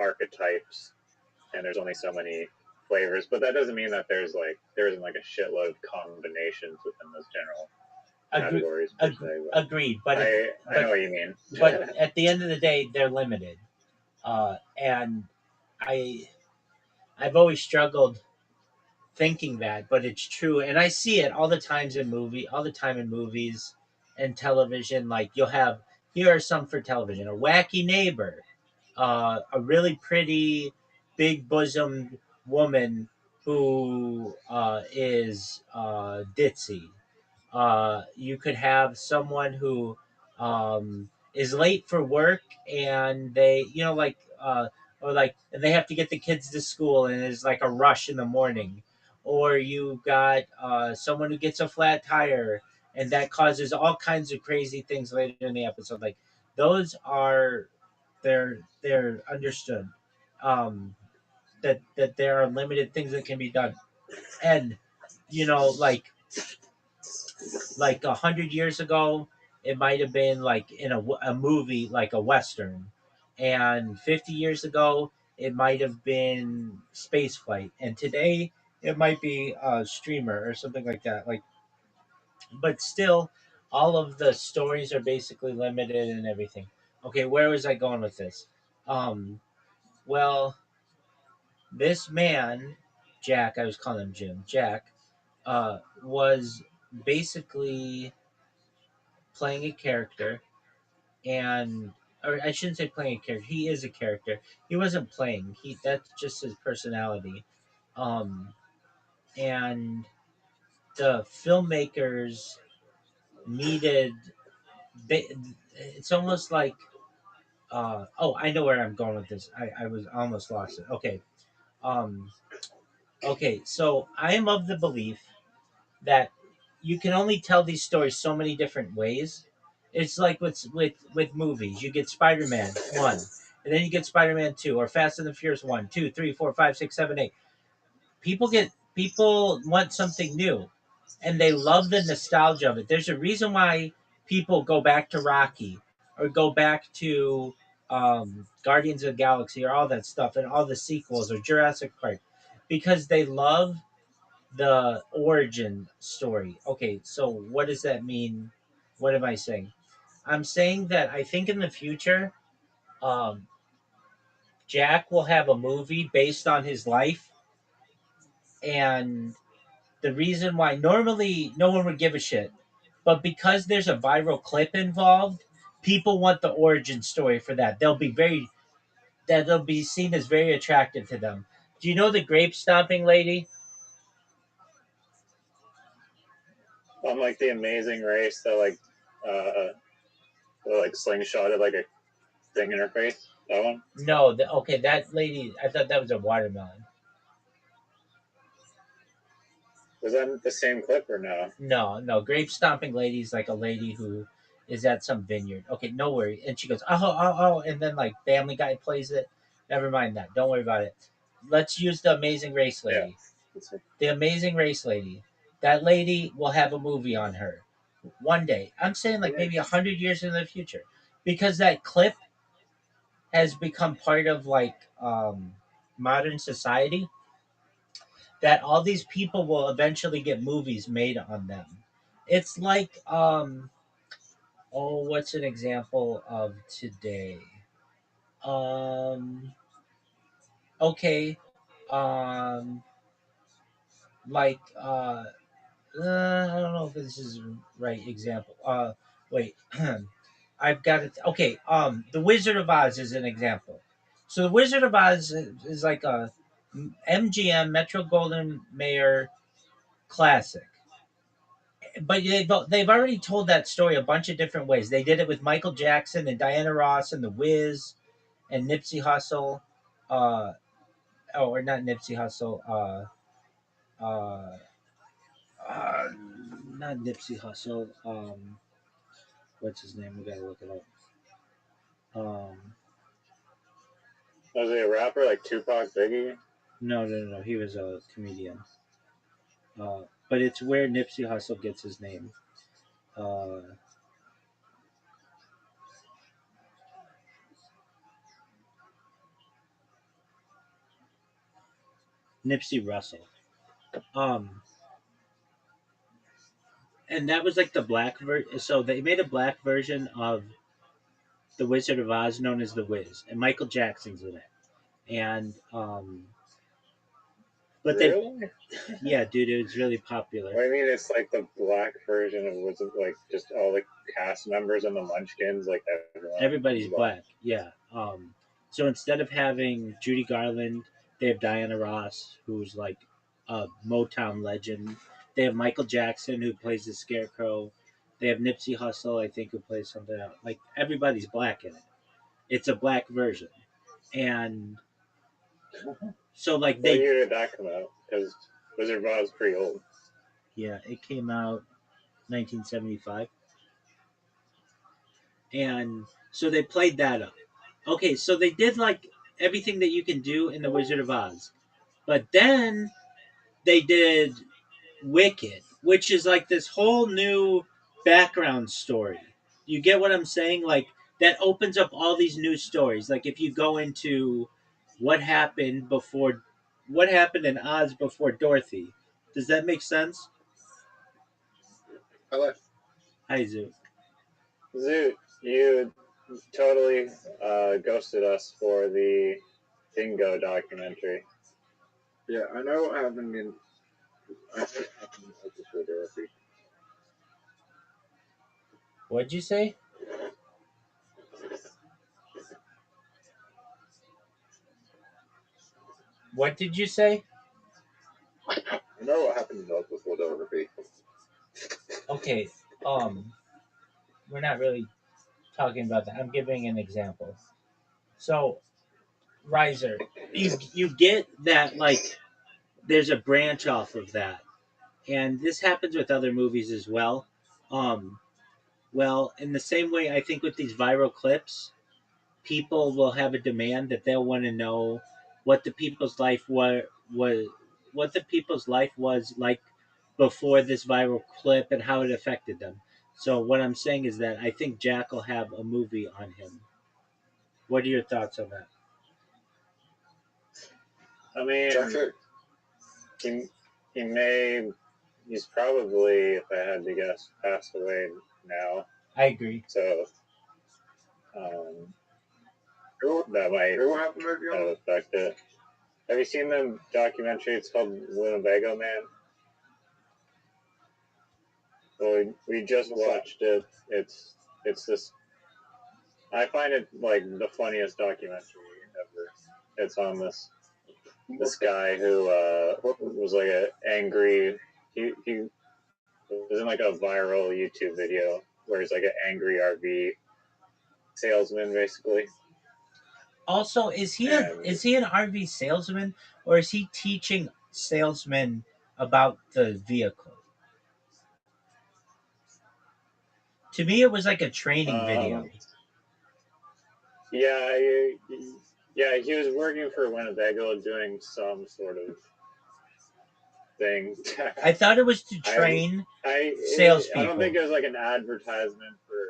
archetypes, and there's only so many flavors. But that doesn't mean that there isn't like a shitload of combinations within those general categories. Agreed, but I know what you mean. But at the end of the day, they're limited, and I've always struggled thinking that, but it's true, and I see it all the time in movies and television. Like you'll have here are some for television: a wacky neighbor, a really pretty, big bosomed woman who is ditzy. You could have someone who is late for work and they, or like, and they have to get the kids to school and there's like a rush in the morning. Or you got someone who gets a flat tire and that causes all kinds of crazy things later in the episode. Like those are, they're understood. Um, that there are limited things that can be done. And, like 100 years ago, it might have been like in a movie like a western, and 50 years ago it might have been space flight, and today it might be a streamer or something like that. Like, but still, all of the stories are basically limited and everything. Okay, where was I going with this? Well, this man, Jack, I was calling him Jim. Jack was basically playing a character, and or I shouldn't say playing a character. He is a character. He wasn't playing. That's just his personality. Um, and the filmmakers needed. They, it's almost like. Oh, I know where I'm going with this. I was almost lost it. Okay. Um, okay. So I am of the belief that you can only tell these stories so many different ways. It's like with movies. You get Spider-Man 1, and then you get Spider-Man 2, or Fast and the Furious 1, 2, 3, 4, 5, 6, 7, 8. People want something new, and they love the nostalgia of it. There's a reason why people go back to Rocky or go back to Guardians of the Galaxy or all that stuff and all the sequels or Jurassic Park, because they love the origin story. Okay, so what does that mean? What am I saying? I'm saying that I think in the future, um, Jack will have a movie based on his life, and the reason why normally no one would give a shit, but because there's a viral clip involved, people want the origin story for that. They'll be seen as very attractive to them. Do you know the grape stomping lady? Like the Amazing Race that like slingshotted like a thing in her face. That one. No, okay, that lady. I thought that was a watermelon. Was that the same clip or no? No. Grape stomping lady is like a lady who is at some vineyard. Okay, no worry. And she goes, oh, and then like Family Guy plays it. Never mind that. Don't worry about it. Let's use the Amazing Race lady. Yeah. The Amazing Race lady. That lady will have a movie on her one day. I'm saying like maybe 100 years in the future, because that clip has become part of like modern society, that all these people will eventually get movies made on them. It's like oh, what's an example of today? Um okay. Um like I don't know if this is the right example. Wait. I've got it. Okay, The Wizard of Oz is an example. So The Wizard of Oz is like a MGM Metro Golden Mayer classic. But they've already told that story a bunch of different ways. They did it with Michael Jackson and Diana Ross and The Wiz and Nipsey Hussle. Uh, or not Nipsey Hussle. Uh, uh, Not Nipsey Hussle. What's his name? We gotta look it up. Was he a rapper like Tupac, Biggie? No. He was a comedian. But it's where Nipsey Hussle gets his name. Uh, Nipsey Russell. Um, and that was like the black version. So they made a black version of the Wizard of Oz known as the Wiz, and Michael Jackson's in it. And but they, Really? yeah, dude, it was really popular. Well, I mean, it's like the black version of was it like just all the cast members and the Munchkins, like everyone. Everybody's black, yeah. So instead of having Judy Garland, they have Diana Ross, who's like a Motown legend. They have Michael Jackson, who plays the Scarecrow. They have Nipsey Hussle, I think, who plays something else. Like everybody's black in it. It's a black version, and so like What they, year did that come out? Because Wizard of Oz is pretty old. yeah, it came out 1975, and so they played that up. Okay, so they did like everything that you can do in the Wizard of Oz, but then they did Wicked, which is like this whole new background story. You get what I'm saying? Like that opens up all these new stories. Like if you go into what happened before, what happened in Oz before Dorothy. Does that make sense? I Hi, Zoo. Zoot, you totally ghosted us for the Dingo documentary. Yeah, I know what happened in. I know what happened in Oklahoma, Dorothy. What'd you say? What did you say? I know what happened in Oklahoma, Dorothy. Okay, um, we're not really talking about that. I'm giving an example. So, Riser, you get that like there's a branch off of that, and this happens with other movies as well. Um, well, in the same way, I think with these viral clips, people will have a demand that they'll want to know what the people's life was what the people's life was like before this viral clip and how it affected them. So what I'm saying is that I think Jack will have a movie on him. What are your thoughts on that? I mean, Jackson, he, he may, he's probably, if I had to guess, passed away now. I agree. So that might who have the movie kind of on? affect it. Have you seen the documentary? It's called Winnebago Man. Well, we just watched it. It's this. I find it like the funniest documentary ever. It's on this guy who was like an angry. He was in like a viral YouTube video where he's like an angry RV salesman, basically. Also, is he an RV salesman or is he teaching salesmen about the vehicle? To me, it was like a training video. Yeah, yeah, he was working for Winnebago doing some sort of thing. I thought it was to train salespeople. I don't think it was like an advertisement for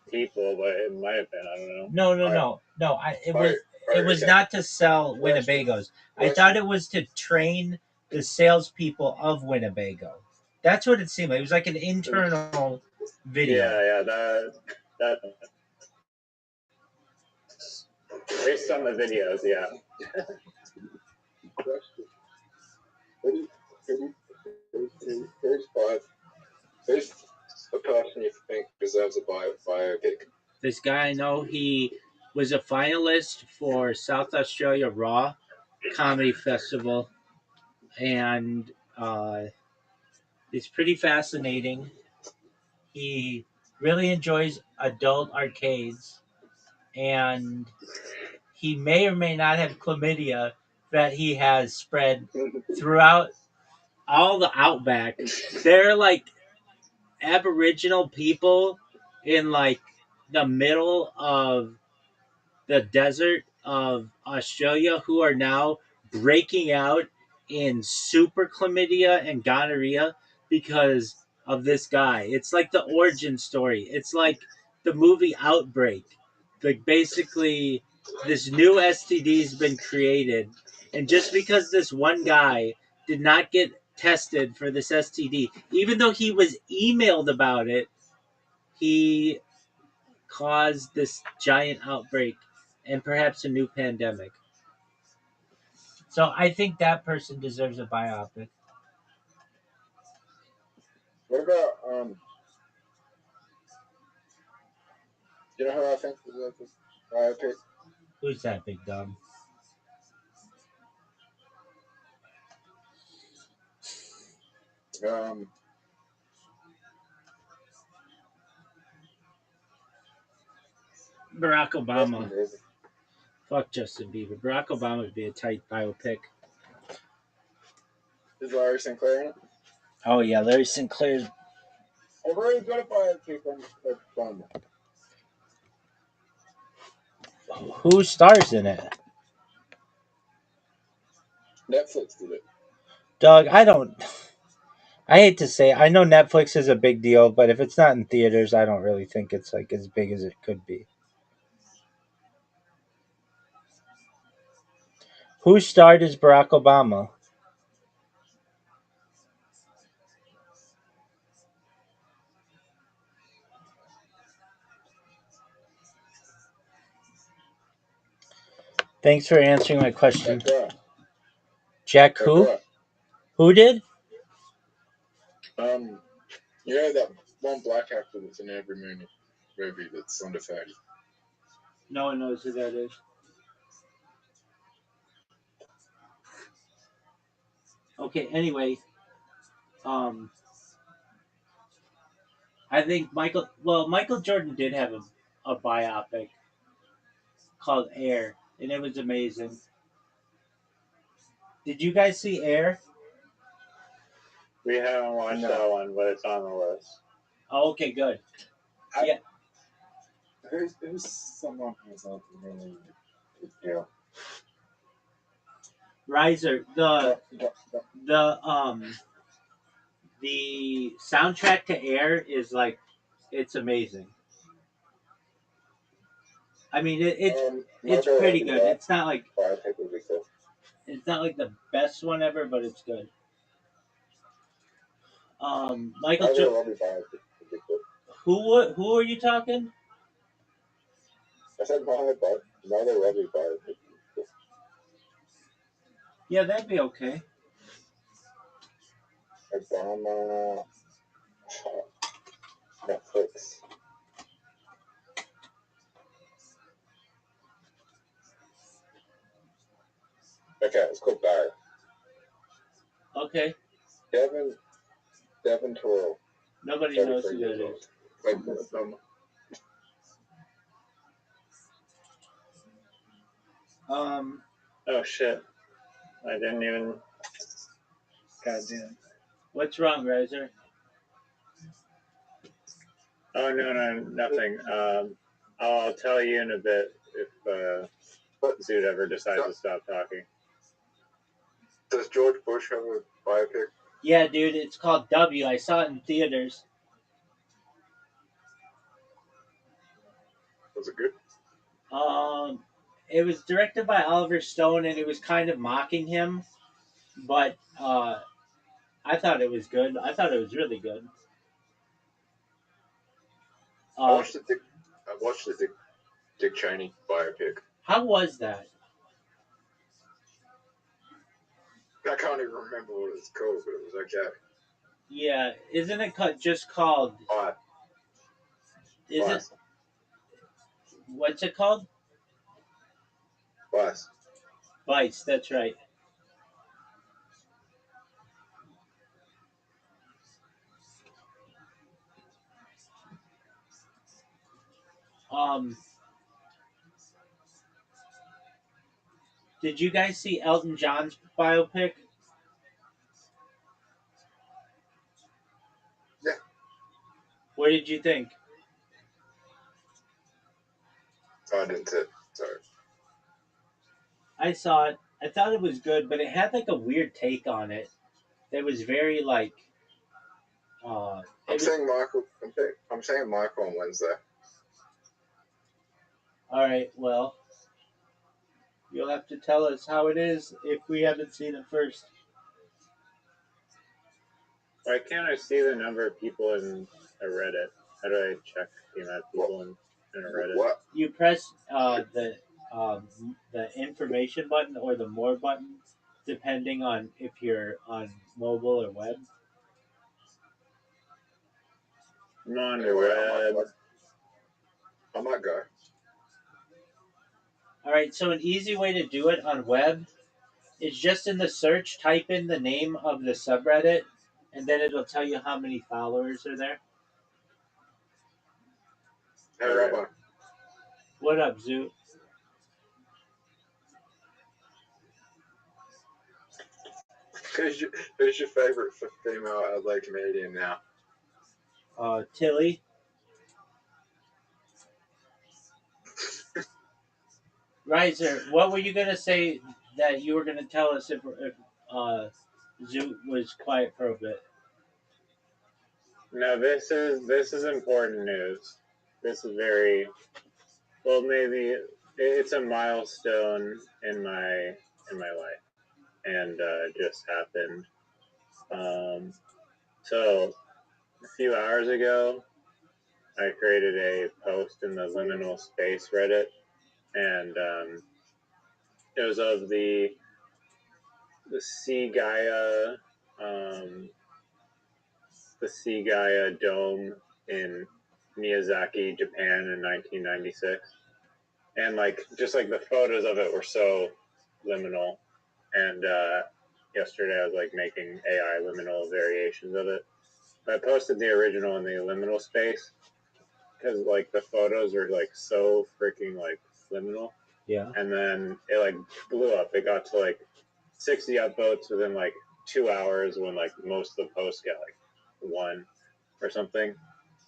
people, but it might have been. I don't know. No. It was not to sell Winnebagos. I thought it was to train the salespeople of Winnebago. That's what it seemed like. It was like an internal video. Yeah, that based on the videos, yeah. Who's the person you think deserves a biopic? This guy I know, he was a finalist for South Australia Raw Comedy Festival, and it's pretty fascinating. He really enjoys adult arcades, and he may or may not have chlamydia that he has spread throughout all the outback. They're like Aboriginal people in like the middle of the desert of Australia who are now breaking out in super chlamydia and gonorrhea because of this guy. It's like the origin story. It's like the movie Outbreak. Like basically this new STD's been created And just because this one guy did not get tested for this STD, even though he was emailed about it, he caused this giant outbreak and perhaps a new pandemic. So I think that person deserves a biopic. What about you know who I think deserves a biopic? Who's that big dumb? Um, Barack Justin Obama. Bieber. Fuck Justin Bieber. Barack Obama would be a tight biopic. Is Larry Sinclair in it? Oh yeah, Larry Sinclair's. I've already got a biopic on Obama. Who stars in it? Netflix did it. Doug, I don't. I hate to say, I know Netflix is a big deal, but if it's not in theaters, I don't really think it's like as big as it could be. Who starred as Barack Obama? Thanks for answering my question. Jack who? Black. Who did? You know that one black actor that's in every movie that's under 30. No one knows who that is. Okay, anyway, um, I think Michael Jordan did have a biopic called Air, and it was amazing. Did you guys see Air? We haven't watched that one, but it's on the list. Oh, okay, good. Who's someone who's not really big deal? Riser, the soundtrack to Air is like, it's amazing. I mean, it's pretty good. It's not like the best one ever, but it's good. Michael Jordan. Who are you talking? I said Mother Robbie biopic. Yeah, that'd be okay. Obama, Netflix. Okay, it's called Barry. Okay. Devin Toro. Nobody knows who that is. Played for Obama. Oh shit! I didn't even. Goddamn. What's wrong, Riser? Oh no, nothing. I'll tell you in a bit if Zoot ever decides to stop talking. Does George Bush have a biopic? Yeah, dude, it's called W. I saw it in theaters. Was it good? It was directed by Oliver Stone, and it was kind of mocking him, but I thought it was good. I thought it was really good. I watched the Dick Cheney biopic. How was that? I can't even remember what it's called, but it was okay. Yeah, isn't it just called? Is it? What's it called? Vice. Vice. That's right. Did you guys see Elton John's biopic? Yeah. What did you think? I didn't see it. Sorry. I saw it. I thought it was good, but it had like a weird take on it. It was very like. I'm saying Michael. I'm saying Michael on Wednesday. All right. Well, You'll have to tell us how it is if we haven't seen it first. Why can't I see the number of people in a Reddit? How do I check the amount of people in a Reddit? What? You press the information button or the more button, depending on if you're on mobile or web. I'm on the Anyway, web. I might go. All right, so an easy way to do it on web is just in the search, type in the name of the subreddit, and then it'll tell you how many followers are there. Hey, Alright. Rabbi. What up, Zoo? Who's your favorite female LA comedian now? Tilly. Riser, what were you gonna say that you were gonna tell us if Zoo was quiet for a bit? No, this is important news. This is very well. Maybe it's a milestone in my life, and it just happened. So a few hours ago, I created a post in the liminal space Reddit, and it was of the Sea Gaia, the Sea Gaia dome in Miyazaki, Japan in 1996. And like just like the photos of it were so liminal. And yesterday I was like making AI liminal variations of it. I posted the original in the liminal space because like the photos are like so freaking like liminal. Yeah. And then it like blew up. It got to like 60 upvotes within like 2 hours when like most of the posts get like one or something.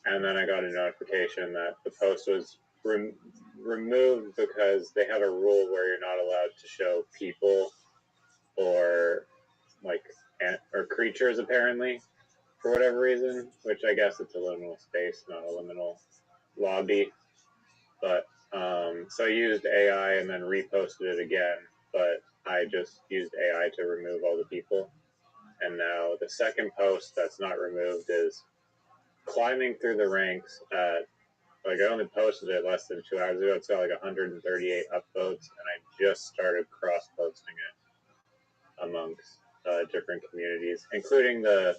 And then I got a notification that the post was removed because they have a rule where you're not allowed to show people or like or creatures apparently for whatever reason, which I guess it's a liminal space, not a liminal lobby. But so I used AI and then reposted it again, but I just used AI to remove all the people. And now the second post that's not removed is climbing through the ranks at like I only posted it less than 2 hours ago. It's got like 138 upvotes, and I just started cross posting it amongst different communities, including the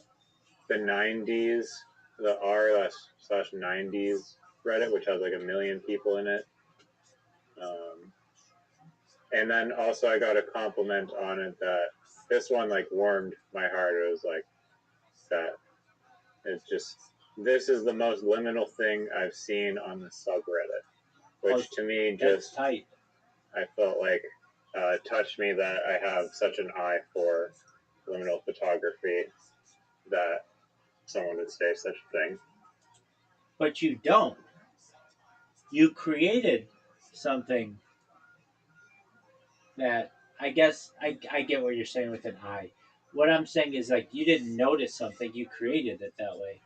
90s, the r/90s Reddit, which has like 1 million people in it. And then also I got a compliment on it that this one like warmed my heart. It was like that it's just this is the most liminal thing I've seen on the subreddit, which to me just tight. I felt like touched me that I have such an eye for liminal photography that someone would say such a thing. But you don't. You created something that I guess I get what you're saying with an eye. What I'm saying is like you didn't notice something, you created it that way.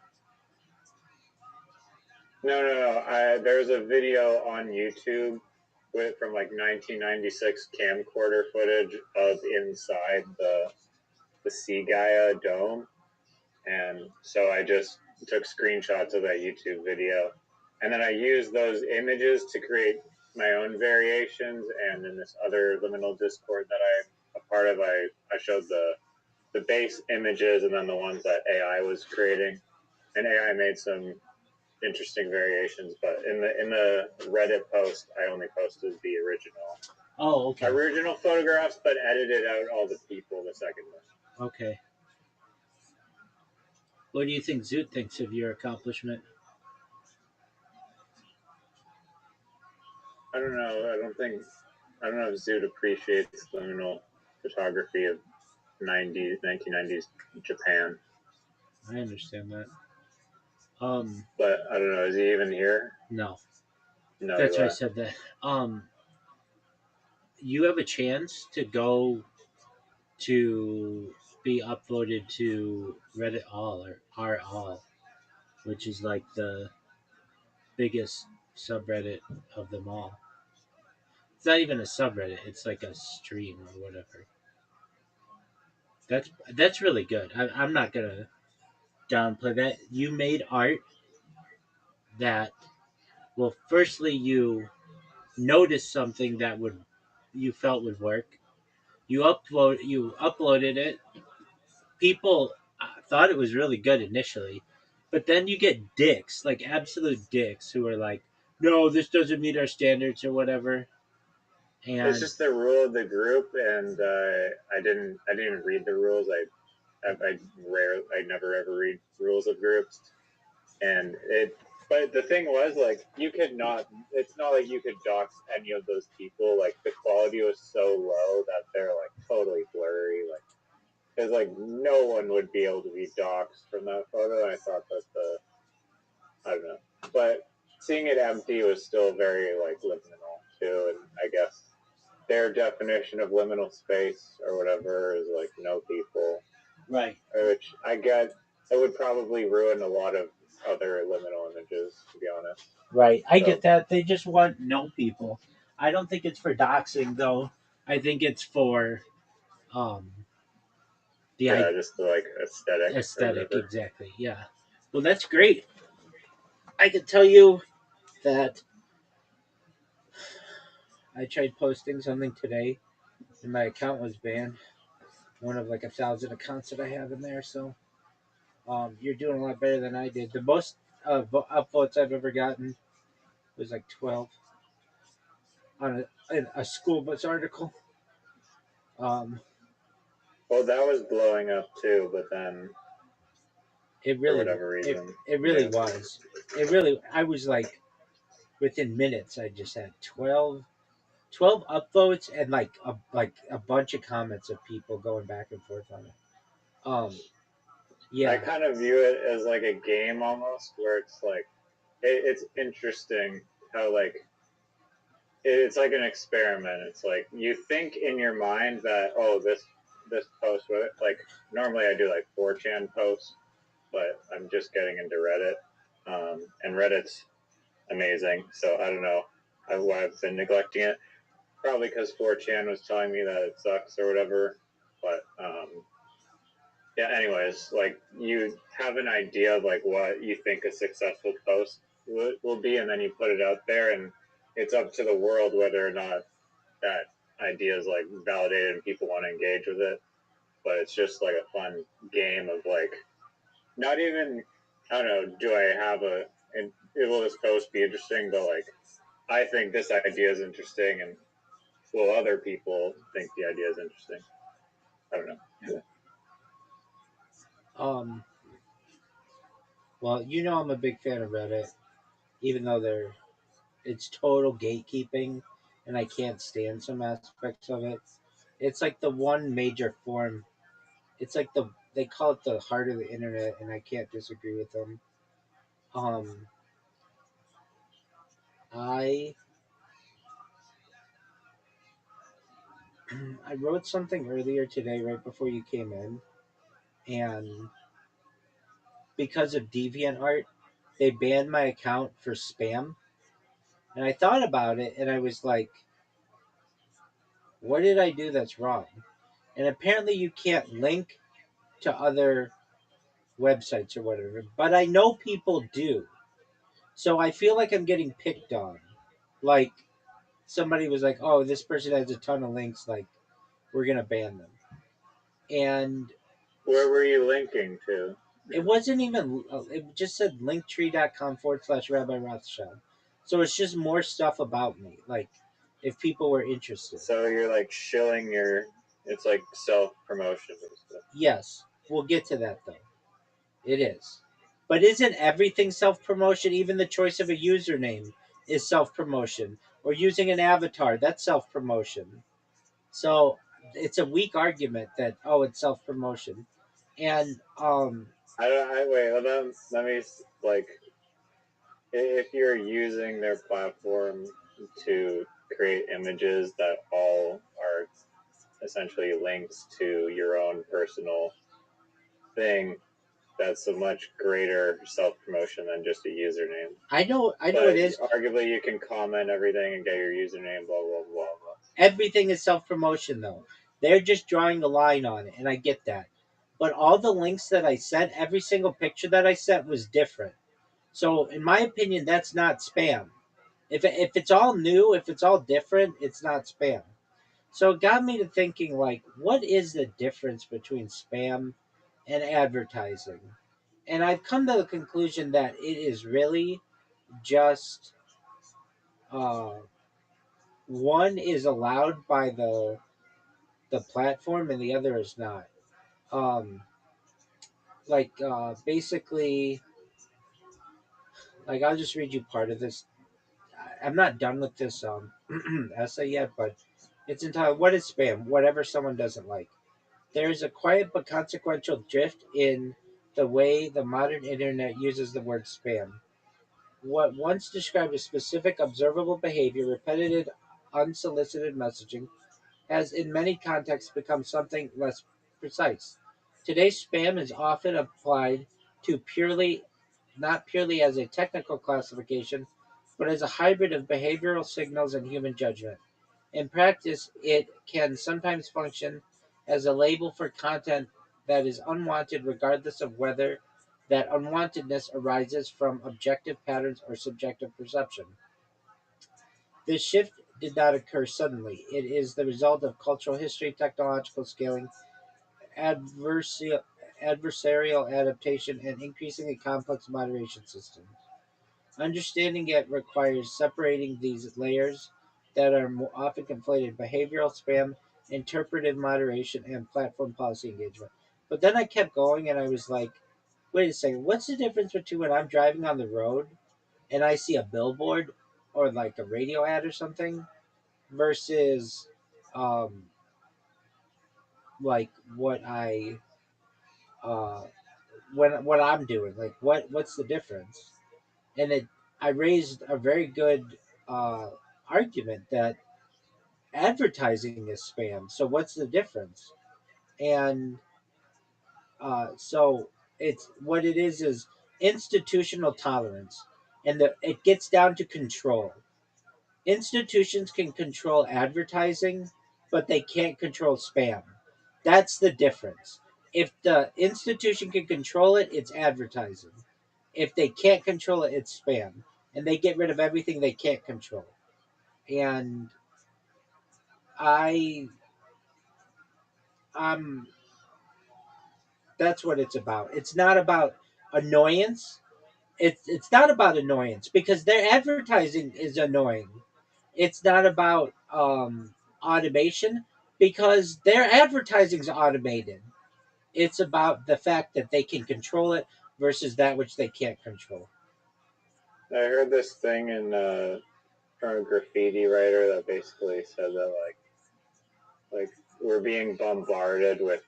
No. There's a video on YouTube from like 1996 camcorder footage of inside the Sea Gaia dome, and so I just took screenshots of that YouTube video, and then I used those images to create my own variations. And in this other liminal Discord that I'm a part of, I showed the base images and then the ones that AI was creating, and AI made some interesting variations. But in the Reddit post, I only posted the original photographs, but edited out all the people the second one. Okay. What do you think Zoot thinks of your accomplishment? I don't know. I don't know if Zoot appreciates liminal photography of 1990s Japan. I understand that. But I don't know. Is he even here? No. No. That's why I said that. You have a chance to go to be uploaded to Reddit All or R All, which is like the biggest subreddit of them all. It's not even a subreddit. It's like a stream or whatever. That's really good. I'm not gonna downplay that. You made art that, well, firstly you noticed something that would you felt would work. You uploaded it. People thought it was really good initially, but then you get dicks, like absolute dicks, who are like, "No, this doesn't meet our standards" or whatever. It's And just the rule of the group, and I didn't even read the rules. I never ever read rules of groups, and it. But the thing was, like, you could not. It's not like you could dox any of those people. Like, the quality was so low that they're like totally blurry. Like, because like no one would be able to be doxxed from that photo. And I thought that I don't know, but seeing it empty was still very like liminal too. And I guess their definition of liminal space or whatever is like no people, right, which I get it would probably ruin a lot of other liminal images, to be honest. right, I So get that. They just want no people. I don't think it's for doxing though. I think it's for um the yeah, just the like aesthetic or aesthetic, whatever. exactly. Yeah. Well, that's great. I can tell you that I tried posting something today and my account was banned. One of like 1,000 accounts that I have in there. So you're doing a lot better than I did. The most upvotes I've ever gotten was like 12 on a school bus article. Um, Well, that was blowing up too, but then it for really, whatever it, reason, it really yeah. was. It really, I was like, within minutes, I just had 12 upvotes and like a bunch of comments of people going back and forth on it. Um, I yeah, kind of view it as like a game almost, where it's like it's interesting how like it's like an experiment. It's like you think in your mind that this post with it like normally I do like 4chan posts, but I'm just getting into Reddit, and Reddit's amazing. So I don't know why I've been neglecting it. Probably because 4chan was telling me that it sucks or whatever. But yeah, anyways, like you have an idea of like what you think a successful post will be, and then you put it out there, and it's up to the world whether or not that idea is like validated and people want to engage with it. But it's just like a fun game of like not even I don't know. Do I have and will this post be interesting? But like I think this idea is interesting, and will other people think the idea is interesting? I don't know. um, well, I'm a big fan of Reddit, even though it's total gatekeeping, and I can't stand some aspects of it. It's like the one major form. It's like they call it the heart of the internet, and I can't disagree with them. Um, I I wrote something earlier today, right before you came in, and because of DeviantArt, they banned my account for spam. And I thought about it, and I was like, "What did I do that's wrong?" And apparently, you can't link to other websites or whatever, but I know people do. So I feel like I'm getting picked on. Like somebody was like, "Oh, this person has a ton of links. Like we're gonna ban them." And Where were you linking to? it wasn't even. It just said linktree.com/Rabbi Rothschild. So it's just more stuff about me. Like if people were interested. So you're like shilling your. It's like self promotion and stuff. Yes, we'll get to that though. It is. But isn't everything self promotion? Even the choice of a username is self promotion. Or using an avatar, that's self promotion. So it's a weak argument that, oh, it's self promotion. And I don't. I wait. Let me like if you're using their platform to create images that all are essentially links to your own personal thing, that's a much greater self-promotion than just a username. I know But it is. arguably, you can comment everything and get your username, blah, blah, blah, blah. Everything is self promotion though. They're just drawing a line on it, and I get that. But all the links that I sent, every single picture that I sent was different. So in my opinion, that's not spam. If it's all new, if it's all different, it's not spam. So it got me to thinking, like, what is the difference between spam and advertising? And I've come to the conclusion that it is really just uh, one is allowed by the platform and the other is not. Um, basically, like I'll just read you part of this. I'm not done with this essay yet, but it's entitled "What is Spam? Whatever someone doesn't like." There is a quiet but consequential drift in the way the modern internet uses the word spam. What once described as specific observable behavior, repetitive, unsolicited messaging, has in many contexts become something less precise. Today, spam is often applied to purely, not purely as a technical classification, but as a hybrid of behavioral signals and human judgment. In practice, it can sometimes function as a label for content that is unwanted, regardless of whether that unwantedness arises from objective patterns or subjective perception. This shift did not occur suddenly. It is the result of cultural history, technological scaling, adversarial, adversarial adaptation, and increasingly complex moderation systems. Understanding it requires separating these layers that are often conflated: behavioral spam, interpretive moderation, and platform policy engagement. But then I kept going and I was like, wait a second, what's the difference between when I'm driving on the road and I see a billboard or like a radio ad or something versus um, like what I uh, what I'm doing? Like what's the difference? And it I raised a very good uh, argument that advertising is spam. So what's the difference? And so it's what it is institutional tolerance, and it gets down to control. Institutions can control advertising, but they can't control spam. That's the difference. If the institution can control it, it's advertising. If they can't control it, it's spam. And they get rid of everything they can't control. And I um that's what it's about. It's not about annoyance. It's not about annoyance because their advertising is annoying. It's not about automation because their advertising's automated. It's about the fact that they can control it versus that which they can't control. I heard this thing from a graffiti writer that basically said that like we're being bombarded with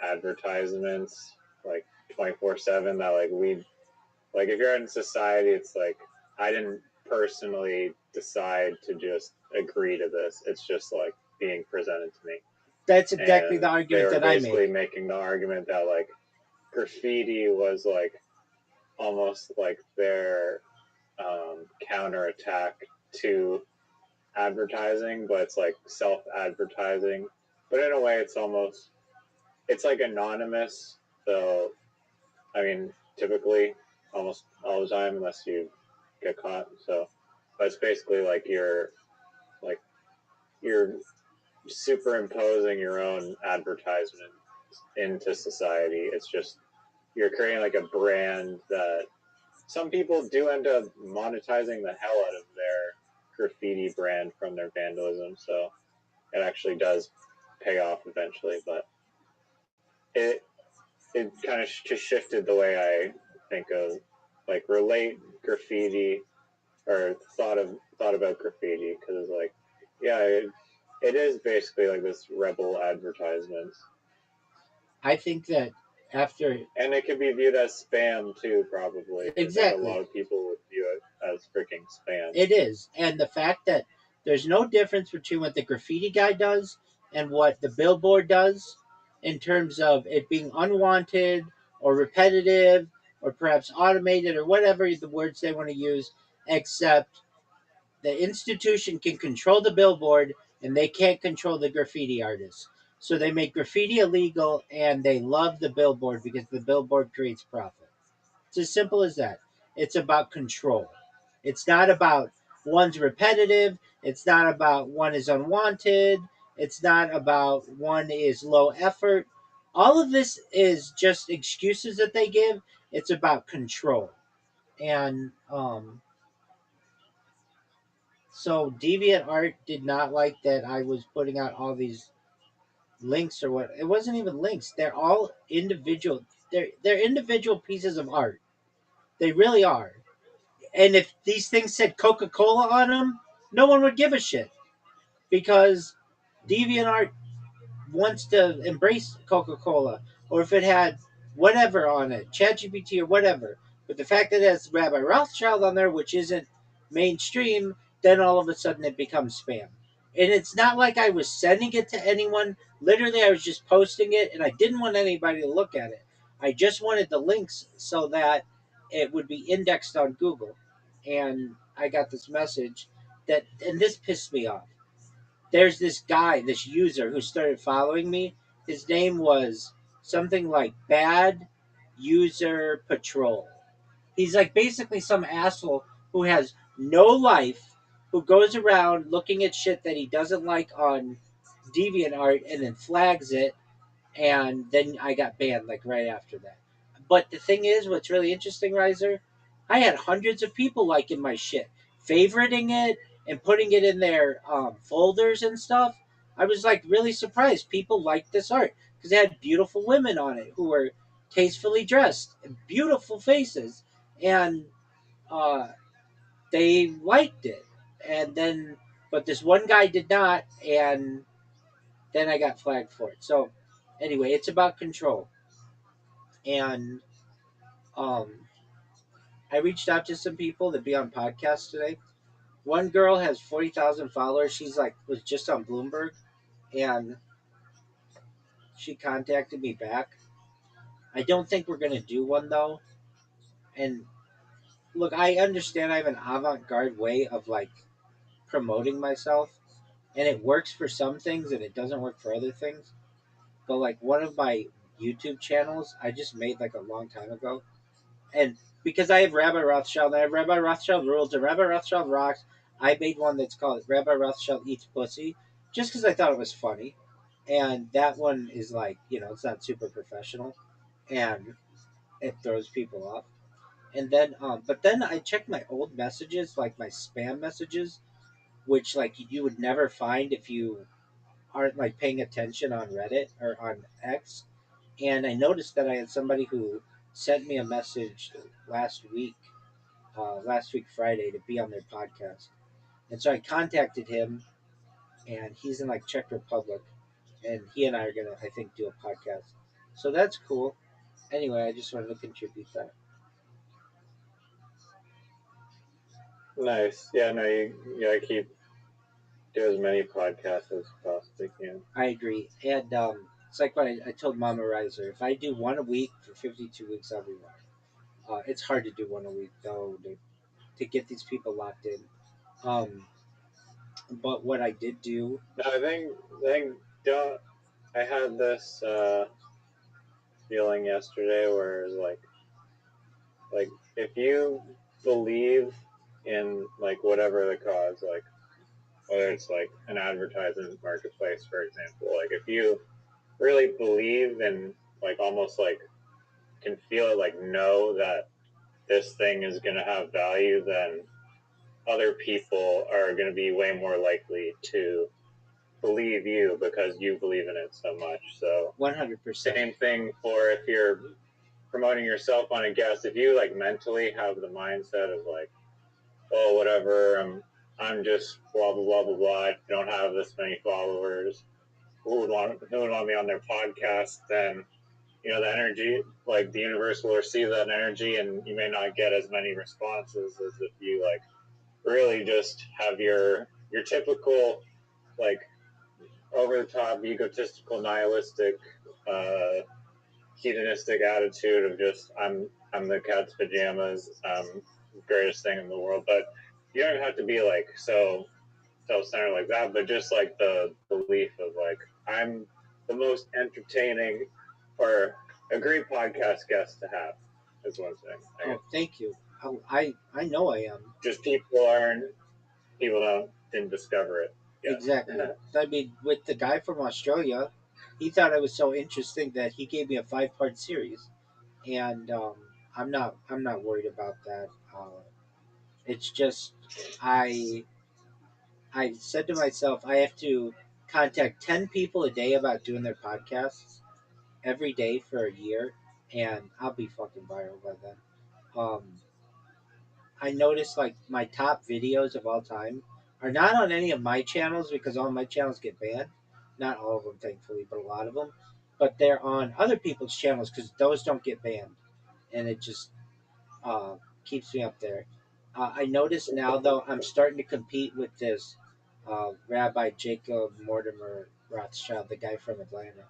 advertisements like 24/7. That like if you're in society, it's like I didn't personally decide to just agree to this. It's just like being presented to me. That's exactly And the they argument were that I basically made. making the argument that like graffiti was like almost like their counterattack to advertising, but it's like self-advertising. But in a way, it's like anonymous. So I mean, typically, almost all the time, unless you get caught. So, but it's basically like you're superimposing your own advertisement into society. It's just you're creating like a brand that some people do end up monetizing the hell out of their graffiti brand from their vandalism. So it actually does pay off eventually, but it it kind of just shifted the way I think of like relate graffiti or thought about graffiti because it's like yeah it is basically like this rebel advertisement I think that after and it could be viewed as spam too probably. I think a exactly lot of people would view it as freaking spam. it is, and the fact that there's no difference between what the graffiti guy does and what the billboard does in terms of it being unwanted or repetitive or perhaps automated or whatever the words they want to use, except the institution can control the billboard and they can't control the graffiti artists. So they make graffiti illegal and they love the billboard because the billboard creates profit. It's as simple as that. It's about control. It's not about one's repetitive. It's not about one is unwanted. It's not about one is low effort. All of this is just excuses that they give. It's about control. And so Deviant Art did not like that I was putting out all these links or what. It wasn't even links. They're all individual. They're individual pieces of art. They really are. And if these things said Coca-Cola on them, no one would give a shit because DeviantArt wants to embrace Coca-Cola, or if it had whatever on it, ChatGPT or whatever. But the fact that it has Rabbi Rothschild on there, which isn't mainstream, then all of a sudden it becomes spam. And it's not like I was sending it to anyone. Literally, I was just posting it, and I didn't want anybody to look at it. I just wanted the links so that it would be indexed on Google. And I got this message that, and this pissed me off. There's this guy, this user who started following me. His name was something like Bad User Patrol. He's like basically some asshole who has no life, who goes around looking at shit that he doesn't like on DeviantArt and then flags it, and then I got banned like right after that. But the thing is, what's really interesting, Riser, I had hundreds of people liking my shit, favoriting it, and putting it in their folders and stuff. I was like really surprised. People liked this art because it had beautiful women on it who were tastefully dressed, beautiful faces, and uh, they liked it. And then, but this one guy did not, and then I got flagged for it. So, anyway, it's about control. And um, I reached out to some people to be on podcasts today. One girl has 40,000 followers. She's like was just on Bloomberg, and she contacted me back. I don't think we're gonna do one though. And look, I understand I have an avant-garde way of like promoting myself, and it works for some things and it doesn't work for other things. But like one of my YouTube channels, I just made like a long time ago, and because I have Rabbi Rothschild, and I have Rabbi Rothschild rules and Rabbi Rothschild rocks. I made one that's called Rabbi Rothschild Eats Pussy, just because I thought it was funny, and that one is like it's not super professional, and it throws people off. And then, but then I checked my old messages, like my spam messages, which like you would never find if you aren't like paying attention on Reddit or on X. And I noticed that I had somebody who sent me a message last week Friday to be on their podcast, and so I contacted him, and he's in like Czech Republic, and he and I are gonna I think do a podcast, so that's cool. Anyway, I just wanted to contribute that. Nice. Yeah, no, you gotta do as many podcasts as possibly can. I agree, and it's like what I told Mama Riser. If I do one a week for 52 weeks, I'll be right. It's hard to do one a week though to get these people locked in. Um, but what I did do, No, I think don't. I had this feeling yesterday where it was like if you believe in like whatever the cause, like whether it's like an advertising marketplace, for example, like if you really believe and like almost like can feel it, like know that this thing is going to have value, then other people are going to be way more likely to believe you because you believe in it so much. So 100%. same thing for if you're promoting yourself on a guest. If you like mentally have the mindset of like, oh, whatever, I'm just blah blah blah blah blah. I don't have this many followers. Who would want me on their podcast? Then the energy, like the universe will receive that energy, and you may not get as many responses as if you like really just have your typical like over the top egotistical nihilistic uh, hedonistic attitude of just I'm the cat's pajamas, greatest thing in the world. But you don't have to be like so self-centered like that, but just like the belief of like I'm the most entertaining or a great podcast guest to have is one thing. Oh, thank you. I know I am. Just people didn't discover it yet. Exactly. I mean, with the guy from Australia, he thought I was so interesting that he gave me a 5-part series, and I'm not worried about that. It's just I I said to myself I have to contact 10 people a day about doing their podcasts every day for a year, and I'll be fucking viral by then. Um, I noticed like my top videos of all time are not on any of my channels because all my channels get banned. Not all of them, thankfully, but a lot of them. But they're on other people's channels because those don't get banned, and it just uh, keeps me up there. I notice now though I'm starting to compete with this Rabbi Jacob Mortimer Rothschild, the guy from Atlanta,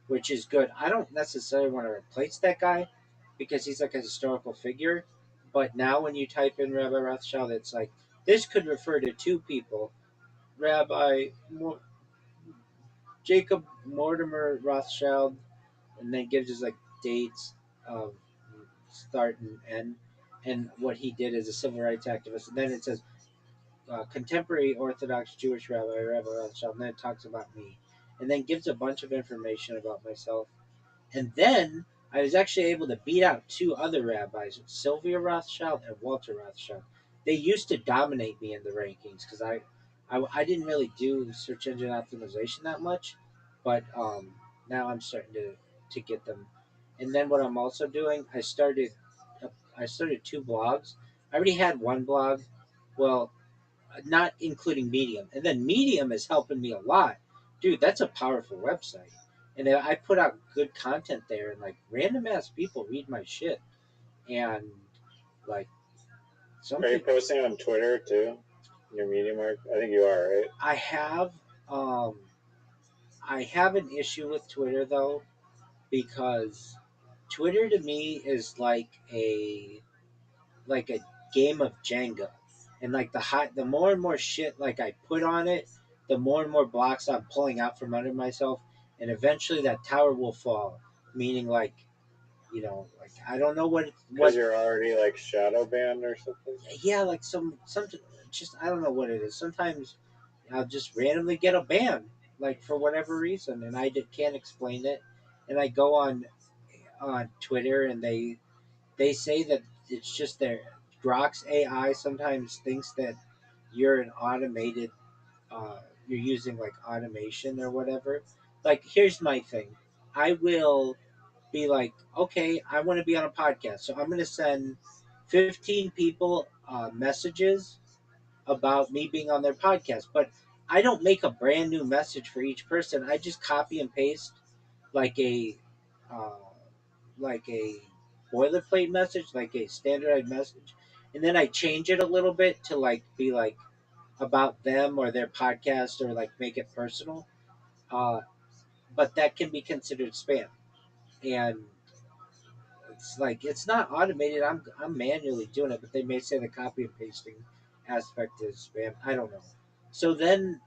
which is good. I don't necessarily want to replace that guy because he's like a historical figure. But now when you type in Rabbi Rothschild, it's like this could refer to two people, Rabbi Jacob Mortimer Rothschild, and then gives us like dates of start and end, and what he did as a civil rights activist. And then it says contemporary Orthodox Jewish Rabbi Rothschild, and then it talks about me, and then gives a bunch of information about myself. And then I was actually able to beat out two other rabbis, Sylvia Rothschild and Walter Rothschild. They used to dominate me in the rankings because I didn't really do search engine optimization that much, but now I'm starting to get them. And then what I'm also doing, I started two blogs. I already had one blog, well, not including Medium, and then Medium is helping me a lot, dude. That's a powerful website, and I put out good content there, and like random ass people read my shit, and like Are you something posting on Twitter too? Your Medium mark? I think you are, right? I have. Um, I have an issue with Twitter though because Twitter to me is like a game of Jenga, and like the more and more shit like I put on it, the more and more blocks I'm pulling out from under myself, and eventually that tower will fall. Meaning, like like I don't know Because you're already like shadow banned or something. yeah, like something just I don't know what it is. Sometimes I'll just randomly get a ban, like for whatever reason, and can't explain it. And I go on Twitter, and they say that it's just their Grok's AI sometimes thinks that you're an automated, you're using like automation or whatever. Like, here's my thing. I will be like, okay, I want to be on a podcast. So I'm going to send 15 people messages about me being on their podcast. But I don't make a brand new message for each person. I just copy and paste like uh, a boilerplate message, like a standardized message, and then I change it a little bit to like be like about them or their podcast or like make it personal. Uh, but that can be considered spam, and it's like it's not automated. I'm manually doing it, but they may say the copy and pasting aspect is spam. I don't know. So then,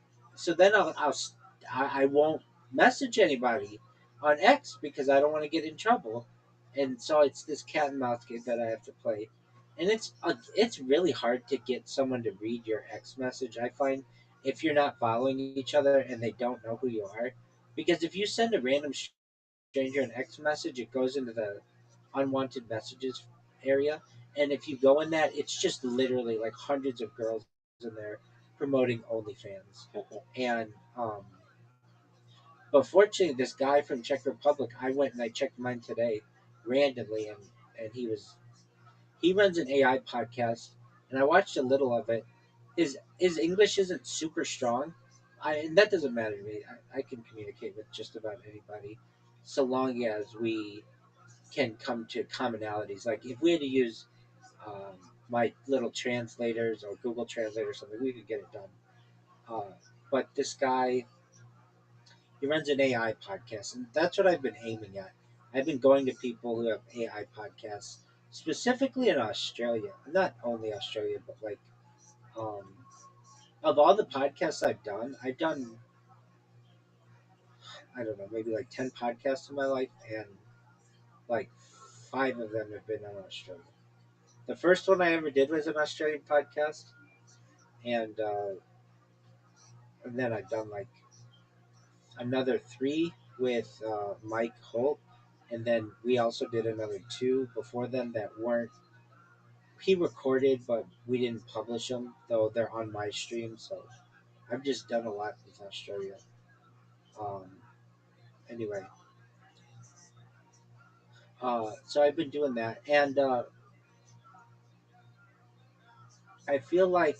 I won't message anybody on X because I don't want to get in trouble, and so it's this cat and mouse game that I have to play, and it's really hard to get someone to read your X message. I find if you're not following each other and they don't know who you are, because if you send a random stranger an X message, it goes into the unwanted messages area. And if you go in that, it's just literally like hundreds of girls in there promoting OnlyFans. And but fortunately, this guy from Czech Republic, I went and I checked mine today randomly, and he runs an AI podcast, and I watched a little of it. His English isn't super strong, and that doesn't matter to me. I can communicate with just about anybody, so long as we can come to commonalities. Like if we had to use my little translators or Google Translate or something, we could get it done. Uh, but this guy, he runs an AI podcast, and that's what I've been aiming at. I've been going to people who have AI podcasts, specifically in Australia. Not only Australia, but like um, of all the podcasts I've done I don't know, maybe like 10 podcasts in my life, and like 5 of them have been in Australia. The first one I ever did was an Australian podcast, and and then I've done like another 3 with Mike Holt, and then we also did another 2 before then that weren't he recorded, but we didn't publish them, though they're on my stream. So I've just done a lot with Australia. Um, anyway, so I've been doing that, and I feel like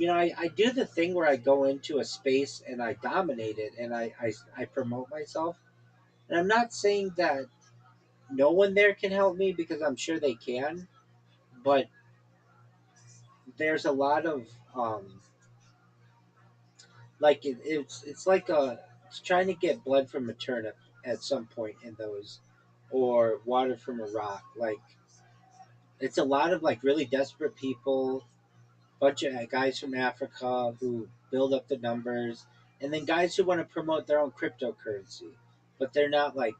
I do the thing where I go into a space and I dominate it and I promote myself. And I'm not saying that no one there can help me because I'm sure they can, but there's a lot of like it's like it's trying to get blood from a turnip at some point in those, or water from a rock. Like it's a lot of like really desperate people, bunch of guys from Africa who build up the numbers, and then guys who want to promote their own cryptocurrency, but they're not like.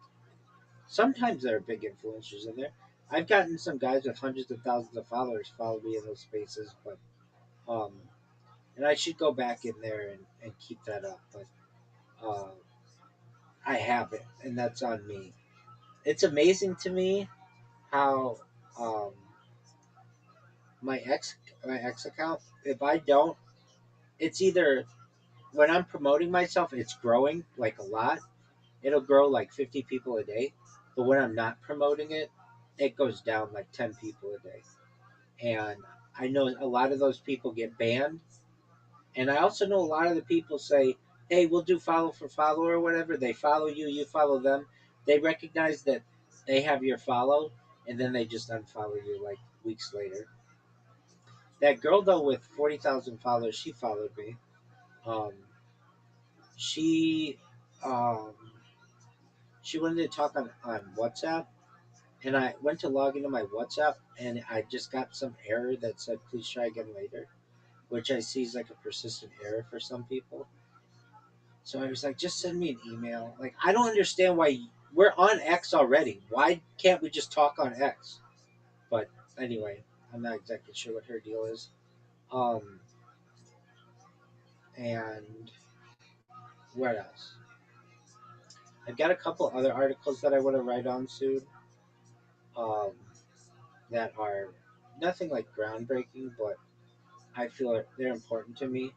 Sometimes there are big influencers in there. I've gotten some guys with hundreds of thousands of followers follow me in those spaces, but um, and I should go back in there and keep that up, but uh, I haven't, and that's on me. It's amazing to me how um, my ex account, if I don't, it's either when I'm promoting myself, it's growing like a lot. It'll grow like 50 people a day. But when I'm not promoting it, it goes down like 10 people a day. And I know a lot of those people get banned. And I also know a lot of the people say, hey, we'll do follow for follow or whatever. They follow you, you follow them. They recognize that they have your follow, and then they just unfollow you like weeks later. That girl, though, with 40,000 followers, she followed me. Um, she um, she wanted to talk on WhatsApp, and I went to log into my WhatsApp, and I just got some error that said please try again later, which I see is like a persistent error for some people. So I was like, just send me an email. Like I don't understand why we're on X already. Why can't we just talk on X? But anyway, I'm not exactly sure what her deal is. Um, and what else? I've got a couple other articles that I want to write on soon. Um, that are nothing like groundbreaking, but I feel they're important to me.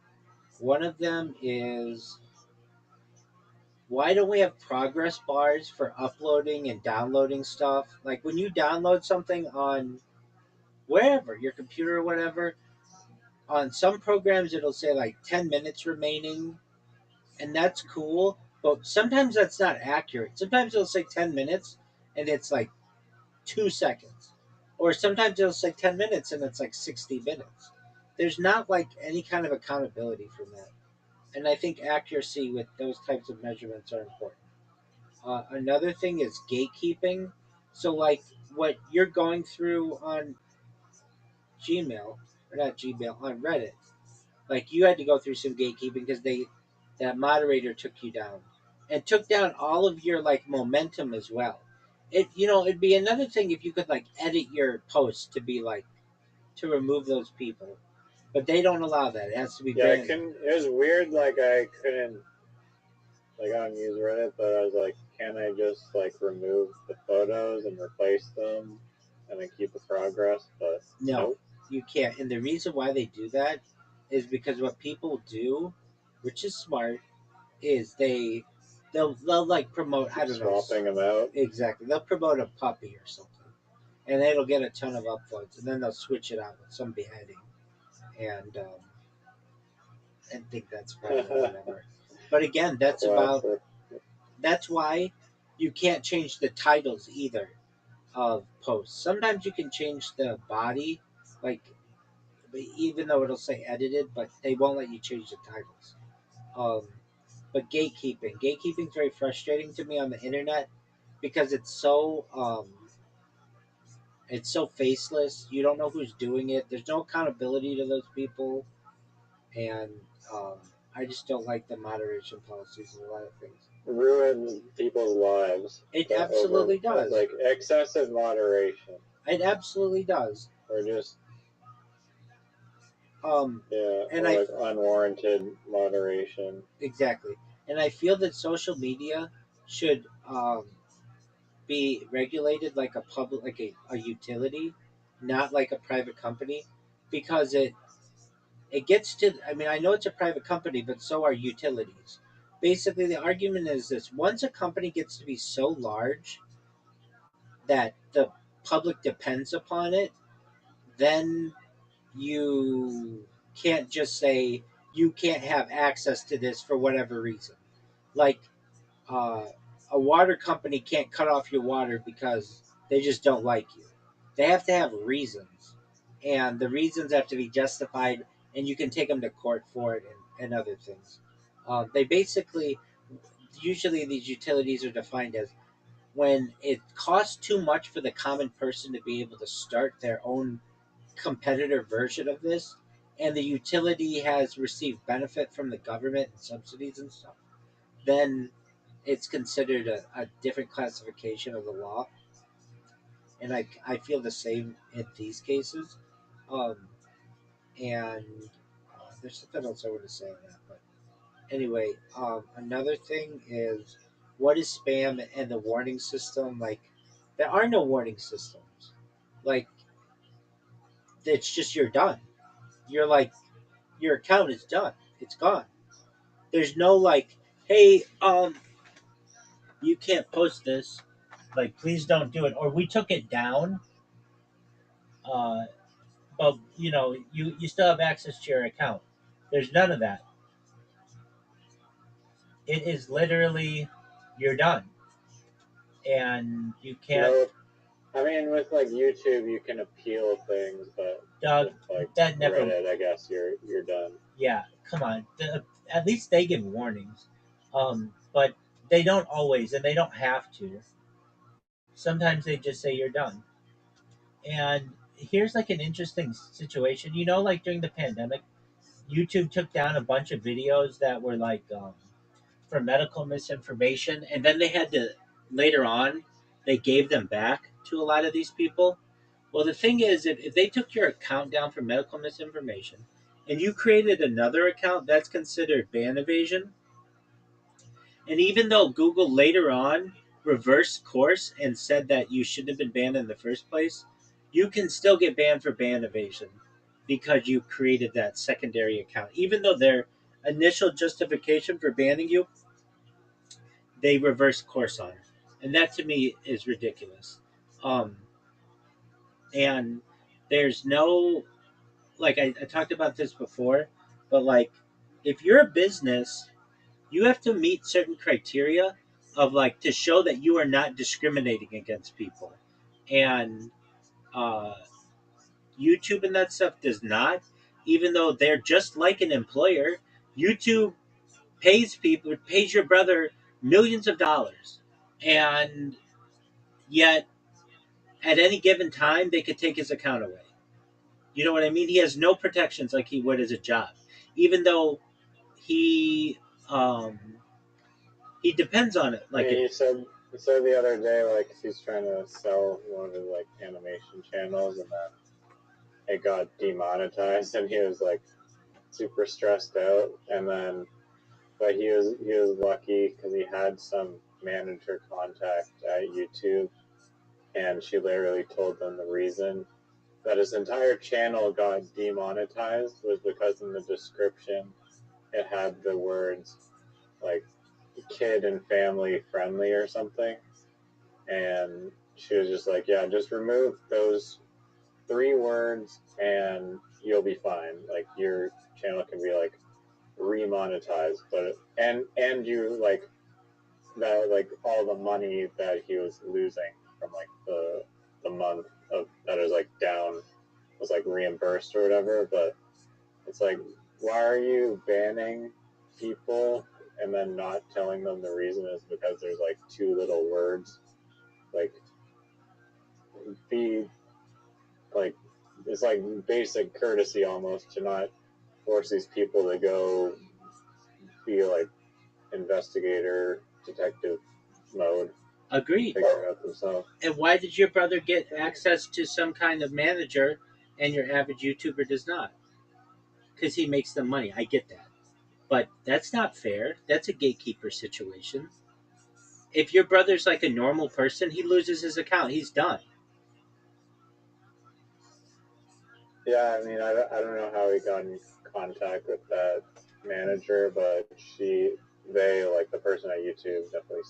One of them is why don't we have progress bars for uploading and downloading stuff? Like when you download something on wherever, your computer or whatever, on some programs it'll say like 10 minutes remaining, and that's cool, but sometimes that's not accurate. Sometimes it'll say 10 minutes and it's like 2 seconds. Or sometimes it'll say 10 minutes and it's like 60 minutes. There's not like any kind of accountability from that. And I think accuracy with those types of measurements are important. Another thing is gatekeeping. So, like what you're going through on Gmail, or not Gmail, on Reddit, like you had to go through some gatekeeping because that moderator took you down and took down all of your like momentum as well. It'd be another thing if you could like edit your post to be like to remove those people, but they don't allow that. It has to be Yeah, banned. it was weird. Like I couldn't, like I don't use Reddit, but I was like, can I just like remove the photos and replace them, and then keep the progress? But No, nope. you can't. And the reason why they do that is because what people do, which is smart, is they'll like promote, I Keep don't know, swapping them out. exactly. They'll promote a puppy or something, and it'll get a ton of upvotes, and then they'll switch it out with some beheading, and and think that's funny or whatever. But again, Classic. that's why you can't change the titles either of posts. Sometimes you can change the body, like even though it'll say edited, but they won't let you change the titles. Um, but gatekeeping is very frustrating to me on the internet because it's so faceless. You don't know who's doing it. There's no accountability to those people, and um, I just don't like the moderation policies of a lot of things. Ruin people's lives. It absolutely does. Like excessive moderation. It absolutely does. Or just Yeah, and or like unwarranted moderation. Exactly, and I feel that social media should be regulated like a public, like a utility, not like a private company, because it gets to. I mean, I know it's a private company, but so are utilities. Basically, the argument is this: once a company gets to be so large that the public depends upon it, then you can't just say you can't have access to this for whatever reason. Like uh, a water company can't cut off your water because they just don't like you. They have to have reasons, and the reasons have to be justified, and you can take them to court for it and other things. They basically, usually, these utilities are defined as when it costs too much for the common person to be able to start their own competitor version of this, and the utility has received benefit from the government and subsidies and stuff, then it's considered a different classification of the law. And I feel the same in these cases. Um, and there's something else I want to say on that. But anyway, another thing is what is spam and the warning system? Like, there are no warning systems. Like, it's just you're done. You're like, your account is done. It's gone. There's no like, hey, you can't post this. Like, please don't do it. Or we took it down. Uh, but you still have access to your account. There's none of that. It is literally you're done, and you can't. No, I mean, with like YouTube, you can appeal things, but Doug, with, like that never. Reddit, I guess you're done. Yeah, come on. At least they give warnings, but they don't always, and they don't have to. Sometimes they just say you're done. And here's like an interesting situation. Like during the pandemic, YouTube took down a bunch of videos that were like for medical misinformation, and then they had to later on they gave them back to a lot of these people. Well, the thing is, if they took your account down for medical misinformation and you created another account, that's considered ban evasion. And even though Google later on reversed course and said that you shouldn't have been banned in the first place, you can still get banned for ban evasion because you created that secondary account. Even though their initial justification for banning you, they reversed course on it. And that to me is ridiculous. Um, and there's no, like, I talked about this before, but like, if you're a business, you have to meet certain criteria of like to show that you are not discriminating against people. And uh, YouTube and that stuff does not, even though they're just like an employer. YouTube pays your brother millions of dollars, and yet at any given time they could take his account away. You know what I mean? He has no protections like he would as a job, even though he um, he depends on it. Like, yeah, he said the other day, like he's trying to sell one of his like animation channels, and then it got demonetized, and he was like super stressed out. And then, but he was lucky because he had some manager contact at YouTube, and she literally told them the reason that his entire channel got demonetized was because in the description it had the words like kid and family friendly or something. And she was just like, yeah, just remove those 3 words and you'll be fine. Like your channel can be like remonetized, but and you like that, like all the money that he was losing from like the month of that was like down was like reimbursed or whatever. But it's like, why are you banning people and then not telling them the reason is because there's like 2 little words like be like it's like basic courtesy almost to not force these people to go be like investigator detective mode, Agreed. figure it out themselves. And why did your brother get access to some kind of manager and your average YouTuber does not? Because he makes the money. I get that. But that's not fair. That's a gatekeeper situation. If your brother's like a normal person, he loses his account. He's done. Yeah, I mean, I don't know how he got in contact with that manager, but they like the person at YouTube definitely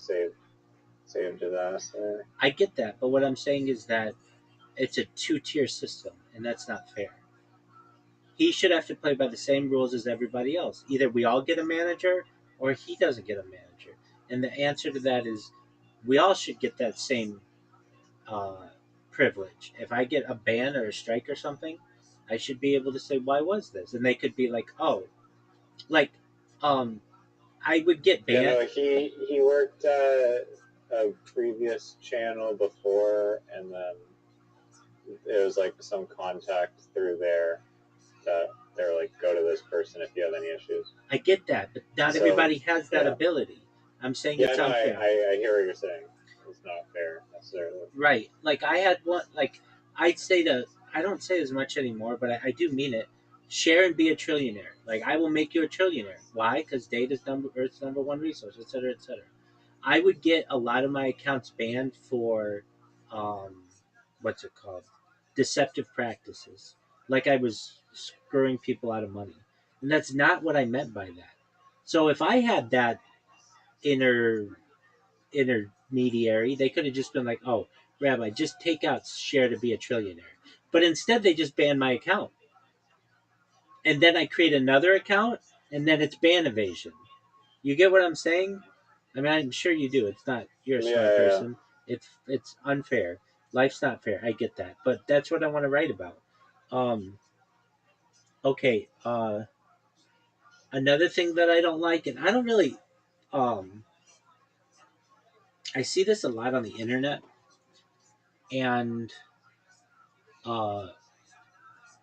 saved his ass there. I get that. But what I'm saying is that it's a two-tier system, and that's not fair. He should have to play by the same rules as everybody else. Either we all get a manager or he doesn't get a manager. And the answer to that is we all should get that same uh, privilege. If I get a ban or a strike or something, I should be able to say, why was this? And they could be like, oh, like, um, I would get Yeah, banned. no, he worked at a previous channel before, and then it was like some contact through there that they're like, go to this person if you have any issues. I get that, but not So, everybody has that yeah. ability. I'm saying Yeah, it's no, unfair. I hear what you're saying. It's not fair necessarily. Right. Like I had one. Like I'd say to. I don't say as much anymore, but I do mean it. Share and be a trillionaire. Like I will make you a trillionaire. Why? Because data's Earth's number one resource, etc., etc. I would get a lot of my accounts banned for, um, what's it called, deceptive practices. Like I was screwing people out of money, and that's not what I meant by that. So if I had that inner intermediary. They could have just been like, "Oh, Rabbi, just take out share to be a trillionaire." But instead, they just banned my account, and then I create another account, and then it's ban evasion. You get what I'm saying? I mean, I'm sure you do. It's not you're a smart Yeah. person. It's unfair. Life's not fair. I get that, but that's what I want to write about. Um, okay. Another thing that I don't like, and I don't really. Um, I see this a lot on the internet, and uh,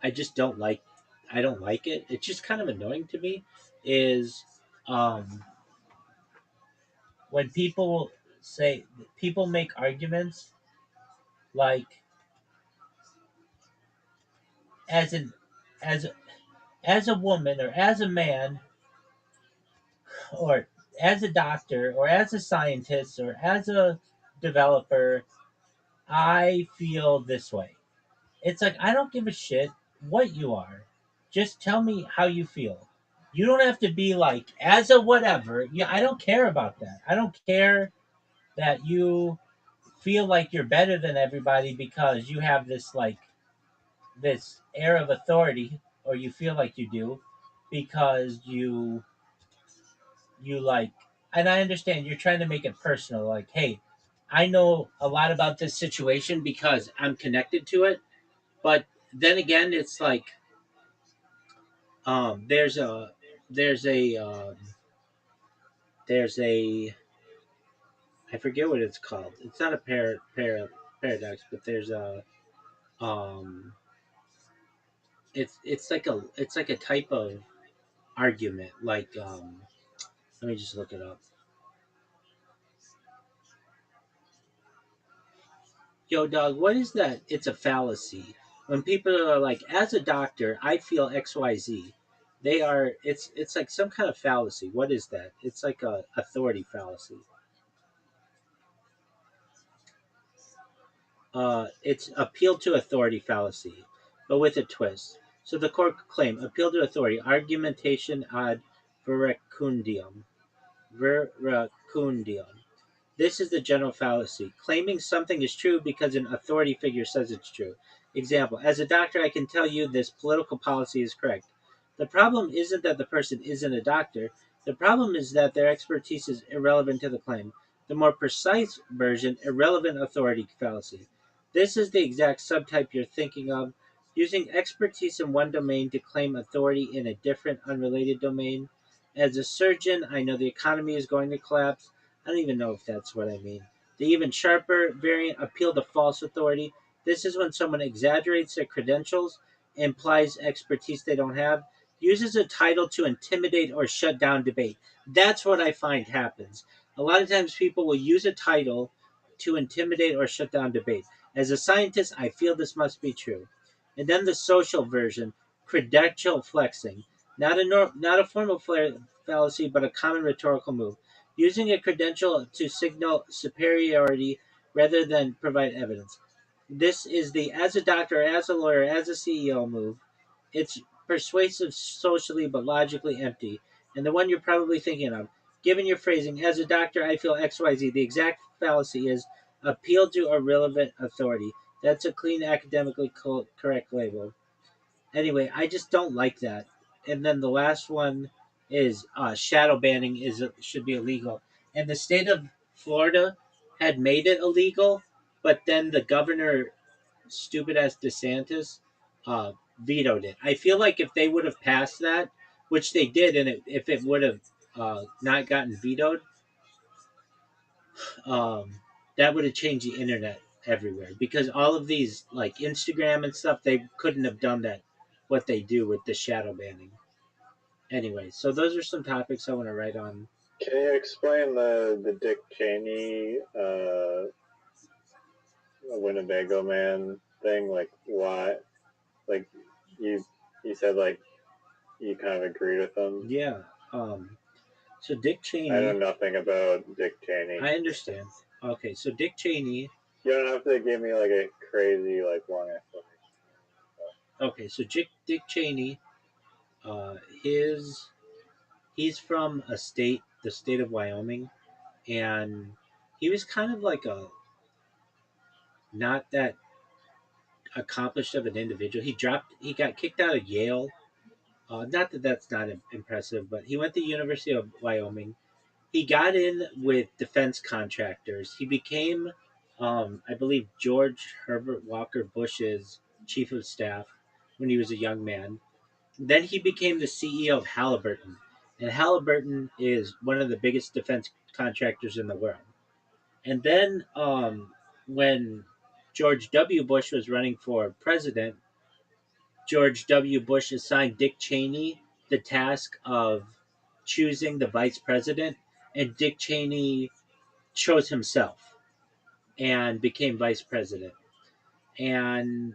I just don't like. I don't like it. It's just kind of annoying to me. Is um, when people make arguments like as an as as a woman or as a man or as a doctor or as a scientist or as a developer, I feel this way. It's like I don't give a shit what you are. Just tell me how you feel. You don't have to be like as a whatever. Yeah, I don't care about that. I don't care that you feel like you're better than everybody because you have this air of authority or you feel like you do because you like and I understand you're trying to make it personal like hey, I know a lot about this situation because I'm connected to it, but then again it's like there's a there's a there's a I forget what it's called. It's not a paradox, but there's a um it's like a type of argument. Like let me just look it up. Yo, dog, what is that? It's a fallacy. When people are like, as a doctor, I feel XYZ. They are. It's like some kind of fallacy. What is that? It's like a authority fallacy. It's appeal to authority fallacy, but with a twist. So the court claim appeal to authority, argumentation ad verecundium. Verecundium. This is the general fallacy. Claiming something is true because an authority figure says it's true. Example, as a doctor, I can tell you this political policy is correct. The problem isn't that the person isn't a doctor. The problem is that their expertise is irrelevant to the claim. The more precise version, irrelevant authority fallacy. This is the exact subtype you're thinking of. Using expertise in one domain to claim authority in a different, unrelated domain. As a surgeon, I know the economy is going to collapse. I don't even know if that's what I mean. The even sharper variant, appeal to false authority. This is when someone exaggerates their credentials, implies expertise they don't have, uses a title to intimidate or shut down debate. That's what I find happens. A lot of times people will use a title to intimidate or shut down debate. As a scientist, I feel this must be true. And then the social version, credential flexing. Not a formal fallacy, but a common rhetorical move. Using a credential to signal superiority rather than provide evidence. This is the as a doctor, as a lawyer, as a CEO move. It's persuasive socially but logically empty. And the one you're probably thinking of. Given your phrasing, as a doctor, I feel XYZ. The exact fallacy is appeal to irrelevant authority. That's a clean, academically correct label. Anyway, I just don't like that. And then the last one is shadow banning should be illegal. And the state of Florida had made it illegal, but then the governor, stupid as DeSantis, uh, vetoed it. I feel like if they would have passed that, which they did, and if it would have not gotten vetoed, um, that would have changed the internet everywhere. Because all of these, like Instagram and stuff, they couldn't have done that, what they do with the shadow banning. Anyway, so those are some topics I want to write on. Can you explain the Dick Cheney Winnebago man thing? Like why? Like you you said like you kind of agreed with him. Yeah. So Dick I know Cheney. nothing about Dick Cheney. I understand. Okay, so Dick Cheney. You don't have to give me like a crazy like long explanation. Okay, so Dick Cheney. His he's from the state of Wyoming, and he was kind of like a not that accomplished of an individual. He got kicked out of Yale. Not that that's not impressive, but he went to the University of Wyoming. He got in with defense contractors. He became, I believe, George Herbert Walker Bush's chief of staff when he was a young man. Then he became the CEO of Halliburton. And Halliburton is one of the biggest defense contractors in the world. And then when George W. Bush was running for president, George W. Bush assigned Dick Cheney the task of choosing the vice president, and Dick Cheney chose himself and became vice president, and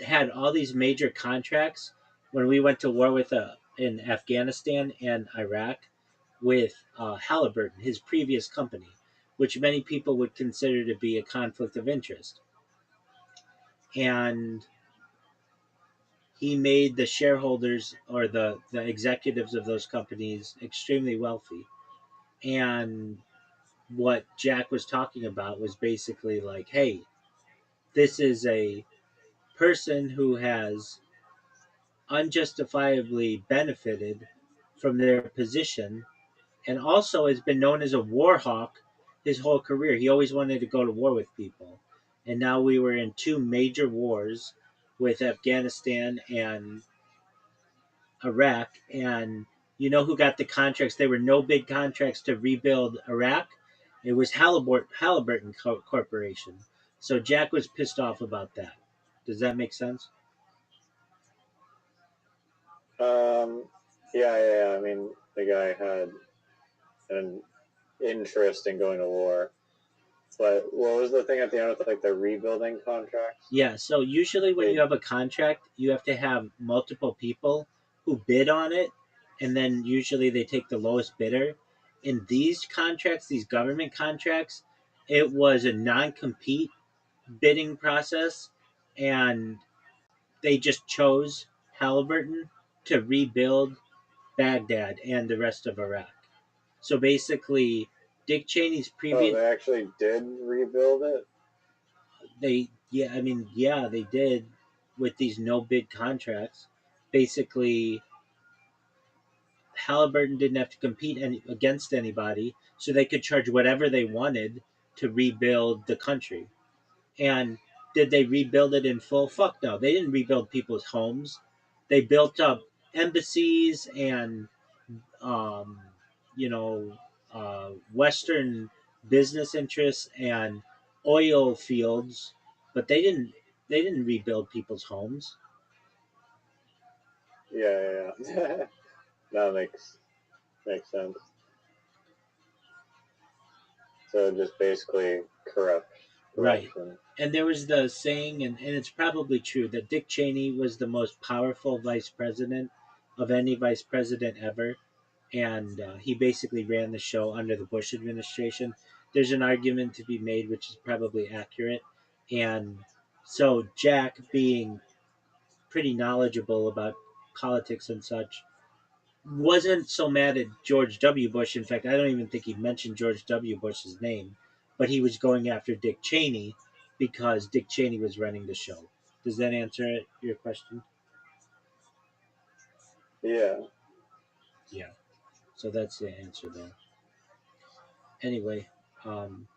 had all these major contracts when we went to war with in Afghanistan and Iraq with Halliburton, his previous company, which many people would consider to be a conflict of interest. And he made the shareholders or the executives of those companies extremely wealthy. And what Jack was talking about was basically like, hey, this is a person who has unjustifiably benefited from their position and also has been known as a war hawk his whole career. He always wanted to go to war with people. And now we were in two major wars with Afghanistan and Iraq. And you know who got the contracts? There were no big contracts to rebuild Iraq. It was Halliburton Corporation. So Jack was pissed off about that. Does that make sense? Yeah. I mean, the guy had an interest in going to war. But what was the thing at the end with like the rebuilding contracts? Yeah, so usually when you have a contract, you have to have multiple people who bid on it, and then usually they take the lowest bidder. In these contracts, these government contracts, it was a non compete bidding process, and they just chose Halliburton to rebuild Baghdad and the rest of Iraq. So basically, Dick Cheney's Oh, previous they actually did rebuild it? they did with these no bid contracts. Basically, Halliburton didn't have to compete against anybody, so they could charge whatever they wanted to rebuild the country. And did they rebuild it in full? Fuck no. They didn't rebuild people's homes. They built up embassies and, um, you know, Western business interests and oil fields, but they didn't rebuild people's homes. Yeah. That makes sense. So just basically Right. corruption. And there was the saying, and it's probably true, that Dick Cheney was the most powerful vice president of any vice president ever. And he basically ran the show under the Bush administration. There's an argument to be made, which is probably accurate. And so Jack, being pretty knowledgeable about politics and such, wasn't so mad at George W. Bush. In fact, I don't even think he mentioned George W. Bush's name, but he was going after Dick Cheney because Dick Cheney was running the show. Does that answer your question? Yeah. Yeah. So that's the answer there. Anyway, um,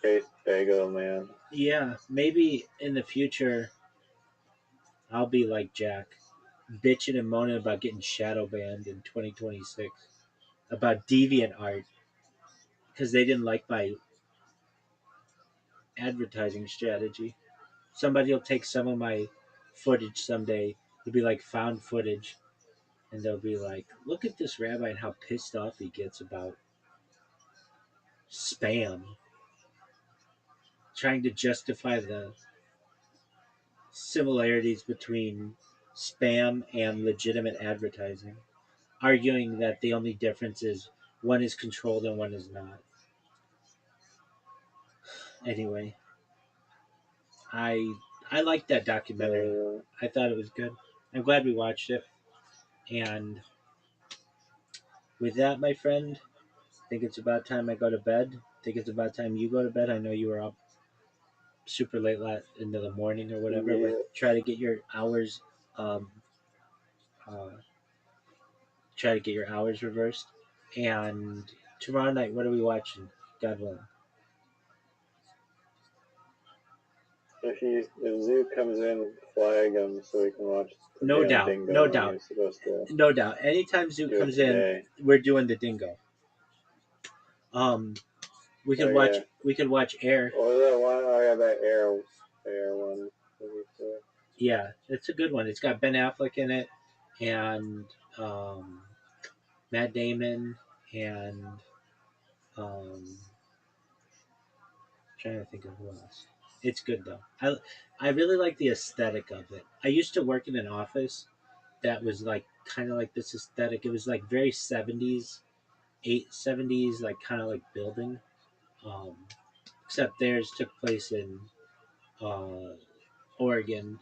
Faith Bagel Man. yeah, maybe in the future I'll be like Jack, bitching and moaning about getting shadow banned in 2026, about deviant art because they didn't like my advertising strategy. Somebody will take some of my footage someday. It'll be like found footage, and they'll be like, "Look at this rabbi and how pissed off he gets about spam, trying to justify the similarities between spam and legitimate advertising, arguing that the only difference is one is controlled and one is not." Anyway, I I liked that documentary. I thought it was good. I'm glad we watched it. And with that, my friend, I think it's about time I go to bed. I think it's about time you go to bed. I know you were up super late into the morning or whatever, Yeah. but try to get your hours, um, uh, try to get your hours reversed. And tomorrow night, what are we watching? God willing. If Zoo comes in, flag him so we can watch the No damn doubt, no dingo he doubt, was supposed to no doubt. Anytime Zoo do it comes in, today. we're doing the dingo. Um, we Oh could watch. yeah. We could watch Air. What was that one? Oh yeah, that air one. Yeah, it's a good one. It's got Ben Affleck in it, and Matt Damon, and um, trying to think of who else. It's good though. I really like the aesthetic of it. I used to work in an office that was like kind of like this aesthetic. It was like very 70s, 870s, like kind of like building. Um, except theirs took place in uh, Oregon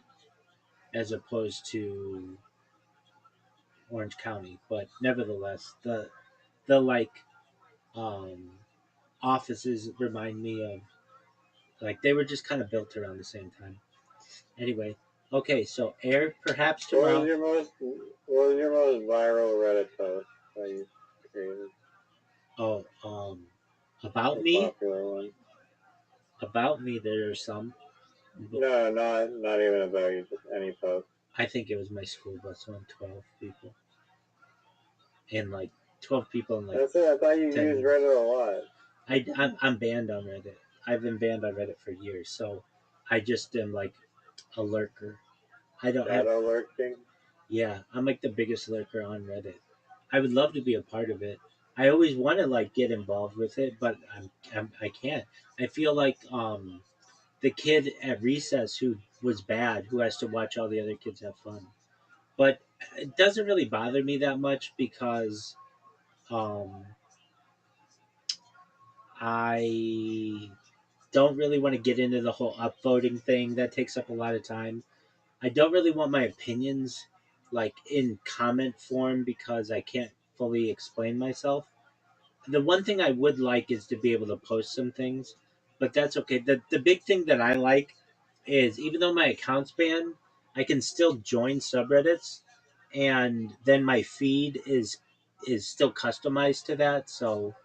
as opposed to Orange County. But nevertheless, the like um, offices remind me of like they were just kind of built around the same time. Anyway, okay, so air perhaps What was tomorrow. your most What was your most viral Reddit post that you created? Oh, about A me, popular one. about me. There are some. No, not even about you. Just any post. I think it was my school bus on 12 people, and like 12 people in like That's it. I thought you 10 used minutes. Reddit a lot. I'm banned on Reddit. I've been banned on Reddit for years, so I just am like a lurker. I don't have. Shadow lurking. Yeah, I'm like the biggest lurker on Reddit. I would love to be a part of it. I always want to like get involved with it, but I can't. I feel like the kid at recess who was bad, who has to watch all the other kids have fun. But it doesn't really bother me that much because um, I don't really want to get into the whole upvoting thing. That takes up a lot of time. I don't really want my opinions like in comment form because I can't fully explain myself. The one thing I would like is to be able to post some things, but that's okay. The big thing that I like is even though my account's banned, I can still join subreddits, and then my feed is still customized to that. So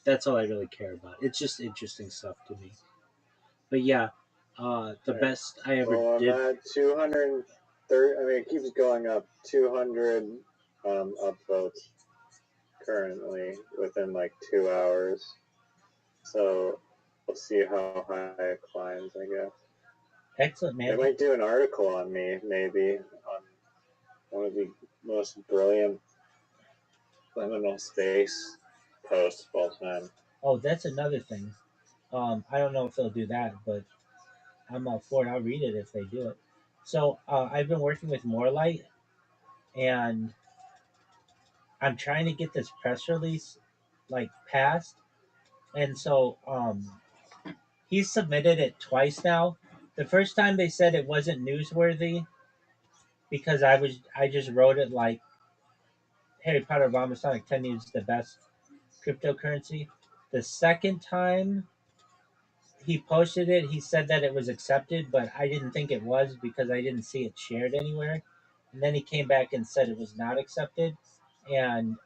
that's all I really care about. It's just interesting stuff to me. But yeah, the Right. best I ever Well, I'm did. at 230. I mean, it keeps going up. 200 upvotes currently within like 2 hours. So we'll see how high it climbs, I guess. Excellent, They man. might do an article on me, maybe, on one of the most brilliant liminal space posts of all time. Oh, that's another thing. I don't know if they'll do that, but I'm all for it. I'll read it if they do it. So I've been working with Morelight, and I'm trying to get this press release like passed. And so he submitted it twice now. The first time they said it wasn't newsworthy because I just wrote it like Harry Potter Bomb Sonic 10 is the best cryptocurrency. The second time he posted it, he said that it was accepted, but I didn't think it was because I didn't see it shared anywhere. And then he came back and said it was not accepted, and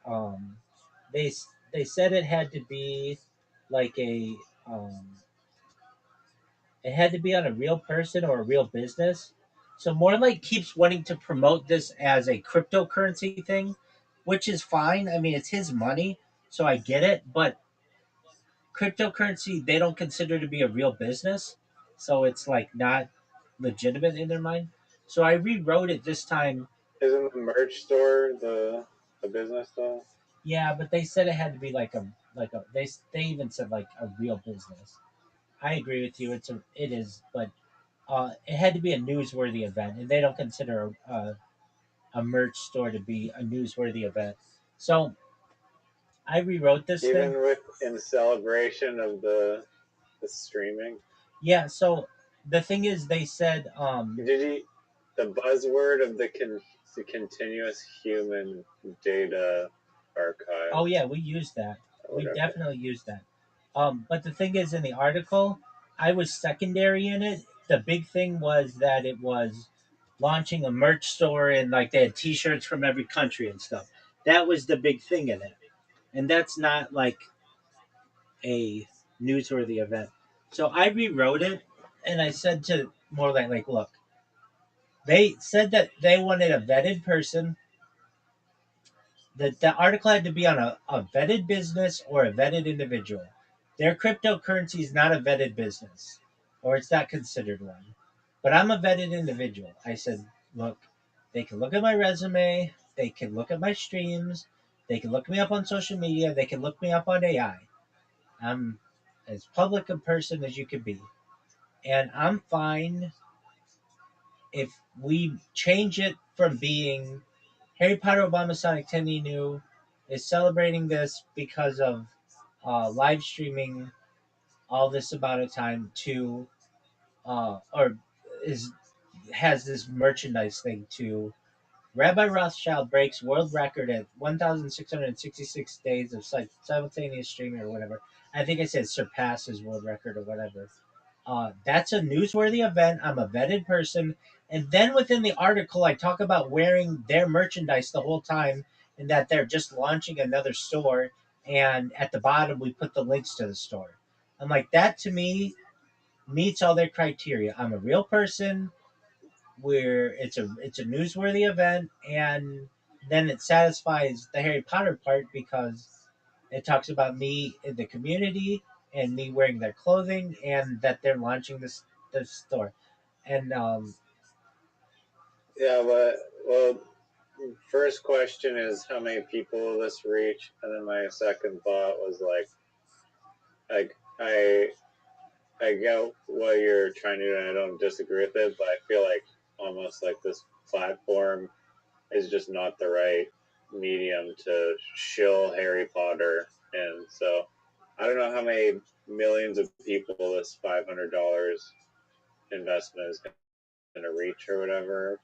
they they said it had to be like um, it had to be on a real person or a real business. So more like keeps wanting to promote this as a cryptocurrency thing, which is fine. I mean, it's his money, so I get it. But cryptocurrency they don't consider to be a real business, so it's like not legitimate in their mind. So I rewrote it this time. Isn't the merch store the business though? Yeah, but they said it had to be like a they even said like a real business. I agree with you. It is, but it had to be a newsworthy event, and they don't consider a merch store to be a newsworthy event. So I rewrote this thing. Even with in celebration of the streaming. Yeah. So the thing is, they said, Did he the buzzword of the continuous human data archive? oh yeah, we used that. We Whatever. definitely used that. But the thing is, in the article, I was secondary in it. The big thing was that it was launching a merch store and like they had T-shirts from every country and stuff. That was the big thing in it, and that's not like a newsworthy event. So I rewrote it, and I said to more like, look, they said that they wanted a vetted person. That the article had to be on a vetted business or a vetted individual. Their cryptocurrency is not a vetted business, or it's not considered one. But I'm a vetted individual. I said, look, they can look at my resume, they can look at my streams, they can look me up on social media, they can look me up on AI. I'm as public a person as you could be. And I'm fine if we change it from being Harry Potter Obama Sonic 10 New is celebrating this because of live streaming all this amount of time to or is has this merchandise thing to Rabbi Rothschild breaks world record at 1,666 days of simultaneous streaming or whatever. I think I said surpasses world record or whatever. That's a newsworthy event. I'm a vetted person. And then within the article, I talk about wearing their merchandise the whole time and that they're just launching another store. And at the bottom, we put the links to the store. I'm like, that to me meets all their criteria. I'm a real person where it's a newsworthy event, and then it satisfies the Harry Potter part because it talks about me in the community and me wearing their clothing and that they're launching this store. And Yeah, but well, first question is how many people will this reach, and then my second thought was like I get what you're trying to do, and I don't disagree with it, but I feel like almost like this platform is just not the right medium to shill Harry Potter, and so I don't know how many millions of people this $500 investment is going to reach or whatever.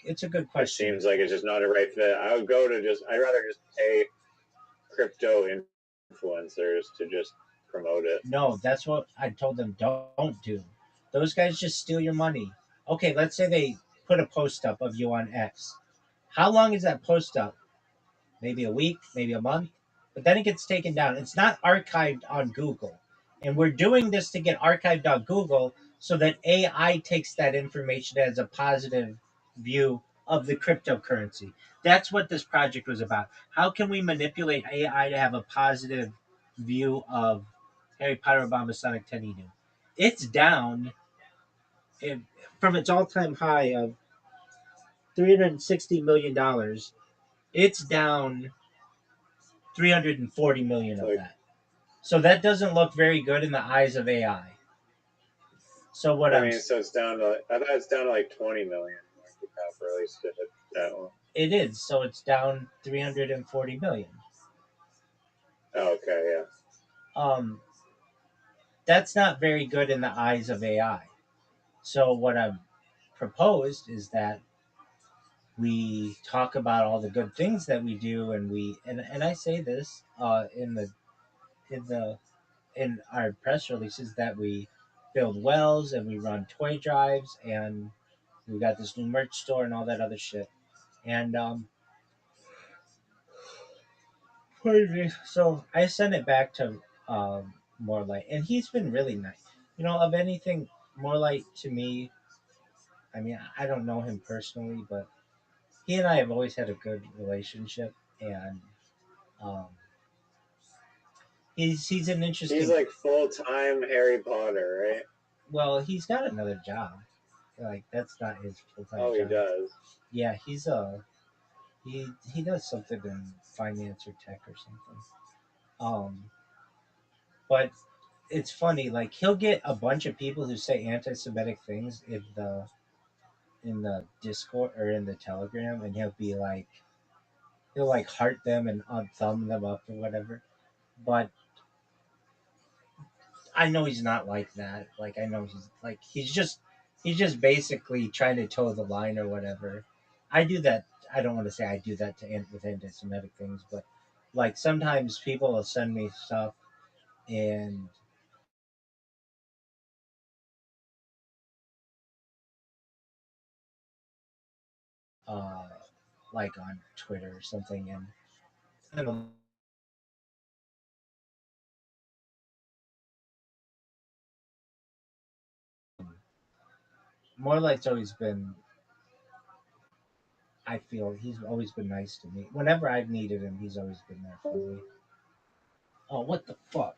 it's a good It question. seems like it's just not a right fit. I would go to I'd rather just pay crypto influencers to just promote it. No, that's what I told them don't do. Those guys just steal your money. Okay, let's say they put a post up of you on X. How long is that post up? Maybe a week, maybe a month, but then it gets taken down. It's not archived on Google. And we're doing this to get archived on Google so that AI takes that information as a positive view of the cryptocurrency. That's what this project was about. How can we manipulate AI to have a positive view of Harry Potter, Obama, Sonic Teninu? It's down in, from its all-time high of $360 million. It's down 340 million of Like, that. So that doesn't look very good in the eyes of AI. So what I I'm mean, so it's down to. I thought it's down to like 20 million market cap, or at least to hit that one. it is, so it's down 340 million. Oh, okay, yeah. Um, that's not very good in the eyes of AI. So what I've proposed is that we talk about all the good things that we do, and and I say this in the in our press releases that we build wells and we run toy drives and we got this new merch store and all that other shit. And so I sent it back to Morelight, and he's been really nice. You know, of anything, Morelight to me, I mean, I don't know him personally, but he and I have always had a good relationship, and um, he's an He's interesting. like full time Harry Potter, right? Well, he's got another job. Like that's not his full time Oh, he job. does. Yeah, he does something in finance or tech or something. Um, but it's funny. Like he'll get a bunch of people who say anti-Semitic things in the Discord or in the Telegram, and he'll like heart them and thumb them up or whatever. But I know he's not like that. Like I know he's just basically trying to toe the line or whatever. I do that. I don't want to say I do that with anti-Semitic things, but like sometimes people will send me stuff and uh, like on Twitter or something, and more like's always been. I feel he's always been nice to me. Whenever I've needed him, he's always been there for me. Oh, what the fuck,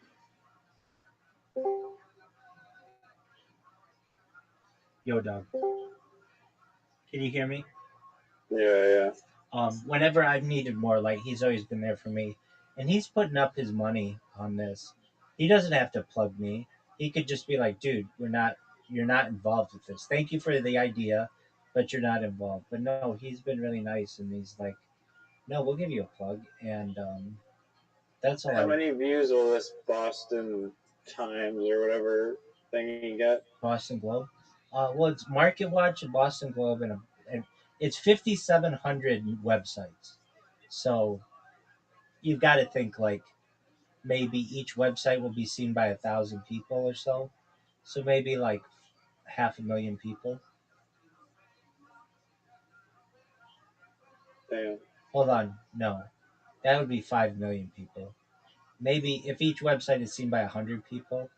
yo, dog? Can you hear me? Yeah, yeah. Whenever I've needed more light, he's always been there for me, and he's putting up his money on this. He doesn't have to plug me. He could just be like, "Dude, you're not involved with this. Thank you for the idea, but you're not involved." But no, he's been really nice, and he's like, "No, we'll give you a plug," and that's all How I many views will this Boston Times or whatever thing you get? Boston Globe. Well, it's Market Watch and Boston Globe, and it's 5,700 websites. So you've got to think like maybe each website will be seen by 1,000 people or so. So maybe like 500,000 people. Damn. Hold on, no, that would be 5 million people. Maybe if each website is seen by 100 people,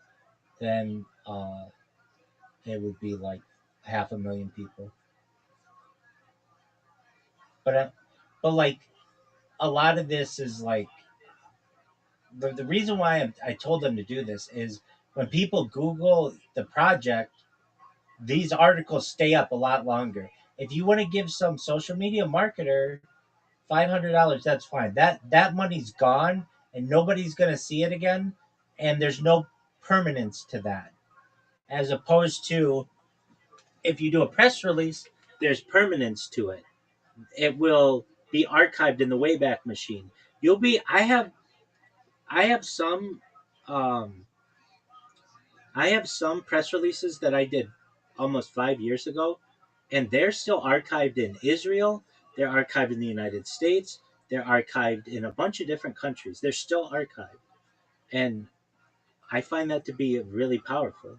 then it would be like 500,000 people. But but like a lot of this is like the reason why I told them to do this is when people Google the project, these articles stay up a lot longer. If you want to give some social media marketer $500, that's fine. That money's gone, and nobody's gonna see it again, and there's no permanence to that. As opposed to if you do a press release, there's permanence to it. It will be archived in the Wayback Machine. You'll be. I have some. Um, I have some press releases that I did almost 5 years ago, and they're still archived in Israel. They're archived in the United States. They're archived in a bunch of different countries. They're still archived. And I find that to be really powerful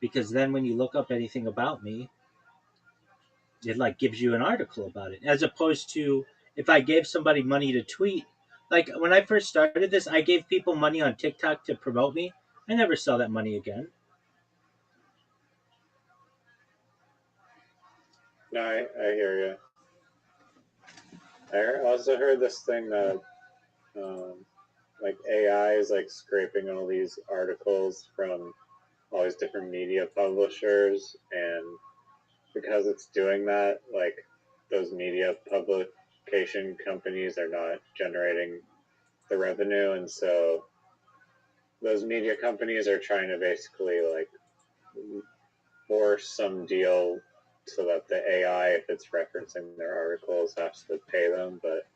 because then when you look up anything about me, it like gives you an article about it as opposed to if I gave somebody money to tweet. Like when I first started this, I gave people money on TikTok to promote me. I never saw that money again. No, I hear you. I also heard this thing that like AI is like scraping all these articles from all these different media publishers, and because it's doing that, like those media publication companies are not generating the revenue, and so those media companies are trying to basically like force some deal so that the AI, if it's referencing their articles, has to pay them. But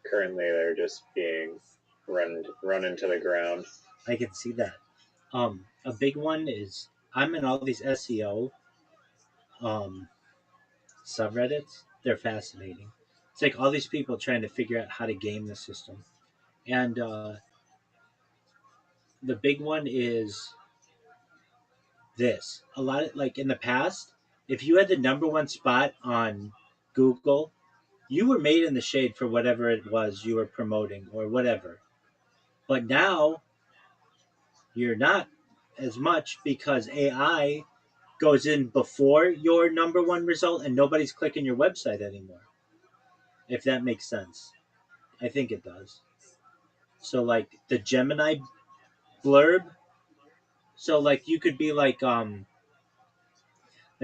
currently, they're just being run into the ground. I can see that. A big one is I'm in all these SEO um, subreddits. They're fascinating. It's like all these people trying to figure out how to game the system. And the big one is this. A lot of like in the past, if you had the number one spot on Google, you were made in the shade for whatever it was you were promoting or whatever. But now you're not as much because AI goes in before your number one result and nobody's clicking your website anymore. If that makes sense. I think it does. So like the Gemini blurb, so like you could be like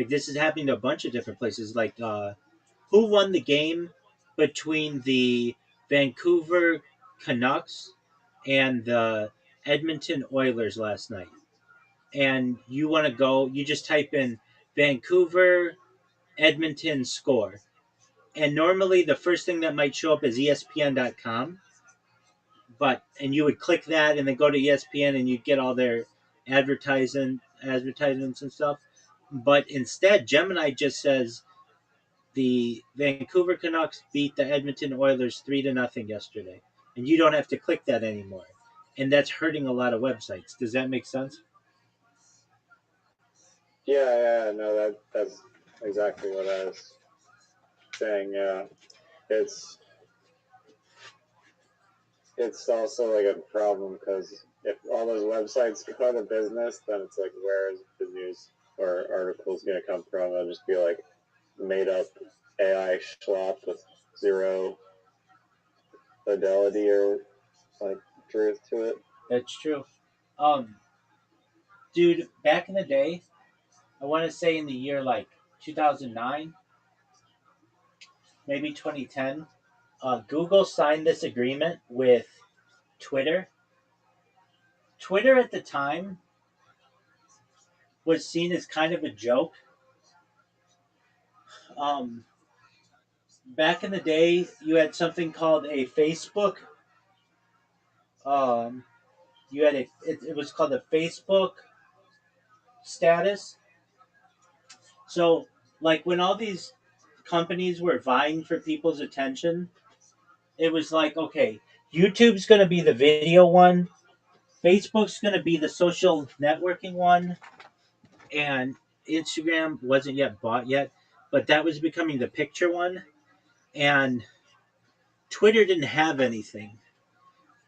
this is happening to a bunch of different places like who won the game between the Vancouver Canucks and the Edmonton Oilers last night. And you want to go, you just type in Vancouver Edmonton score. And normally the first thing that might show up is ESPN.com, but and you would click that and then go to ESPN and you'd get all their advertisements and stuff. But instead, Gemini just says the Vancouver Canucks beat the Edmonton Oilers 3-0 yesterday, and you don't have to click that anymore. And that's hurting a lot of websites. Does that make sense? Yeah, no, that's exactly what I was saying. Yeah, it's it's also like a problem because if all those websites go out of business, then it's like where is the news or articles going to come from? It'll just be like made up AI schlop with zero fidelity or like truth to it. That's true. Um, Dude, back in the day, I want to say in the year like 2009, maybe 2010, Google signed this agreement with Twitter. Twitter at the time was seen as kind of a joke. Um, Back in the day, you had something called a Facebook. Um, you had it was called a Facebook status. So, like when all these companies were vying for people's attention, it was like, okay, YouTube's going to be the video one, Facebook's going to be the social networking one, and Instagram wasn't yet bought yet, but that was becoming the picture one, and Twitter didn't have anything.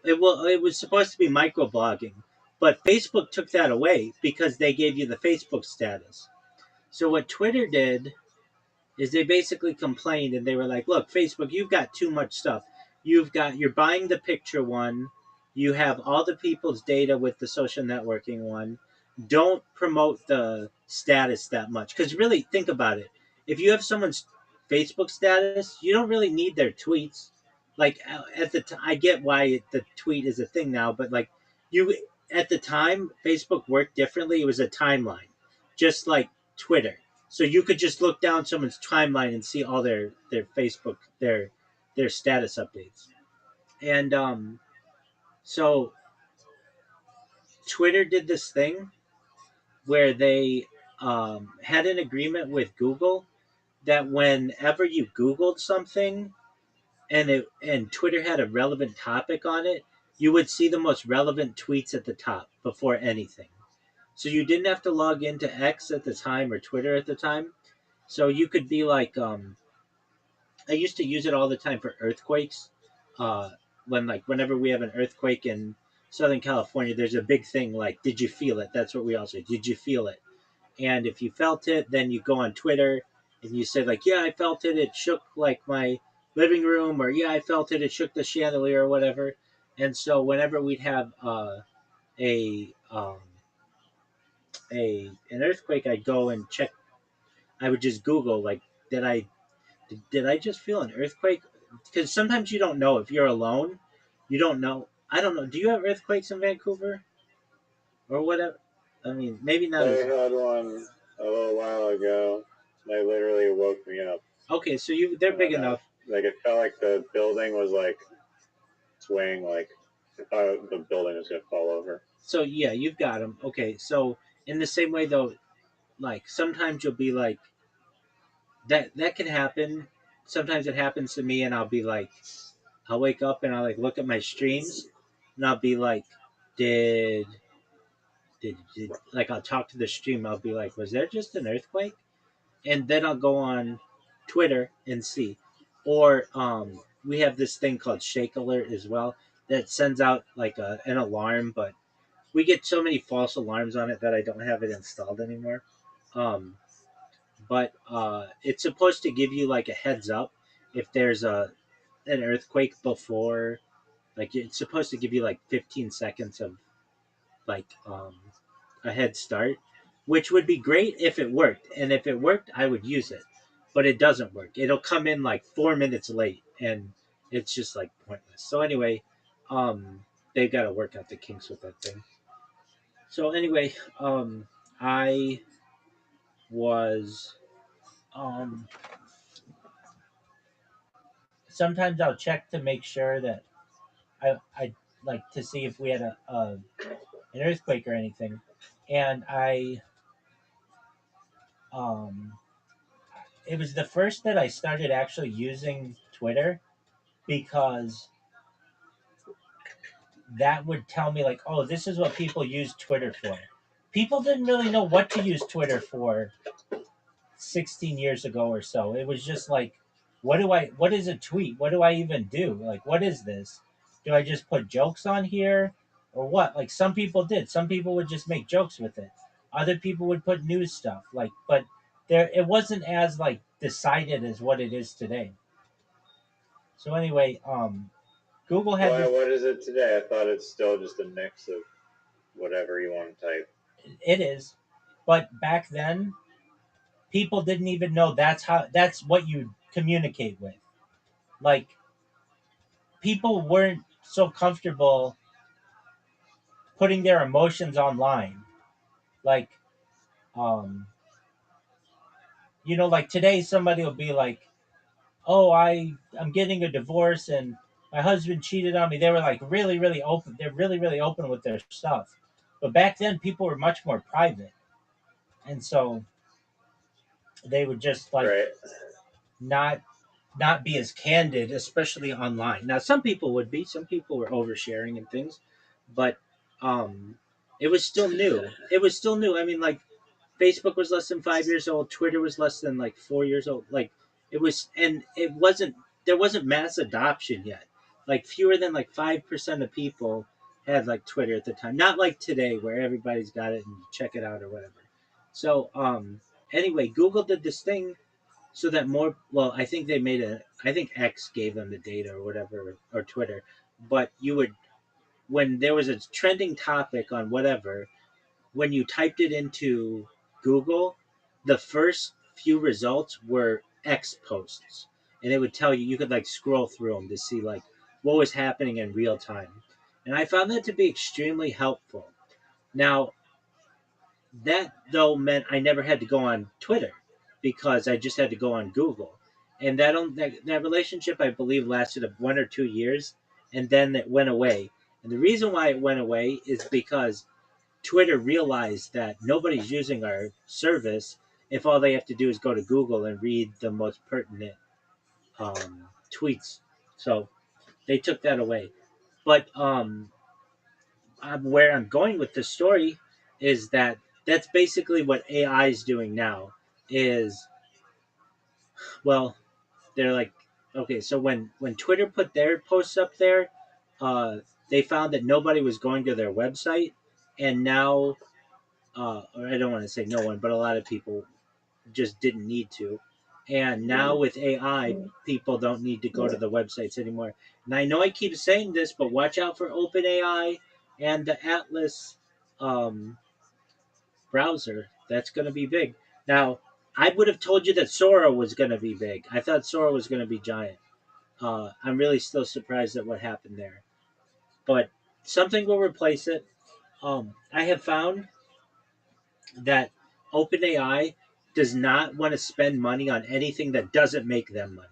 It was supposed to be microblogging, but Facebook took that away because they gave you the Facebook status. So what Twitter did is they basically complained and they were like, "Look, Facebook, you've got too much stuff. You're buying the picture one, you have all the people's data with the social networking one. Don't promote the status that much because really think about it. If you have someone's Facebook status, you don't really need their tweets. Like I get why the tweet is a thing now, but like you at the time, Facebook worked differently. It was a timeline, just like Twitter. So you could just look down someone's timeline and see all their Facebook their status updates. And so Twitter did this thing where they had an agreement with Google that whenever you Googled something and Twitter had a relevant topic on it, you would see the most relevant tweets at the top before anything. So you didn't have to log into X at the time or Twitter at the time. So you could be like, I used to use it all the time for earthquakes. Whenever we have an earthquake in Southern California, there's a big thing like, "Did you feel it?" That's what we all say. "Did you feel it?" And if you felt it, then you go on Twitter and you say like, "Yeah, I felt it. It shook like my living room, or yeah, I felt it. It shook the chandelier or whatever. And so whenever we'd have a an earthquake, I'd go and check. I would just Google like, did I did I just feel an earthquake? Because sometimes you don't know if you're alone. You don't know. I don't know. Do you have earthquakes in Vancouver or whatever? I mean, maybe I not as. had one a little while ago. They literally woke me up. Okay, so they're big And, enough. like it felt like the building was like swaying, like I thought the building was gonna fall over. So yeah, you've got them. Okay, so in the same way though, like sometimes you'll be like that can happen. Sometimes it happens to me, and I'll be like, I'll wake up and I'll like look at my streams, and I'll be like, did did like I'll talk to the stream. I'll be like, was there just an earthquake? And then I'll go on Twitter and see. Or we have this thing called Shake Alert as well that sends out like an alarm, but we get so many false alarms on it that I don't have it installed anymore. Um, but it's supposed to give you like a heads up if there's an earthquake before. Like it's supposed to give you like 15 seconds of like a head start, which would be great if it worked. And if it worked, I would use it. But it doesn't work. It'll come in like 4 minutes late, and it's just like pointless. So anyway, they've got to work out the kinks with that thing. So anyway, I was um, sometimes I'll check to make sure that I like to see if we had an earthquake or anything, and um, it was the first that I started actually using Twitter because that would tell me like, oh, this is what people use Twitter for. People didn't really know what to use Twitter for 16 years ago or so. It was just like, what is a tweet? What do I even do? Like, what is this? Do I just put jokes on here or what? Like some people did. Some people would just make jokes with it. Other people would put news stuff like, but there it wasn't as like decided as what it is today. So anyway, Google had Why? this. What is it today? I thought it's still just a mix of whatever you want to type. It is, but back then, people didn't even know that's what you communicate with. Like people weren't so comfortable putting their emotions online. Like, um, like today, somebody will be like, "Oh, I'm getting a divorce and my husband cheated on me." They were like really, really open. They're really, really open with their stuff. But back then, people were much more private, and so they would just like Right. not not be as candid, especially online. Now, some people would be. Some people were oversharing and things, but um, it was still new. It was still new. I mean, like Facebook was less than 5 years old. Twitter was less than like 4 years old. Like it was, and it wasn't. There wasn't mass adoption yet. Like fewer than like 5% of people had like Twitter at the time. Not like today, where everybody's got it and you check it out or whatever. So anyway, Google did this thing so that more, well, I think they made I think X gave them the data or whatever, or Twitter, but you would, when there was a trending topic on whatever, when you typed it into Google, the first few results were X posts, and it would tell you, you could like scroll through them to see like what was happening in real time, and I found that to be extremely helpful. Now, that though meant I never had to go on Twitter because I just had to go on Google, and that relationship I believe lasted 1 or 2 years, and then it went away. And the reason why it went away is because Twitter realized that nobody's using our service if all they have to do is go to Google and read the most pertinent tweets. So they took that away. But where I'm going with this story is that that's basically what AI is doing now. Is, well, they're like, okay, so when Twitter put their posts up there, uh, they found that nobody was going to their website, and now, or I don't want to say no one, but a lot of people just didn't need to, And now with AI, people don't need to go to the websites anymore. And I know I keep saying this, but watch out for OpenAI and the Atlas um, browser. That's going to be big. Now, I would have told you that Sora was going to be big. I thought Sora was going to be giant. I'm really still surprised at what happened there. But something will replace it. I have found that OpenAI does not want to spend money on anything that doesn't make them money.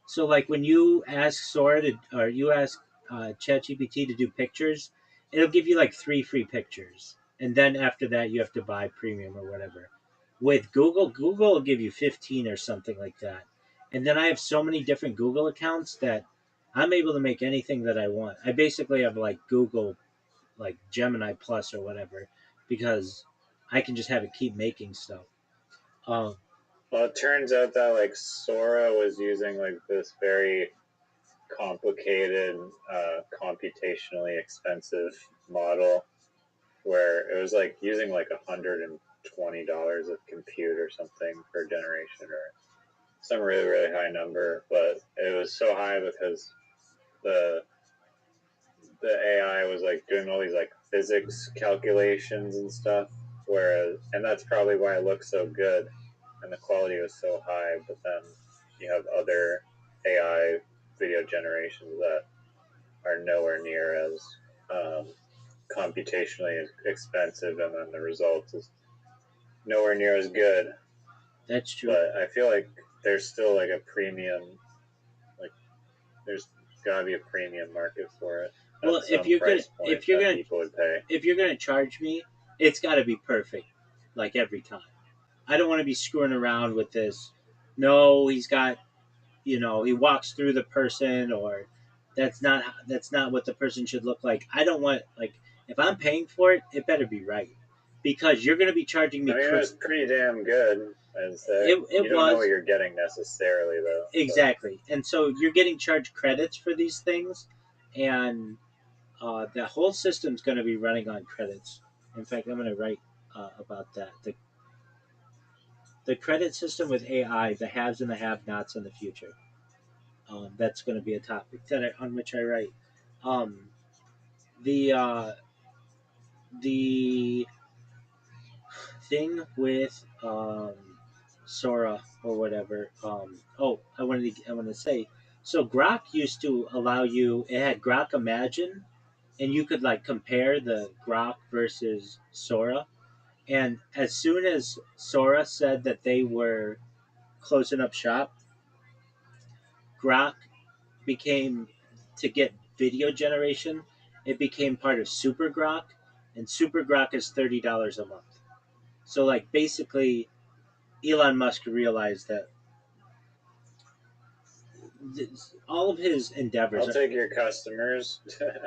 So, like when you ask Sora to, or you ask ChatGPT to do pictures, it'll give you like 3 free pictures, and then after that, you have to buy premium or whatever. With Google, Google will give you 15 or something like that. And then I have so many different Google accounts that I'm able to make anything that I want. I basically have like Google, like Gemini Plus or whatever, because I can just have it keep making stuff. Um, Well, it turns out that like Sora was using like this very complicated, computationally expensive model where it was like using like $120 of compute or something per generation or some really really high number, but it was so high because the the AI was like doing all these like physics calculations and stuff. Whereas, and that's probably why it looks so good and the quality was so high. But then you have other AI video generations that are nowhere near as computationally expensive, and then the result is nowhere near as good. that's true. But I feel like there's still like a premium, like there's gotta be a premium market for it. Well, if you're gonna People would pay. if you're gonna charge me, it's got to be perfect, like every time. I don't want to be screwing around with this. No, he's got, he walks through the person, or that's not what the person should look like. I don't want, like, if I'm paying for it, it better be right, because you're gonna be charging me. I mean, it was pretty damn good. I'd say It you don't know was what you're getting necessarily, though. exactly, and so you're getting charged credits for these things, and the whole system's going to be running on credits. In fact, I'm going to write about that. The credit system with AI, the haves and the have-nots in the future. That's going to be a topic on which I write. Um, the the thing with Sora or whatever. I wanted to say. So Grok used to allow you. It had Grok Imagine, and you could like compare the Grok versus Sora. And as soon as Sora said that they were closing up shop, Grok became, to get video generation, it became part of Super Grok, and Super Grok is $30 a month. So like basically, Elon Musk realized that all of his endeavors. I'll take your customers.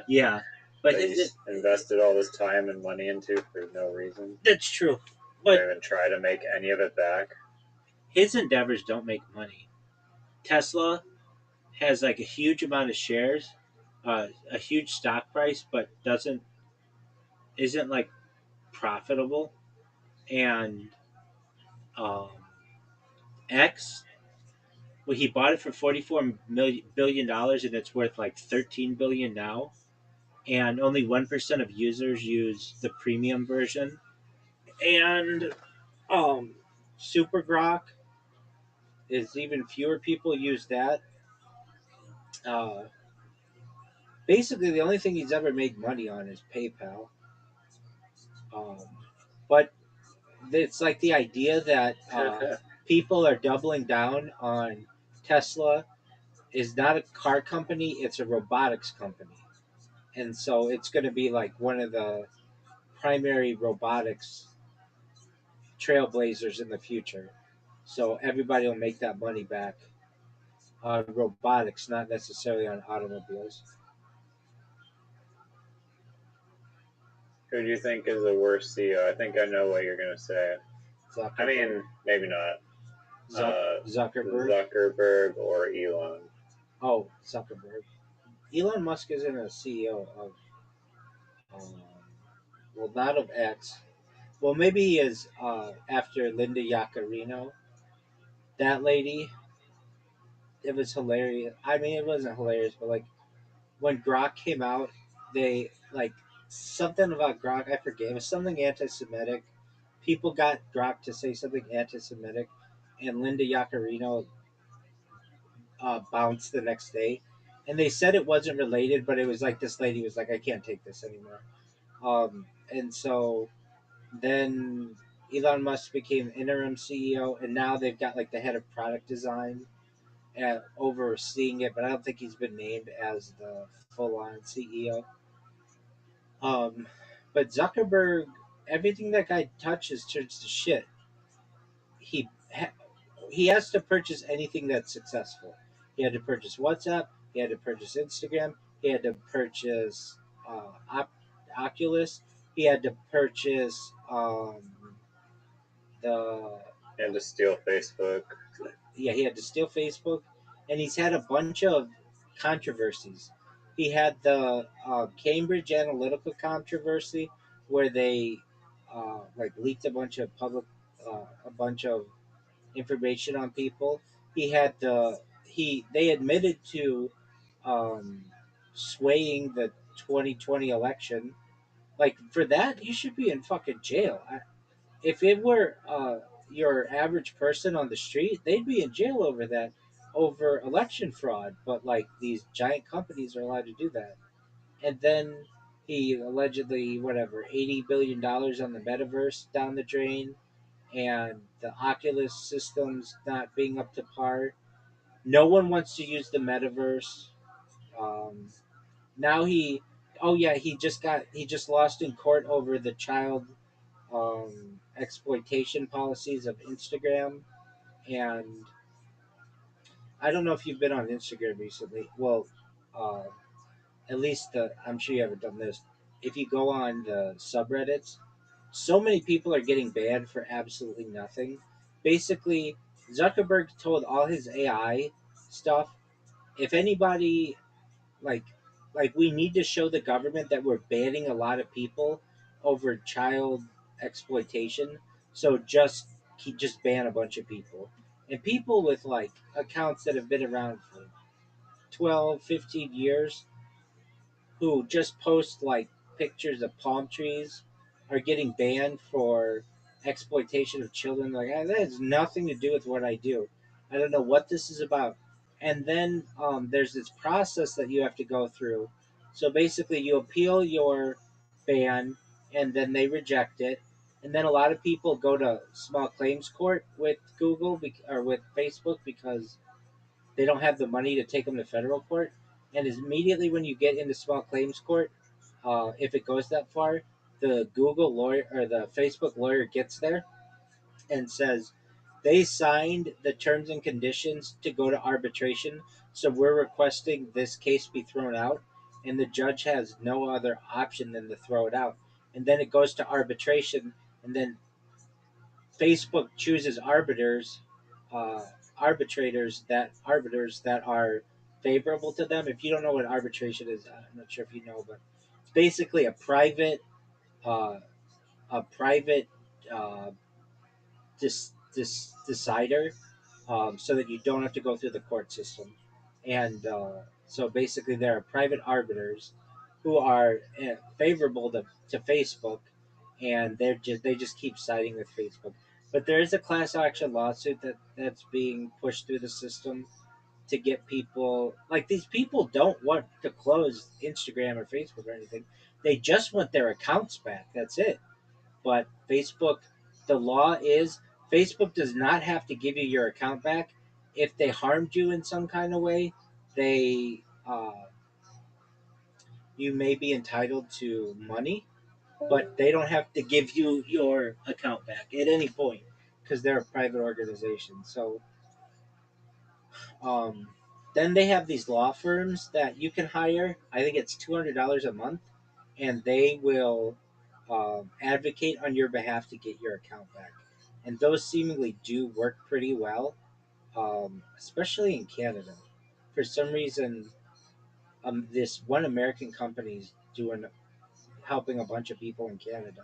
Yeah, but that invested all this time and money into for no reason. That's true. But But even try to make any of it back. His endeavors don't make money. Tesla has like a huge amount of shares, a huge stock price, but isn't like profitable. And um, X, well, he bought it for $44 billion, and it's worth like 13 billion now. And only 1% of users use the premium version. And Super Grok is even fewer people use that. Uh, Basically, the only thing he's ever made money on is PayPal. Um, but it's like the idea that people are doubling down on Tesla is not a car company, it's a robotics company. And so it's going to be like one of the primary robotics trailblazers in the future. So everybody will make that money back on robotics, not necessarily on automobiles. Who do you think is the worst CEO? I think I know what you're gonna say. Zuckerberg. I mean, maybe not. Zuckerberg. Zuckerberg or Elon. Oh, Zuckerberg. Elon Musk isn't a CEO of, um, well, not of X. Well, maybe he is after Linda Yaccarino. that lady, it was hilarious. I mean, it wasn't hilarious, but like when Grok came out, they like something about Grok. I forget. It was something anti-Semitic. People got Grok to say something anti-Semitic, and Linda Yaccarino bounced the next day. And they said it wasn't related, but it was like this lady was like, "I can't take this anymore." And so then Elon Musk became interim CEO, and now they've got like the head of product design overseeing it, but I don't think he's been named as the full-on CEO. Um, but Zuckerberg, everything that guy touches turns to shit. He ha- he has to purchase anything that's successful. He had to purchase WhatsApp. He had to purchase Instagram. He had to purchase Oculus. He had to purchase the And to steal Facebook. yeah, he had to steal Facebook, and he's had a bunch of controversies. He had the Cambridge Analytica controversy, where they like leaked a bunch of information on people. He had he they admitted to um, swaying the 2020 election. Like for that, you should be in fucking jail. If it were your average person on the street, they'd be in jail over that, over election fraud. But like these giant companies are allowed to do that. And then he allegedly whatever $80 billion on the metaverse down the drain, and the Oculus systems not being up to par. No one wants to use the metaverse. Um, now oh yeah, he just lost in court over the child exploitation policies of Instagram. And I don't know if you've been on Instagram recently. Well, uh, at least I'm sure you haven't done this. If you go on the subreddits, so many people are getting banned for absolutely nothing. Basically, Zuckerberg told all his AI stuff, if anybody like we need to show the government that we're banning a lot of people over child exploitation, so just ban a bunch of people, and people with like accounts that have been around for 12, 15 years who just post like pictures of palm trees are getting banned for exploitation of children. Like that has nothing to do with what I do. I don't know what this is about. And then there's this process that you have to go through. So basically, you appeal your ban, and then they reject it. And then a lot of people go to small claims court with or with Facebook because they don't have the money to take them to federal court. And immediately when you get into small claims court, if it goes that far, the Google lawyer or the Facebook lawyer gets there and says they signed the terms and conditions to go to arbitration, so we're requesting this case be thrown out, and the judge has no other option than to throw it out. And then it goes to arbitration, and then Facebook chooses uh, arbiters that are favorable to them. If you don't know what arbitration is, I'm not sure if you know, but it's basically uh, a private uh, decider, so that you don't have to go through the court system. And so basically, there are private arbiters who are favorable to Facebook, and they just keep siding with Facebook. But there is a class action lawsuit that's being pushed through the system to get people like these people don't want to close Instagram or Facebook or anything. They just want their accounts back. That's it. But Facebook, the law is Facebook does not have to give you your account back. If they harmed you in some kind of way, they you may be entitled to money, but they don't have to give you your account back at any point because they're a private organization. So um, then they have these law firms that you can hire. I think it's $200 a month, and they will advocate on your behalf to get your account back. And those seemingly do work pretty well, especially in Canada. For some reason, this one American company is doing helping a bunch of people in Canada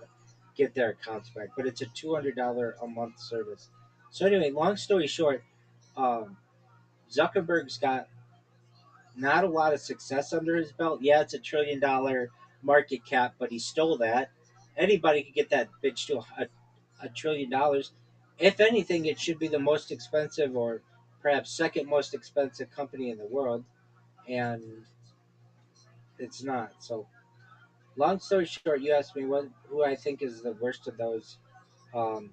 get their accounts back, but it's a $200 a month service. So anyway, long story short, Um, Zuckerberg's got not a lot of success under his belt. Yeah, it's $1 trillion market cap, but he stole that. Anybody could get that bitch to $1 trillion. If anything, it should be the most expensive or perhaps second most expensive company in the world, and it's not. So, long story short, you asked me who I think is the worst of those. Um,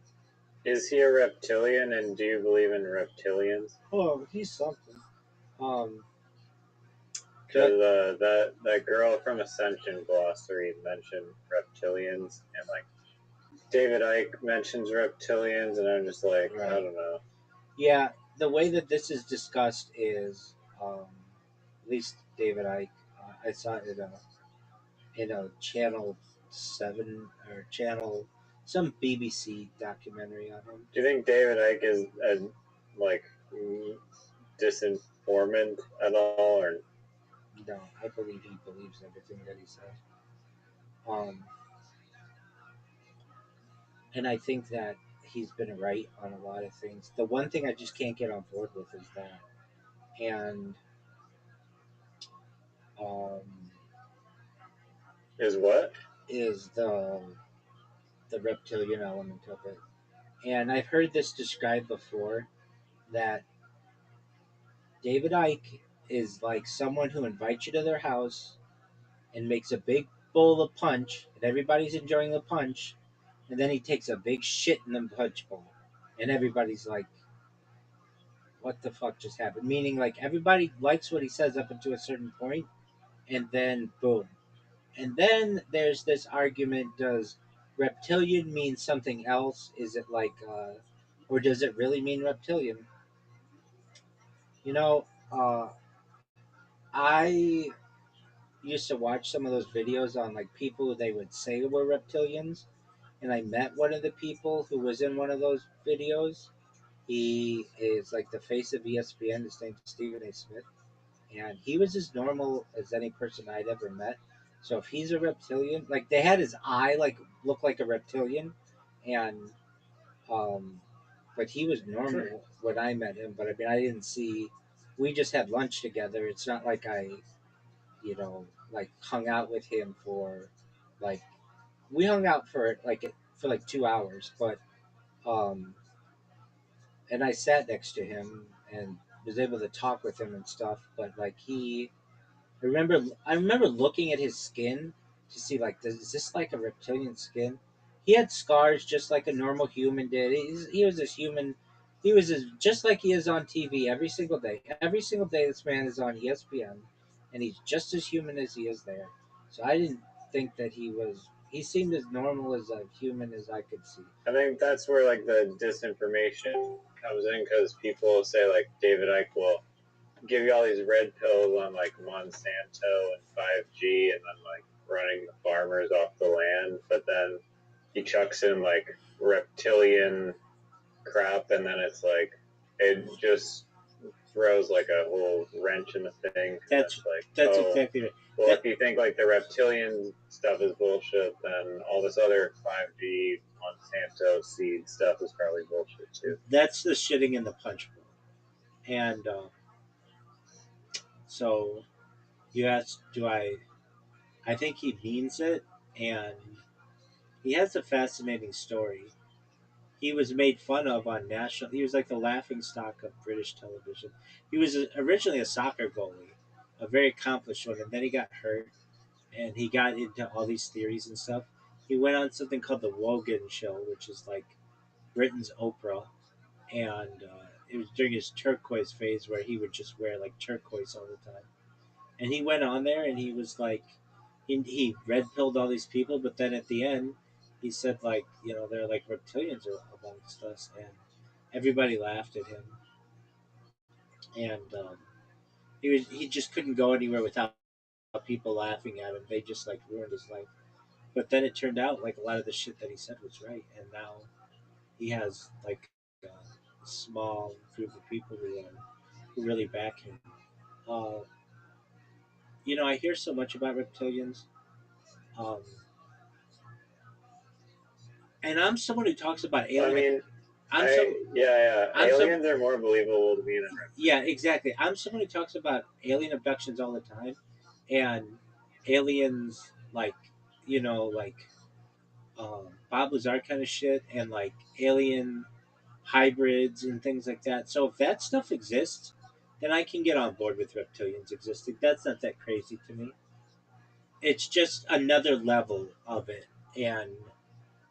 Is he a reptilian, and do you believe in reptilians? oh, he's something. Um, Because that girl from Ascension Glossary mentioned reptilians, and like David Icke mentions reptilians, and I'm just like, I right. don't know. Yeah, the way that this is discussed is, at least David Icke, I saw it in a Channel 7 or Channel, some BBC documentary on him. Do you think David Icke is a like disinformant at all, or No, I believe he believes everything that he says. Um, and I think that he's been right on a lot of things. The one thing I just can't get on board with is that. And um, is what? is the reptilian element of it. And I've heard this described before that David Icke is like someone who invites you to their house and makes a big bowl of punch, and everybody's enjoying the punch, and then he takes a big shit in the punch bowl, and everybody's like, "What the fuck just happened?" Meaning, like everybody likes what he says up until a certain point, and then boom. And then there's this argument: does reptilian mean something else? Is it like, or does it really mean reptilian? You know, I used to watch some of those videos on like people they would say were reptilians, and I met one of the people who was in one of those videos. He is like the face of ESPN. His name's Stephen A. Smith, and he was as normal as any person I'd ever met. So if he's a reptilian, like they had his eye like look like a reptilian, and um, but he was normal when I met him. But I mean, I didn't see. We just had lunch together. It's not like I like hung out with him for like we hung out for like 2 hours, but um, and I sat next to him and was able to talk with him and stuff. But like I remember looking at his skin to see like is this like a reptilian skin? He had scars just like a normal human did. He was this human. He was just like he is on TV every single day. Every single day, this man is on ESPN, and he's just as human as he is there. So I didn't think that he was. He seemed as normal as a human as I could see. I think that's where like the disinformation comes in, because people say like David Icke will give you all these red pills on like Monsanto and 5G, and then like running the farmers off the land, but then he chucks in like reptilian crap, and then it's like it just throws like a whole wrench in the thing. That's Like, that's oh, exactly right. well, That, if you think like the reptilian stuff is bullshit, then all this other 5G Monsanto seed stuff is probably bullshit too. that's the shitting in the punch bowl. And so you asked, do I? I think he means it, and he has a fascinating story. He was made fun of on national. He was like the laughing stock of British television. He was originally a soccer goalie, a very accomplished one, and then he got hurt, and he got into all these theories and stuff. He went on something called the Wogan Show, which is like Britain's Oprah, and it was during his turquoise phase where he would just wear like turquoise all the time. And he went on there and he was like, he red pilled all these people, but then at the end, he said like, they're like reptilians amongst us, and everybody laughed at him, and he just couldn't go anywhere without people laughing at him. They just like ruined his life. But then it turned out like a lot of the shit that he said was right, and now he has like a small group of people who really back him. Uh, I hear so much about reptilians. Um, and I'm someone who talks about I alien. mean, Aliens are more believable to me than reptiles. Yeah, exactly. I'm someone who talks about alien abductions all the time, and aliens like like Bob Lazar kind of shit, and like alien hybrids and things like that. So if that stuff exists, then I can get on board with reptilians existing. That's not that crazy to me. It's just another level of it, and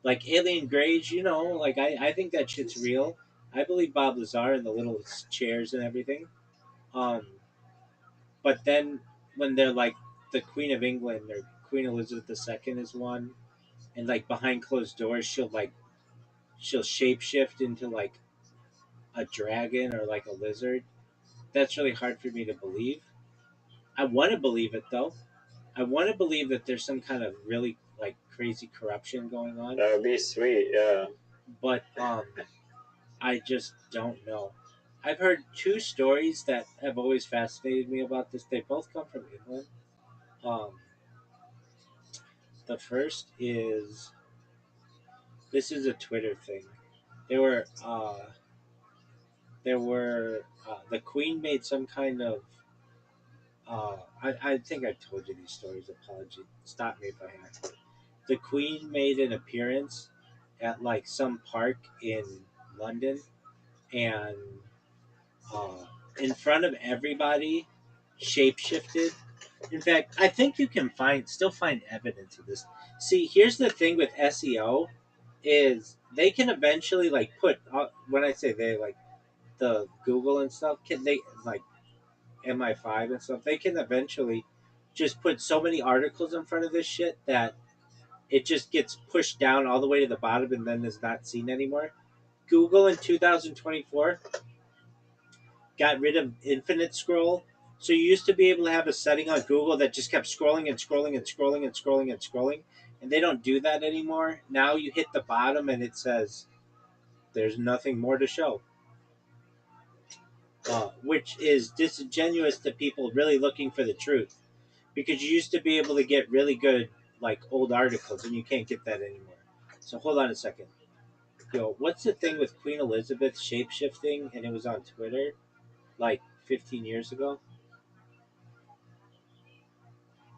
like alien grays, like I think that shit's real. I believe Bob Lazar and the little chairs and everything. Um, but then when they're like the Queen of England or Queen Elizabeth II is one, and like behind closed doors, she'll shapeshift into like a dragon or like a lizard. That's really hard for me to believe. I want to believe it though. I want to believe that there's some kind of really like crazy corruption going on, That would be sweet, yeah. but I just don't know. I've heard two stories that have always fascinated me about this. They both come from England. Um, the first is this is a Twitter thing. There were the Queen made some kind of I think I told you these stories. Apology. Stop me if I have to. The Queen made an appearance at like some park in London, and uh, in front of everybody, shapeshifted. In fact, I think you can still find evidence of this. See, here's the thing with SEO is they can eventually like put when I say they like the Google and stuff can they like MI5 and stuff they can eventually just put so many articles in front of this shit that it just gets pushed down all the way to the bottom and then is not seen anymore. Google in 2024 got rid of infinite scroll. So you used to be able to have a setting on Google that just kept scrolling and scrolling and scrolling and scrolling and scrolling. And they don't do that anymore. Now you hit the bottom and it says there's nothing more to show. Which is disingenuous to people really looking for the truth. Because you used to be able to get really good like old articles and you can't get that anymore. So hold on a second. What's the thing with Queen Elizabeth shapeshifting and it was on Twitter like 15 years ago?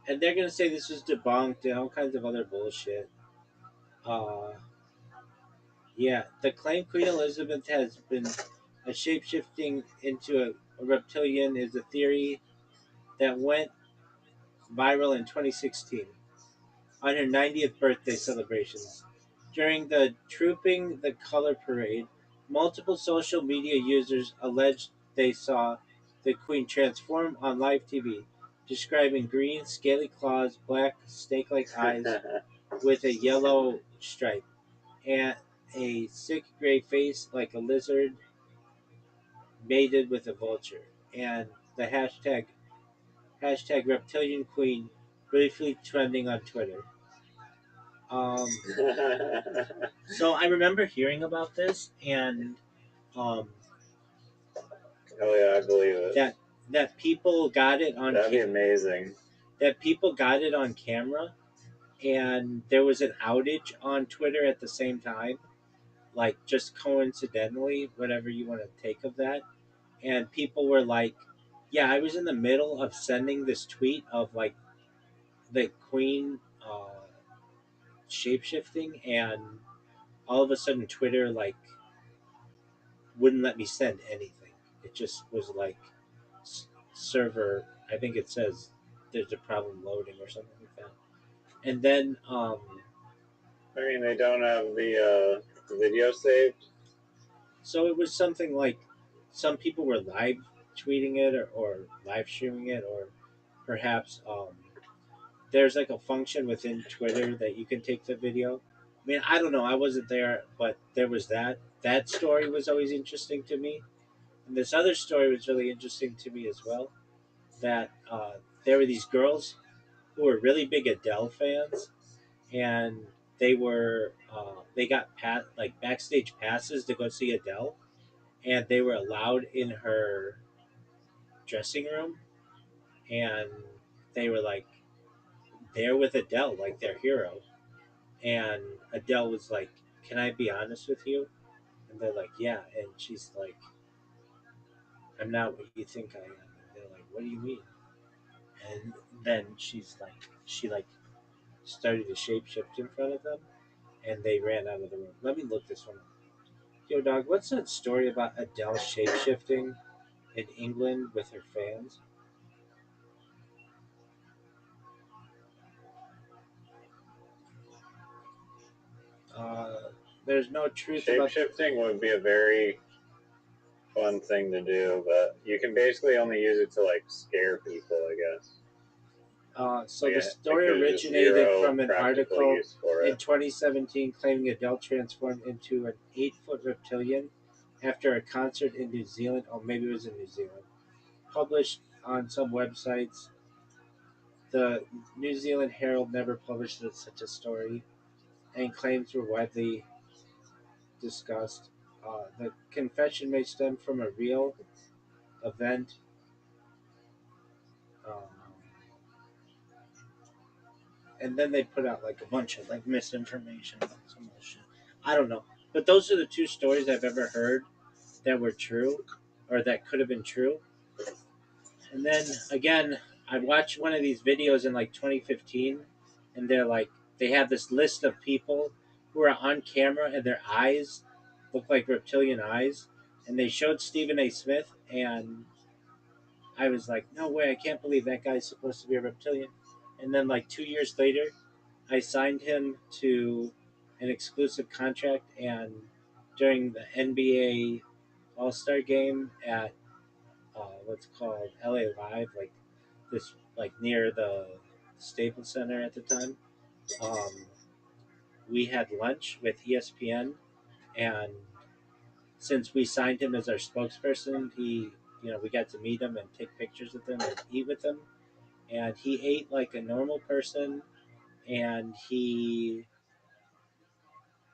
And they're gonna say this is debunked and all kinds of other bullshit. Uh, yeah, the claim Queen Elizabeth has been a shapeshifting into a reptilian is a theory that went viral in 2016 on her 90th birthday celebrations. During the Trooping the Color Parade, multiple social media users alleged they saw the Queen transform on live TV, describing green, scaly claws, black, snake like eyes, with a yellow stripe, and a sick gray face like a lizard mated with a vulture. And the hashtag reptilian queen briefly trending on Twitter. Um, so I remember hearing about this, and um, Oh yeah, I believe it. that people got it on. That'd be amazing. That people got it on camera, and there was an outage on Twitter at the same time, like just coincidentally, whatever you want to take of that. And people were like, "Yeah, I was in the middle of sending this tweet of like the Queen shapeshifting, and all of a sudden Twitter like wouldn't let me send anything. It just was like server. I think it says there's a problem loading or something like that. And then I mean, they don't have the video saved. so it was something like some people were live tweeting it or live streaming it, or perhaps there's like a function within Twitter that you can take the video. I mean, I don't know. I wasn't there, but there was that. That story was always interesting to me. And this other story was really interesting to me as well. That there were these girls who were really big Adele fans, and they got like backstage passes to go see Adele, and they were allowed in her dressing room, and they were like there with Adele, like their hero. And Adele was like, "Can I be honest with you? And they're like, yeah. And she's like, I'm not what you think I am. And they're like, what do you mean? And then she like started to shapeshift in front of them, and they ran out of the room. Let me look this one up. Yo, dog, what's that story about Adele shapeshifting in England with her fans? There's no truth about. Shapeshifting would be a very fun thing to do, but you can basically only use it to like scare people, I guess. So Like, the story there's just originated zero from an practical article use for in it. 2017 claiming Adele transformed into an 8-foot reptilian after a concert in New Zealand. Oh, maybe it was in New Zealand. Published on some websites. The New Zealand Herald never published such a story, and claims were widely discussed. The confession may stem from a real event. Um, and then they put out like a bunch of like misinformation about some bullshit. I don't know, but those are the two stories I've ever heard that were true, or that could have been true. And then again, I watched one of these videos in like 2015, and they're like they have this list of people who are on camera and their eyes look like reptilian eyes, and they showed Stephen A. Smith, and I was like, no way, I can't believe that guy's supposed to be a reptilian. And then like 2 years later, I signed him to an exclusive contract, and during the NBA All Star game at what's called LA Live, like this, like near the Staples Center at the time, um, we had lunch with ESPN, and since we signed him as our spokesperson, we got to meet him and take pictures with him and eat with him, and he ate like a normal person, and he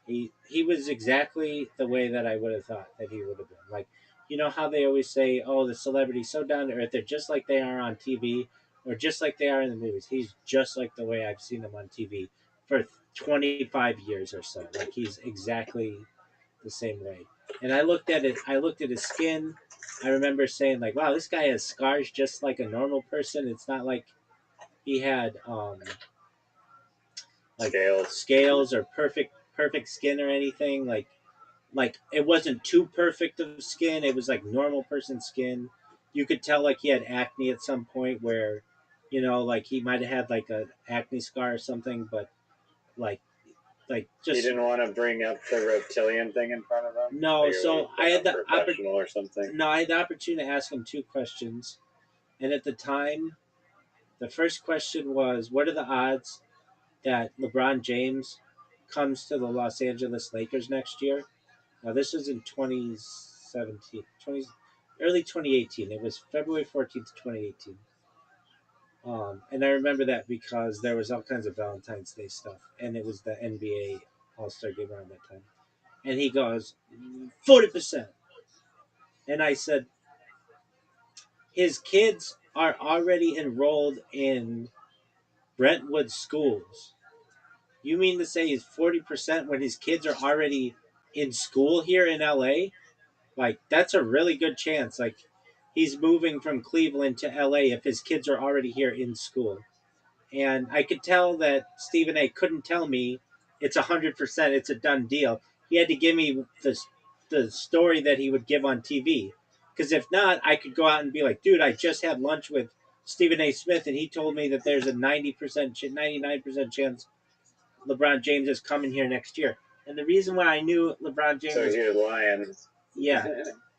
was exactly the way that I would have thought that he would have been. Like, you know how they always say, "Oh, the celebrity's so down to earth. They're just like they are on TV, or just like they are in the movies." He's just like the way I've seen him on TV for 25 years or so. Like, he's exactly the same way. And I looked at it. I looked at his skin. I remember saying, like, "Wow, this guy has scars just like a normal person. It's not like he had like scales or perfect skin or anything. Like it wasn't too perfect of skin. It was like normal person skin. You could tell like he had acne at some point where, like he might have had like a acne scar or something, but like You just didn't want to bring up the reptilian thing in front of them? no. You're So like I had the professional or something? no, I had the opportunity to ask him two questions, and at the time, the first question was, "What are the odds that LeBron James comes to the Los Angeles Lakers next year?" Now, this was in 2017, early 2018. It was February 14th, 2018. And I remember that because there was all kinds of Valentine's Day stuff, and it was the NBA All-Star game around that time. And he goes, 40%. And I said, his kids are already enrolled in Brentwood schools. You mean to say he's 40% when his kids are already in school here in LA? Like, that's a really good chance. Like, he's moving from Cleveland to LA if his kids are already here in school. And I could tell that Stephen A. couldn't tell me it's 100%, it's a done deal. He had to give me the story that he would give on TV. Because if not, I could go out and be like, dude, I just had lunch with Stephen A. Smith, and he told me that there's a 90%, 99% chance LeBron James is coming here next year. And the reason why I knew LeBron James So you're lying. yeah.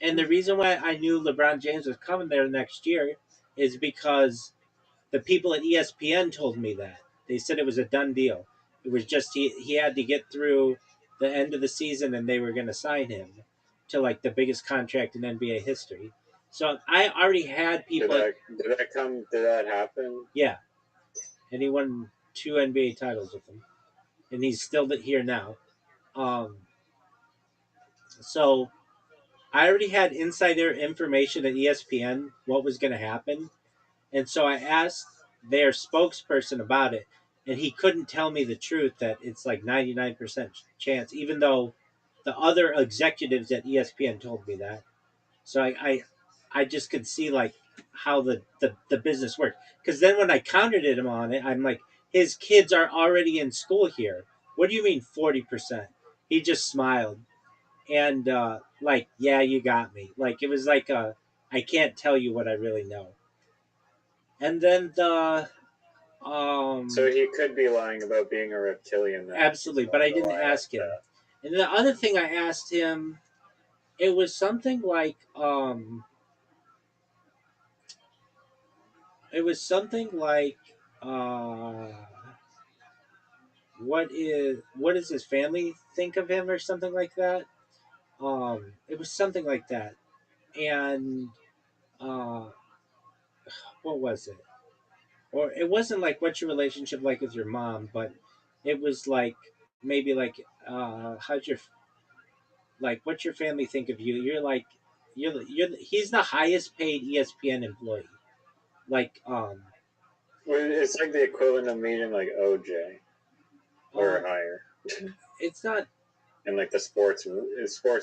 And the reason why I knew LeBron James was coming there next year is because the people at ESPN told me that. They said it was a done deal. It was just he had to get through the end of the season, and they were going to sign him to like the biggest contract in NBA history. So I already had people. Did that happen? Yeah, and he won 2 NBA titles with them, and he's still here now. Um, so I already had insider information at ESPN what was going to happen, and so I asked their spokesperson about it, and he couldn't tell me the truth that it's like 99% chance, even though the other executives at ESPN told me that. So I just could see like how the business worked. Because then when I countered him on it, I'm like, his kids are already in school here. What do you mean 40%? He just smiled and like, yeah, you got me. Like it was like I can't tell you what I really know. And then the So he could be lying about being a reptilian. Then. absolutely, but I didn't ask him. And the other thing I asked him, it was something like it was something like uh what does his family think of him or something like that. It was something like that. And uh what was it? Or it wasn't like what's your relationship like with your mom, but it was like maybe like how's your like what's your family think of you? You're like you're he's the highest paid ESPN employee. Like Well, it's like the equivalent of meeting like OJ or uh, higher, it's not. and like the sports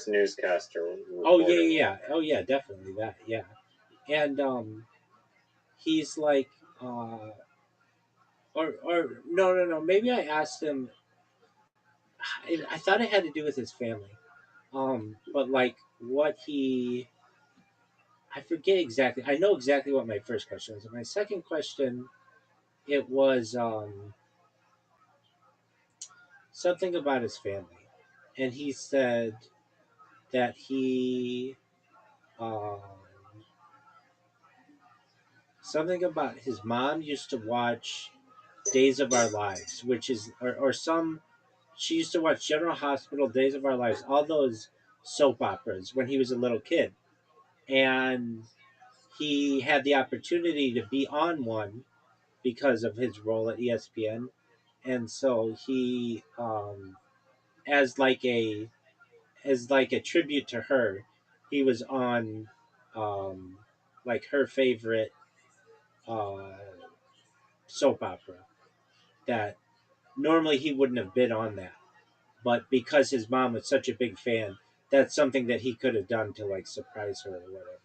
newscaster. Oh yeah, Reporter. yeah, yeah. Oh yeah, definitely that. Yeah, and he's like, uh, or no, no, no. Maybe I asked him. I thought it had to do with his family. But like what he, I forget exactly. I know exactly what my first question was. My second question, it was something about his family, and he said that he um, something about his mom used to watch Days of Our Lives, which is or some she used to watch General Hospital, Days of Our Lives, all those soap operas when he was a little kid, and he had the opportunity to be on one because of his role at ESPN, and so he as like a tribute to her, he was on um, like her favorite uh, soap opera that normally he wouldn't have been on that, but because his mom was such a big fan, that's something that he could have done to like surprise her or whatever.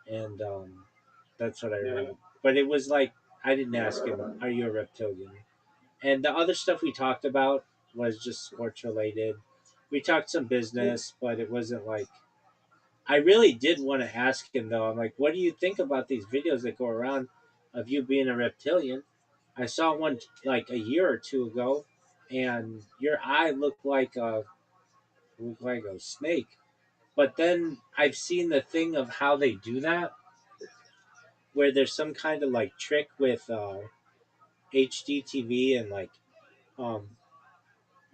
And that's what I remember. But it was like I didn't ask him, "Are you a reptilian?" And the other stuff we talked about was just sports related. We talked some business, but it wasn't like I really did want to ask him though. I'm like, "What do you think about these videos that go around of you being a reptilian?" I saw one like a year or two ago, and your eye looked like a snake. But then I've seen the thing of how they do that, where there's some kind of like trick with HDTV and like um,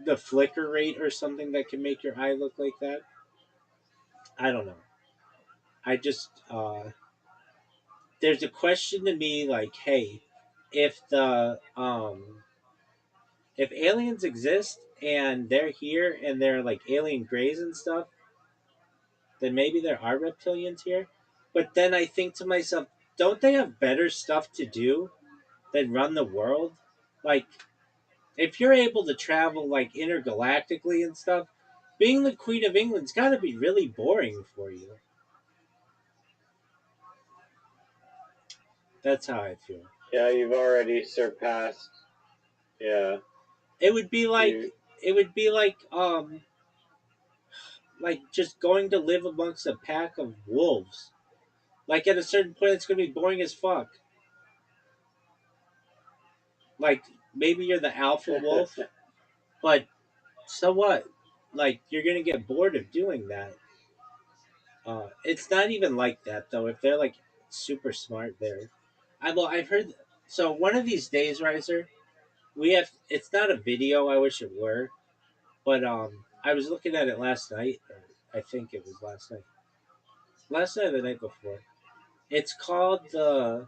the flicker rate or something that can make your eye look like that. I don't know. I just there's a question to me like, hey, if the if aliens exist and they're here and they're like alien grays and stuff, then maybe there are reptilians here. But then I think to myself, don't they have better stuff to do than run the world? Like, if you're able to travel like intergalactically and stuff, being the Queen of England's got to be really boring for you. That's how I feel. Yeah, you've already surpassed. Yeah, It would be like you. it would be like just going to live amongst a pack of wolves. Like at a certain point, it's gonna be boring as fuck. Like maybe you're the alpha wolf, but so what? Like you're gonna get bored of doing that. It's not even like that though. If they're like super smart, there. I've heard. So one of these days, Riser, we have. It's not a video. I wish it were, but I was looking at it last night. Or I think it was last night or the night before. It's called the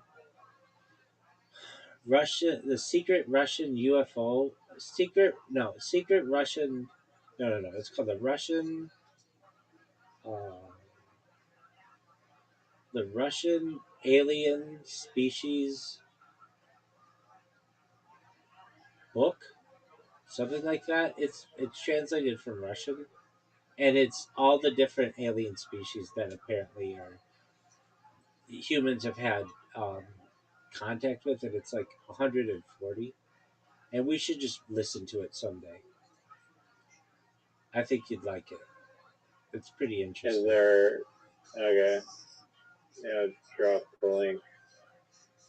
secret Russian UFO, secret Russian, no. It's called uh, the Russian alien species book, something like that. It's translated from Russian, and it's all the different alien species that apparently are humans have had um, contact with, and it's like 140. And we should just listen to it someday. I think you'd like it. It's pretty Is interesting. there? Okay. Yeah, drop the link.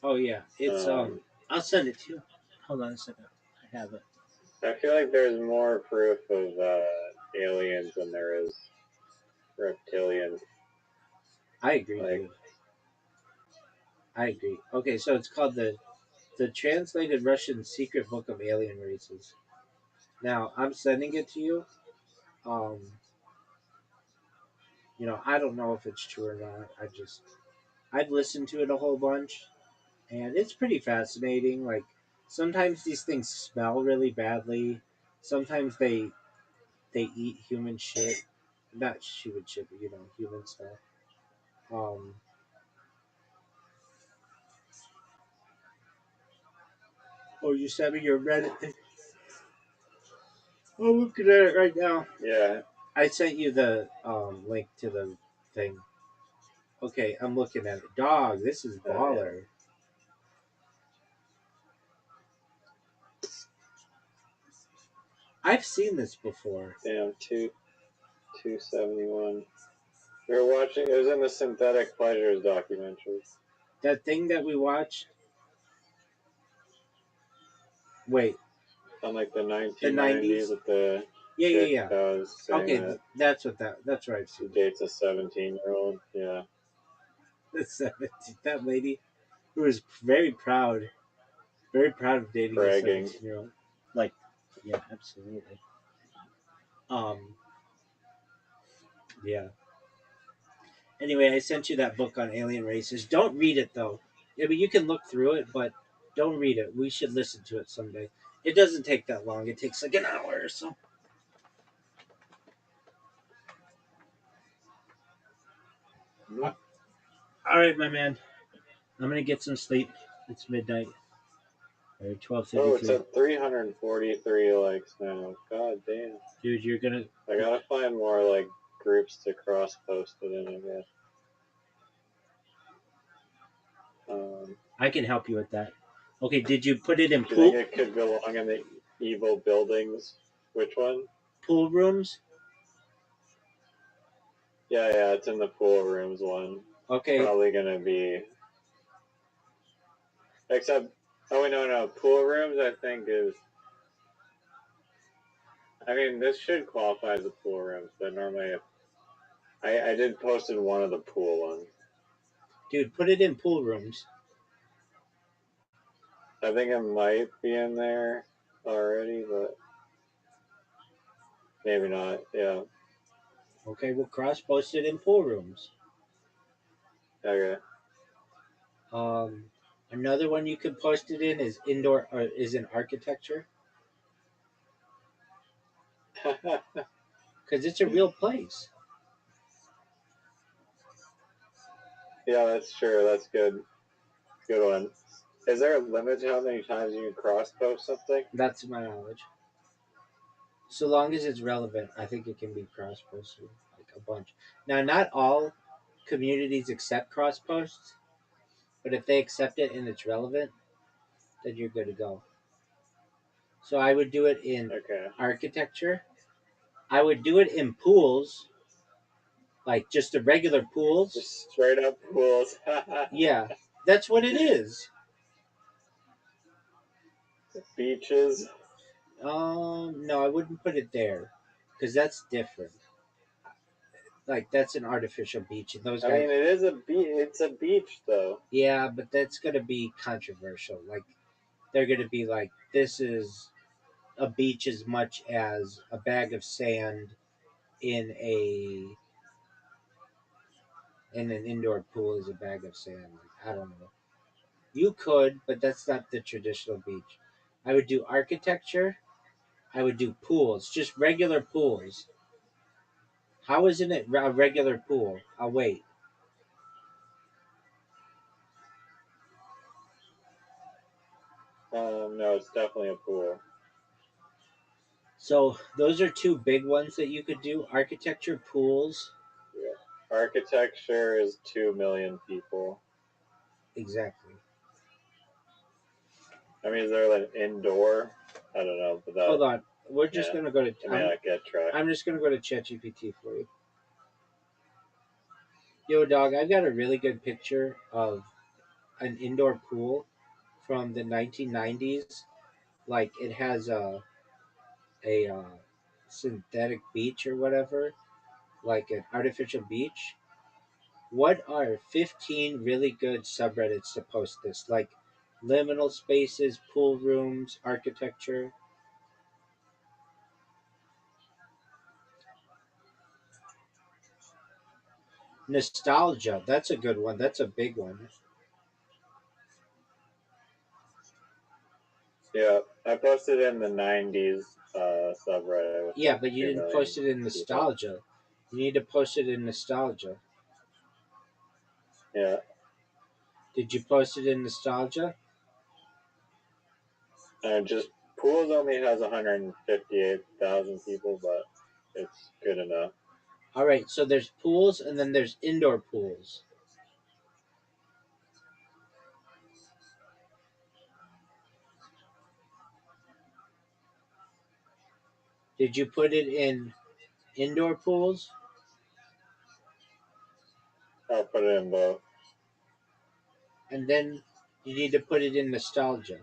Oh yeah, it's Um, I'll send it to you. Hold on a second. I have it. I feel like there's more proof of aliens than there is reptilians. I agree, Like, dude. I agree. Okay, so it's called the translated Russian secret book of alien races. Now I'm sending it to you. Um, I don't know if it's true or not. I've listened to it a whole bunch, and it's pretty fascinating. Like sometimes these things smell really badly. Sometimes they eat human shit, not human shit, but human stuff. Um, oh, you sent me your Reddit thing. Oh, looking at it right now. yeah, I sent you the link to the thing. Okay, I'm looking at it. Dog, this is yeah. baller. I've seen this before. Damn, 271. We were watching. It was in the Synthetic Pleasures documentary That thing that we watched. Wait, on like the the 1990s '90s. with the Yeah, chick yeah, that was yeah. saying Okay, that that's where I've she seen it. dates a 17-year-old. Yeah, The 70s. That lady who was very proud of dating a bragging. 17-year-old. Like, yeah, absolutely. Um, yeah. Anyway, I sent you that book on alien races. Don't read it though. I mean, you can look through it, but don't read it. We should listen to it someday. It doesn't take that long. It takes like an hour or so. All right, my man. I'm gonna get some sleep. It's midnight. Or Oh, it's 12:53. at 343 likes now. God damn. Dude, you're gonna. I gotta find more like groups to cross post it in. I guess. I can help you with that. Okay, did you put it in Do you think pool it could belong in the evil buildings? Which one? pool rooms? Yeah, it's in the pool rooms one. Okay, Probably gonna be. Except, oh wait, no, pool rooms. I think is. I mean, this should qualify as a pool rooms, but normally I did post in one of the pool ones. dude, put it in pool rooms. I think it might be in there already, but maybe not. Yeah. Okay, we'll cross post it in pool rooms. Okay. Um, Another one you can post it in is indoor or is in architecture because it's a real place. Yeah, that's true. That's good. Good one. Is there a limit to how many times you can cross post something? That's my knowledge. So long as it's relevant, I think it can be cross posted like a bunch. Now, not all communities accept cross posts, but if they accept it and it's relevant, then you're good to go. So I would do it in Okay. architecture. I would do it in pools, like just the regular pools. Just straight up pools. Yeah, that's what it is. Beaches. No, I wouldn't put it there because that's different. Like that's an artificial beach, and those I guys. mean, it is a beach. It's a beach, though. Yeah, but that's gonna be controversial. Like they're gonna be like, this is a beach as much as a bag of sand in a in an indoor pool is a bag of sand. Like, I don't know. You could, but that's not the traditional beach. I would do architecture. I would do pools, just regular pools. How isn't it a regular pool? I'll wait. No, it's definitely a pool. So those are two big ones that you could do: architecture, pools. Architecture is 2 million people. Exactly. I mean, is there like indoor? I don't know, but that Hold on. We're just yeah. gonna go to. I may not get tracked. I'm just gonna go to ChatGPT for you. Yo, dog, I've got a really good picture of an indoor pool from the 1990s. Like it has a synthetic beach or whatever, like an artificial beach. What are 15 really good subreddits to post this? Like liminal spaces, pool rooms, architecture. Nostalgia, that's a good one. That's a big one. Yeah, I posted in the '90s subreddit with Yeah, like but you 2 didn't million post it in people. nostalgia. You need to post it in nostalgia. Yeah, Did you post it in nostalgia? and just pools only has 158,000 people, but it's good enough. All right, so there's pools and then there's indoor pools. Did you put it in indoor pools? I'll put it in both. And then you need to put it in nostalgia.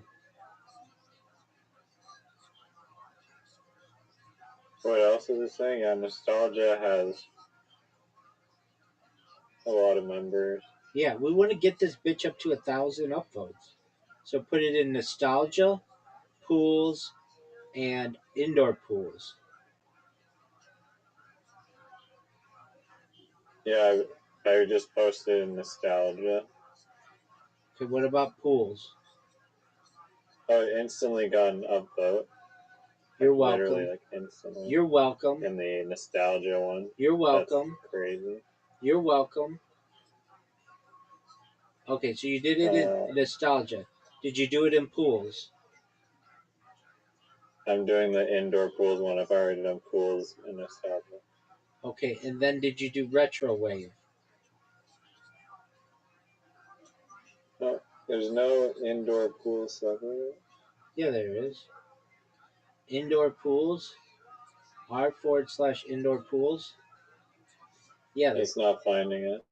What else is it saying? Yeah, nostalgia has a lot of members. Yeah, we want to get this bitch up to 1,000 upvotes. So put it in nostalgia, pools, and indoor pools. Yeah, I just posted in nostalgia. Okay, what about pools? Oh, it instantly got an upvote. You're Like literally, welcome. like instantly. You're welcome. In the nostalgia one. You're That's welcome. crazy. You're welcome. Okay, so you did it in nostalgia. Did you do it in pools? I'm doing the indoor pools one. I've already done pools in nostalgia. Okay, and then did you do retro wave? No, there's no indoor pool subreddit. Yeah, there is. Indoor pools. r/indoor pools. Yeah, there. It's not finding it.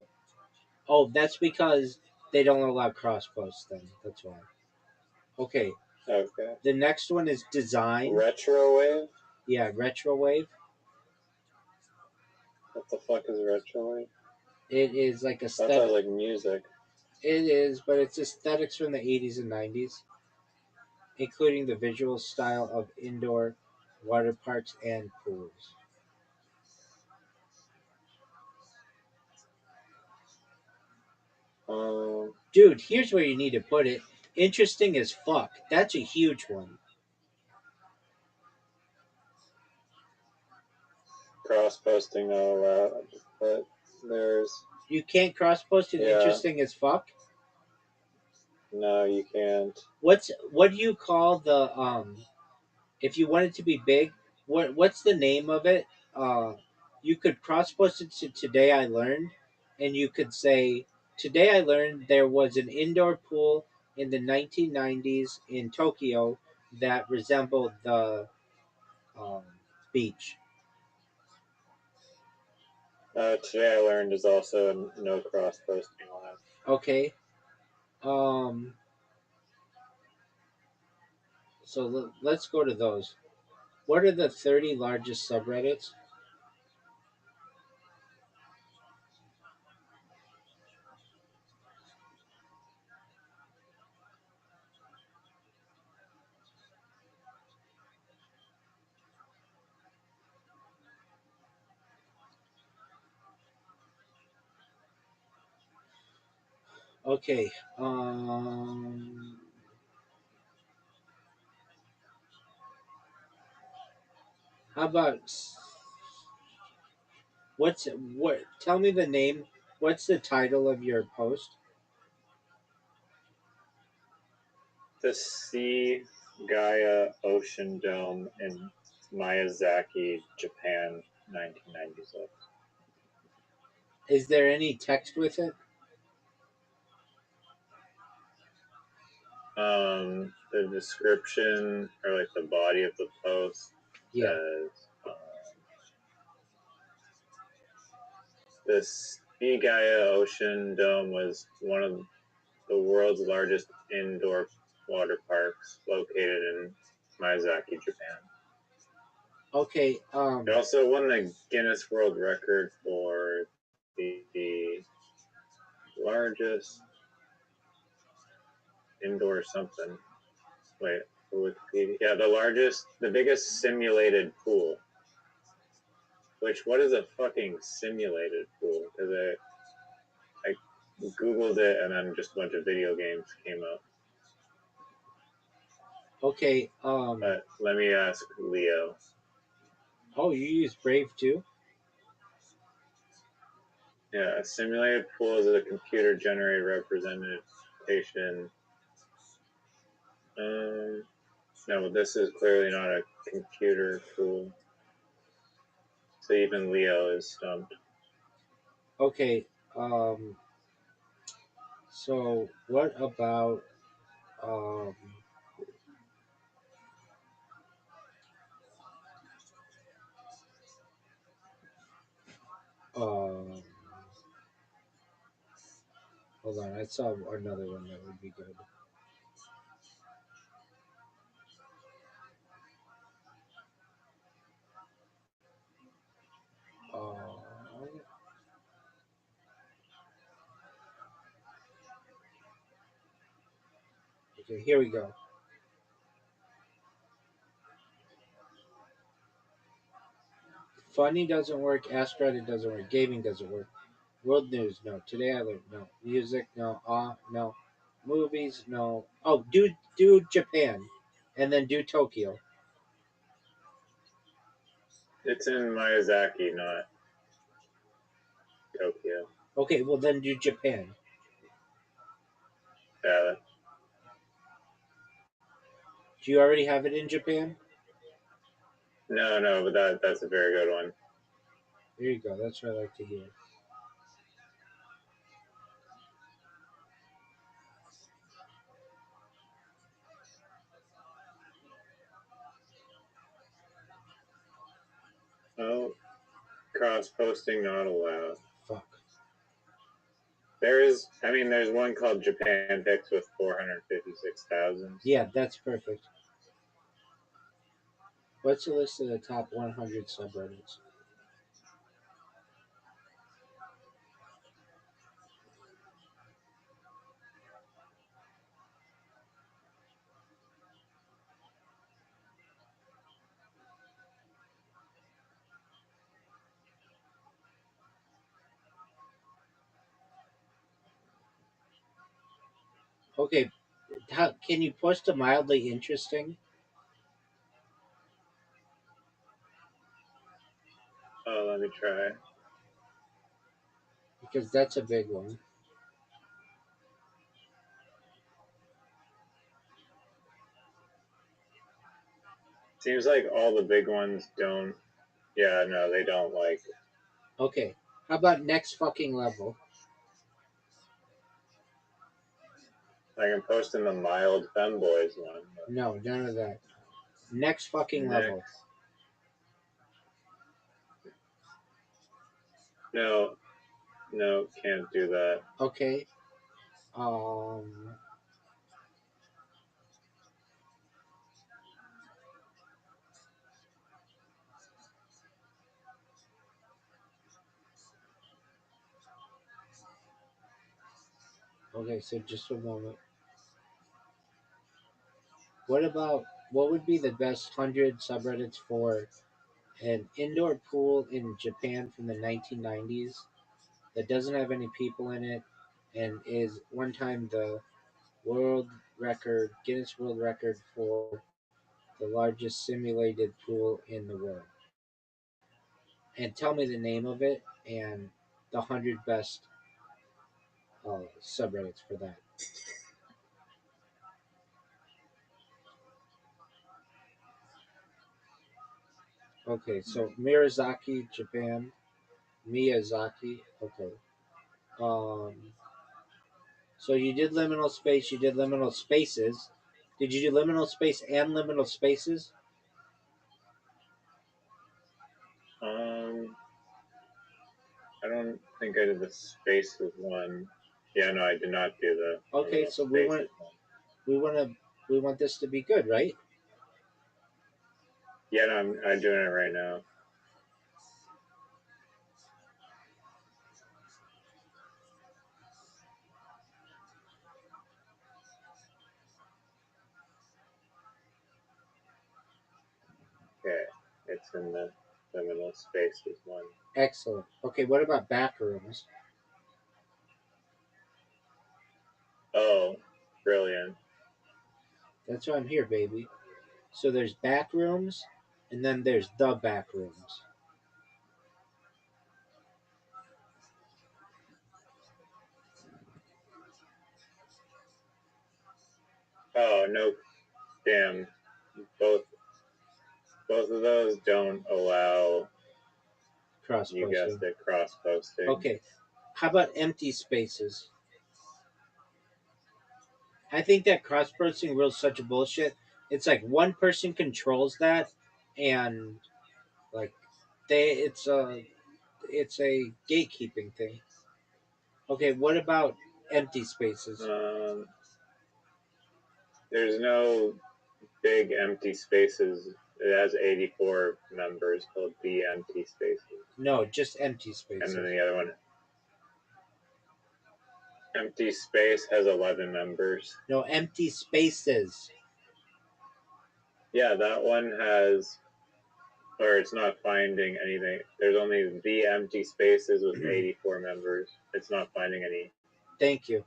Oh, that's because they don't allow cross posts then. That's why. Okay. Okay. The next one is design. Retro wave? Yeah, retro wave. What the fuck is retro wave? It is like That sounds aesthetic. like music. It is, but it's aesthetics from the 80s and 90s, including the visual style of indoor water parks and pools. Dude, here's where you need to put it. Interesting as fuck. That's a huge one. Cross posting not allowed, but there's You can't cross post an Yeah. interesting as fuck. no, you can't. What do you call the if you want it to be big, what's the name of it? You could cross post it to today I learned, and you could say today I learned there was an indoor pool in the 1990s in Tokyo that resembled the um, beach. Today I learned is also no cross posting allowed. Okay. Um, so let's go to those. What are the 30 largest subreddits? Okay. How about what? Tell me the name. What's the title of your post? The Sea Gaia Ocean Dome in Miyazaki, Japan, 1996. Is there any text with it? The description or like the body of the post Yeah. says this Igaya Ocean Dome was one of the world's largest indoor water parks located in Miyazaki, Japan. Okay. It also won the Guinness World Record for the largest indoor something. Wait, Wikipedia. Yeah, the biggest simulated pool. Which, what is a fucking simulated pool? Because I Googled it and then just a bunch of video games came up. Okay. But let me ask Leo. Oh, you use Brave too? Yeah, a simulated pool is a computer generated representation. No, this is clearly not a computer pool. So even Leo is stumped. Okay. So what about um? Um. Hold on. I saw another one that would be good. Uh, okay. Here we go. Funny doesn't work. Ask Reddit doesn't work. Gaming doesn't work. World news, no. Today I learned, no. Music, no. No. Movies, no. Oh, do Japan, and then do Tokyo. It's in Miyazaki, not Tokyo. Okay, well then do Japan. Yeah, Do you already have it in Japan? no, but that's a very good one. There you go. That's what I like to hear. Oh, cross posting not allowed. Fuck. There's one called Japan Picks with 456,000. Yeah, that's perfect. What's the list of the top 100 subreddits? Okay, can you push to mildly interesting? Oh, let me try. Because that's a big one. Seems like all the big ones don't. Yeah, no, they don't like. Okay, how about next fucking level? I can post in the mild femboys one. No, none of that. Next fucking level. Next. No, can't do that. Okay. Um. Okay, so just a moment. What would be the best 100 subreddits for an indoor pool in Japan from the 1990s that doesn't have any people in it and is one time the Guinness World Record for the largest simulated pool in the world? And tell me the name of it and the 100 best subreddits for that. Okay, so Miyazaki, Japan. Miyazaki. Okay. Um. So you did liminal space. You did liminal spaces. Did you do liminal space and liminal spaces? Um, I don't think I did the spaces one. Yeah, no, I did not do the Okay, liminal so spaces one. we want to we want this to be good, right? Yeah, no, I'm doing it right now. Okay, it's in the liminal spaces one. Excellent. Okay, what about bathrooms? Oh, brilliant. That's why I'm here, baby. So there's bathrooms, and then there's the backrooms. Oh no, damn. Both both of those don't allow, Cross you guessed posting. it, cross posting. Okay, how about empty spaces? I think that cross posting rule is such a bullshit. It's like one person controls that, and like it's a gatekeeping thing. Okay, what about empty spaces? Um, there's no big empty spaces. It has 84 members called the empty spaces. No, just empty And then spaces. the other one, empty space, has 11 members. No, empty spaces. Yeah, that one has, or it's not finding anything. There's only the empty spaces with 84 members. It's not finding any Thank you.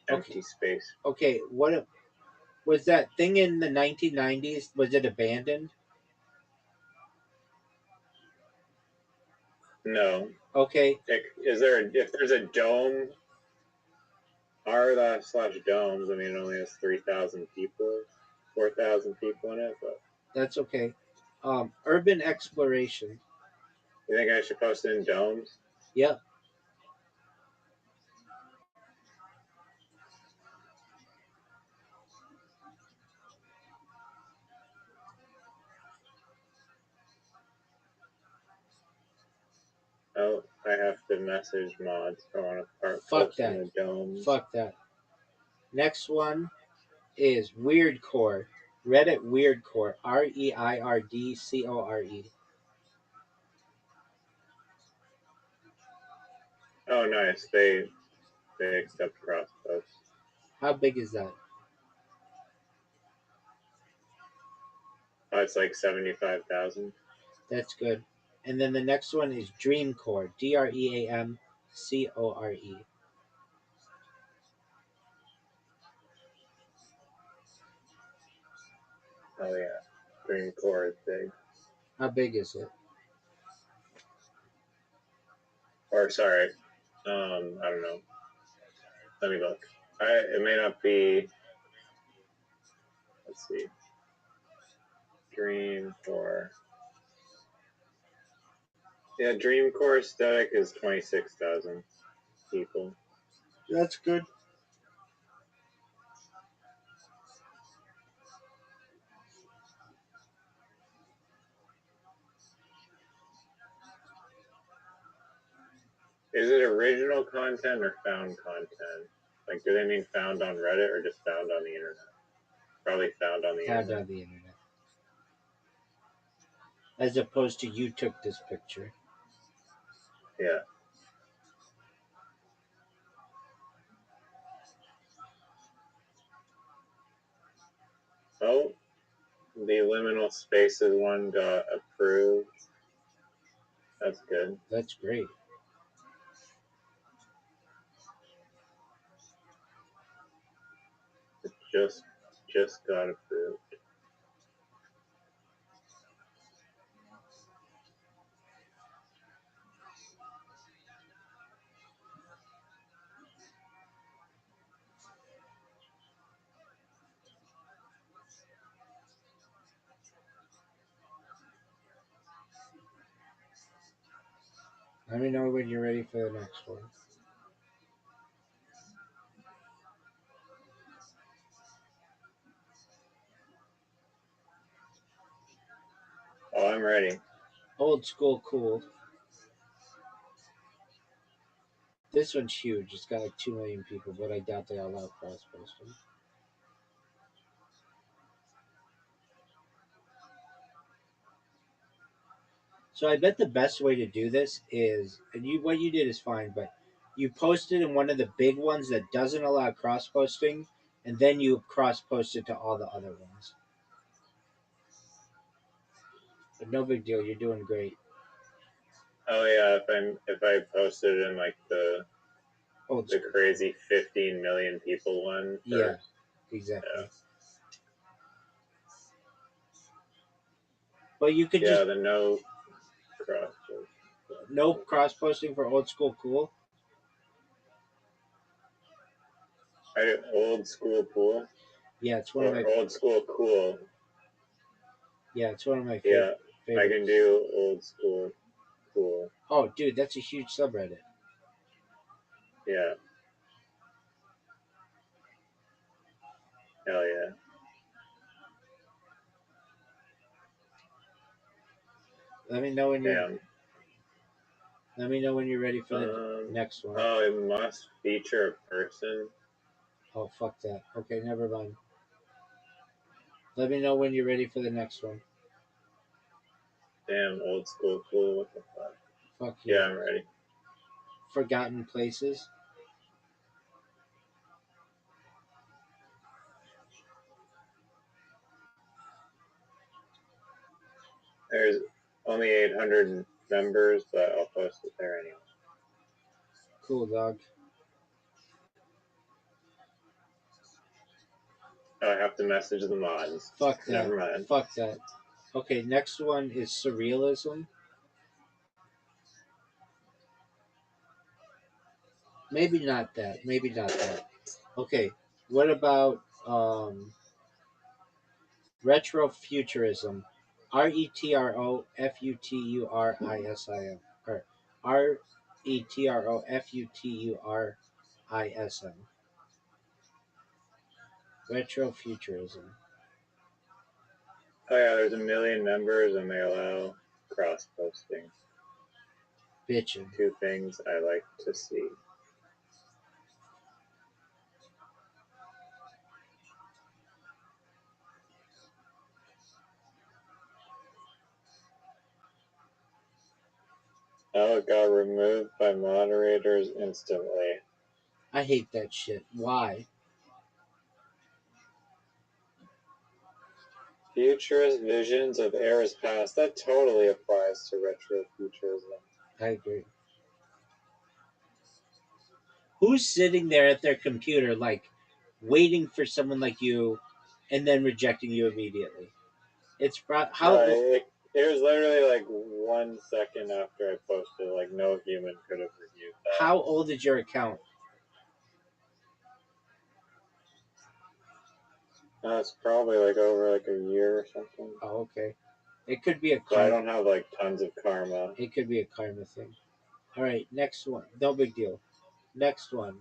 Okay. empty space. Okay, what was that thing in the 1990s? Was it abandoned? No. Okay, If there's a dome, r slash domes, I mean, it only has 3,000 people, 4,000 people in it, but that's okay. Urban exploration. you think I should post it in domes? Yep. Oh, I have to message mods if I want to Fuck post in that. the domes. Fuck that. Next one is Weirdcore. Reddit Weirdcore. Reirdcore. Oh, nice. They accept cross posts. How big is that? Oh, it's like 75,000. That's good. And then the next one is Dreamcore. Dreamcore. Oh yeah, Green Core is big. How big is it? Or sorry, I don't know. Let me look. It may not be. Let's see. Dream Core. Yeah, Dream Core aesthetic is 26,000 people. That's good. Is it original content or found content? Like, do they mean found on Reddit or just found on the internet? Probably found on the Found internet. on the internet. As opposed to you took this picture. Yeah. Oh, the liminal spaces one got approved. That's good. That's great. It just got approved. Let me know when you're ready for the next one. Oh, I'm ready. Old school cool. This one's huge. It's got like 2 million people, but I doubt they allow cross posting. So I bet the best way to do this is, and what you did is fine, but you post it in one of the big ones that doesn't allow cross posting, and then you cross post it to all the other ones. But no big deal. You're doing great. Oh yeah, if I posted in like the Old the school. crazy 15 million people one Yeah, first. exactly. Yeah. But you could Yeah, just the no cross. no cross posting for old school cool. I do old school pool Yeah, it's one of or my old school cool. favorite. Yeah, I favorites. can do old school cool. Oh, dude, that's a huge subreddit. Yeah. Hell yeah. Let me know when you're. Damn. Let me know when you're ready for the next one. Oh, it must feature a person. Oh, fuck that. Okay, never mind. Let me know when you're ready for the next one. Damn, old school cool. What the fuck? Fuck you. Yeah, I'm ready. Forgotten places. There's only 800 members, but I'll post it there anyway. Cool, dog. Oh, I have to message the mods. Fuck that. Never mind. Fuck that. Okay, next one is surrealism. Maybe not that. Maybe not that. Okay, what about retrofuturism? RETROFUTURISM. Or RETROFUTURISM. Retrofuturism. Oh yeah, there's 1 million members and they allow cross posting. Bitchin'. 2 things I like to see. Oh, it got removed by moderators instantly. I hate that shit. Why? Futurist visions of eras past. That totally applies to retrofuturism. I agree. Who's sitting there at their computer, like, waiting for someone like you and then rejecting you immediately? It's how It was literally like 1 second after I posted. Like no human could have reviewed that. how old is your account? It's probably like over like a year or something. Oh, okay. It could be a So I karma. don't have like tons of karma. It could be a karma thing. All right, next one. No big deal. Next one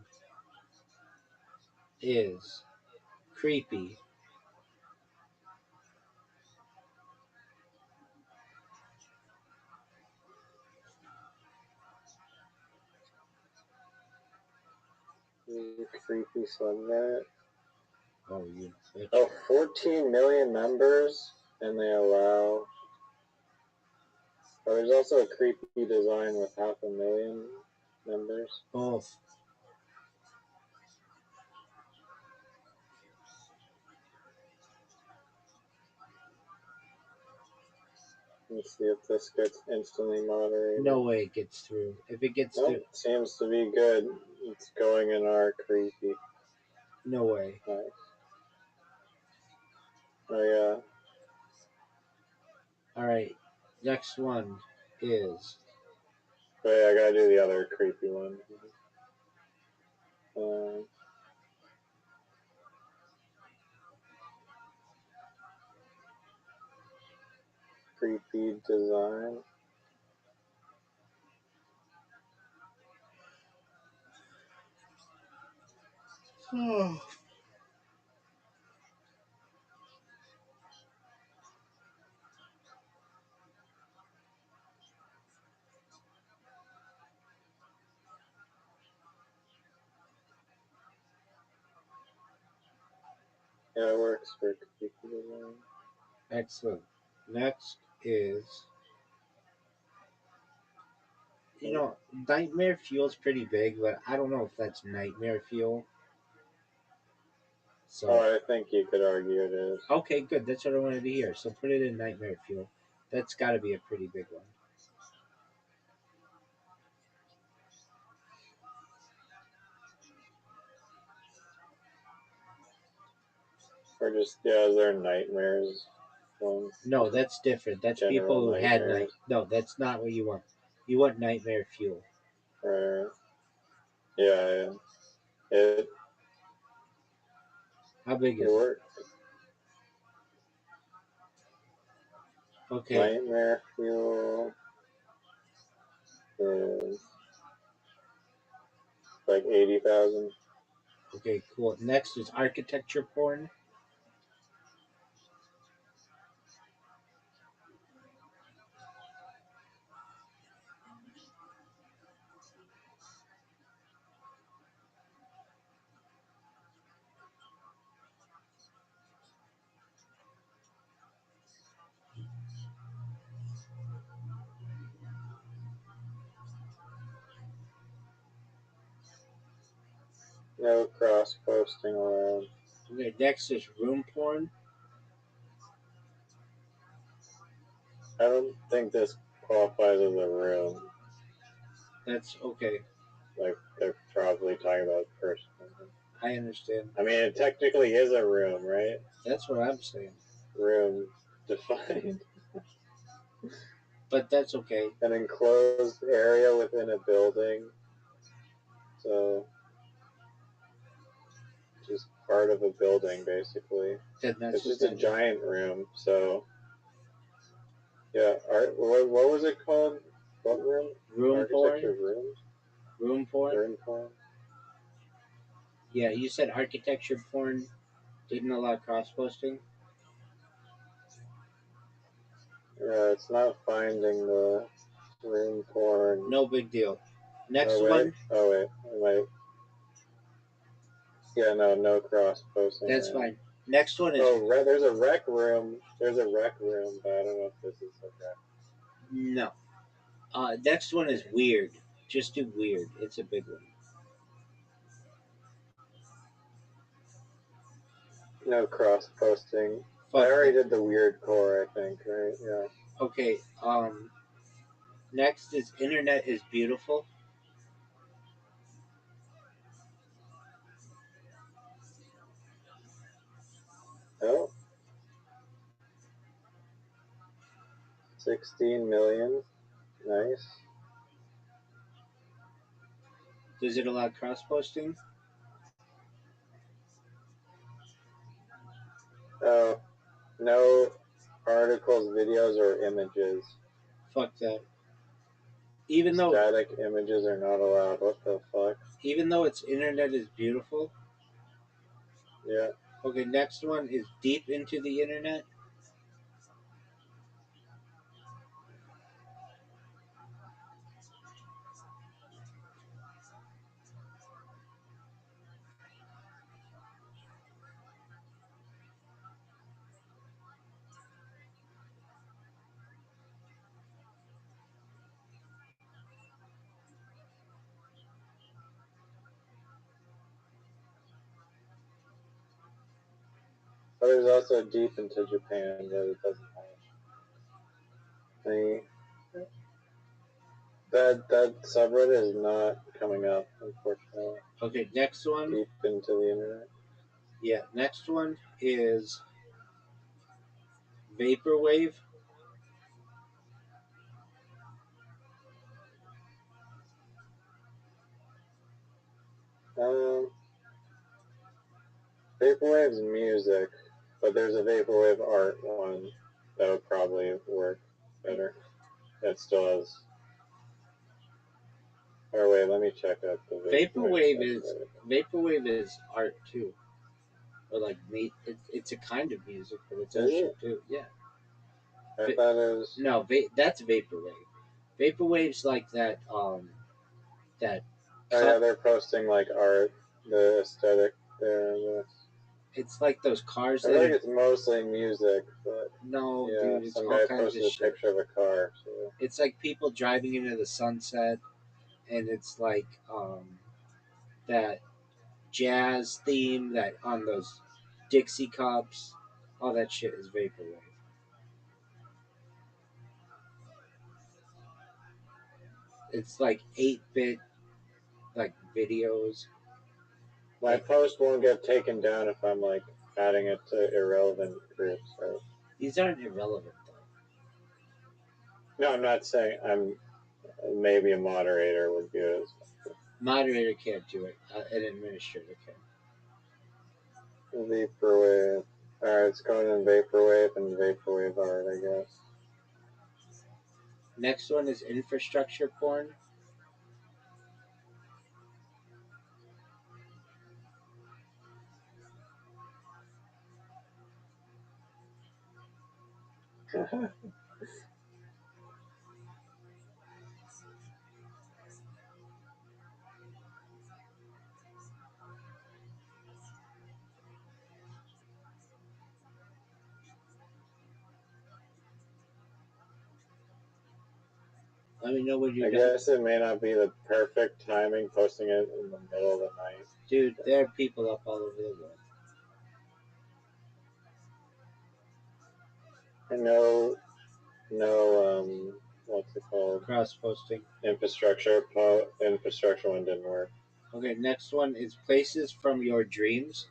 is creepy. Creepy subreddit. Oh, you bitch. Oh, 14 million members, and they allow. Oh, there's also a creepy design with 500,000 members. Both. Let's see if this gets instantly moderated. No way it gets through. If it gets through, Seems to be good. It's going in our creepy. no way. Nice. Oh yeah. All right, next one is But yeah, I gotta do the other creepy one. Creepy design. Oh. Yeah, it works for computer design. Excellent. Next is, nightmare fuel's pretty big, but I don't know if that's nightmare fuel. So, Oh, I think you could argue it is. okay, good. That's what I wanted to hear. So put it in nightmare fuel. That's got to be a pretty big one. Or just, yeah, is there nightmares one? No, that's different. That's General people who had nightmares. No, that's not what you want. You want nightmare fuel. Right. Yeah, it How big is it? works. Okay. Nightmare fuel is like 80,000. Okay, cool. Next is architecture porn. No cross posting allowed. Okay, next is room porn. I don't think this qualifies as a room. That's okay. Like, they're probably talking about person. I understand. I mean, it technically is a room, right? That's what I'm saying. Room defined. But that's okay. An enclosed area within a building. So, just part of a building, basically. Then that's It's what just a that is. giant room, so. Yeah, what was it called? What room? Room Architecture porn. rooms? Room porn. Room porn? Yeah, you said architecture porn didn't allow cross posting. Yeah, it's not finding the room porn. No big deal. Next Oh, wait. one. Oh, wait. I might. Yeah, no cross posting. That's right? fine. Next one is There's a rec room. There's a rec room, but I don't know if this is a rec. no. Next one is weird. Just do weird. It's a big one. No cross posting. Fuck I already that. did the weird core, I think, right? Yeah. Okay. Next is internet is beautiful. Oh. 16 million. Nice. Does it allow cross posting? Oh, no articles, videos, or images. Fuck that. Even though Static images are not allowed. What the fuck? it's internet is beautiful. Yeah. Okay, next one is deep into the internet. But there's also deep into Japan that it doesn't have. That subreddit is not coming up, unfortunately. Okay, next one. Deep into the internet. Yeah, next one is vaporwave. Vaporwave's music, but there's a vaporwave art one that would probably work better. It still has. Or wait, let me check out the Vaporwave is art too, or like it's a kind of music, but it's Is also it? too. Yeah. I thought it was. No, that's vaporwave. Vaporwave's like that. That Oh yeah, cut. they're posting like art, the aesthetic there. It's like those cars I that. feel like it's mostly music, but No, yeah, dude, it's some all guy kinds of posted a shit. picture of a car. So. It's like people driving into the sunset, and it's like that jazz theme that on those Dixie cups. All that shit is vaporwave. It's like 8-bit like videos. My post won't get taken down if I'm like adding it to irrelevant groups, right? These aren't irrelevant though. No, I'm not saying I'm. Maybe a moderator would do it. Moderator can't do it. An administrator can. Vaporwave. Alright, it's going in vaporwave and vaporwave art, I guess. Next one is infrastructure porn. Let me know when you're I done. guess it may not be the perfect timing posting it in the middle of the night. Dude, there are people up all over the world. And no, what's it called? Cross posting. Infrastructure one didn't work. Okay, next one is places from your dreams.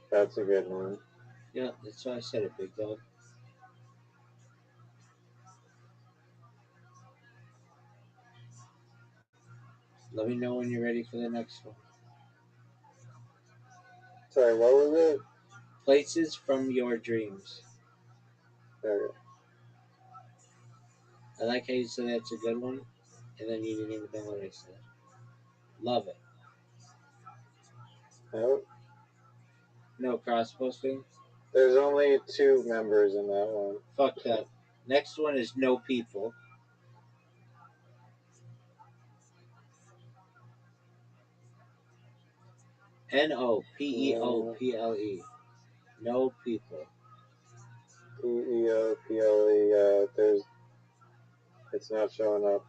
That's a good one. Yeah, that's why I said it, big dog. Let me know when you're ready for the next one. Sorry, what was it? Places from your dreams. Okay. I like how you said that's a good one, and then you didn't even know what I said. Love it. Nope. No cross posting. There's only 2 members in that one. Fuck that. Next one is no people. NOPEOPLE. No people. PEOPLE. It's not showing up.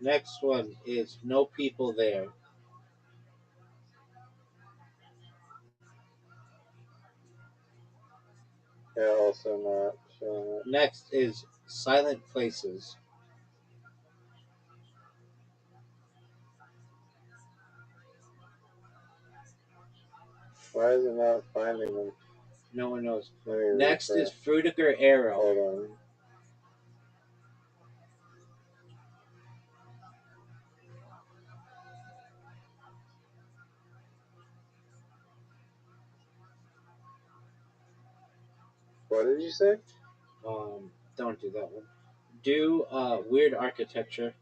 Next one is no people there. Yeah, also not showing up. Next is silent places. Why is it not finding them? No one knows. Let me Next refresh. is Frutiger Arrow. Hold on. What did you say? Don't do that one. Do weird architecture.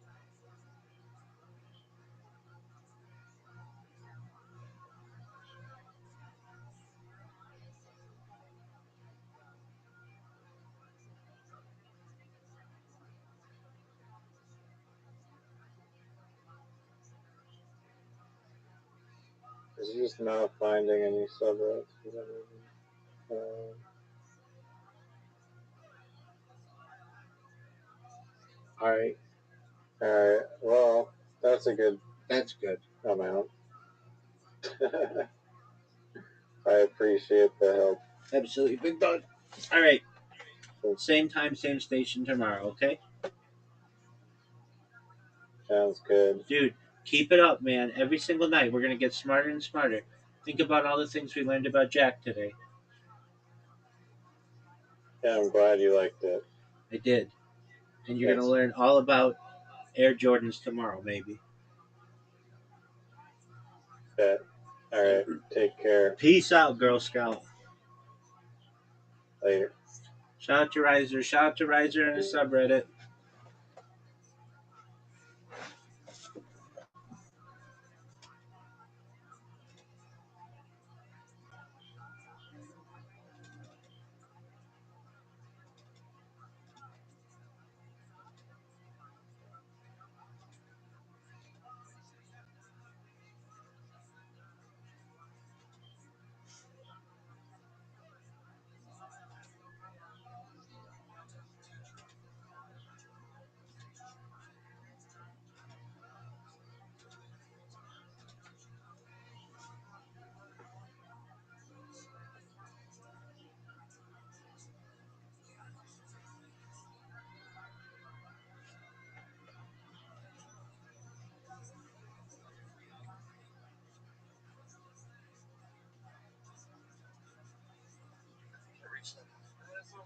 It's just not finding any subreddits. All right, Alright, well, that's a good that's good. amount. I appreciate the help. Absolutely, big dog. All right, same time, same station tomorrow. Okay, Sounds good. dude. Keep it up, man. Every single night, we're gonna get smarter and smarter. Think about all the things we learned about Jack today. Yeah, I'm glad you liked it. I did, and you're Thanks. gonna learn all about Air Jordans tomorrow, maybe. Bet. Alright, take care. Peace out, Girl Scout. Later. Shout out to Riser. Shout out to Riser and his subreddit.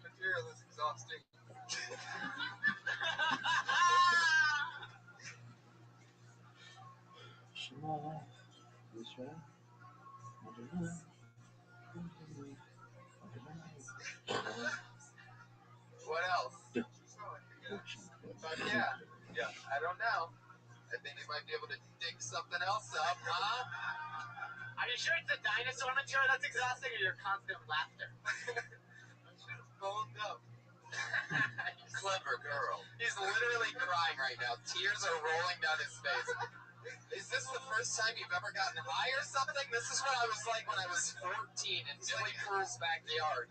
Material is exhausting. What else? But yeah, I don't know. I think you might be able to dig something else up, huh? Are you sure it's a dinosaur material that's exhausting, or your constant laughter? I should have boned up. Clever girl. He's literally crying right now. Tears are rolling down his face. Is this the first time you've ever gotten high or something? This is what I was like when I was 14 in Billy Pool's backyard.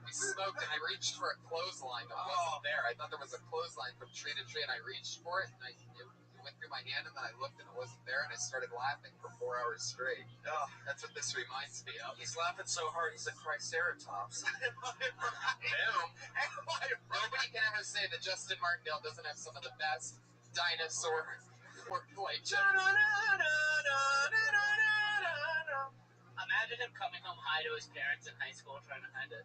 We smoked and I reached for a clothesline that wasn't there. I thought there was a clothesline from tree to tree and I reached for it and it went through my hand and then I looked and it wasn't there and I started laughing for 4 hours straight. Oh, that's what this reminds me of. He's laughing so hard he's a triceratops. Boom. Nobody can ever say that Justin Martindale doesn't have some of the best dinosaur wordplay. Imagine him coming home high to his parents in high school trying to hide it.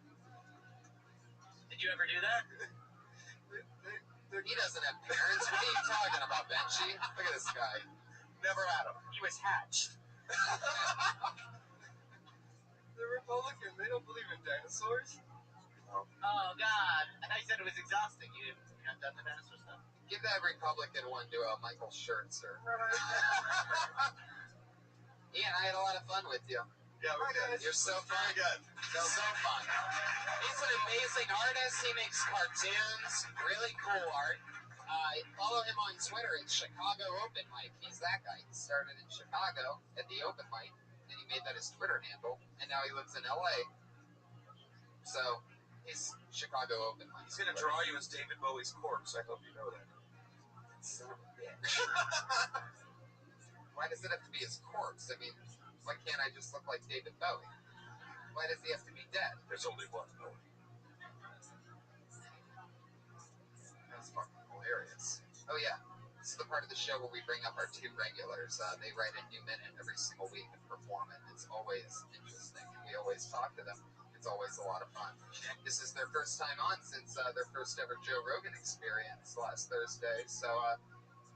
Did you ever do that? He doesn't have parents. What are you talking about, Benji? Look at this guy. Never had him. He was hatched. They're Republican. They don't believe in dinosaurs. Oh, God. I said it was exhausting. You're not done the dinosaur stuff? Give that Republican one to Michael Schertzer. Ian, I had a lot of fun with you. Yeah, we did. You're so fun. Very good. So fun. He's an amazing artist. He makes cartoons. Really cool art. Follow him on Twitter. It's Chicago Open Mic. He's that guy. He started in Chicago at the Open Mic, and he made that his Twitter handle, and now he lives in L.A. So he's Chicago Open Mic. He's going to draw you as David Bowie's corpse. I hope you know that. Son of a bitch. Why does it have to be his corpse? I mean, why can't I just look like David Bowie? Why does he have to be dead? There's only one Bowie. That's fucking hilarious. Oh yeah, this is the part of the show where we bring up our two regulars. They write a new minute every single week and perform it. It's always interesting, and we always talk to them. It's always a lot of fun. This is their first time on since their first ever Joe Rogan experience last Thursday. So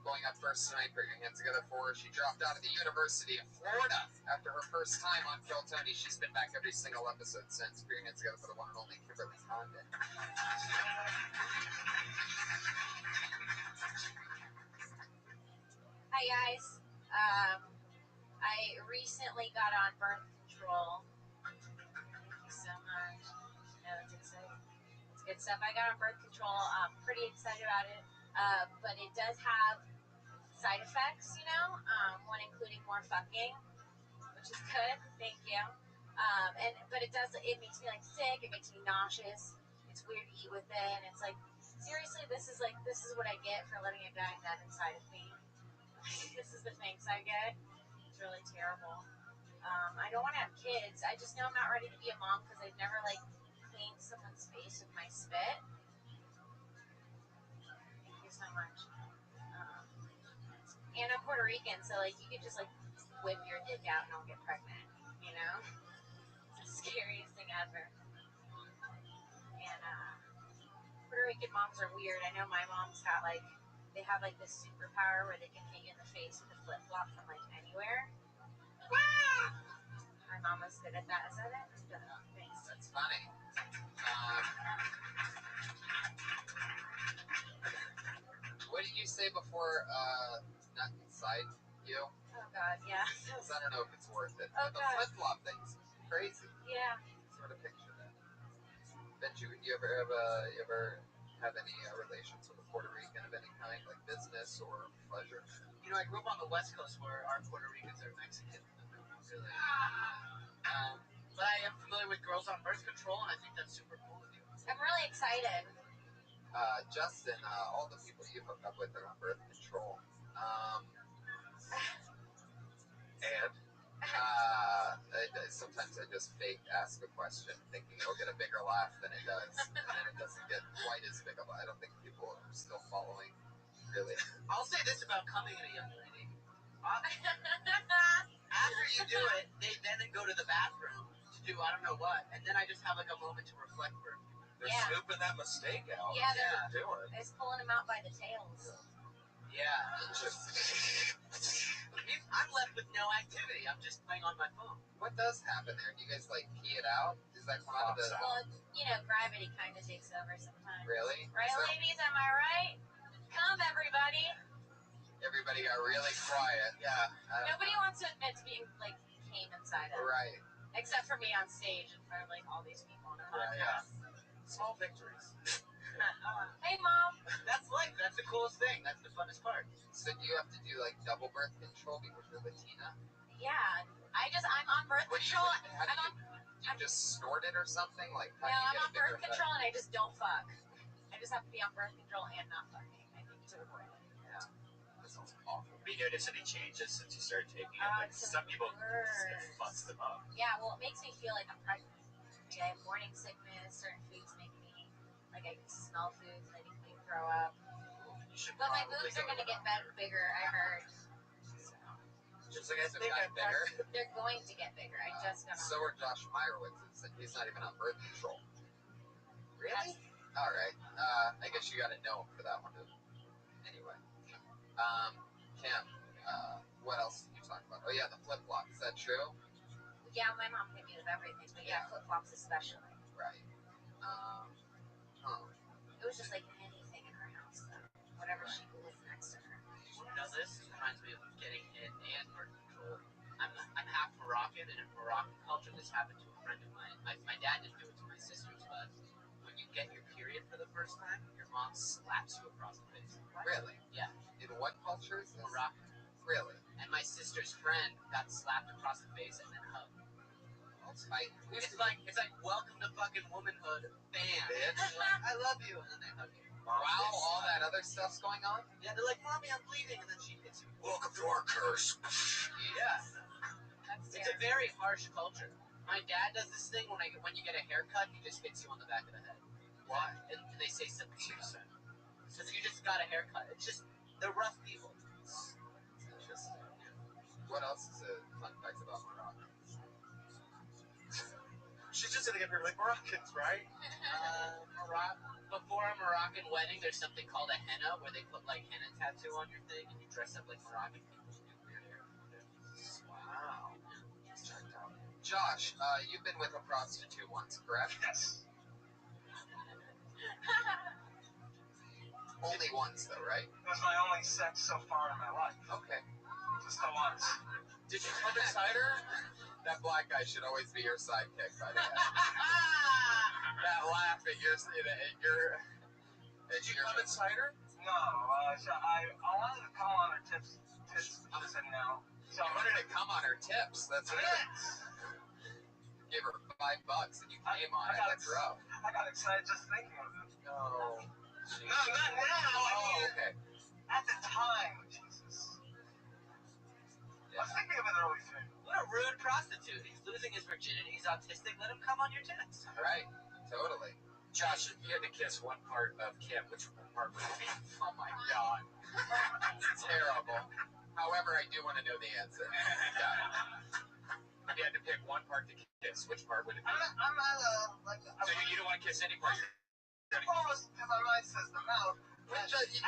going up first tonight, put your hands together for her. She dropped out of the University of Florida after her first time on Kill Tony. She's been back every single episode since. Put your hands together for the one and only Kimberly Condon. Hi guys. I recently got on birth control. Thank you so much. No, it's exciting. It's good stuff. I got on birth control. I'm pretty excited about it. But it does have side effects, one including more fucking, which is good. Thank you. But it makes me like sick. It makes me nauseous. It's weird to eat with it, and it's like seriously, this is what I get for letting a guy nut inside of me. This is the thanks I get. It's really terrible. I don't want to have kids. I just know I'm not ready to be a mom because I've never cleaned someone's face with my spit. Thank you so much. And I'm Puerto Rican, so you could just whip your dick out and I'll get pregnant. It's the scariest thing ever. And Puerto Rican moms are weird. I know my mom's got they have this superpower where they can hit you in the face with a flip flop from anywhere. My mom was good at that. Is that it? Thanks. That's funny. say before, not inside you? Oh God, yeah. Because I don't know if it's worth it. Oh, But the God. flip-flop thing's crazy. Yeah. Sort of picture that. Benji, you ever have any relations with a Puerto Rican of any kind, like business or pleasure? You know, I grew up on the West Coast where our Puerto Ricans are Mexican. Really. But I am familiar with girls on birth control, and I think that's super cool of you. I'm really excited. Justin, all the people you hook up with are on birth control. And sometimes I just fake ask a question, thinking it'll get a bigger laugh than it does, and then it doesn't get quite as big of a. I don't think people are still following, really. I'll say this about coming in a young lady. After you do it, they then go to the bathroom to do I don't know what, and then I just have like a moment to reflect for a few minutes. They're Yeah. snooping that mistake out. Yeah, That's what they're doing. It's pulling them out by the tails. Yeah. Interesting. I'm left with no activity. I'm just playing on my phone. What does happen there? Do you guys like pee it out? Does that come out of the? Well, you know, gravity kind of takes over sometimes. Really? Right, So ladies? Am I right? Come, everybody. everybody got really quiet. Yeah. Nobody wants to admit to being like came inside of. Right. Except for me on stage in front of like all these people on a Right. podcast. Small victories. Hey, mom. That's life. That's the coolest thing. That's the funnest part. So do you have to do like double birth control because you're Latina? Yeah, I'm on birth What do you, control. how do you just snort it or something? Like how No, do you I'm get on a bigger birth control and I just don't fuck. I just have to be on birth control and not fucking. I think to avoid it. Yeah. That sounds awful. Have you noticed any changes since you started taking it? Like It's some people, worse. it fucks them up. Yeah, well, it makes me feel like I'm pregnant. Like I have morning sickness. Certain foods make me like I can smell foods and they make me throw up. You should But my probably boobs are go gonna to get bigger. I heard. Just like I think I'm bigger. They're going to get bigger. I just got on. So are Josh Meyerowitz's, and he's not even on birth control. Really? All right. I guess you got to know him for that one. Anyway. Cam, what else did you talk about? Oh yeah, the flip flop. Is that true? Yeah, my mom hit me with everything, but yeah, flip flops especially. Right. It was just like anything in her house, though. Whatever she lived next to her. Now this reminds me of getting hit and birth control. I'm half Moroccan, and in Moroccan culture, this happened to a friend of mine. My dad didn't do it to my sisters, but when you get your period for the first time, your mom slaps you across the face. Really? Yeah. In what culture is this? Moroccan. Really? And my sister's friend got slapped across the face and then hugged. It's like welcome to fucking womanhood, bam. Bitch. I love you, and then they hug you. While all that other stuff's going on? Yeah, they're like, mommy, I'm bleeding, and then she hits you. Welcome to our curse. Yeah. That's It's a very harsh culture. My dad does this thing when you get a haircut, he just hits you on the back of the head. Why? And they say something innocent. So you just got a haircut. It's just they're rough people. It's interesting. What else is a fun fact about Morocco? She's just gonna get rid of like Moroccans, right? Before a Moroccan wedding, there's something called a henna, where they put like henna tattoo on your thing, and you dress up like Moroccan people and do weird hair. Wow. Checked out. Josh, you've been with a prostitute once, correct? Yes. Only once, though, right? It was my only sex so far in my life. Okay. Just the once. Did you come inside her? That black guy should always be your sidekick, by the way. That laugh at your. Did you come inside her? No. So I wanted to come on her tits. I said no. So You wanted to come on her tips. That's it. Yes. Give her $5 and you came on it. That's rough. I got excited just thinking of it. No. No, not now. I Oh, mean, okay. at the time, Jesus. I was thinking of it early too. What a rude prostitute. He's losing his virginity. He's autistic. Let him come on your tits. Right. Totally. Josh, if you had to kiss one part of Kim, which part would it be? Oh my God. It's terrible. However, I do want to know the answer. Yeah. If you had to pick one part to kiss, which part would it be? I'm not like. So you don't want to kiss any part? Almost, because my mind says the mouth. Josh.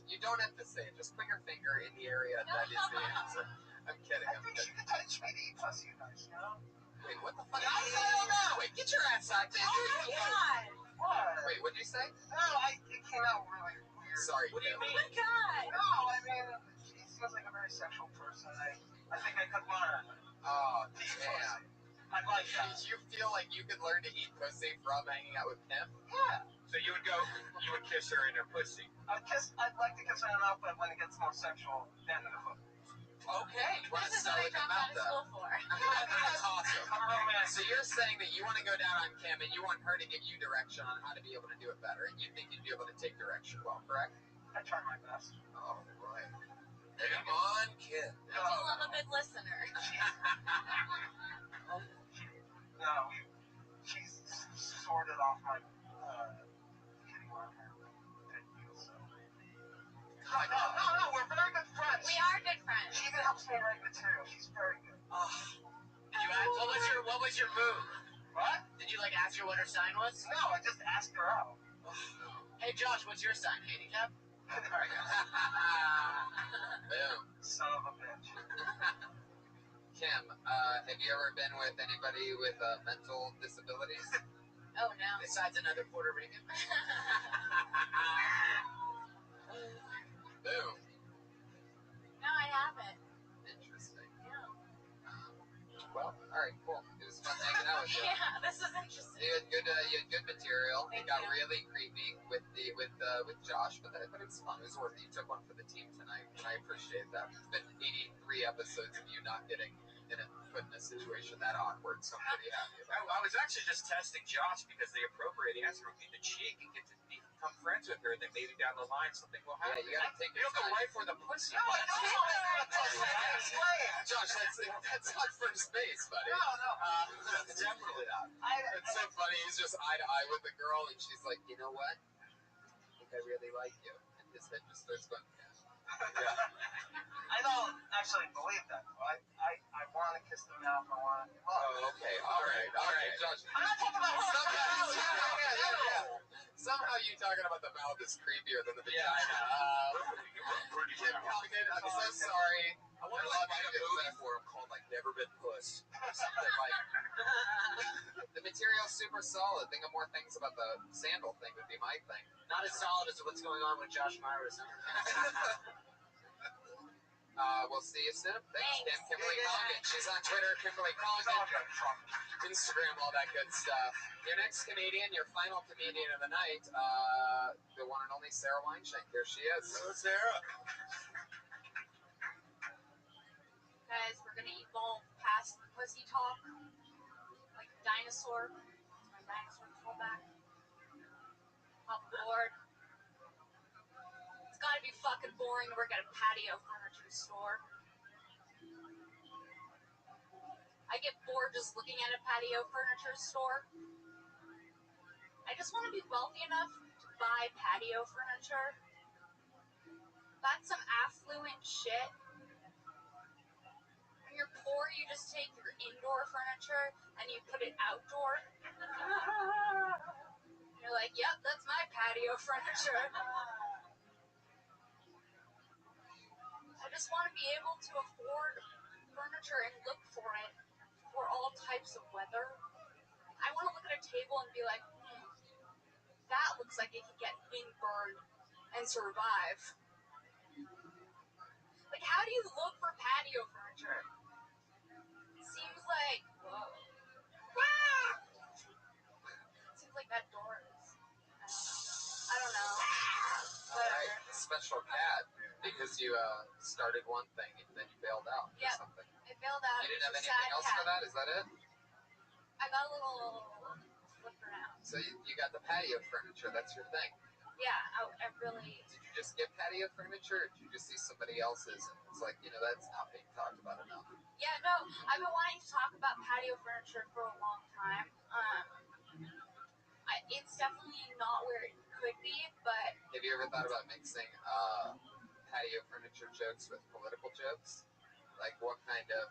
You don't have to say it. Just put your finger in the area that is the answer. I'm kidding. I think she could touch me to eat pussy nice, you know? Wait, what the fuck? I don't know. Wait, get your ass out there. Oh my God. What? Wait, what'd you say? No, it came out really weird. Sorry, What do you Kim. Oh mean? my god! No, I mean, he seems like a very sexual person. I think I could learn. Oh, to eat damn. pussy. I'd like that. You feel like you could learn to eat pussy from hanging out with Kim? Yeah. So you would kiss her in her pussy. I'd like to kiss her in the mouth, but when it gets more sexual, then in the foot. Okay. Want to This is start what I with the dropped out mouth of school for. That's awesome. I'm romantic. So you're saying that you want to go down on Kim and you want her to give you direction on how to be able to do it better, and you think you'd be able to take direction well, correct? I try my best. Oh, right. Come on, Kim. I do love a good listener. No, she's sorted off my kitty on her heels. So. No, we're very good friends. We are good friends. She even helps me write material. She's very good. Did you ask, what was your move? What? Did you ask her what her sign was? No, I just asked her out. Hey Josh, what's your sign? Handicap? Boom. Son of a bitch. Kim, have you ever been with anybody with mental disabilities? Oh no. Besides another Puerto Rican? Boom. No, I haven't. Interesting. No. Well, all right, cool. It was fun hanging out with you. Yeah, this is interesting. You had good material. Thank It got you. really creepy with Josh, but it was fun. It was worth it. You took one for the team tonight, and I appreciate that. It's been 83 episodes of you not getting put in a situation that awkward, so I'm pretty happy about I was actually just testing Josh because the appropriate answer would be the cheek and get to become friends with her, and then maybe down the line something will that. happen. Yeah, you gotta take You your don't go time. right for the pussy. No, I don't. Josh, that's not first base, buddy. No. Definitely not. It's so funny. He's just eye to eye with the girl, and she's like, you know what? I think I really like you. And his head just starts going, I don't actually believe that. I want to kiss the mouth. I want to. oh, okay. All right, Josh. I'm not talking about her. Somehow you talking about the mouth is creepier than the vagina. Yeah, I Kim Calligan, I'm so sorry. I wonder love write a you. movie for him called Never Been Puss or something The material's super solid. Think of more things about the sandal thing would be my thing. Not as solid as what's going on with Josh Myers. We'll see you soon. Thanks, Thanks. Kim. Kimberly Colligan. She's on Twitter, Kimberly Colligan, Instagram, all that good stuff. Your next comedian, your final comedian of the night, the one and only Sarah Weinschenk. Here she is. Hello, Sarah. Guys, we're gonna evolve past the pussy talk. Like a dinosaur. My dinosaur fullback. Hop aboard. It's gotta be fucking boring to work at a patio furniture store. I get bored just looking at a patio furniture store. I just want to be wealthy enough to buy patio furniture. That's some affluent shit. When you're poor, you just take your indoor furniture and you put it outdoor. You're like, yep, that's my patio furniture. I just want to be able to afford furniture and look for it for all types of weather. I want to look at a table and be like, that looks like it could get windburned and survive. Like, how do you look for patio furniture? It seems like, whoa. Seems like that door is, I don't know. All right, special cat. Because you started one thing and then you bailed out Yep. or something. It bailed out. You didn't have It's a anything sad else cat. for that? Is that it? I got a little flipped around. So you got the patio furniture. That's your thing. Yeah, I really. Did you just get patio furniture, or did you just see somebody else's and it's like, that's not being talked about enough? Yeah, no, I've been wanting to talk about patio furniture for a long time. It's definitely not where it could be, but. Have you ever thought about mixing patio furniture jokes with political jokes? Like what kind of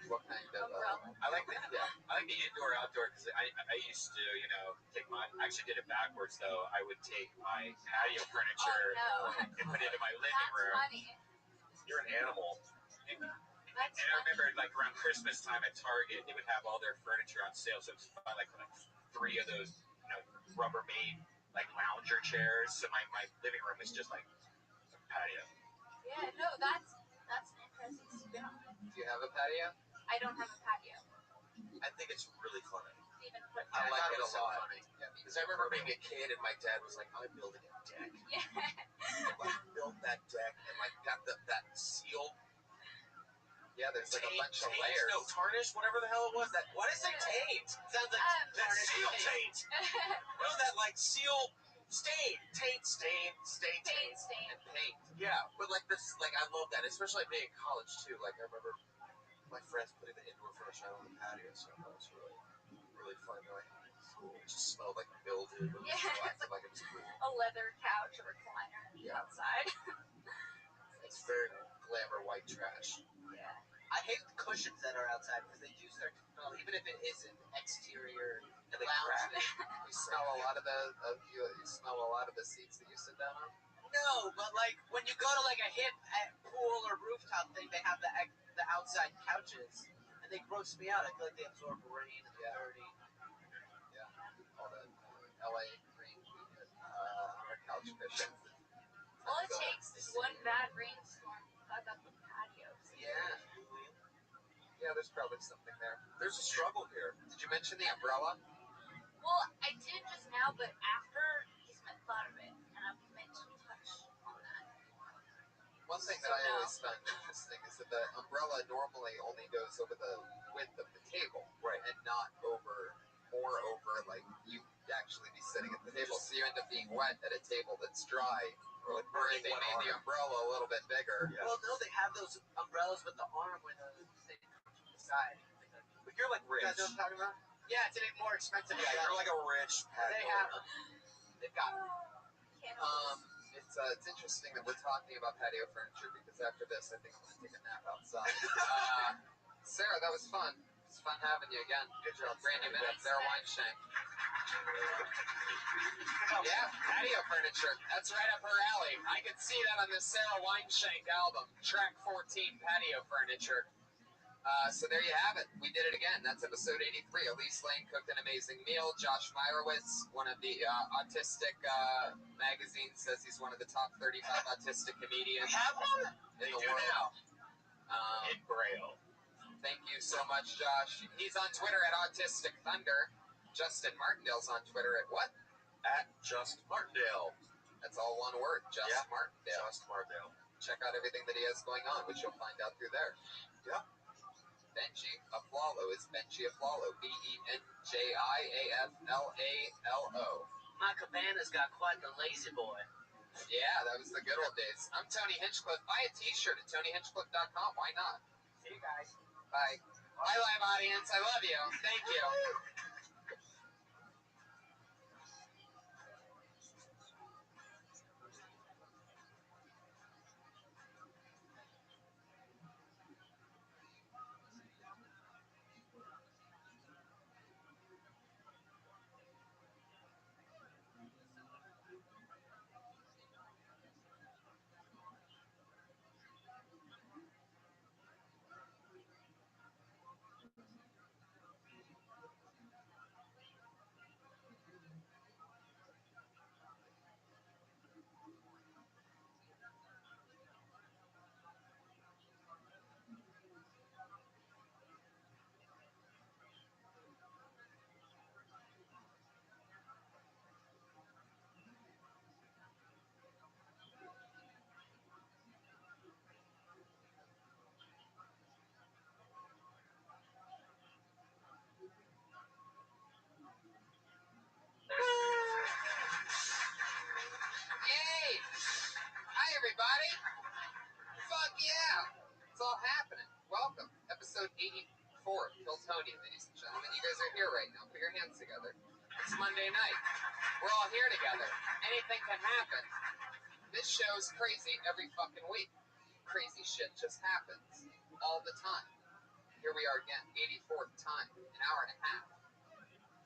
Umbrella. I like the indoor outdoor because I used to take my. I actually did it backwards though. I would take my patio furniture Oh, no. and put it into my living That's room. funny. You're an animal. That's And I funny. remember around Christmas time at Target, they would have all their furniture on sale. So it was like 3 of those Rubbermaid like lounger chairs. So my living room is just like a patio. Yeah, no, that's an interesting spin-off. Do you have a patio? I don't have a patio. I think it's really funny. Even put I like thought it it a was so lot. funny. Yeah, because I remember being a kid and my dad was like, I'm building a deck. Yeah. Like, built that deck and like got that seal. Yeah, there's like a bunch of taint, layers. no, tarnish, whatever the hell it was. That why did I say taint? Sounds like That tarnished seal taint. taint. No, that like seal stain. Taint, stain, Paint taint. stain. And paint. Yeah, but like this, like I love that, especially being in college too. Like I remember my friends putting the indoor furniture out on the patio, so that was really fun. Like, it just smelled like mildew, but it Yeah, still it's acted like it was cool. A leather couch or recliner Yeah. outside. It's very glamour white trash. Yeah. I hate the cushions that are outside because they do start to smell, even if it isn't exterior. And they lounge. crack. You smell a lot of you smell a lot of the seats that you sit down on. No, but like when you go to like a hip pool or rooftop thing, they have the outside couches, and they gross me out. I feel like they absorb rain and they're dirty. Yeah, all the LA green on our couch cushions. All it takes is one bad rainstorm to fuck up the patios. Yeah. Yeah, there's probably something there. There's a struggle here. Did you mention the umbrella? Well, I did just now, but after Eastman thought of it, and I meant to touch on that. One thing that I always found interesting is that the umbrella normally only goes over the width of the table, right, and not more over like you actually be sitting at the table. So you end up being wet at a table that's dry. Or if they made the umbrella a little bit bigger. Yeah. Well, no, they have those umbrellas with the arm where they come from the side. But you're like rich. You guys know what I'm talking about? Yeah, it's a bit more expensive. Yeah, you're like a rich patio. They have them. They've got them. It's interesting that we're talking about patio furniture because after this, I think I'm going to take a nap outside. Sarah, that was fun. It's fun having you again. Good job. Brand new minute, Sarah Weinshank. Yeah, patio furniture. That's right up her alley. I could see that on this Sarah Weinshank album, track 14, patio furniture. So there you have it. We did it again. That's episode 83. Elise Lane cooked an amazing meal. Josh Meyerowitz, one of the autistic magazines, says he's one of the top 35 autistic comedians in the world. Now. In Braille. Thank you so much, Josh. He's on Twitter at Autistic Thunder. Justin Martindale's on Twitter at what? At Just Martindale. That's all one word, Just Martindale. Just Martindale. Check out everything that he has going on, which you'll find out through there. Yeah. Benji Aflalo is Benji Aflalo. BenjiAflalo. My cabana's got quite the lazy boy. Yeah, that was the good old days. I'm Tony Hinchcliffe. Buy a t-shirt at TonyHinchcliffe.com. Why not? See you guys. Bye. Bye, live audience. I love you. Thank you. Yay! Hi, everybody. Fuck yeah. It's all happening. Welcome. Episode 84. Kill Tony, ladies and gentlemen. You guys are here right now. Put your hands together. It's Monday night. We're all here together. Anything can happen. This show's crazy every fucking week. Crazy shit just happens. All the time. Here we are again. 84th time. An hour and a half.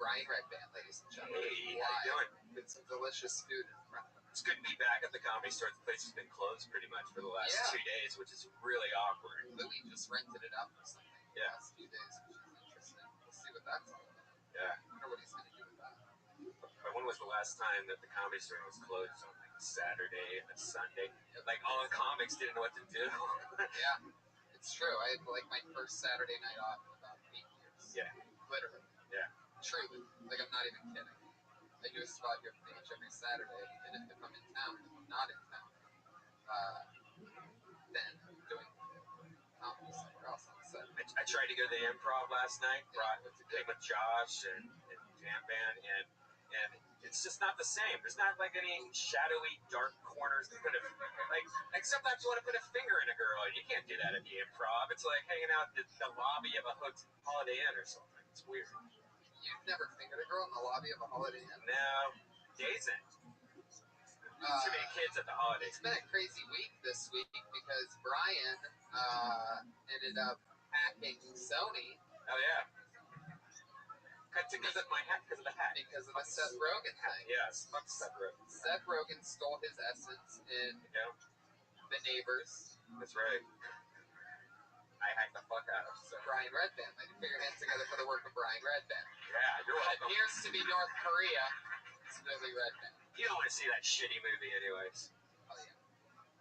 Brian Redband, ladies and gentlemen. Hey, how you doing? With some delicious food in front of him. It's good to be back at the Comedy Store. The place has been closed pretty much for the last 2 days, which is really awkward. Louis just rented it out for something the Yeah. last few days, which is interesting. We'll see what that's all about. Yeah. I wonder what he's going to do with that. But when was the last time that the Comedy Store was closed on like Saturday and a Sunday? Like all the comics didn't know what to do. Yeah, it's true. I had like my first Saturday night off in about 8 years. Yeah. Literally. Yeah. Truly. Like, I'm not even kidding. I do a spot here pretty much every Saturday, and if I'm in town, if I'm not in town, then I'm doing comedy somewhere else on the set. I tried to go to the Improv last night. Came with Josh and Jam Band, and it's just not the same. There's not like any shadowy dark corners to put a like sometimes you want to put a finger in a girl, and you can't do that at the Improv. It's like hanging out in the lobby of a Holiday Inn or something. It's weird. You've never fingered a girl in the lobby of a Holiday Inn? No, days in. Too many kids at the holidays. It's been a crazy week this week because Brian ended up hacking Sony. Oh yeah. Because of my hat, because of the hat. Because of the Seth Rogen thing. Yes, fuck Seth Rogen. Seth Rogen stole his essence in The Neighbors. That's right. I hacked the fuck out of him. So Brian Redband. I put your hands together for the work of Brian Redband. Yeah, you're welcome. What appears to be North Korea. It's really Redband. You don't want to see that shitty movie anyways. Oh yeah.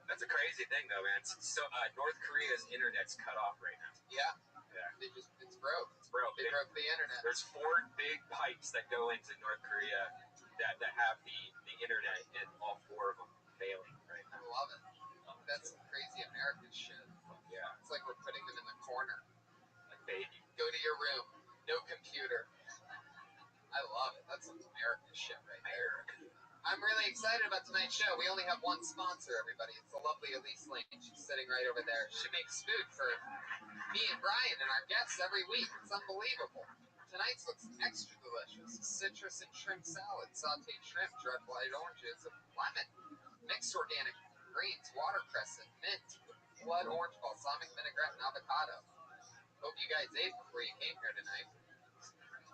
That's a crazy thing though, man. So North Korea's internet's cut off right now. Yeah. Yeah. It's broke. It's broke. They broke the internet. There's 4 big pipes that go into North Korea that have the internet, and all 4 of them failing right I now. love it. That's some crazy American shit. Yeah. It's like we're putting them in the corner. Like, baby. Go to your room. No computer. I love it. That's some American shit right there. I'm really excited about tonight's show. We only have one sponsor, everybody. It's the lovely Elise Lane. She's sitting right over there. She makes food for me and Brian and our guests every week. It's unbelievable. Tonight's looks extra delicious. Citrus and shrimp salad, sauteed shrimp, dried white oranges, lemon, mixed organic greens, watercress, and mint, blood orange, balsamic vinaigrette, and avocado. Hope you guys ate before you came here tonight.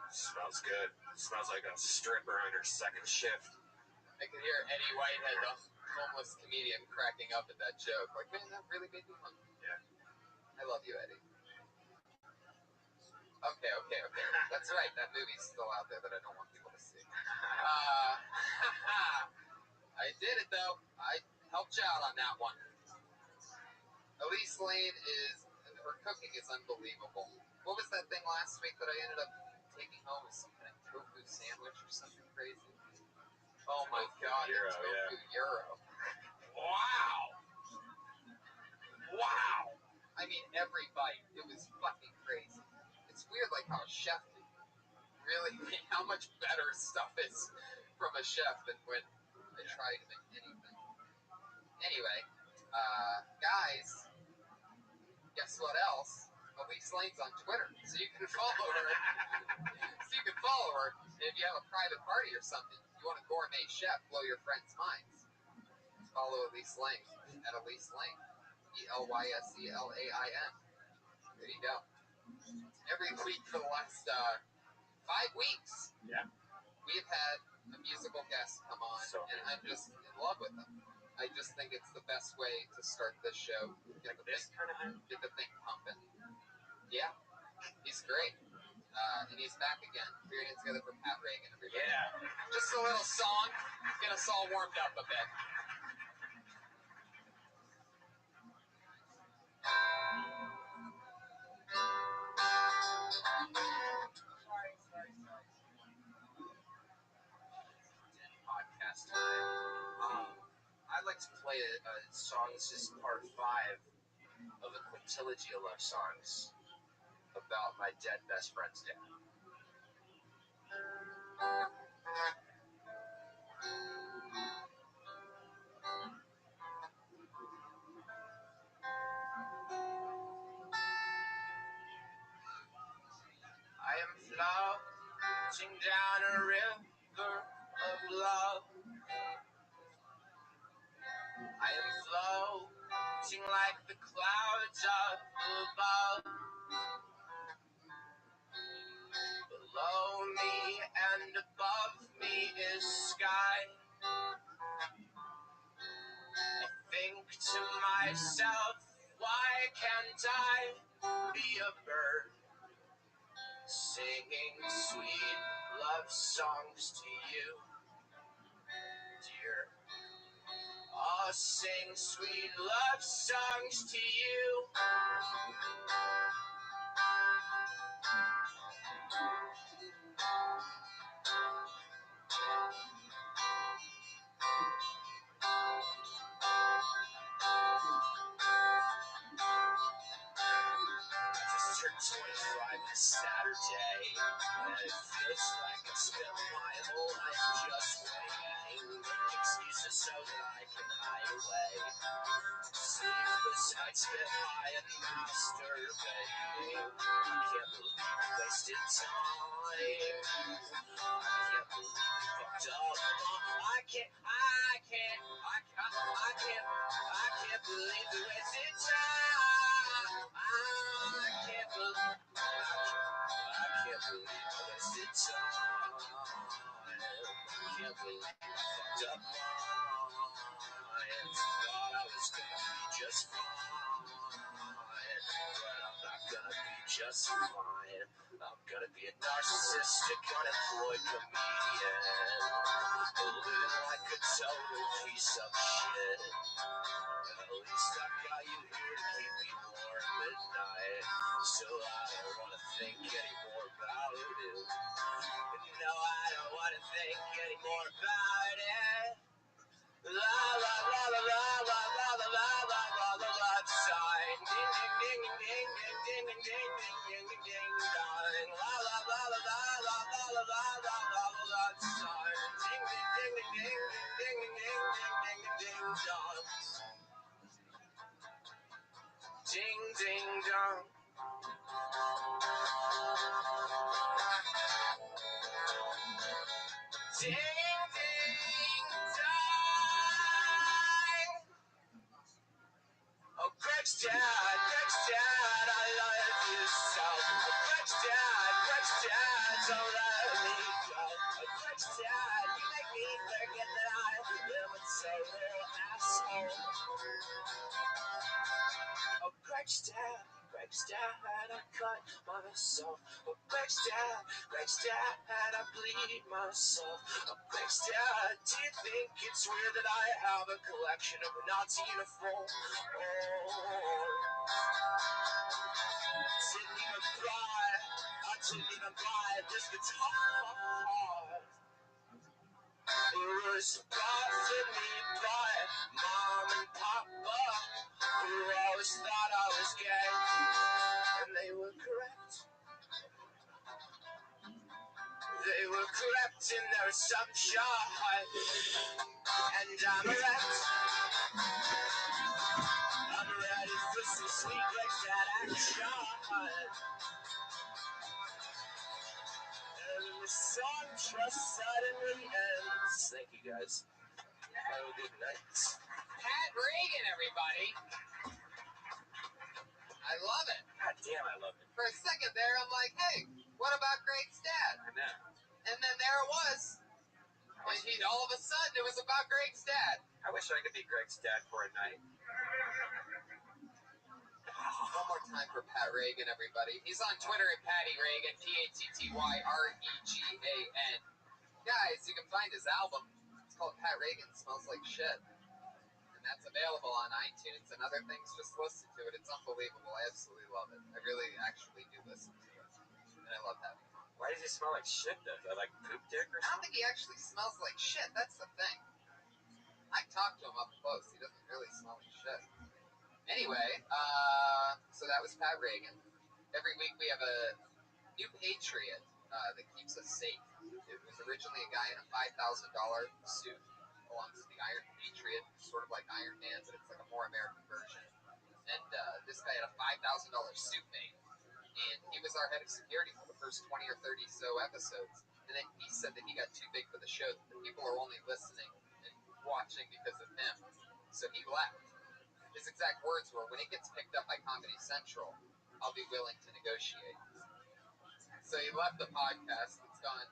Smells good. Smells like a stripper on her second shift. I could hear Eddie Whitehead, the homeless comedian, cracking up at that joke. Like, man, that really made me hungry. Yeah. I love you, Eddie. Okay. That's right. That movie's still out there that I don't want people to see. I did it, though. I helped you out on that one. Elise Lane her cooking is unbelievable. What was that thing last week that I ended up taking home? It was some kind of tofu sandwich or something crazy? Oh my god, Euro, tofu gyro. Wow! I mean, every bite, it was fucking crazy. It's weird, like how a chef really, how much better stuff is from a chef than when I try to make anything. Anyway, guys, guess what else? Elise Lane's on Twitter, so you can follow her. And if you have a private party or something, you want a gourmet chef, blow your friends' minds, follow Elise Lane at Elise Lane, ELYSELAIN. There you go. Every week for the last 5 weeks, we have had a musical guest come on, and I'm just in love with them. I just think it's the best way to start this show. Get the thing pumping. Yeah, he's great. And he's back again. Put your hands together for Pat Reagan, everybody. Yeah. Just a little song. Get us all warmed up a bit. Podcast time. I'd like to play a song. This is part 5 of a quintilogy of love songs about my dead best friend's dad. I am floating down a river of love. I am floating like the clouds up above. Below me and above me is sky. I think to myself, why can't I be a bird? Singing sweet love love songs to you, dear. I'll sing sweet love songs to you. Just turned 25 this Saturday, and it feels like I spent my whole life just waiting, excuses so that I can hide away. Sleepless nights get high and masturbating. I can't believe I wasted time. I can't believe I fucked up. I can't believe the wasted time. I can't believe I wasted time. I can't believe I fucked up mine. Thought I was gonna be just fine, but I'm not gonna be just fine. I'm gonna be a narcissistic, unemployed comedian, living like a total piece of shit. At least I got you here to keep me warm at night, so I don't wanna think anymore about it. No, I don't wanna think anymore about it. La la la la la la la la la la la la la sign. Ding ding ding ding ding ding ding ding ding ding ding. La la la la la la la la la la la la la sign. Ding ding ding ding ding ding ding ding ding ding dong. Ding ding dong. Ding ding dong. Oh, Greg's dad, I love you so. Oh, Greg's dad, don't let me go. Oh, Greg's dad, you make me forget that I am a total asshole. Oh, Greg's dad, I cut myself. Oh, Greg's dad, I bleed myself. Oh, Greg's dad, do you think it's weird that I have a collection of Nazi uniforms? I didn't even buy this guitar. It was bought for me by Mom and Papa, who always thought I was gay, and they were correct. They were correct in their assumption, and I'm erect. I'm ready for some sweet Greg's dad action. And the song just suddenly ends. Thank you guys. Have a good night. Pat Reagan, everybody. I love it. God damn, I love it. For a second there, I'm like, hey, what about Greg's dad? I know. And then there it was. And all of a sudden, it was about Greg's dad. I wish I could be Greg's dad for a night. One more time for Pat Reagan, everybody. He's on Twitter at Patty Reagan, PattyRegan. Guys, you can find his album. It's called Pat Reagan Smells Like Shit. And that's available on iTunes and other things. Just listen to it. It's unbelievable. I absolutely love it. I really actually do listen to it. And I love having it. Why does he smell like shit, though? Is that like poop dick or something? I don't think he actually smells like shit. That's the thing. I talked to him up close. He doesn't really smell like shit. Anyway, so that was Pat Reagan. Every week we have a new patriot that keeps us safe. It was originally a guy in a $5,000 suit, belongs to the Iron Patriot, sort of like Iron Man, but it's like a more American version. And this guy had a $5,000 suit made, and he was our head of security for the first 20 or 30 so episodes. And then he said that he got too big for the show, that the people are only listening and watching because of him. So he left. His exact words were, when it gets picked up by Comedy Central, I'll be willing to negotiate. So he left the podcast. It's gone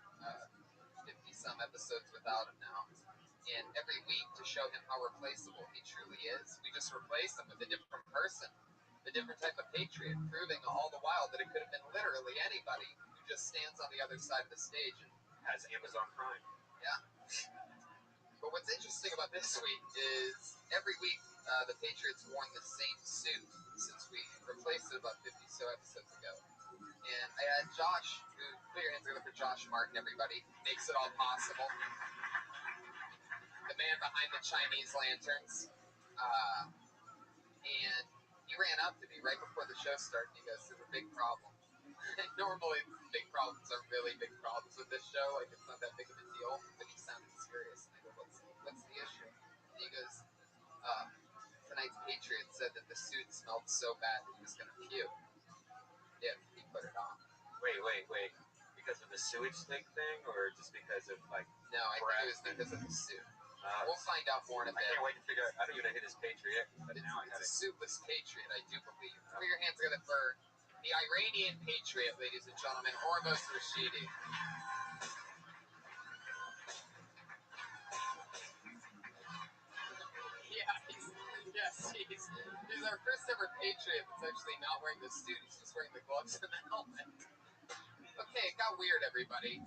50-some episodes without him now. And every week, to show him how replaceable he truly is, we just replace him with a different person, a different type of patriot, proving all the while that it could have been literally anybody who just stands on the other side of the stage and has Amazon Prime. But what's interesting about this week is every week the Patriots worn the same suit since we replaced it about 50 so episodes ago. And I had Josh, who, put your hands together for Josh Martin, everybody. Makes it all possible. The man behind the Chinese lanterns. And he ran up to me right before the show started and he goes, "There's a big problem." And normally big problems aren't really big problems with this show. Like, it's not that big of a deal. But he sounded serious. And I go, what's the issue? And he goes, tonight's Patriots said that the suit smelled so bad that he was going to puke if he put it on. Wait. Because of the sewage thing, or just because of, like, No, I think it was because of the suit. We'll find out more in a I bit. can't wait to figure out. I don't even know who this Patriot, but now I got It's it. a suitless Patriot, I do believe. Put your hands together for the Iranian Patriot, ladies and gentlemen, Hormuz Rashidi. He's our first ever Patriot that's actually not wearing the suit. He's just wearing the gloves and the helmet. Okay, it got weird, everybody.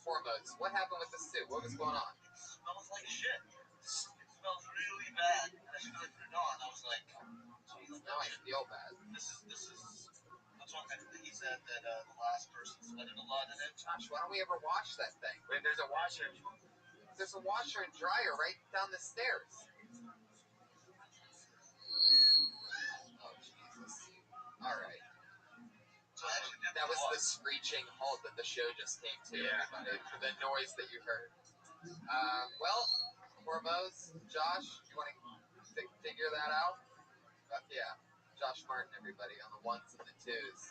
Hormuz, what happened with the suit? What was going on? It smells like shit. It smells really bad. And as soon as I put it on, I was like, Jesus, Now I feel bad. this is. That's what he said that the last person sweated a lot in it. Josh, why don't we ever wash that thing? Wait, there's a washer. There's a washer and dryer right down the stairs. Oh, Jesus. All right. So I actually did That was the wash. screeching halt that the show just came to, Yeah. everybody. The noise that you heard. Well, Hormuz, Josh, you want to figure that out? Yeah. Josh Martin, everybody, on the ones and the twos.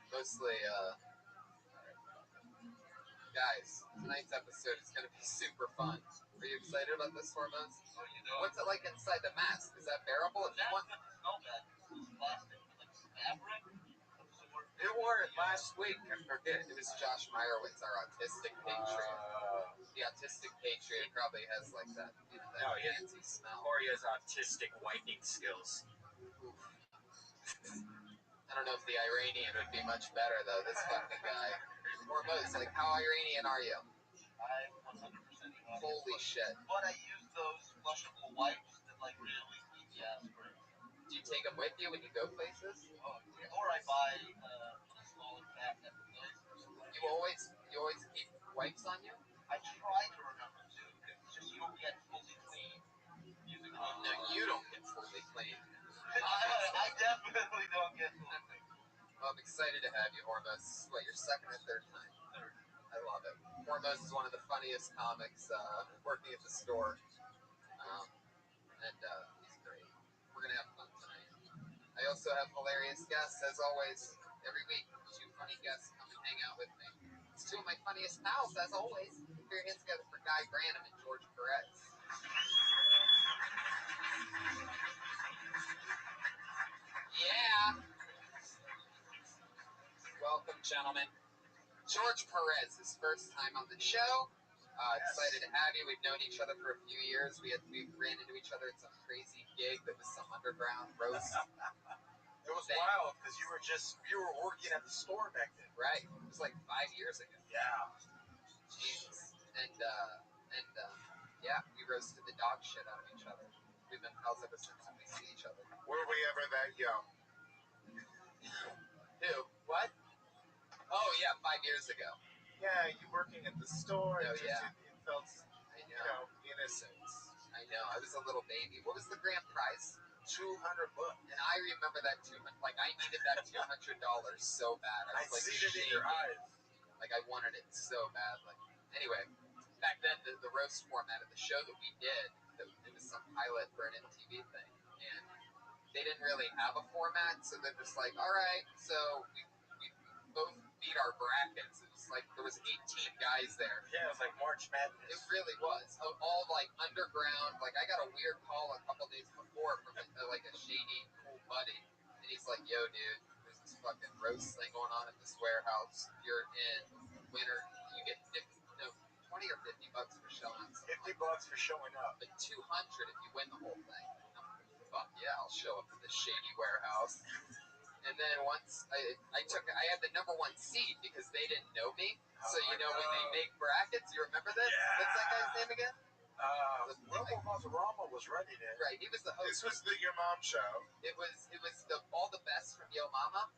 Mostly, guys, tonight's episode is going to be super fun. Are you excited about this, Hormuz? Oh, you know. What's it like inside the mask? Is that bearable? If you That want... doesn't smell bad. It's plastic. But like fabric. Who wore it last week? I forget. It was Josh Meyerowitz, our autistic patriot. The autistic patriot probably has like that, you know, that Oh, yeah. fancy smell. Or he has autistic wiping skills. I don't know if the Iranian would be much better though. This fucking guy. Hormuz, like, how Iranian are you? I'm 100% Iranian. Holy shit. But I use those flushable wipes that like really keep the ass clean. Do you take them with you when you go places? Oh, yeah. Or I buy a smaller cabinet of those. You always keep wipes on you? I try to remember to. It's just you don't get fully clean using those. No, you don't get fully clean. I definitely don't get fully clean. Well, I'm excited to have you, Hormuz. What, your second or third time? Third. I love it. Hormuz is one of the funniest comics working at the store. And he's great. We're going to have fun tonight. I also have hilarious guests, as always. Every week, two funny guests come and hang out with me. It's two of my funniest pals, as always. Put your hands together for Guy Branum and George Perez. Yeah! Welcome, gentlemen. George Perez, his first time on the show. Excited to have you. We've known each other for a few years. We ran into each other at some crazy gig that was some underground roast. It was wild because you were working at the store back then. Right. It was like 5 years ago. Yeah. Jesus. And yeah, we roasted the dog shit out of each other. We've been pals ever since we see each other. Were we ever that young? Who? What? Oh, yeah, 5 years ago. Yeah, you working at the store. Oh, it felt, I know. innocent. I know. I was a little baby. What was the grand prize? $200. And I remember that like I needed that $200 so bad. I was like, see it in your eyes. Like I wanted it so bad. Like anyway, back then the roast format of the show that we did, it was some pilot for an MTV thing, and they didn't really have a format, so they're just like, all right, so we both beat our brackets. It was like there was 18 guys there. Yeah, it was like March Madness. It really was. All like underground. Like I got a weird call a couple days before from like a shady, cool buddy, and he's like, "Yo, dude, there's this fucking roast thing going on at this warehouse. If you're in winter, you get 20 or $50 for showing up. $50 for showing up. But $200 if you win the whole thing. Fuck yeah, I'll show up to this shady warehouse. And then once I had the number one seed because they didn't know me, so So you know when they make brackets, you remember this? Yeah. What's that guy's name again? Wilbur Valderrama was running it. Right, he was the host. This was Your Mom show. It was all the best from Yo Mama,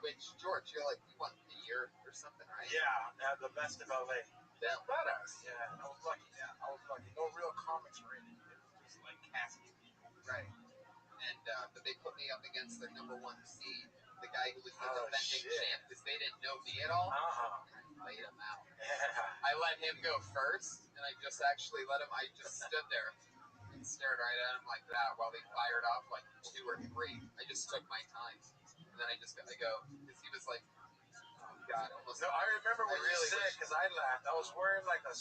which George, you're like you won the year or something, right? Yeah, the best of LA. Yeah. Badass. Yeah, I was lucky. No real comics or anything. It was just like casting people. Right. And but they put me up against their number one seed, the guy who was the defending champ, because they didn't know me at all. And I laid him out. Yeah. I let him go first, and I just actually let him. I just stood there and stared right at him like that while they fired off like 2 or 3. I just took my time, and then I go because he was like, "Oh God, almost." No, I remember when I you really said wish- because I laughed. I was wearing like a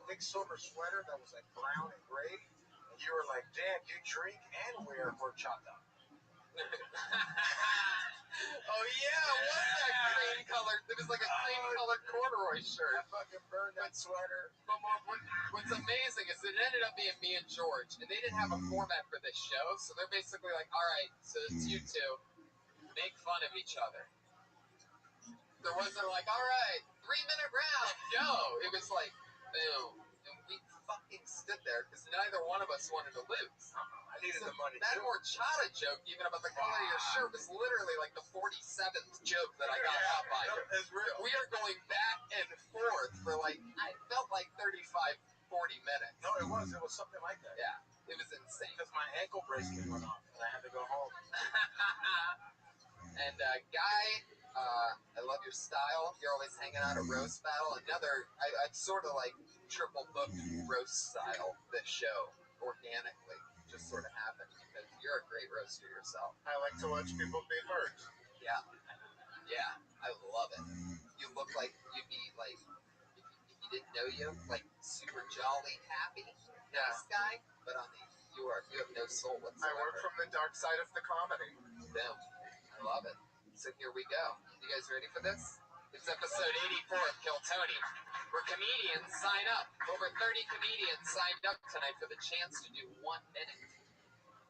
Quicksilver sweater that was like brown and gray, and you were like, "Damn, you drink and wear horchata." Oh yeah, what's that cream colored? It was like a cream colored corduroy shirt. I fucking burned that sweater. But what's amazing is it ended up being me and George, and they didn't have a format for this show, so they're basically like, all right, so it's you two, make fun of each other. There wasn't like, all right, 3-minute round, go. It was like, boom. And we fucking stood there because neither one of us wanted to lose. I needed the money That too. horchata joke, even about the color of your shirt, was literally like the 47th joke that I got out by. It's real. We are going back and forth for like, I felt like 35, 40 minutes. No, it was something like that. Yeah, it was insane. Because my ankle bracelet went off and I had to go home. And Guy, I love your style. You're always hanging out at Roast Battle. I've sort of like triple booked roast style this show organically. Just sort of happened because you're a great roaster yourself. I like to watch people be hurt. Yeah, I love it. You look like you'd be like, if you didn't know you, like super jolly, happy, nice guy. But you have no soul whatsoever. I work from the dark side of the comedy. Boom. I love it. So here we go. You guys ready for this? It's episode 84 of Kill Tony, where comedians sign up. Over 30 comedians signed up tonight for the chance to do 1 minute.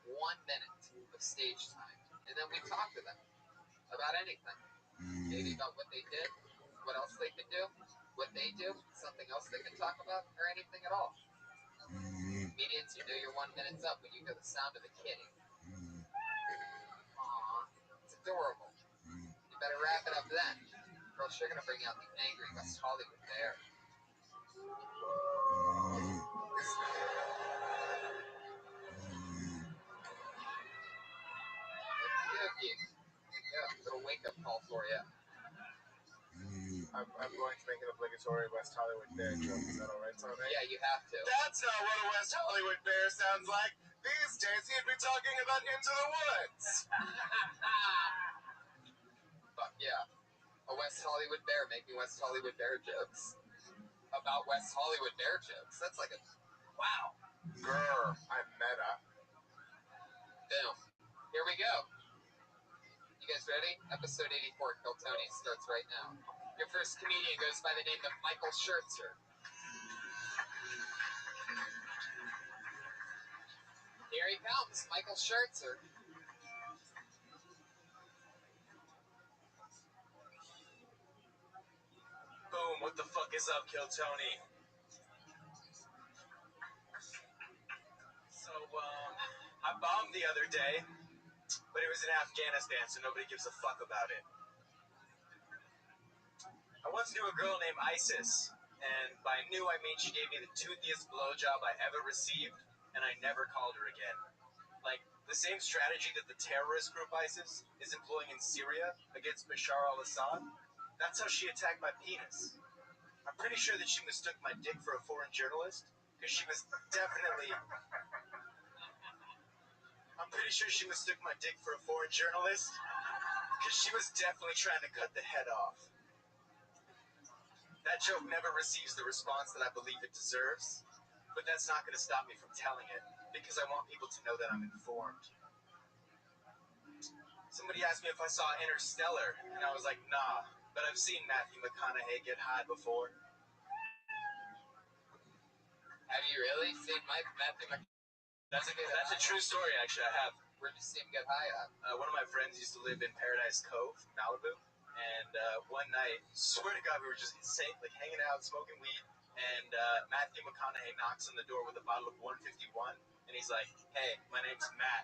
1 minute of stage time. And then we talk to them about anything. Maybe about what they did, what else they could do, what they do, something else they can talk about, or anything at all. Comedians, you know your 1 minute's up when you hear the sound of a kitty. Aww, it's adorable. You better wrap it up then, or else you're gonna bring out the angry West Hollywood bear. Okay. Yeah, little wake-up call for you. I'm going to make an obligatory West Hollywood bear joke. Is that alright, Tony? Yeah, you have to. That's not what a West Hollywood bear sounds like. These days he'd be talking about Into the Woods. Fuck yeah. A West Hollywood bear making West Hollywood bear jokes. About West Hollywood bear jokes. That's like a... Wow. Grr, I'm meta. Boom. Here we go. You guys ready? Episode 84, Kill Tony, starts right now. Your first comedian goes by the name of Michael Schertzer. Here he comes, Michael Schertzer. Boom, what the fuck is up, Kill Tony? So, I bombed the other day, but it was in Afghanistan, so nobody gives a fuck about it. I once knew a girl named Isis, and by knew I mean she gave me the toothiest blowjob I ever received, and I never called her again. Like, the same strategy that the terrorist group ISIS is employing in Syria against Bashar al-Assad, that's how she attacked my penis. I'm pretty sure that she mistook my dick for a foreign journalist, because she was definitely... I'm pretty sure she mistook my dick for a foreign journalist, because she was definitely trying to cut the head off. That joke never receives the response that I believe it deserves, but that's not going to stop me from telling it, because I want people to know that I'm informed. Somebody asked me if I saw Interstellar, and I was like, nah, but I've seen Matthew McConaughey get high before. Have you really seen Matthew McConaughey? That's a true story, actually, I have. Where'd you see him get high at? One of my friends used to live in Paradise Cove, Malibu, And one night, swear to God, we were just like hanging out, smoking weed, and Matthew McConaughey knocks on the door with a bottle of 151, and he's like, "Hey, my name's Matt.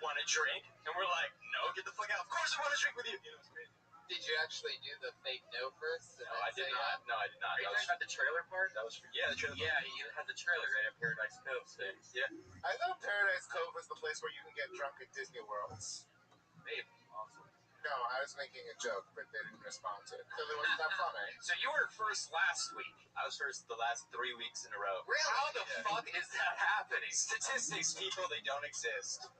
Want a drink?" And we're like, "No, get the fuck out! Of course I want to drink with you." You know, it's crazy. Did you actually do the fake no first? No, I did not. No, I did not. Are you talking about the trailer part? That was for, yeah, the trailer. Yeah, he had the trailer right at Paradise Cove. So. Yeah. I thought Paradise Cove was the place where you can get drunk at Disney Worlds. Maybe. Awesome. No, I was making a joke, but they didn't respond to it. Clearly wasn't that funny. So you were first last week. I was first the last 3 weeks in a row. Really? How the fuck is that happening? Statistics, people, they don't exist.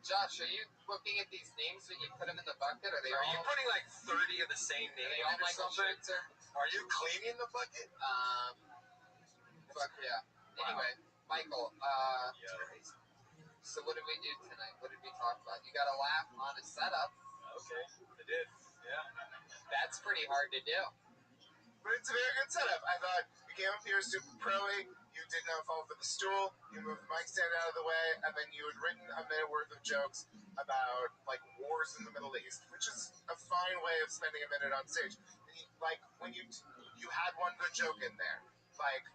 Josh, are you looking at these names when you put them in the bucket? Are they Are all? you putting like 30 of the same name? Are they all or Michael something? Schutzer? Are you cleaning the bucket? Fuck yeah. Anyway, Michael. Yeah. So what did we do tonight? What did we talk about? You got a laugh on a setup. Okay, I did. Yeah. That's pretty hard to do. But it's a very good setup. I thought you came up here super pro-y. You did not fall for the stool. You moved the mic stand out of the way, and then you had written a minute worth of jokes about like wars in the Middle East, which is a fine way of spending a minute on stage. Like when you had one good joke in there, like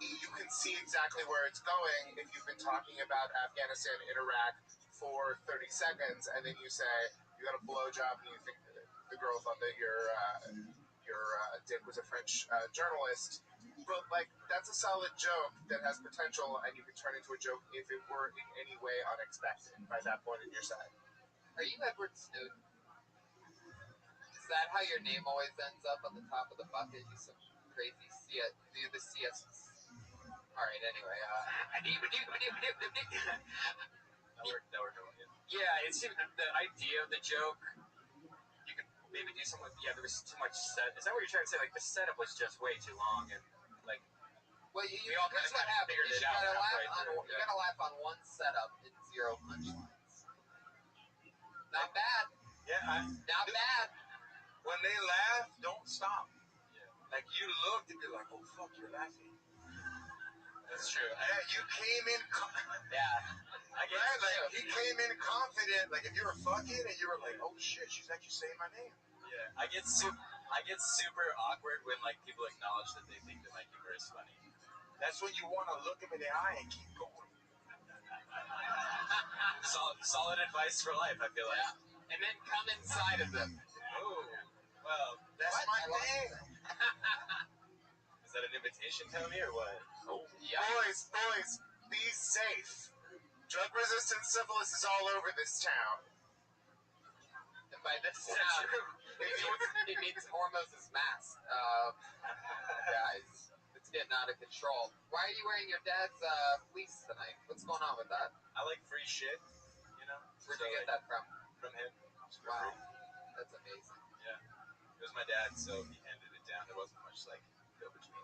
you can see exactly where it's going if you've been talking about Afghanistan and Iraq for 30 seconds, and then you say you got a blowjob, and you think the girl thought that your dick was a French journalist. But like that's a solid joke that has potential, and you can turn into a joke if it were in any way unexpected by that point in your set. Are you Edward Snowden? Is that how your name always ends up on the top of the bucket? You some crazy CS. All right. Anyway, That worked out. Yeah, it seemed the idea of the joke. You could maybe do something. Yeah, there was too much set. Is that what you're trying to say? Like the setup was just way too long, and like. well, We all here's what kinda happened. figured You it out gotta laugh halfway on. through, You gotta laugh on one setup and 0 punchlines. Not bad. Yeah. Not bad. When they laugh, don't stop. Yeah. Like you looked and you're like, oh fuck, you're laughing. That's true. Yeah, you came in. Yeah. I get Right, like he came in confident. Like if you were fucking and you were like, oh shit, she's actually saying my name. Yeah, I get super awkward when like people acknowledge that they think that my humor is funny. That's when you want to look him in the eye and keep going. Solid advice for life, I feel like. Yeah. And then come inside of them. Oh, well, That's What? my thing. is that an invitation, Tommy, or what? Oh, yeah. Boys, be safe. Drug-resistant syphilis is all over this town. And by this That's sound, true. it means Hormuz's mask. Guys, it's getting out of control. Why are you wearing your dad's fleece tonight? What's going on with that? I like free shit, you know? Where'd you get that from? From him. Wow, that's amazing. Yeah. It was my dad, so he handed it down. There wasn't much, like, go between.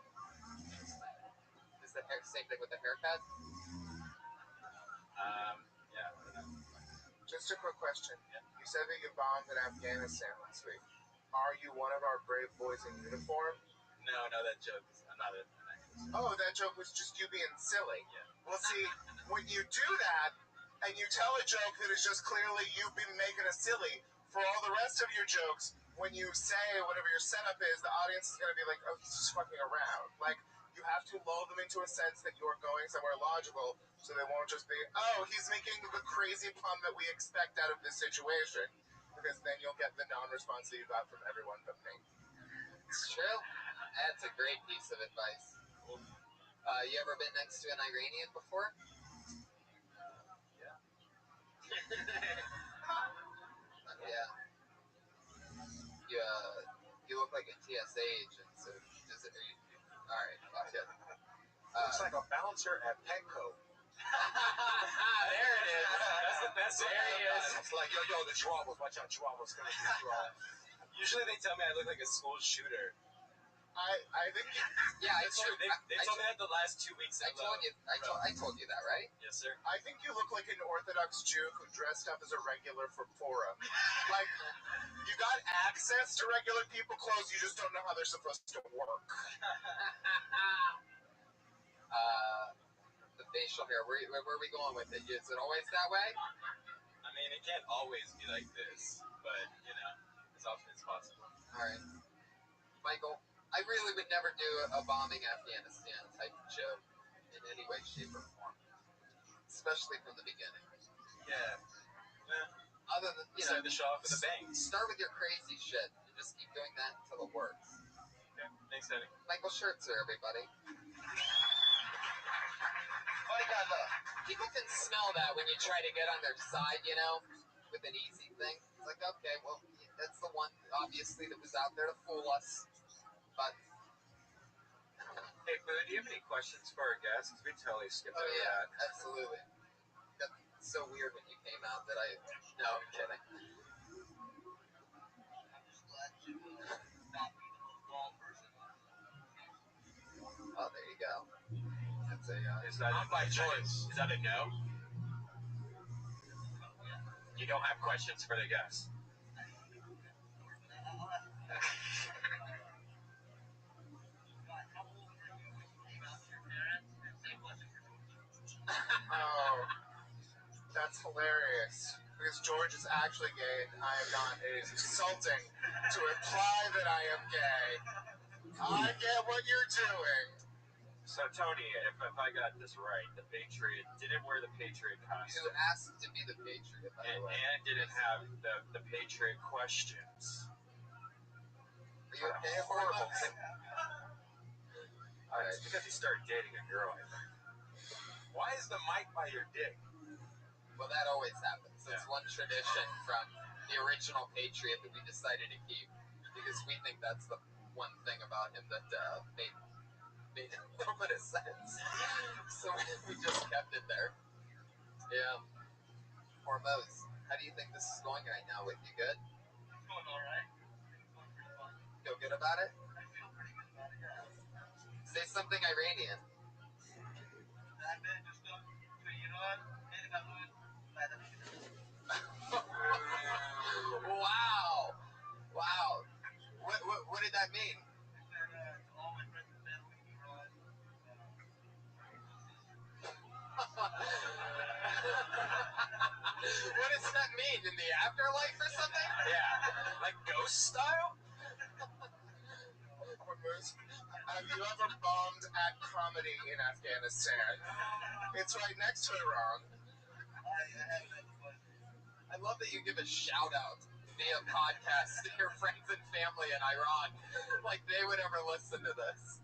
Is the same thing with the haircut? Yeah, I don't know. Just a quick question. You said that you bombed in Afghanistan last week. Are you one of our brave boys in uniform? No, that joke is, I'm not an actor. Oh, that joke was just you being silly. Yeah. Well, see, when you do that and you tell a joke that is just clearly you been making a silly, for all the rest of your jokes, when you say whatever your setup is, the audience is going to be like, oh, he's just fucking around. Like, you have to lull them into a sense that you're going somewhere logical, so they won't just be, oh, he's making the crazy pun that we expect out of this situation. Because then you'll get the non-response that you got from everyone but me. It's true. That's a great piece of advice. You ever been next to an Iranian before? Yeah. Yeah. You look like a TSA agent, so alright, fuck it. Looks like a bouncer at Petco. There it is. That's the best one. There he is. It's like, yo, the chihuahuas. Watch out, chihuahuas coming to you. Usually they tell me I look like a school shooter. I think Yeah, They told me that the last 2 weeks. I told you that, right? Yes, sir. I think you look like an Orthodox Jew who dressed up as a regular for Purim. Like, you got access to regular people clothes, you just don't know how they're supposed to work. The facial hair. Where are we going with it? Is it always that way? I mean, it can't always be like this, but, you know, as often as possible. All right, Michael. I really would never do a bombing Afghanistan type joke in any way, shape, or form, especially from the beginning. Yeah. Other than Start the show off with a bang. start with your crazy shit and just keep doing that until it works. Okay. Thanks, Eddie. Michael Schertzer, everybody. Funny guy, look. People can smell that when you try to get on their side, you know, with an easy thing. It's like, okay, well, that's the one, obviously, that was out there to fool us. But, Hey, Boo, do you have any questions for our guests? Because we totally skipped oh over yeah, that. absolutely. That's so weird when you came out that I, no, I'm kidding. I'm just glad to not be the most bald person. Oh, there you go. That's a, Is that Not by choice. Is that a no? You don't have questions for the guests? I'll ask God, how old were you when you came out to your parents and said blessing for George? Oh, that's hilarious. Because George is actually gay and I am not. It is insulting to imply that I am gay. I get what you're doing. So, Tony, if I got this right, the Patriot didn't wear the Patriot who costume asked to be the Patriot, by the way. and didn't have the Patriot questions. Are you okay, Horrible. Hormuz? All It's right. because you started dating a girl, I think. Why is the mic by your dick? Well, that always happens. It's Yeah. one tradition from the original Patriot that we decided to keep because we think that's the one thing about him that made a little bit of sense. So we just kept it there. Yeah. Hormuz, how do you think this is going right now with you? Good? It's going all right. It's going pretty fun. Feel good about it? I feel pretty good about it, yeah. Say something Iranian. Ben de dostum to İran, beni kabul Wow. Wow. What did that mean? to all my friends and family in Iran. What does that mean? In the afterlife or something? Yeah, like ghost style? Hormuz, have you ever bombed at comedy in Afghanistan? It's right next to Iran. I haven't had the pleasure. I love that you give a shout out via podcast to your friends and family in Iran. Like they would ever listen to this.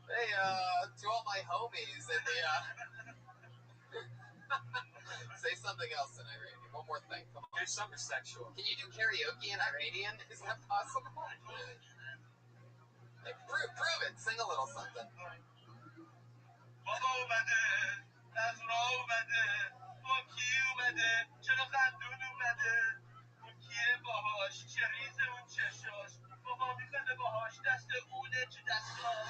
Hey, to all my homies in the say something else in Iranian. One more thing. Come on. There's something sexual. Can you do karaoke in Iranian? Is that possible? Like, prove it. Sing a little something. بابا اومده از راه اومده با کی اومده چرا خندون اومده اون کیه باهاش چه ریزه اون چشاش بابا میزنه باهاش دست اونه چه دستاش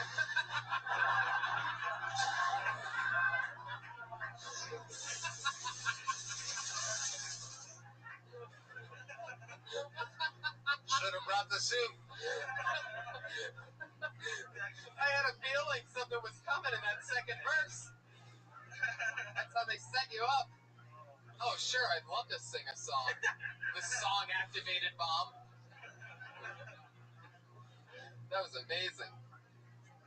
Should have brought the soup. I had a feeling something was coming in that second verse. That's how they set you up. Oh, sure, I'd love to sing a song. The song activated bomb. That was amazing.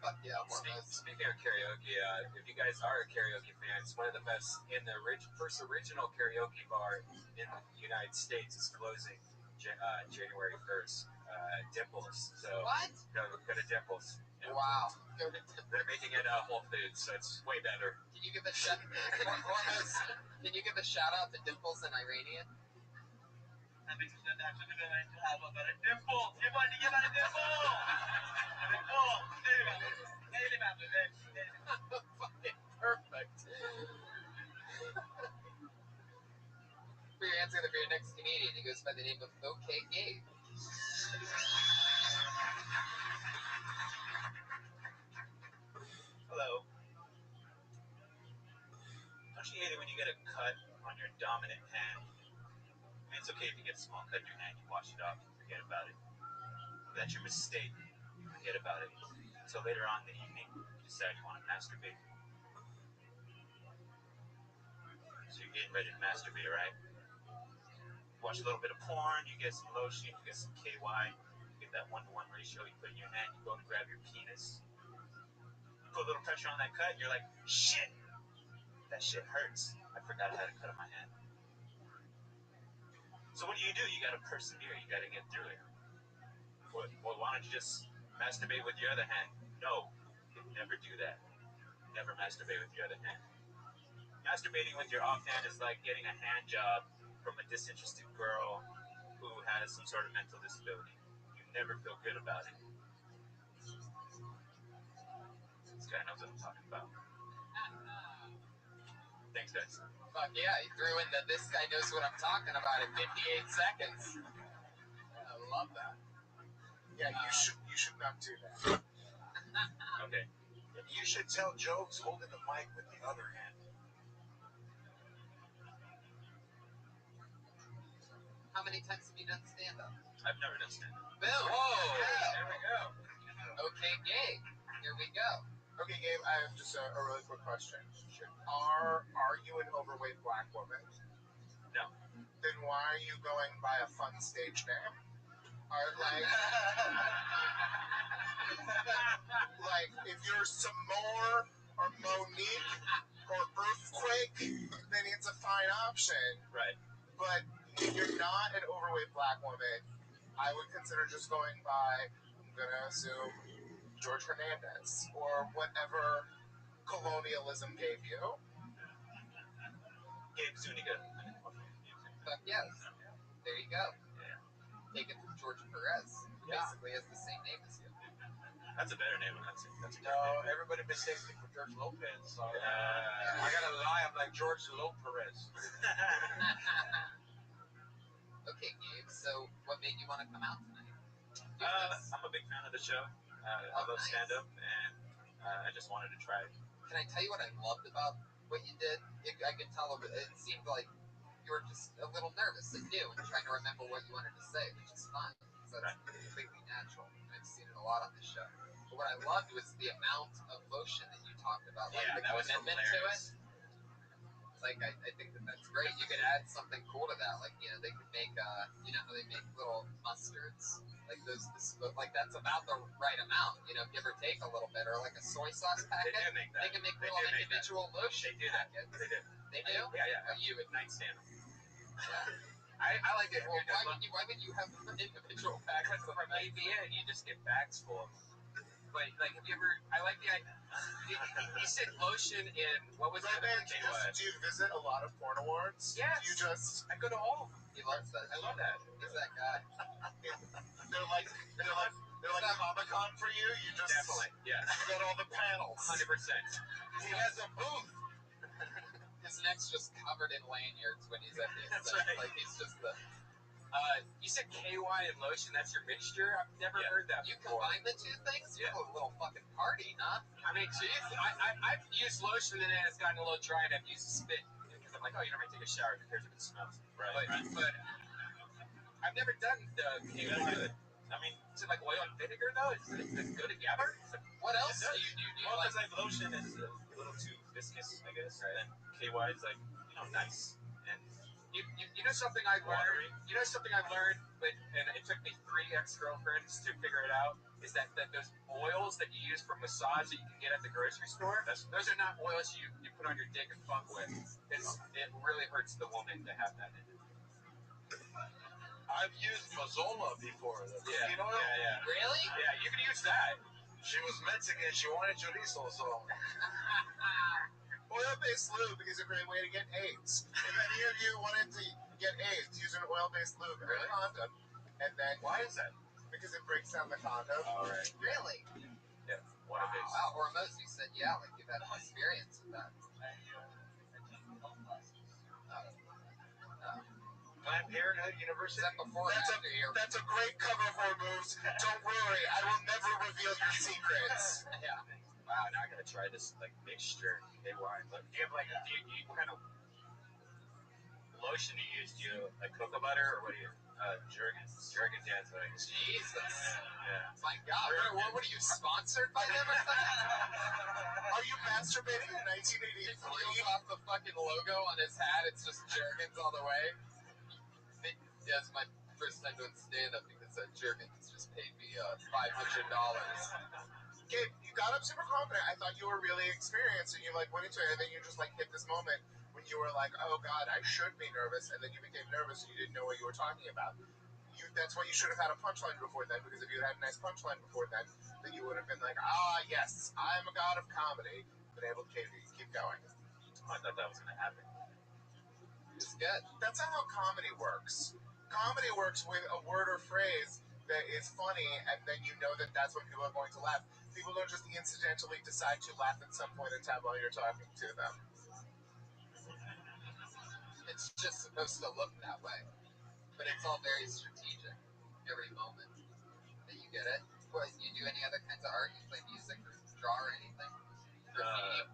Fuck yeah, Hormuz. Speaking of karaoke, if you guys are karaoke fans, one of the best in the first original karaoke bar in the United States is closing January 1st. Dimples. So What? go to Dimples. Yeah. Wow. They're making it Whole Foods, so it's way better. Can you give a Hormuz, can you give a shout out to Dimples in Iranian? همه دوستان نقشتو ببرید تو هوا برای دمپل یه بار دیگه برای دمپل خیلی ممنون Fucking perfect. For your answer for your next comedian, he goes by the name of OK Gabe. Hello. Don't you hate it when you get a cut on your dominant hand? I mean, it's okay if you get a small cut in your hand, you wash it off, you forget about it. If that's your mistake, you forget about it. Until later on in the evening, you decide you want to masturbate. So you're getting ready to masturbate, right? watch a little bit of porn, you get some lotion, you get some KY, you get that 1-to-1 ratio, you put it in your hand, you go to grab your penis, you put a little pressure on that cut, and you're like, shit, that shit hurts. I forgot how to cut on my hand. So what do? You gotta persevere, you gotta get through it. Well, why don't you just masturbate with your other hand? No, never do that. Never masturbate with your other hand. Masturbating with your offhand is like getting a hand job from a disinterested girl who has some sort of mental disability. You never feel good about it. This guy knows what I'm talking about. Thanks, guys. Fuck yeah, he threw in the "this guy knows what I'm talking about" in 58 seconds. I love that. Yeah, you should not do that. Okay. You should tell jokes holding the mic with the other hand. How many times have you done stand-up? I've never done stand-up. Bill! Whoa! There we go. Okay, Gabe. Here we go. Okay, Gabe, I have just a really quick question. Are you an overweight black woman? No. Then why are you going by a fun stage name? Like if you're Samore or Monique or Earthquake, then it's a fine option. Right. But if you're not an overweight black woman, I would consider just going by, I'm going to assume, George Hernandez or whatever colonialism gave you. Gabe Zuniga. Fuck yes. There you go. Yeah. Take it from George Perez. Basically has the same name as you. That's a better name. That's a No, better name. everybody mistakes me for George Lopez. So I gotta lie. I'm like George Lopez. Okay, Gabe. So, what made you want to come out tonight? I'm a big fan of the show. I love stand-up, and I just wanted to try it. Can I tell you what I loved about what you did? I could tell it seemed like you were just a little nervous and new and trying to remember what you wanted to say, which is fine. So that's completely natural. And I've seen it a lot on this show. But what I loved was the amount of lotion that you talked about, like the that was commitment to it. Like, I think that's great. You could add something cool to that. Like, they could make, you know how they make little mustards? Like, like that's about the right amount, give or take a little bit. Or like a soy sauce packet. They do make that. They can make little individual lotion They do that. packets. They do. They do? Yeah. You would Nightstand. Yeah. I like it. Well, why would you have individual packets From ABN, you just get bags full of them. But, like, have you ever... I like the idea... You said lotion in... What was Right, the man, other do you visit a lot of porn awards? Yes. Do you just... I go to all of them. He loves that. I love that. He's that guy. They're like Comic-Con for you? You just... Definitely, yes. You go to all the panels. 100%. He has a booth. His neck's just covered in lanyards when he's at these That's things. right. Like, he's just the... You said KY and lotion, that's your mixture? I've never heard that You before. combine the two things? You have a little fucking party, huh? I mean, geez, I've used lotion and then it's gotten a little dry and I've used spit. Because I'm like, oh, you never take a shower, who cares if it smells? Right. But I've never done the KY. I mean, is it like oil and vinegar though? Is it go together? What else do you do? Do you Well, like... because like lotion is a little too viscous, I guess. Right. And then KY is like, nice. And you know something I learned? You know something I learned, and it took me 3 ex-girlfriends to figure it out, is that those oils that you use for massage that you can get at the grocery store, those are not oils you put on your dick and fuck with. It really hurts the woman to have that in it. I've used Mazola before. Yeah. You know? Yeah. Really? Yeah, you can use that. She was Mexican. She wanted chorizo, so... Oil-based lube is a great way to get AIDS. If any of you wanted to get AIDS, use an oil-based lube or a condom. And then... Why is that? Because it breaks down the condom. All right. Really? Yeah. Water-based. Wow. Hormones, you said, yeah, like you've had experience with that. Planned Parenthood University. Is that before or after your... That's a great cover for moves. Don't worry, I will never reveal your secrets. Yeah. Wow, now I gotta try this mixture. KY. Look, do you have what kind of lotion do you use? Do you like cocoa butter or what do you? Jergens. Jergens, yeah, that's what I use. Jesus. Yeah. My God. What are you, sponsored by them or something? Are you masturbating in 1983? He peels off the fucking logo on his hat. It's just Jergens all the way. Yeah, it's my first time doing stand-up because Jergens just paid me $500. Gabe, you got up super confident. I thought you were really experienced, and you like went into it, and then you just like hit this moment when you were like, "Oh God, I should be nervous," and then you became nervous, and you didn't know what you were talking about. That's why you should have had a punchline before then, because if you had a nice punchline before then you would have been like, "Ah, yes, I'm a god of comedy." Been able to keep going. I thought that was gonna happen. It's good. That's not how comedy works. Comedy works with a word or phrase that is funny, and then you know that that's when people are going to laugh. People don't just incidentally decide to laugh at some point in time while you're talking to them. It's just supposed to look that way, but it's all very strategic. Every moment that you get it. What, you do any other kinds of art? You play music or draw or anything? Graffiti?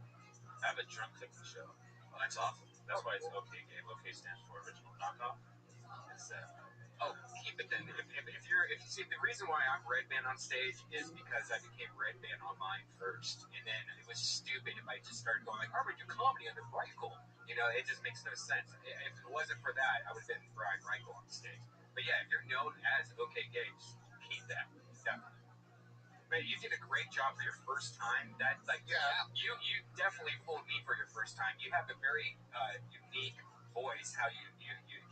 I have a drum cooking show. Oh, that's awesome. That's why it's OK Game. OK stands for original knockoff. It's, keep it then. If you see, the reason why I'm Red Band on stage is because I became Red Band online first, and then it was stupid if I just started going like, "I'm gonna do comedy under Reichel." You know, it just makes no sense. If it wasn't for that, I would have been Brian Reichel on stage. But yeah, if you're known as OK Games, keep that. Definitely. But you did a great job for your first time. That you definitely fooled me for your first time. You have a very unique voice, how you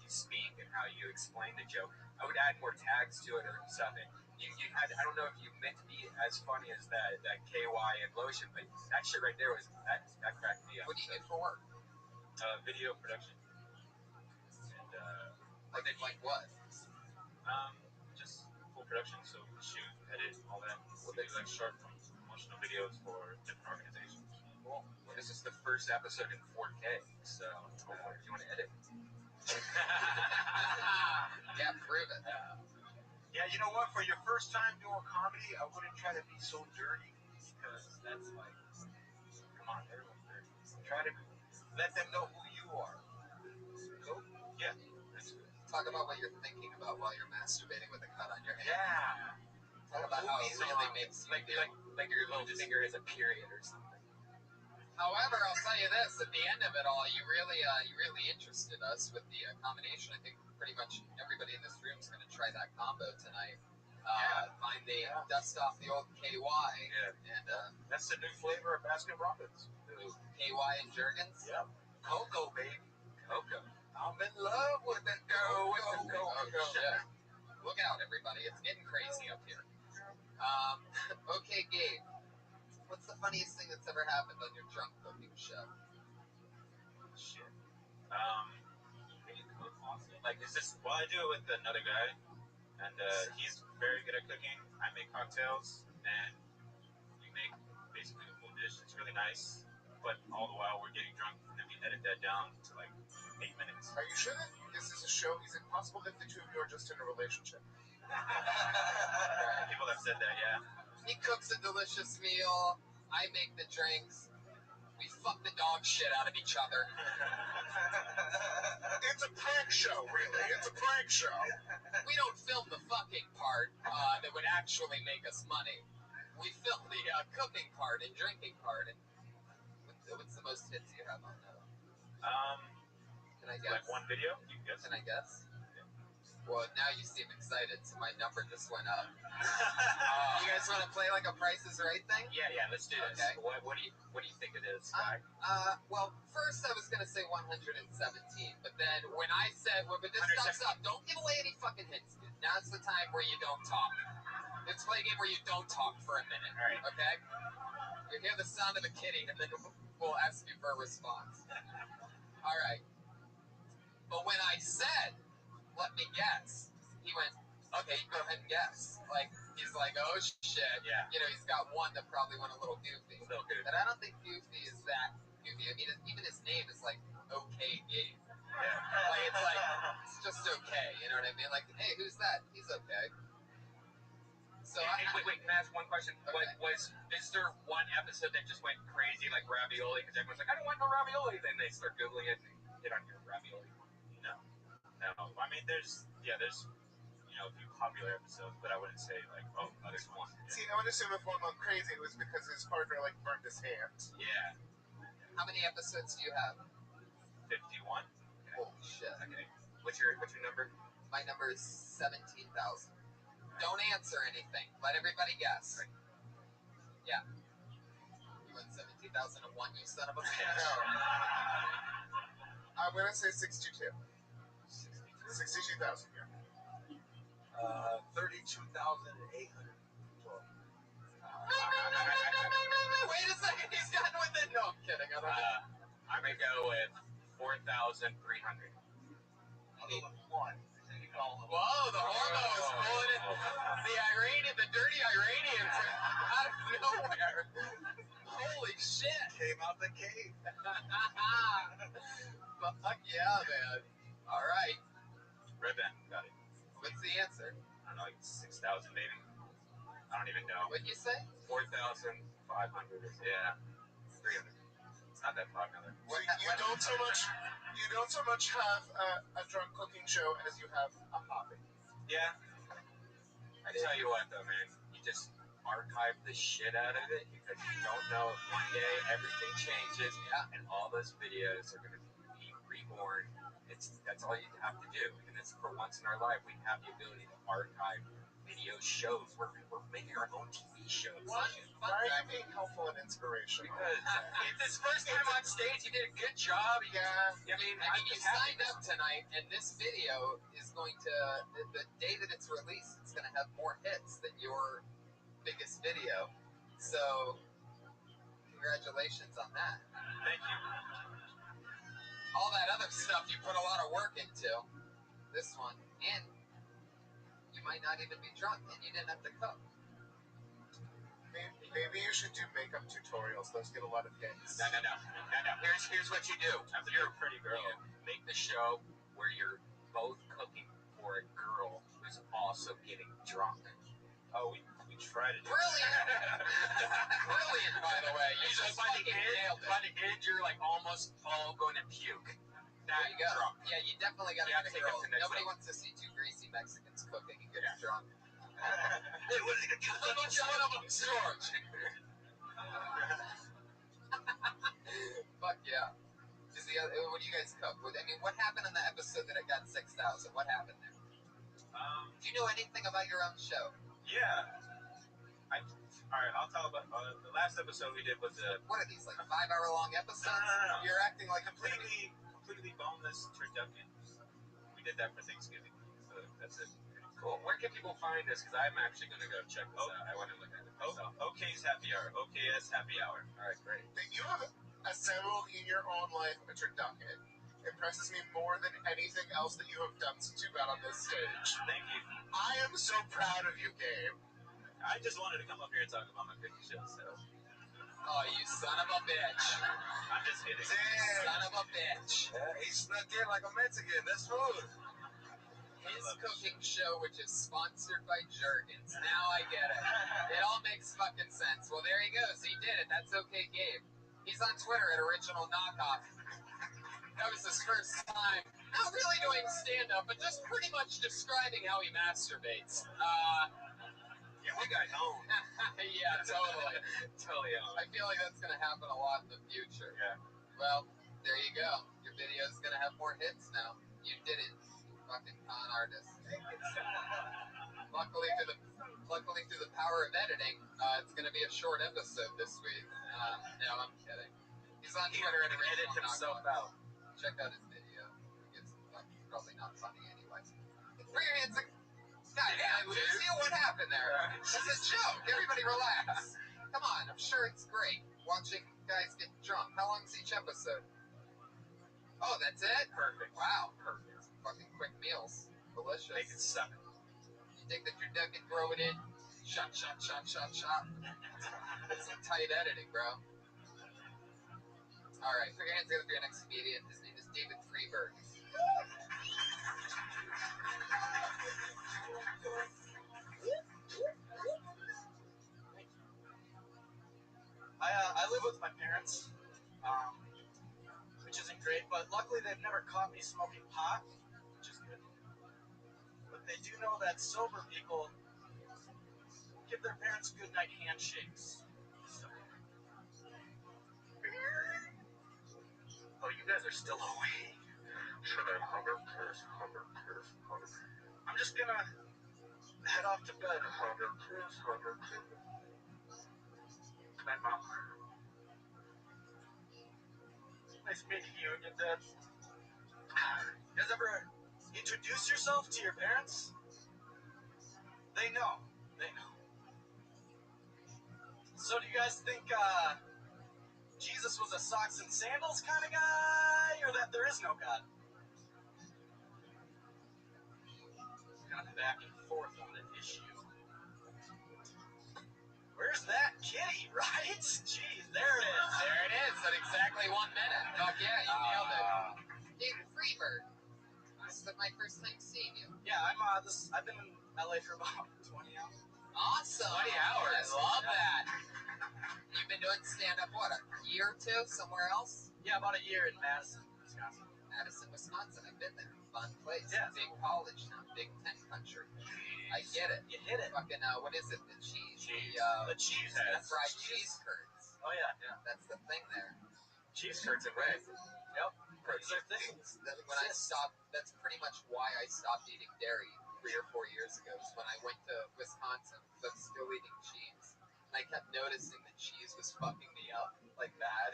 speak and how you explain the joke. I would add more tags to it or something. You had, I don't know if you meant to be as funny as that KY and lotion, but that shit right there was that cracked me up. What do you do for work? Video production. And like what? Just full production, so shoot, edit, all that. We'll do like short promotional videos for different organizations. Cool. Well, this is the first episode in 4K, so if you want to edit. Yeah, prove it. Yeah, you know what? For your first time doing comedy, I wouldn't try to be so dirty because that's like, come on, everyone's dirty. Try to let them know who you are. Cool. Yeah, that's good. Talk about what you're thinking about while you're masturbating with a cut on your hand. Yeah. Talk about how it really makes you feel. Like your little finger has a period or something. However, I'll tell you this: at the end of it all, you really interested us with the combination. I think pretty much everybody in this room is going to try that combo tonight. Find the dust off the old KY. Yeah. And That's the new flavor of Baskin Robbins. KY and Jergens. Yep. Cocoa, baby. Cocoa. I'm in love with that cocoa. Yeah. Look out, everybody! It's getting crazy up here. Okay, Gabe. What's the funniest thing that's ever happened on your drunk cooking show? Shit. Can you cook awesome? Like, is this? Well, I do it with another guy, and he's very good at cooking. I make cocktails, and we make basically a full dish. It's really nice, but all the while we're getting drunk, and then we edit that down to like 8 minutes. Are you sure that this is a show? Is it possible that the two of you are just in a relationship? People have said that, yeah. He cooks a delicious meal. I make the drinks. We fuck the dog shit out of each other. It's a prank show, really. It's a prank show. We don't film the fucking part that would actually make us money. We film the cooking part and drinking part. And what's the most hits you have on that? Can I guess? Like one video? You can guess. Can I guess? Well, now you seem excited, so my number just went up. You guys want to play like a Price is Right thing? Yeah, let's do this. Okay. What do you think it is, Sky? Well, first I was gonna say 117, but then when I said, well, but this stuff's up, don't give away any fucking hints. Now's the time where you don't talk. Let's play a game where you don't talk for a minute. All right. Okay? You hear the sound of a kitty, and then we'll ask you for a response. All right. But when I said, let me guess, he went, okay, go ahead and guess. Like, he's like, oh shit. Yeah. You know, he's got one that probably went a little goofy. Still good. But I don't think Goofy is that goofy. I mean, even his name is like, okay, Gabe. Yeah. Like, it's just okay. You know what I mean? Like, hey, who's that? He's okay. So Wait, can I ask one question? Okay. Is there one episode that just went crazy like ravioli? Because everyone's like, I don't want no ravioli. Then they start Googling it and get on your ravioli. No. I mean, there's a few popular episodes, but I wouldn't say like, oh, there's one. See, I would assume if one went crazy, it was because his partner like burned his hand. Yeah. how many episodes do you have? 51. Holy shit. Okay. What's your number? My number is 17,000. Don't answer anything. Let everybody guess. Yeah. You won 17,001, you son of a bitch. No. I'm gonna say 62. 62,000. Yeah. 32,812. Wait a second, he's gotten with it. No, I'm kidding. I don't know. I'm gonna go with 4,300. I'll go with 1. Whoa, the hormones pulling it. The Iranian, the dirty Iranians out of nowhere. Holy shit. Came out the cave. Fuck yeah, man. All right. Red band, got it. What's the answer? I don't know, like 6,000 maybe. I don't even know. What'd you say? 4,500. Yeah, 300. It's not that popular. So you don't so much have a drunk cooking show as you have a hobby. Yeah. I tell you what, though, man, you just archive the shit out of it because you don't know if one day everything changes and all those videos are going to be reborn. That's all you have to do, and it's for once in our life we have the ability to archive video shows. We're making our own TV shows. Why are you being helpful and inspirational? Because it's his first time on stage. He did a good job. Yeah. I mean, you signed up tonight, and this video is going to, the day that it's released, it's going to have more hits than your biggest video. So, congratulations on that. Thank you. All that other stuff you put a lot of work into. This one, and you might not even be drunk, and you didn't have to cook. Maybe you should do makeup tutorials. Those get a lot of hits. No. Here's what you do. After you're a pretty girl, make the show where you're both cooking for a girl who's also getting drunk. Oh, we tried to do Brilliant! Brilliant, by the way. You So just by the fucking nailed it. end, you're like almost all going to puke. There you go. Drunk. Yeah, you definitely got to You get a gotta take girl. it to the next Nobody level. wants to see two greasy Mexicans cooking and getting drunk. Hey, what are they gonna do? How about one of them, George? Fuck yeah. What do you guys cook? I mean, what happened in the episode that it got 6,000? What happened there? Do you know anything about your own show? Yeah. All right, I'll tell about the last episode we did was a What are these, like 5-hour-long episodes? No. You're acting like completely boneless turducken. We did that for Thanksgiving, so that's it. Cool. Where can people find this? Because I'm actually going to go check this out. I want to look at it. OK's Happy Hour. OKS Happy Hour. All right, great. That you have assembled in your own life a turducken impresses me more than anything else that you have done since you got on this stage. Thank you. I am so proud of you, Gabe. I just wanted to come up here and talk about my cooking show, so. Oh, you son of a bitch. I'm just kidding. Damn. Son of a bitch. Yeah, he snuck in like a Mexican. That's food. His cooking show, which is sponsored by Jergens. Now I get it. It all makes fucking sense. Well, there he goes. He did it. That's okay, Gabe. He's on Twitter at Original Knockoff. That was his first time. Not really doing stand-up, but just pretty much describing how he masturbates. Yeah, we got owned. Yeah, totally. Totally owned. I feel like that's going to happen a lot in the future. Yeah. Well, there you go. Your video is going to have more hits now. You did it, you fucking con artist. Luckily through the power of editing, it's going to be a short episode this week. No, I'm kidding. He's on Twitter at Edit himself out. Check out his video. It's probably not funny anyway. Bring your hands up. God damn, did you see what happened there? It's a joke. Everybody relax. Come on, I'm sure it's great watching guys get drunk. How long is each episode? Oh, that's it? Perfect. Wow, perfect. Fucking quick meals. Delicious. Make it 7. You think that your duck can throw it in? Shot. That's some tight editing, bro. Alright, put your hands together for your next comedian. His name is David Freeberg. I live with my parents, which isn't great, but luckily they've never caught me smoking pot, which is good. But they do know that sober people give their parents goodnight handshakes. So. Oh, you guys are still awake. Should I hover, kiss? I'm just gonna head off to bed. Good night, Mom. Nice meeting you again, Dad. You guys ever introduce yourself to your parents? They know. They know. So do you guys think Jesus was a socks and sandals kind of guy, or that there is no God? Kind of back and forth on the issue. Where's that kitty, right? Jeez, there it is. There it is at exactly 1 minute. Fuck yeah, you nailed it. David Freeberg. This is my first time seeing you. Yeah, I've been in LA for about 20 hours. Awesome. 20 hours. I love that. You've been doing stand-up, what, a year or two somewhere else? Yeah, about a year in Madison, Wisconsin. Madison, Wisconsin. I've been there. Fun place. Yeah. Big college now. Big 10 country. I get it. You hit it. Fucking, what is it? The cheese. The cheese heads. Fried cheese curds. Oh, yeah. That's the thing there. Cheese curds are great. Yep. Curds are things. When I stopped, that's pretty much why I stopped eating dairy 3 or 4 years ago. Is when I went to Wisconsin, because I'm still eating cheese. And I kept noticing that cheese was fucking me up, like bad.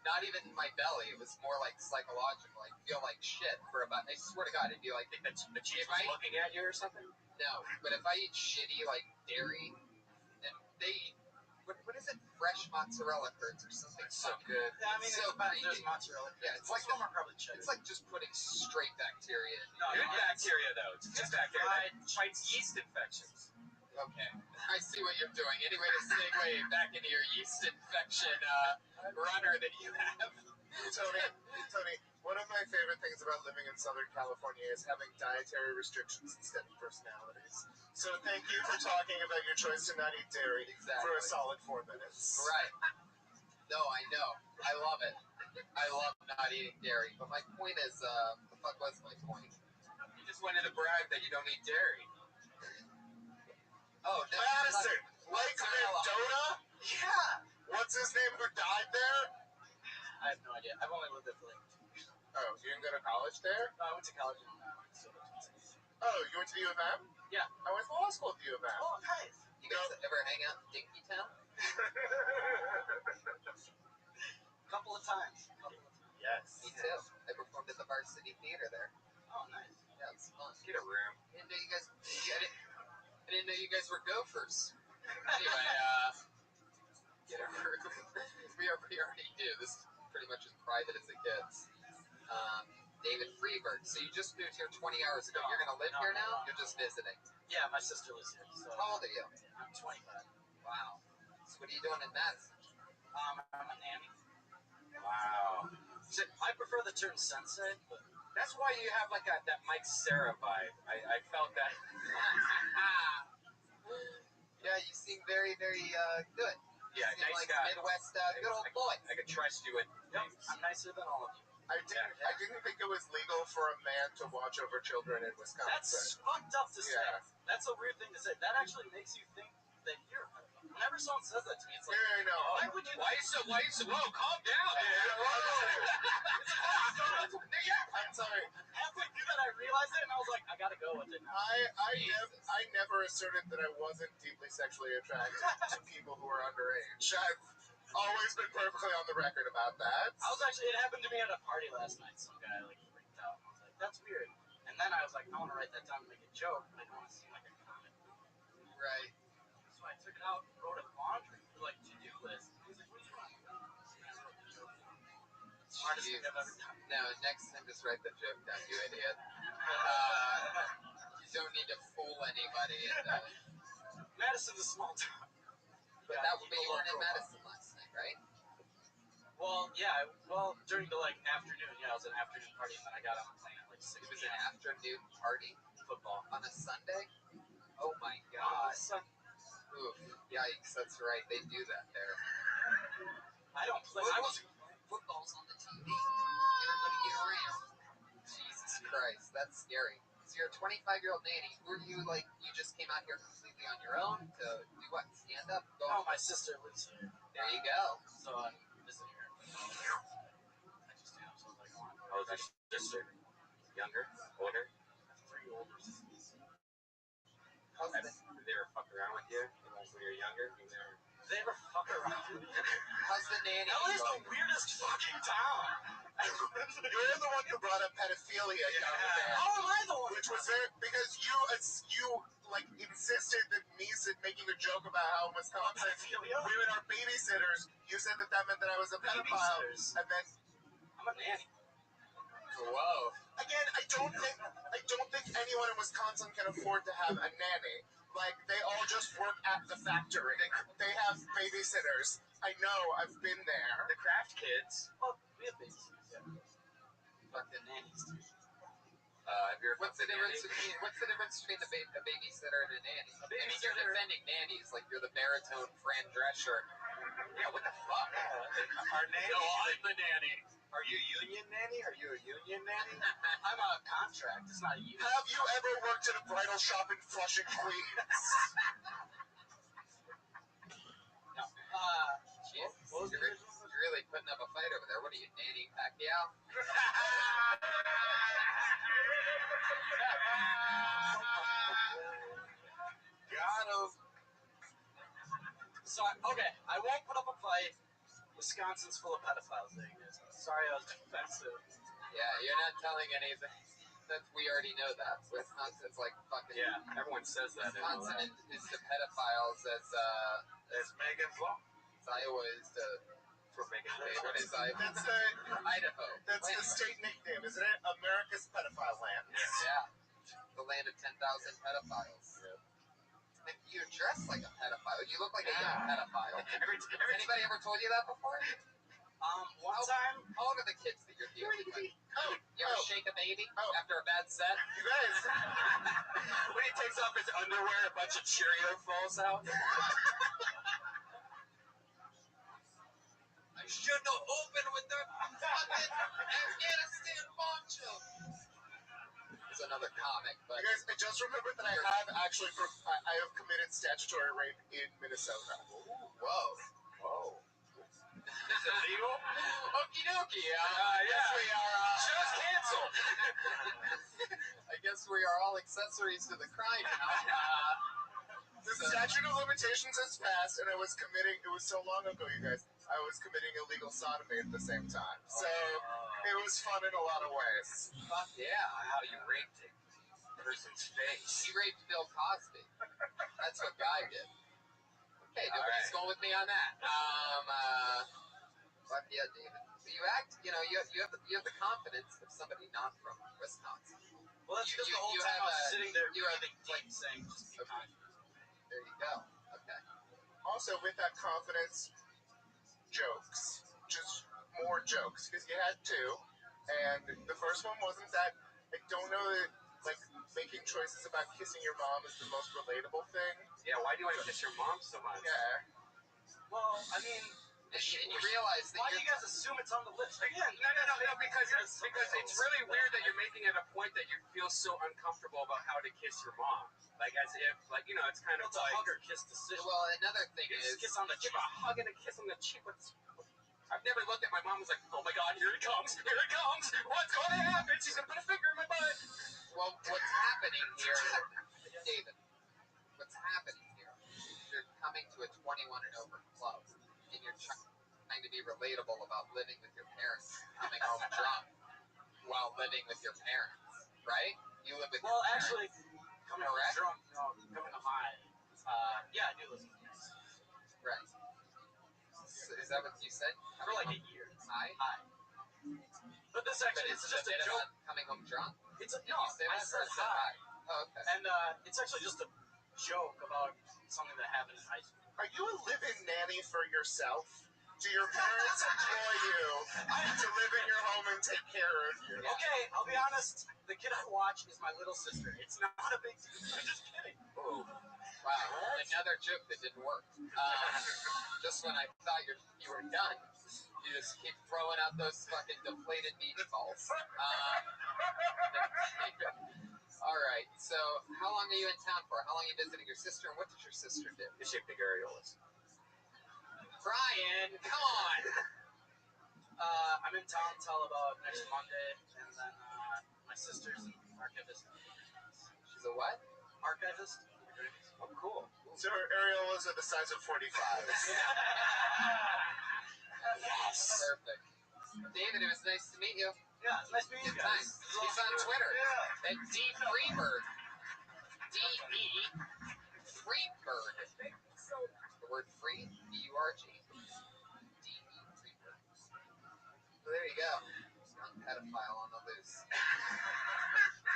Not even in my belly. It was more like psychological. I feel like shit for about, I swear to God, it'd be like, The cheese was looking at you or something? no, but if I eat shitty, like, dairy, and they eat, what is it? Fresh mozzarella curds or something. So fucking good. Yeah, I mean, so there's creepy. mozzarella. Yeah, it's like some are probably cheddar. It's like just putting straight bacteria in. No, Good no, bacteria, though. It's just bacteria that fights yeast infections. Okay, I see what you're doing. Any way to segue back into your yeast infection runner that you have? Tony, one of my favorite things about living in Southern California is having dietary restrictions instead of personalities. So thank you for talking about your choice to not eat dairy for a solid 4 minutes. Right. No, I know. I love it. I love not eating dairy. But my point is, the fuck was my point? You just wanted to brag that you don't eat dairy. Oh, no. Madison, Lake Mozzarella. Mendota? Yeah. What's his name who died there? I have no idea. I've only lived there for like 2 years. Oh, you didn't go to college there? I went to college in Minnesota. Oh, you went to the U of M? Yeah. I went to law school at the U of M. Oh, nice. You guys ever hang out in Dinkytown? Couple of times. Yes. Me too. I performed at the Varsity Theater there. Oh, nice. Yeah, it was fun. Get a room. I didn't know you guys. I didn't know you guys were gophers. Anyway, get a room. we already do. This is pretty much as private as it gets. David Freeberg. So you just moved here 20 hours ago. You're gonna live here now? You're just visiting. Yeah, my sister lives here. So How old are you? I'm 25. Wow. So what are you doing in Madison? I'm a nanny. Wow. I prefer the term sensei, but That's why you have like that Mike Sarah vibe. I felt that. Yeah, you seem very, very good. Yeah, You seem nice like guy. Midwest good old boy. I could trust you with yep, things. I'm nicer than all of you. I didn't think it was legal for a man to watch over children in Wisconsin. That's fucked up to say. Yeah. That's a weird thing to say. That actually makes you think that you're. Whenever someone says that to me, it's like, Yeah, I know. why would you? Why you so whoa, calm down, man. I'm sorry. Halfway through that, I realized it, and I was like, I gotta go with it now. I never asserted that I wasn't deeply sexually attracted to people who are underage. I've always been perfectly on the record about that. It happened to me at a party last night. Some guy like freaked out. I was like, that's weird. And then I was like, I want to write that down and make a joke, but I don't want to seem like a comic. Right. So I took it out and wrote a laundry for like to-do list. He was like, what do you want? And I wrote the joke down. Hardest thing I've ever done. No, next time just write the joke down, you idiot. You don't need to fool anybody. Madison's a small town. But that would be you weren't in Madison last night, right? Well, yeah. Well, during the like afternoon, yeah, it was an afternoon party, and then I got on the plane at like 6 It was p.m. an afternoon party football. on a Sunday. Oh my Oh, God. son, Oof. Yikes, that's right. They do that there. I don't play. I was. Football's on the TV. Everybody get around. Jesus Christ, that's scary. So you're a 25-year-old nanny. Were you like, you just came out here completely on your own to do what? Stand up? Go No, my sister lives here. There you go. So I'm visiting her. I just so I was like, I want to Oh, is your sister younger, older? 3 older sisters. Did they ever fuck around with you like when you were younger? Did They ever fuck around with me? How's the nanny? LA's the weirdest fucking town. You're the one who brought up pedophilia down there. How am I the one? Which was very, because you like insisted that me making a joke about how in Wisconsin women are babysitters. You said that meant that I was a pedophile, and then I'm a nanny. whoa. Again, I don't think anyone in Wisconsin can afford to have a nanny. Like they all just work at the factory. They have babysitters. I know. I've been there. the craft kids? Well, we have babysitters. Yeah. Fucking nannies. Have you ever What's the fucked a difference nanny? between a babysitter and a nanny? A I mean, you're babysitter. defending nannies like you're the baritone Fran Drescher. Yeah, what the fuck? Our nanny. No, I'm the nanny. Are you union nanny? Are you a union nanny? I'm a contract. It's not a union. Have you ever worked at a bridal shop in Flushing, Queens? No. Jeez, you're really putting up a fight over there. What are you, nanny Pacquiao? Got him. So, okay, I won't put up a fight. Wisconsin's full of pedophiles, guys. Sorry I was defensive. Yeah, you're not telling anything. We already know that. Wisconsin's like fucking. Yeah, everyone says that. Wisconsin is the pedophiles as It's Megan's Law. Iowa is the. For making What is Iowa? That's the Idaho. that's the state nickname, isn't it? America's pedophile land. Yeah. The land of 10,000 pedophiles. And you dress like a pedophile. You look like a young pedophile. Anybody ever told you that before? One time, How old are the kids that you're dealing with? You ever shake a baby Oh. after a bad set? You guys, When he takes off his underwear, a bunch of Cheerio falls out. I shouldn't have opened with the fucking Afghanistan poncho. It's another comic, but you guys, I just remembered that I have actually I have committed statutory rape in Minnesota. whoa. Whoa. Is it legal? Okie dokie. Yeah. We are. Show's canceled. I guess we are all accessories to the crime now. The statute of limitations has passed, and I was committing. It was so long ago, you guys. I was committing illegal sodomy at the same time. So it was fun in a lot of ways. Fuck yeah. How you raped a person's face. He raped Bill Cosby. That's what Guy did. Okay, nobody's going with me on that. Fuck yeah, David. So you act, you have the confidence of somebody not from Wisconsin. well, that's because the whole you time have I was a- sitting there you have- breathing deep, saying, just be kind. There you go. Okay. Also, with that confidence, jokes. Just more jokes, because you had two, and the first one wasn't that. I don't know that like making choices about kissing your mom is the most relatable thing. Yeah, why do you want to kiss your mom so much? Yeah. Well, I mean, And you realize that why do you're you guys assume it's on the list? Again, No, because it's really weird that you're making it a point that you feel so uncomfortable about how to kiss your mom. Like as if, it's kind of It's a like hug or kiss decision. well. Another thing It's is, kiss on the cheek. give a hug and a kiss on the cheek. I've never looked at my mom and was like, oh my god, here it comes, what's going to happen? She's gonna put a finger in my butt. well, what's happening here, David? What's happening here? You're coming to a 21 and over club, and you're trying to be relatable about living with your parents, coming home drunk while living with your parents, right? You live with Well, your parents. actually, coming home Correct. drunk, coming to high. Yeah, I do listen to this. Right. Is that what you said? For like a year. Hi. But this But actually, it's it's just a bit joke. about coming home drunk. It's a, Did no, you say I that said or said hi. Oh, okay. And it's actually just a joke about something that happened in high school. Are you a live-in nanny for yourself? Do your parents employ you to live in your home and take care of you? Yeah. Okay, I'll be honest. The kid I watch is my little sister. It's not a big deal. I'm just kidding. Ooh. Wow. Another joke that didn't work. Just when I thought you were done, you just keep throwing out those fucking deflated beach balls. All right. So, how long are you in town for? How long are you visiting your sister, and what did your sister do? You shake big areolas. Brian, come on. I'm in town till about next Monday, and then my sister's an archivist. She's a what? Archivist? Oh, cool. So areolas are the size of 45s. Yes. Perfect. David, it was nice to meet you. Yeah, nice meeting you guys. He's on Twitter. Yeah. At D Freebird. D-E Freebird. The word free, B-U-R-G. D-E Freebird. So there you go. Young pedophile on the loose.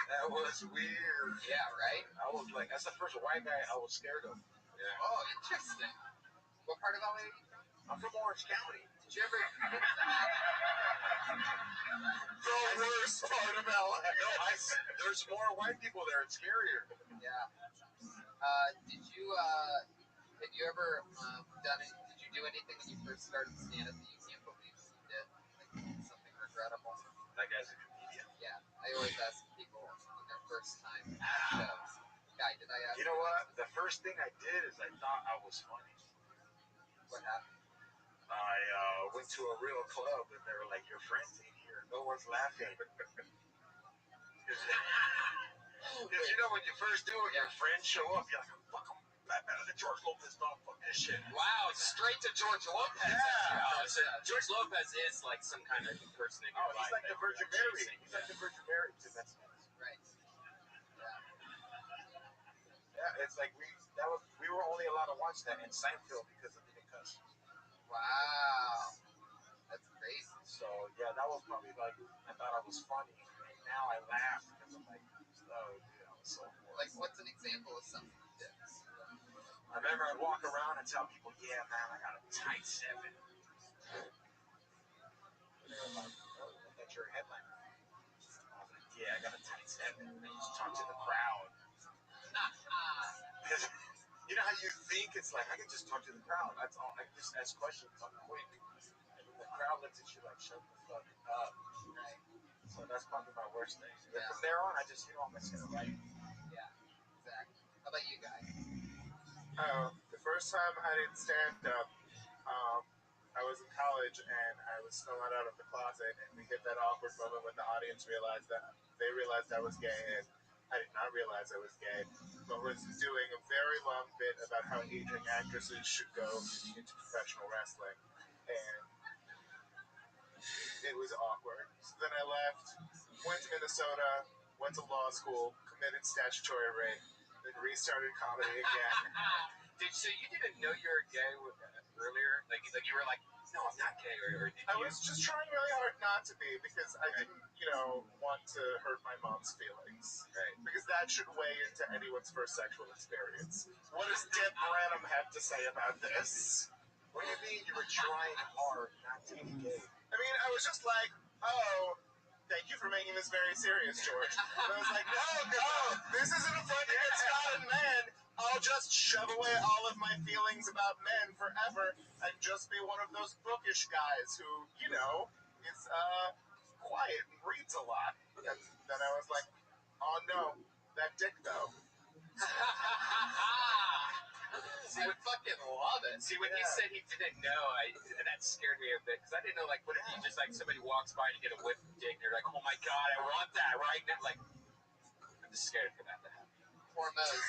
That was weird. Yeah, right? I was like, that's the first white guy I was scared of. Yeah. Oh, interesting. What part of LA are you from? I'm from Orange County. Did you ever... The worst part of LA. No, there's more white people there. It's scarier. Yeah. Did you, have you ever did you do anything when you first started stand-up that you can't believe you did? Like something regrettable? That guy's a comedian. Yeah. I always ask people on their first time at shows. Guy, did I ask You know what? The first thing I did is I thought I was funny. What happened? I went to a real club and they were like, your friends ain't here. No one's laughing. Because you know when you first do it, your friends show up. You're like, fuck them. I'm better than George Lopez. Don't fuck this shit. Wow, straight to George Lopez. Yeah. Oh, so George Lopez is like some kind of person in your Oh, he's life. like the Virgin Mary. He's like the Virgin Mary to Mexicans. Right. Yeah, it's like we were only allowed to watch that in Seinfeld because of the cuss. Wow. That's crazy. So yeah, that was probably like I thought I was funny. And now I laugh because I'm like, oh yeah, I was so bored. Like, what's an example of something you did? I remember I'd walk around and tell people, yeah, man, I got a tight 7. And they were like, oh, that's your headliner. I was like, yeah, I got a tight 7. And I just talk to the crowd. Because you know how you think it's like, I can just talk to the crowd. That's all. I can just ask questions. I'm quick. And then the crowd looks at you like, shut the fuck up. Right. So that's probably my worst thing. Yeah. From there on, I just, I'm just going to write. Yeah, exactly. How about you guys? The first time I did stand up, I was in college and I was still not out of the closet, and we hit that awkward moment when the audience realized that they realized I was gay, and I did not realize I was gay, but was doing a very long bit about how aging actresses should go into professional wrestling, and it was awkward. So then I left, went to Minnesota, went to law school, committed statutory rape, then restarted comedy again. So you didn't know you were gay earlier? Like you were like, no, I'm not gay, or did I you? was just trying really hard not to be because I didn't, want to hurt my mom's feelings. Right. Because that should weigh into anyone's first sexual experience. What does Deb Branham have to say about this? What do you mean you were trying hard not to be gay? I mean, I was just like, oh, thank you for making this very serious, George. And I was like, no, this isn't a fun to get Scott and man. I'll just shove away all of my feelings about men forever and just be one of those bookish guys who, is quiet and reads a lot. And then I was like, oh no, that dick though. See, I fucking love it. See, when he said he didn't know, that scared me a bit, because I didn't know, like, what if you just, like, somebody walks by and you get a whipped dick, and you're like, oh my god, I want that right now. Like, I'm just scared for that to happen. Hormones,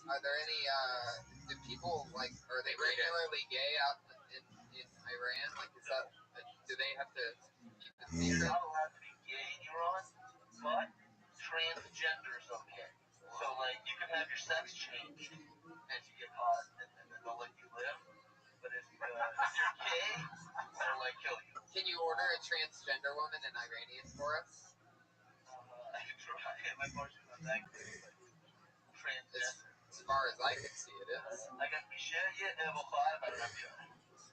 are there any, do people, like, are they regularly gay out in Iran? Like, is that, do they have to keep it secret? You're not allowed to be gay in Iran, but transgender is okay. So, like, you can have your sex changed if you get caught, and then they'll let you live. But if you're gay, they'll, like, kill you. Can you order a transgender woman in Iranian for us? I can try. My emotions are that good. Transgender. As far as I can see, it is. Wow,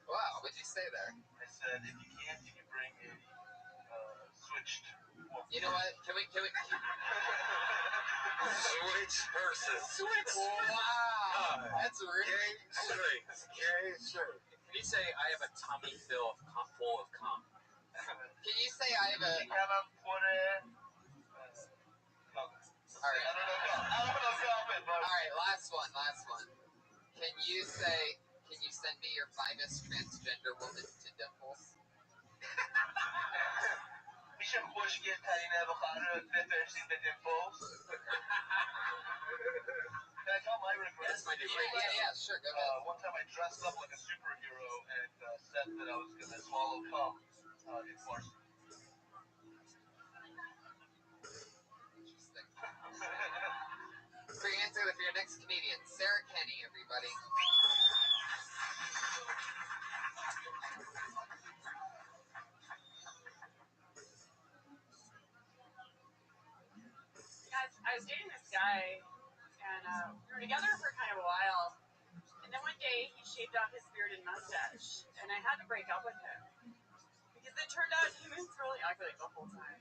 Wow, what'd you say there? I said, if you can't, you can bring a switched woman. You know what? Can we... Switch person. Switch! Wow! That's really... Gay straight. Can you say, I have a tummy full of cum? Can you say, I have a... Alright, last one. Can you send me your finest transgender woman to Dimples? میشه خوشگل ترین ابخاره رو بفرستید به دیمپلز Can I tell my regrets? That's my new Yeah, sure, go ahead. One time I dressed up like a superhero and said that I was going to swallow cum in varsity. Interesting. For your answer for your next comedian, Sarah Kenny, everybody. Guys, I was dating this guy, and we were together for kind of a while. And then one day, he shaved off his beard and mustache, and I had to break up with him because it turned out he was really ugly the whole time,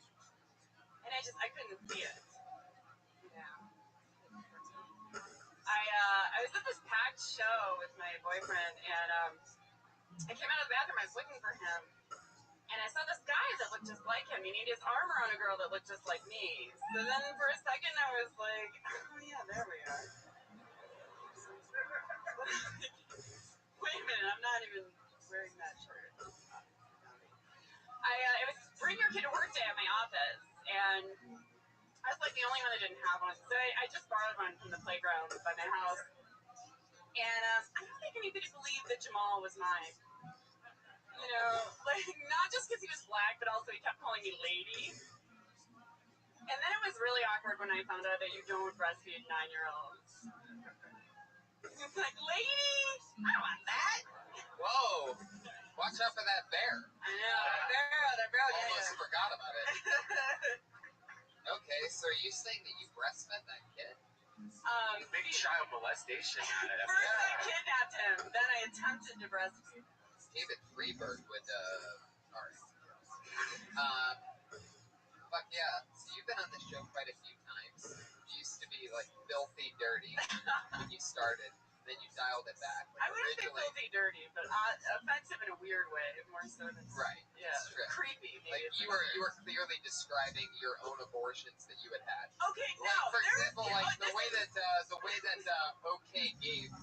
and I couldn't see it. Yeah. I was at this packed show with my boyfriend, and I came out of the bathroom. I was looking for him, and I saw this guy that looked just like him. He had his arm around a girl that looked just like me. So then for a second, I was like, oh yeah, there we are. Wait a minute, I'm not even wearing that shirt. It was Bring Your Kid to Work Day at my office, and I was like the only one that didn't have one. So I just borrowed one from the playground by my house. And I don't think anybody believed that Jamal was mine. You know, like, not just because he was black, but also he kept calling me lady. And then it was really awkward when I found out that you don't breastfeed 9-year-olds. It's like, lady, I don't want that. Whoa. Watch out for that bear. I know, that bear. Almost forgot about it. Okay, so are you saying that you breastfed that kid? Big child molestation. First I kidnapped him, then I attempted to breastfeed. David Freeberg would, alright. Fuck yeah. So you've been on this show quite a few times. You used to be, like, filthy dirty when you started. Then you dialed it back. Like, I wouldn't say filthy dirty, but offensive in a weird way, more so than... Right. Yeah. True. Creepy, maybe. Like, you were clearly describing your own abortions that you had had. Okay, Like, now, for example, the way that OK Gabe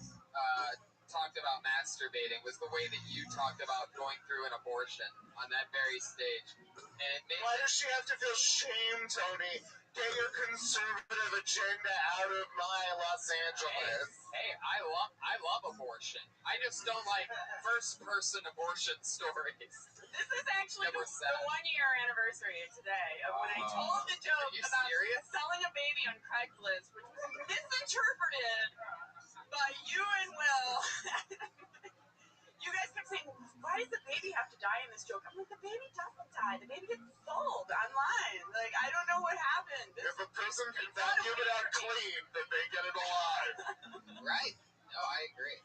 talked about masturbating was the way that you talked about going through an abortion on that very stage. And it made Why does she have to feel shame, Tony? Get your conservative agenda out of my Los Angeles. Hey, I love abortion. I just don't like first-person abortion stories. This is actually Never the said. 1-year anniversary today of when I told the joke Are you about serious? selling a baby on Craigslist, which was misinterpreted by you and Will. You guys kept saying, why does the baby have to die in this joke? I'm like, the baby doesn't die. The baby gets sold online. Like, I don't know what happened. If a person can vacuum it out clean, then they get it alive. Right. No, I agree.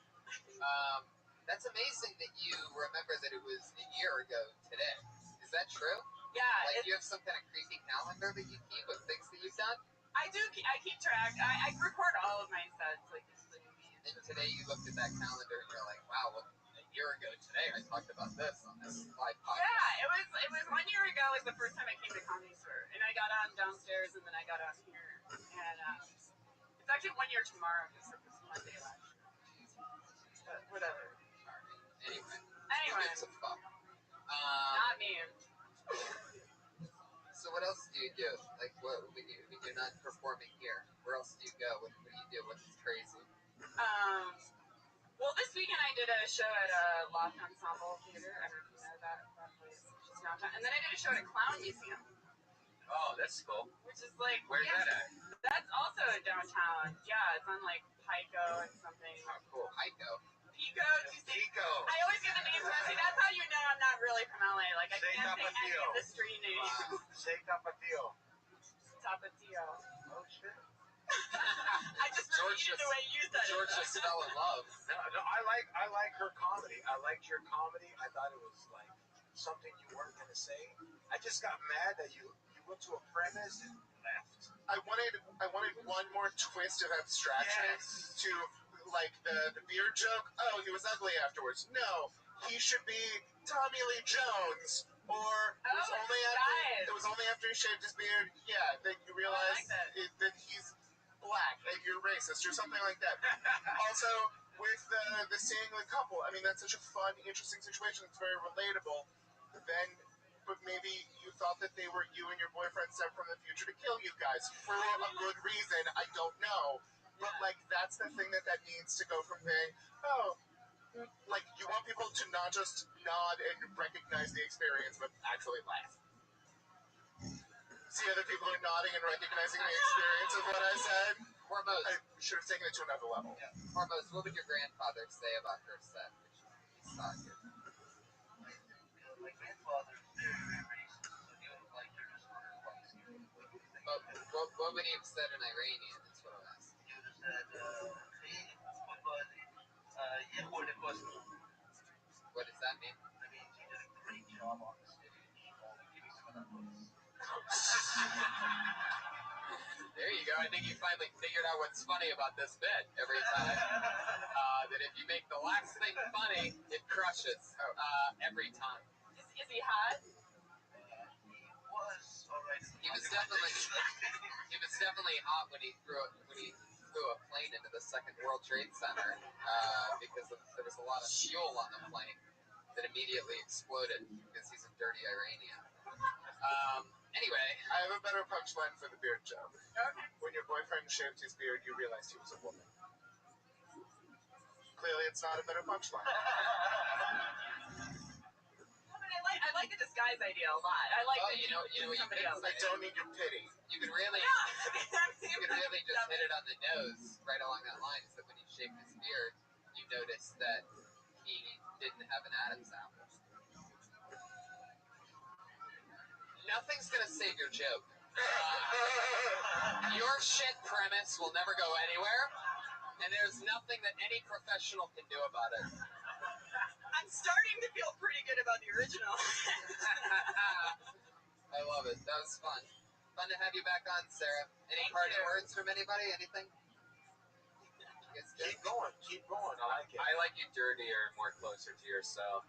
That's amazing that you remember that it was a year ago today. Is that true? Yeah. Like, you have some kind of creepy calendar that you keep of things that you've done? I do. I keep track. I record all of my sets, like the movies. And today you looked at that calendar and you're like, wow, well, a year ago today I talked about this on this live podcast. Yeah, it was 1 year ago was the first time I came to Comedy Store, and I got on downstairs, and then I got on here, and it's actually 1 year tomorrow because it was Monday last year. But whatever. Anyway. Anyway. It's a fuck. Not me. So what else do you do? Like, what when you're not performing here? Where else do you go? What do you do? What's crazy? Well, this weekend I did a show at Loft Ensemble Theater. I don't know if you know that place. It's downtown. And then I did a show at a clown museum. Oh, that's cool. Which is like... Where's that at? That's also in downtown. Yeah, it's on like Pico and something. Oh, cool. Pico. Pico? I always get the names messy. That's how you know I'm not really from LA. Like, I can't say any of the street names. Say Tapatio. Tapatio. Oh, shit. I just repeated the way you said it. George just fell in love. No, I like her comedy. I liked your comedy. I thought it was like something you weren't gonna say. I just got mad that you went to a premise and left. I wanted one more twist of abstraction to, like, the beard joke. Oh, he was ugly afterwards. No, he should be Tommy Lee Jones. Or it was only after he shaved his beard. Yeah, that you realize that he's black, that you're racist, or something like that. Also, with the seeing the couple, I mean, that's such a fun, interesting situation. It's very relatable. But maybe you thought that they were you and your boyfriend sent from the future to kill you guys for a good reason. I don't know. But like that's the thing that needs to go from being, oh, like you want people to not just nod and recognize the experience, but actually laugh. See, other people are nodding and recognizing the experience of what I said. Hormones. I should have taken it to another level. Yeah. Hormones, what would your grandfather say about her set? He saw it here. My grandfather is very, very racist, so he would have liked her just for her light skin. What would he have said in Iranian? That's what I'm asking. He would have said, What does that mean? That means he did a great job on the stage. Give me some of that pussy. There you go. I think you finally figured out what's funny about this bit every time. That if you make the last thing funny, it crushes every time. Is he hot? He was alright. He was definitely hot when he threw a plane into the Second World Trade Center because there was a lot of fuel on the plane that immediately exploded because he's a dirty Iranian. Anyway, I have a better punchline for the beard joke. When your boyfriend shaved his beard, you realized he was a woman. Clearly, it's not a better punchline. I like the disguise idea a lot. I like that you know somebody else. I don't need your pity. You could really just hit it on the nose right along that line. Is that when he shaved his beard, you noticed that he didn't have an Adam's apple. Nothing's gonna save your joke. Your shit premise will never go anywhere, and there's nothing that any professional can do about it. I'm starting to feel pretty good about the original. I love it. That was fun. Fun to have you back on, Sarah. Any parting words from anybody? Anything? Keep going. I like it. I like you dirtier and more closer to yourself.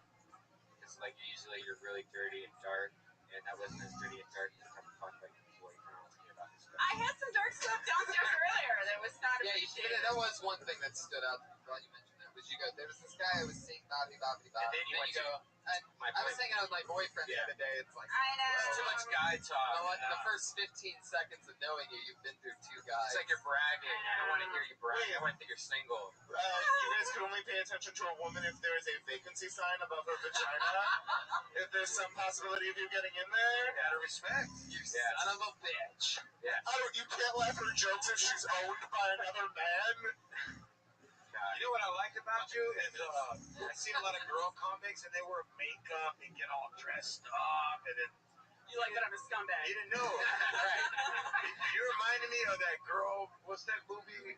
Because like usually you're really dirty and dark, and that wasn't as dirty and dark as the fuck like what you kind of asking about this stuff. I had some dark stuff downstairs earlier that was not appreciated. That was one thing that stood out. Well, you mentioned that. Was you go? There was this guy I was seeing, Bobby. And then you go. I was hanging out with my boyfriend the other day. It's like I know. It's too much guy talk. the first 15 seconds of knowing you, you've been through two guys. It's like you're bragging. I don't want to hear you brag. I want to think you're single. You guys can only pay attention to a woman if there is a vacancy sign above her vagina. If there's some possibility of you getting in there. Out of respect. You son of a bitch. Yeah. You can't laugh at her jokes if she's owned by another man. You know what I like about you is I see a lot of girl comics and they wear makeup and get all dressed up and then You like that I'm a scumbag. you didn't know. Right. You reminded me of that girl. What's that movie?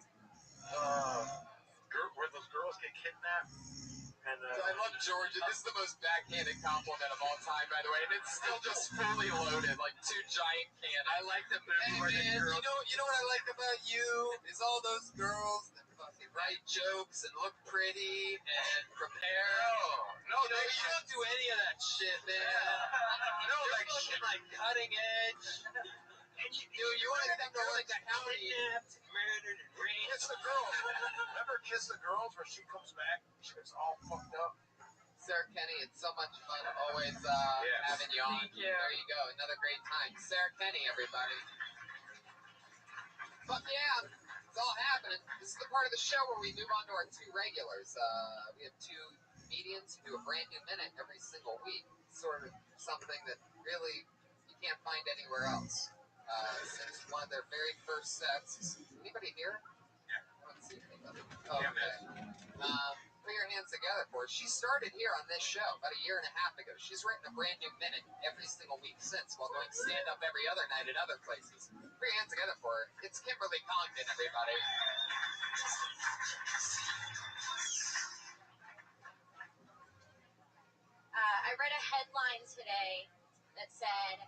Where those girls get kidnapped. And I love Georgia. This is the most backhanded compliment of all time, by the way, and it's still just fully loaded, like two giant cannons. I like the movie where the girls. You know what I like about you is all those girls that fucking write jokes and look pretty and prepare. No, you don't do any of that shit, man. No, You're like fucking like cutting edge. And you want to think they're like the kidnapped, murdered, and raped. Kiss the Girls. Remember Kiss the Girls where she comes back? She was all fucked up. Sarah Kenny, it's so much fun always having you on. Thank you. There you go, another great time. Sarah Kenny, everybody. Fuck yeah, it's all happening. This is the part of the show where we move on to our two regulars. We have two comedians who do a brand new minute every single week. Sort of something that really you can't find anywhere else. Since one of their very first sets. Anybody here? Yeah. I don't see anybody. Oh, okay. Put your hands together for her. She started here on this show about a year and a half ago. She's written a brand new minute every single week since while going stand up every other night at other places. Put your hands together for her. It's Kimberly Congdon, everybody. I read a headline today that said,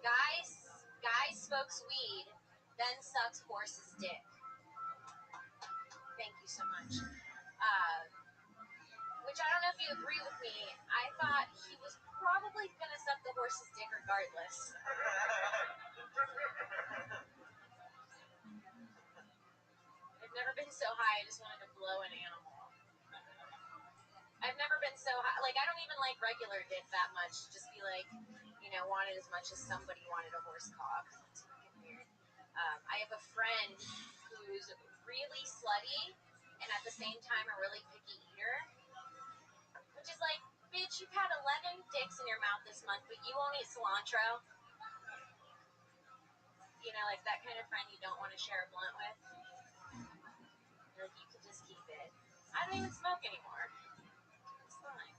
Guy smokes weed, then sucks horse's dick. Thank you so much. Which I don't know if you agree with me. I thought he was probably going to suck the horse's dick regardless. I've never been so high, I just wanted to blow an animal. I've never been so high. Like, I don't even like regular dick that much. Just be like, wanted as much as somebody wanted a horse cock. That's fucking weird. I have a friend whose really slutty and at the same time a really picky eater. Which is like, bitch, you've had 11 dicks in your mouth this month, but you won't eat cilantro. You know, like that kind of friend you don't want to share a blunt with. Like, you could just keep it. I don't even smoke anymore. It's fine.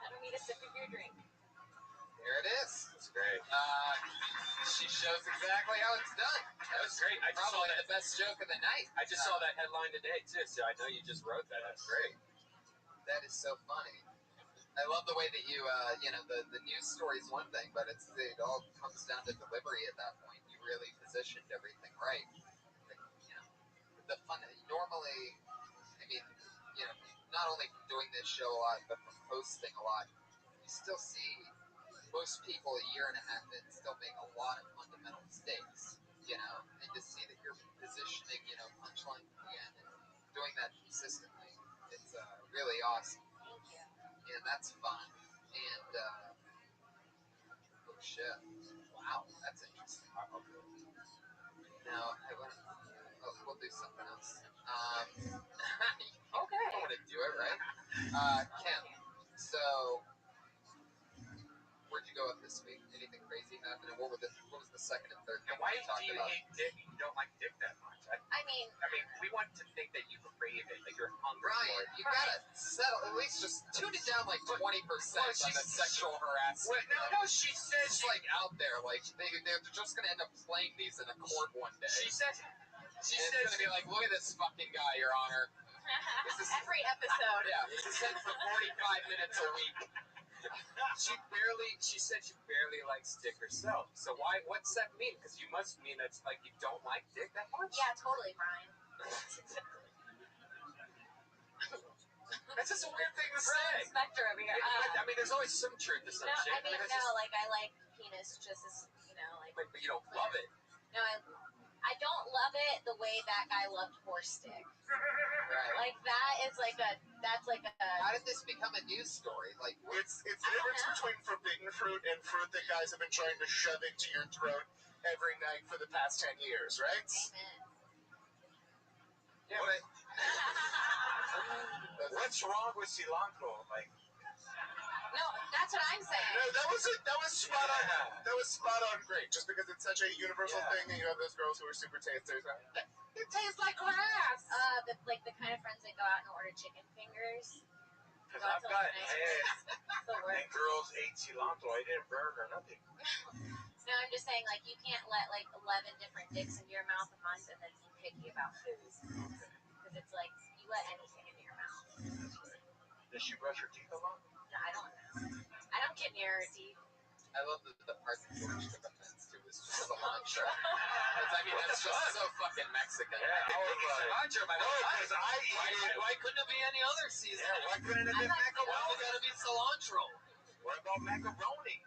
I don't need a sip of your drink. There it is. That's great. She shows exactly how it's done. That was great. I just saw Probably that. the best joke of the night. I just saw that headline today too, so I know you just wrote that. That's great. That is so funny. I love the way that you, the news story is one thing, but it all comes down to delivery at that point. You really positioned everything right. The fun, normally, I mean, not only from doing this show a lot, but from hosting a lot, you still see most people a year and a half in still make a lot of fundamental mistakes, and to see that you're positioning, punchline again and doing that consistently, it's really awesome. Thank you. And that's fun. And, oh shit. Wow, that's interesting. Now, we'll do something else. Okay. I want to do it, right? Kim, so, where'd you go up this week? Anything crazy happen? And what was the second and third thing And why we do talked you about? hate dick? You don't like dick that much. I mean, we want to think that you crave it, that you're hungry Brian, for it. you gotta settle, at least just tune it down like 20% on the sexual harassment. No, she said It's like out there, like they're just gonna end up playing these in a court one day. She said It's gonna be like, look at this fucking guy, Your Honor. every episode. Yeah, this is sent for 45 minutes a week. She said she barely likes dick herself. So what's that mean? Because you must mean that's like you don't like dick that much? Yeah, totally, Brian. That's just a weird thing to say. Spectre over here. There's always some truth to some No, shit. I like penis just as, like... But you don't love it. No, I don't love it the way that guy loved horse dick. Right. Like, that's like a... How did this become a news story? Like, It's the difference between forbidden fruit and fruit that guys have been trying to shove into your throat every night for the past 10 years, right? Amen. Yeah, but what's wrong with cilantro? Like, No, that's what I'm saying. No, that was spot on. That was spot on great. Just because it's such a universal thing, and you have those girls who are super tasters. It tastes like grass. The kind of friends that go out and order chicken fingers. because I've got The worst. girls ate cilantro. I didn't burn or nothing. No, I'm just saying, like, you can't let, 11 different dicks into your mouth a month and then be picky about food. Because it's like, you let anything into your mouth. Does she brush her teeth a lot? No, I don't know. I don't get near her teeth. I love the part that George took offense to was just cilantro. That's just so fucking Mexican. Yeah, I was like, cilantro, because I eat it. Why couldn't it be any other season? Yeah, why couldn't it be macaroni? Why gotta be cilantro? What about macaroni?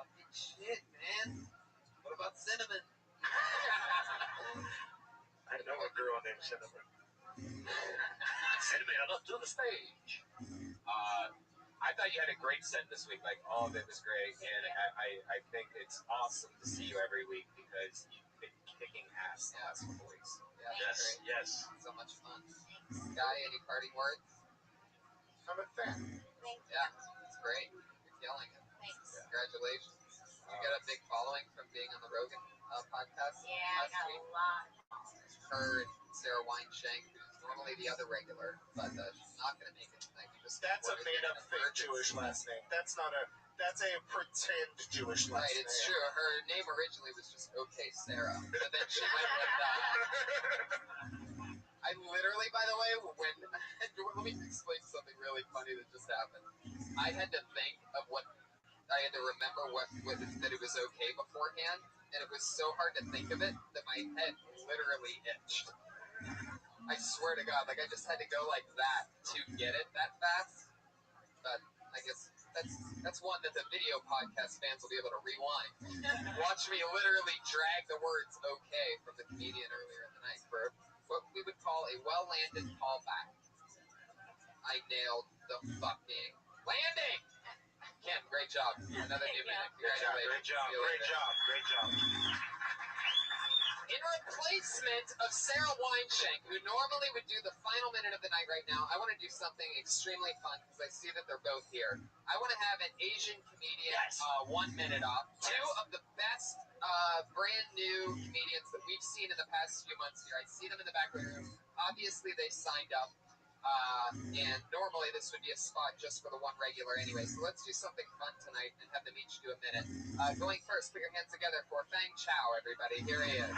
Fucking shit, man. What about cinnamon? I know a girl named Cinnamon. Cinnamon, up to the stage. I thought you had a great set this week. Like, all of it was great. And I think it's awesome to see you every week because you've been kicking ass the last couple weeks. Yeah, Yes. So much fun. Guy, any parting words? I'm a fan. Thank you. Yeah, it's great. You're killing it. Thanks. Congratulations. You got a big following from being on the Rogan podcast. Yeah, I got a lot. Her and Sarah Weinshank, who's normally the other regular, but she's not going to make it tonight. That's a made-up fake Jewish last name. That's a pretend Jewish last name. Right, it's true. Her name originally was just Okay Sarah, but then she went with that. I literally, by the way, let me explain something really funny that just happened. I had to think of I had to remember that it was okay beforehand, and it was so hard to think of it that my head literally itched. I swear to God, I just had to go like that to get it that fast. But I guess that's one that the video podcast fans will be able to rewind. Watch me literally drag the words "okay" from the comedian earlier in the night for what we would call a well-landed callback. I nailed the fucking landing. Kim, great job. Another new minute. Congratulations. Great job. See you later. Great job. In In replacement of Sarah Weinshank, who normally would do the final minute of the night right now, I want to do something extremely fun because I see that they're both here. I want to have an Asian comedian 1 minute off. Two of the best brand new comedians that we've seen in the past few months here. I see them in the back of the room. Obviously, they signed up. And normally this would be a spot just for the one regular anyway. So let's do something fun tonight and have them each do a minute. Going first, put your hands together for Fang Chow, everybody. Here he is.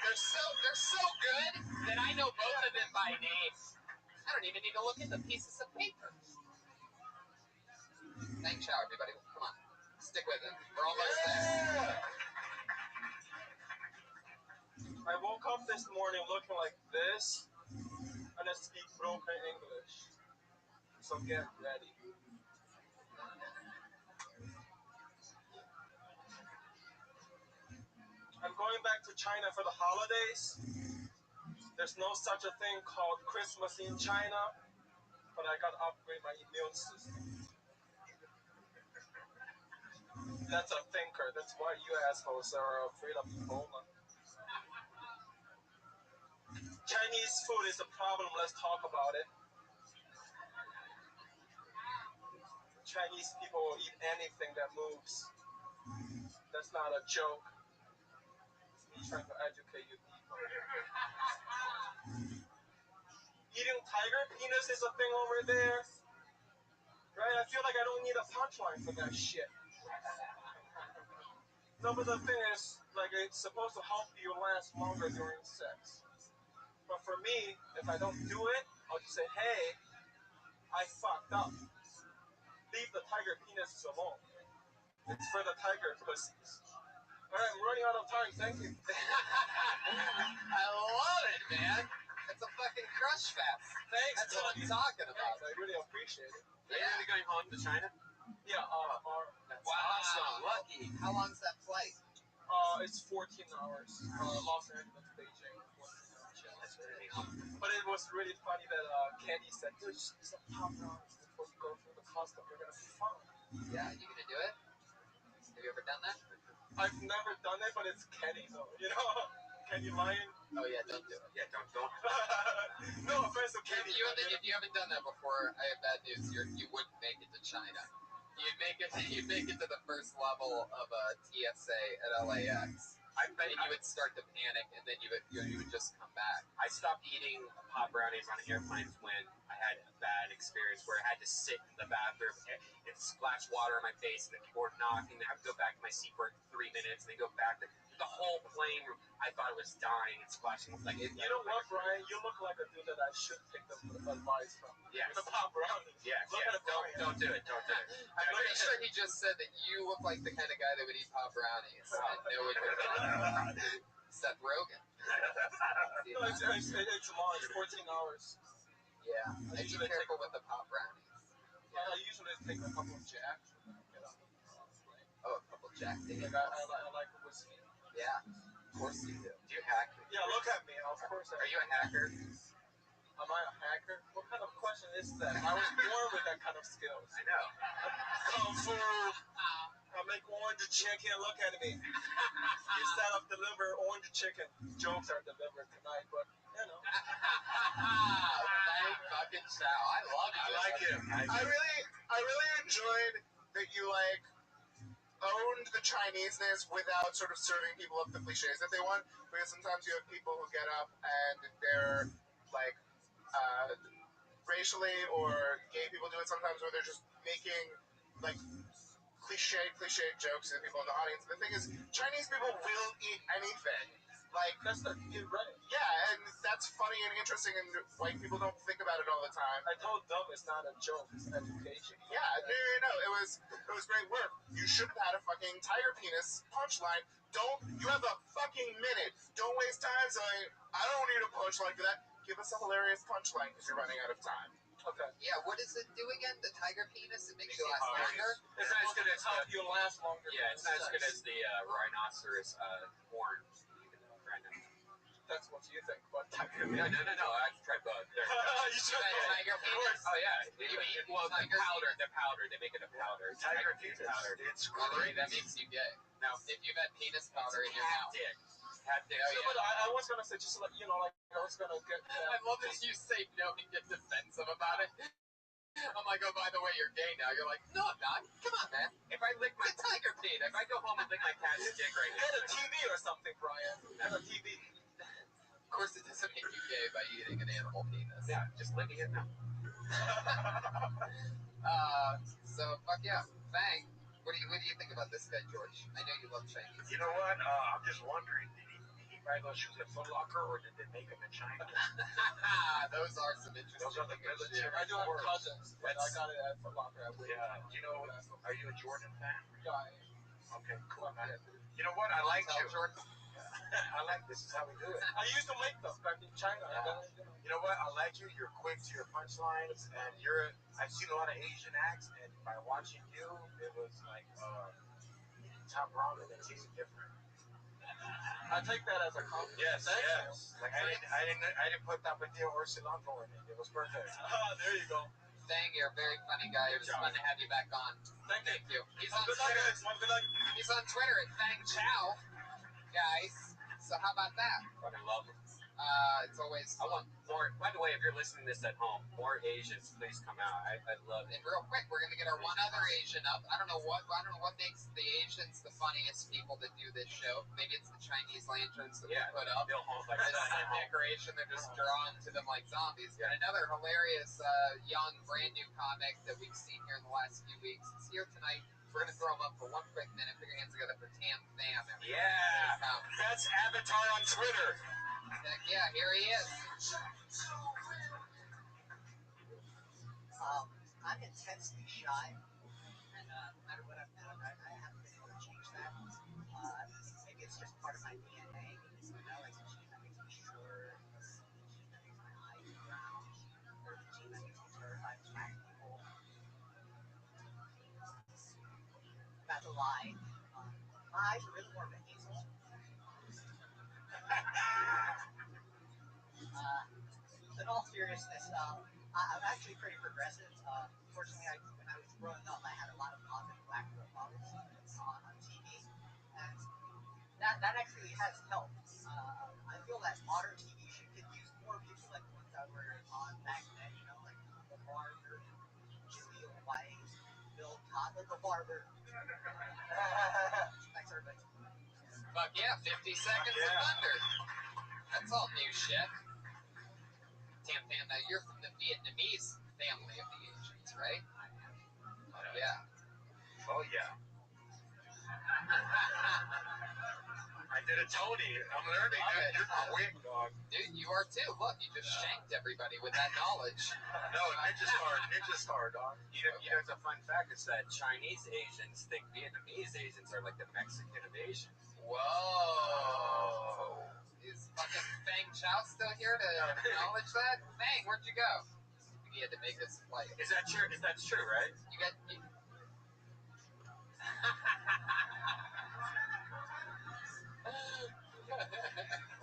They're so good that I know both of them by name. I don't even need to look at the pieces of paper. Fang Chow, everybody. Come on. Stick with it. We're almost there. I woke up this morning looking like this, and I speak broken English. So get ready. I'm going back to China for the holidays. There's no such a thing called Christmas in China, but I gotta upgrade my immune system. That's a thinker. That's why you assholes are afraid of Ebola. Chinese food is a problem. Let's talk about it. Chinese people will eat anything that moves. That's not a joke. It's me trying to educate you people. Eating tiger penis is a thing over there. Right? I feel like I don't need a punchline for that shit. No, but the thing is, like, it's supposed to help you last longer during sex. But for me, if I don't do it, I'll just say, hey, I fucked up. Leave the tiger penises alone. It's for the tiger pussies. All right, I'm running out of time. Thank you. I love it, man. It's a fucking crush fest. Thanks, That's what I'm talking about. I really appreciate it. Are you really going home to China? Yeah, That's awesome. Lucky. How long's that flight? It's 14 hours. Los Angeles, Beijing, 14 hours. That's pretty awesome. But it was really funny that Candy said, there's some top rounds before you go through the custom. You're going to be fun. Yeah, you gonna do it? Have you ever done that? I've never done it, but it's Kenny, though. You know? Kenny Lion. Oh, yeah, don't do it. Yeah, don't. No offense to Kenny. If you haven't done that before, I have bad news. You wouldn't make it to China. You'd make it to the first level of a TSA at LAX. And you would start to panic, and then you would just come back. I stopped eating pop brownies on airplanes when I had a bad experience where I had to sit in the bathroom and splash water on my face, and then people were knocking, and I would go back to my seat for 3 minutes, and then go back. The whole plane, I thought it was dying and splashing. Like, you know what, Brian? You look like a dude that I should take the advice from. Yeah. The pop brownies. Yeah. Don't do it. I'm pretty sure he just said that you look like the kind of guy that would eat pop brownies and know what you're talking about. Seth Rogen. No, it's long. It's 14 hours. Yeah. Be careful with the pop brownies. Yeah. I usually take a couple of jacks and then get on the plane. Oh, a couple Jack Daniels. I like whiskey. Yeah. Of course you do. Do you hack? Yeah, look at me. Of course I Are you a hacker? Am I a hacker? What kind of question is that? I was born with that kind of skills. I know. Kung Fu. I make orange chicken. Look at me. You set up, deliver orange chicken. Jokes are delivered tonight, but you know. Thank fucking Chow. I love you. I like him. I really enjoyed that you owned the Chineseness without sort of serving people up the cliches that they want. Because sometimes you have people who get up and they're racially or gay people do it sometimes where they're just making cliche jokes to the people in the audience. The thing is, Chinese people will eat anything. Yeah, and that's funny and interesting, and white people don't think about it all the time. I told them it's not a joke, it's education. Yeah, no, it was great work. You should have had a fucking tiger penis punchline. You have a fucking minute. Don't waste time saying, I don't need a punchline for that. Give us a hilarious punchline because you're running out of time. Okay. Yeah, what does it do again? The tiger penis? It makes you last longer? It's not as good as help you last longer. Yeah, it's not as good as the rhinoceros horn. That's what you think, but tiger. No. I've tried both. You should Tiger penis? Oh yeah. You eat Well, tiger the powder. They make it a powder. Tiger penis penis. powder. It's By the way, great. that makes you gay. No. If you've had penis powder in your mouth. Cat dick. Oh, Yeah, but I was gonna say just like I was gonna get. I love that you say no and get defensive about it. I'm like, oh, by the way, you're gay now. You're like, no, I'm not. Come on, man. If I lick my tiger penis. if I go home and lick my cat's dick right now. Get a TV or something, Brian. Get a TV. Of course, it doesn't make you gay by eating an animal penis. Yeah, just licking it now. So fuck yeah, Fang. What do you think about this guy, George? I know you love Chinese. You know what? I'm just wondering, did he buy those shoes at Foot Locker or did they make them in China? Those are some interesting. Those are the military. I do have words. cousins, but I got it at Foot Locker. Yeah. You know, are you a Jordan fan? Yeah. Okay, cool, man. You know what? I like you. Jordan. I like this. Is how we do it. I used to make them back in China. You know what? I like you. You're quick to your punchlines, and I've seen a lot of Asian acts, and by watching you, it was like top ramen. It tasted different. I take that as a compliment. Yes, Thank you. Like I didn't put tapatio or cilantro in it. It was perfect. There you go. Fang, you're a very funny guy. It was fun to have you back on. Thank you. He's on Good luck, Twitter. guys. Good luck. He's on Twitter at Fang Chow, guys. So how about that? Fucking love them. It's always I want more. By the way, if you're listening to this at home, more Asians, please come out. I love it. And real quick, we're gonna get our one other Asian up. I don't know what makes the Asians the funniest people that do this show. Maybe it's the Chinese lanterns that we put up. They'll hold like This is a decoration. They're just drawn to them like zombies. But another hilarious young, brand new comic that we've seen here in the last few weeks is here tonight. We're gonna throw him up for one quick minute. Put your hands together for Tam Tham. Yeah, that's Avatar on Twitter. Heck yeah, here he is. I'm intensely shy, and no matter what I've done, I haven't been able to change that. Maybe it's just part of my DNA. Like the gene that makes me short, or the gene that makes my eyes brown, or the gene that makes me terrified of black people. Not to lie, my eyes are really more of a hazel. In all seriousness, I'm actually pretty progressive. Fortunately, when I was growing up, I had a lot of positive black role models on TV, and that actually has helped. I feel that modern TV could use more people like the ones that were on back then, like the barber, Julia White, Bill Cosby, the barber. Thanks, everybody. Fuck yeah, 50 seconds of thunder. That's all new shit. Tam Tham, now you're from the Vietnamese family of the Asians, right? Yeah. Oh yeah. I did a Tony. I'm learning. You're quick, dog. Dude, you are too. Look, you just shanked everybody with that knowledge. No, Ninja Star, dog. You know, it's a fun fact. It's that Chinese Asians think Vietnamese Asians are like the Mexican of Asians. Whoa. Is fucking Fang Chow still here to acknowledge that? Fang, where'd you go? He had to make this flight. Is that true? That's true, right? You got.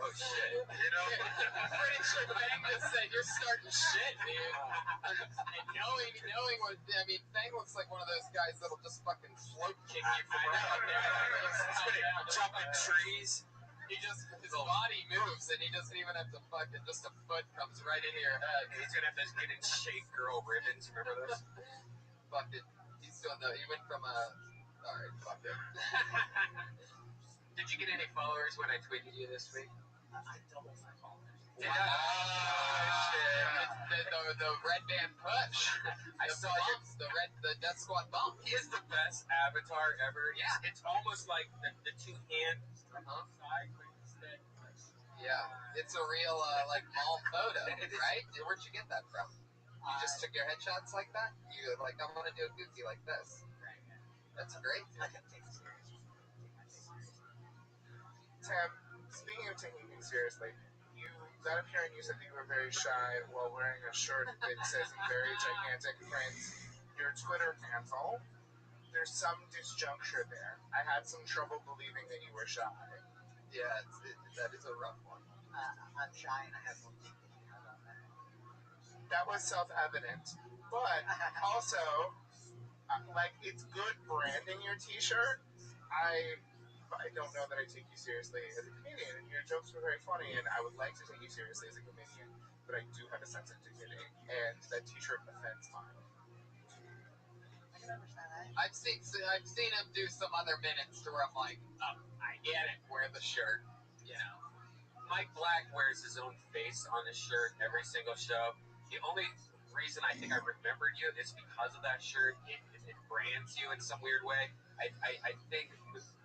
Oh shit! Pretty sure Fang just said you're starting shit, dude. And knowing what Fang looks like one of those guys that'll just fucking float kick you from right up there. Jumping trees. His body moves and he doesn't even have to fucking, just a foot comes right into your head. He's gonna have to get in Shake Girl ribbons. Remember those? Fucking, he went from alright, fuck it. Did you get any followers when I tweeted you this week? I doubled my followers. Wow. Shit. The red band push. I saw the Death Squad bump. He is the best avatar ever. Yeah. It's almost like the two hands from side. Yeah. It's a real, mall photo, right? Where'd you get that from? You just took your headshots like that? You were like, I want to do a goofy like this. That's great. I can take it seriously. Tam, speaking of taking things seriously, you got up here and you said that you were very shy while wearing a shirt that says in very gigantic print, your Twitter handle. There's some disjuncture there. I had some trouble believing that you were shy. Yeah, that is a rough one. I'm shy and I have no dignity. How about that? That was self-evident. But also, like, it's good branding your T-shirt. I don't know that I take you seriously as a comedian, and your jokes were very funny, and I would like to take you seriously as a comedian, but I do have a sense of dignity, and that T-shirt offends mine. I can understand that. I've seen him do some other minutes to where I'm like, I get it. Wear the shirt, you know. Mike Black wears his own face on his shirt every single show. The only reason I think I remembered you is because of that shirt. It brands you in some weird way. I think,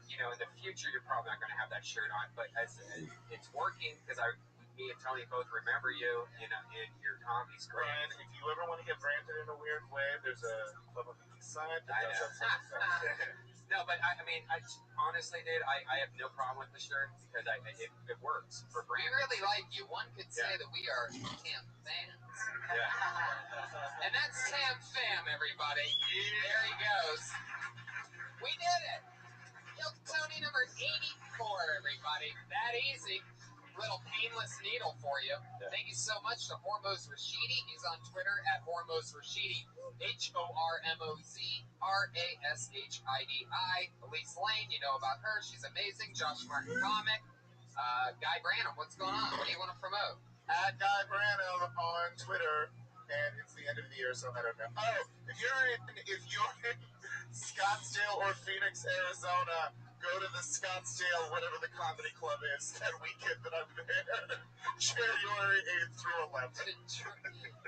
you know, in the future you're probably not going to have that shirt on, but as it's working because me and Tony both remember you, you know, in your comedy's great. Brian, if you ever want to get branded in a weird way, there's a club on the east side that I does know. that sort of stuff. No, but I mean, honestly, dude, I have no problem with the shirt because it works for We brand. really like you. One could say that we are Tam fans. Yeah. And that's Tam Fam, everybody. There he goes. We did it. Kill Tony number 84, everybody. That easy. Little painless needle for you. Yeah. Thank you so much to Hormoz Rashidi. He's on Twitter at Hormoz Rashidi. HORMOZRASHIDI. Elise Lane, you know about her. She's amazing. Josh Martin Comic. Guy Branham, what's going on? What do you want to promote? At Guy Branham on Twitter, and it's the end of the year, so I don't know. Oh, if you're in Scottsdale or Phoenix, Arizona, go to the Scottsdale, whatever the comedy club is, that weekend that I'm there, January 8th through 11th.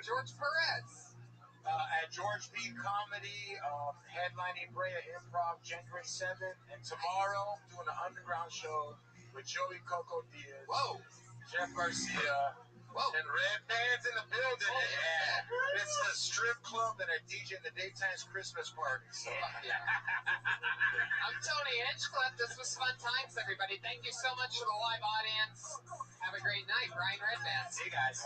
George Perez. At George B. Comedy, headlining Brea Improv January 7th, and tomorrow doing an underground show with Joey Coco Diaz, Whoa. Jeff Garcia, Whoa. and Red Band's in the building. Oh, Yeah, it's the strip club that I DJ in the daytime's Christmas party. So. Yeah. I'm Tony Hinchcliffe. This was fun times, everybody. Thank you so much for the live audience. Have a great night. Brian Redband. See you guys.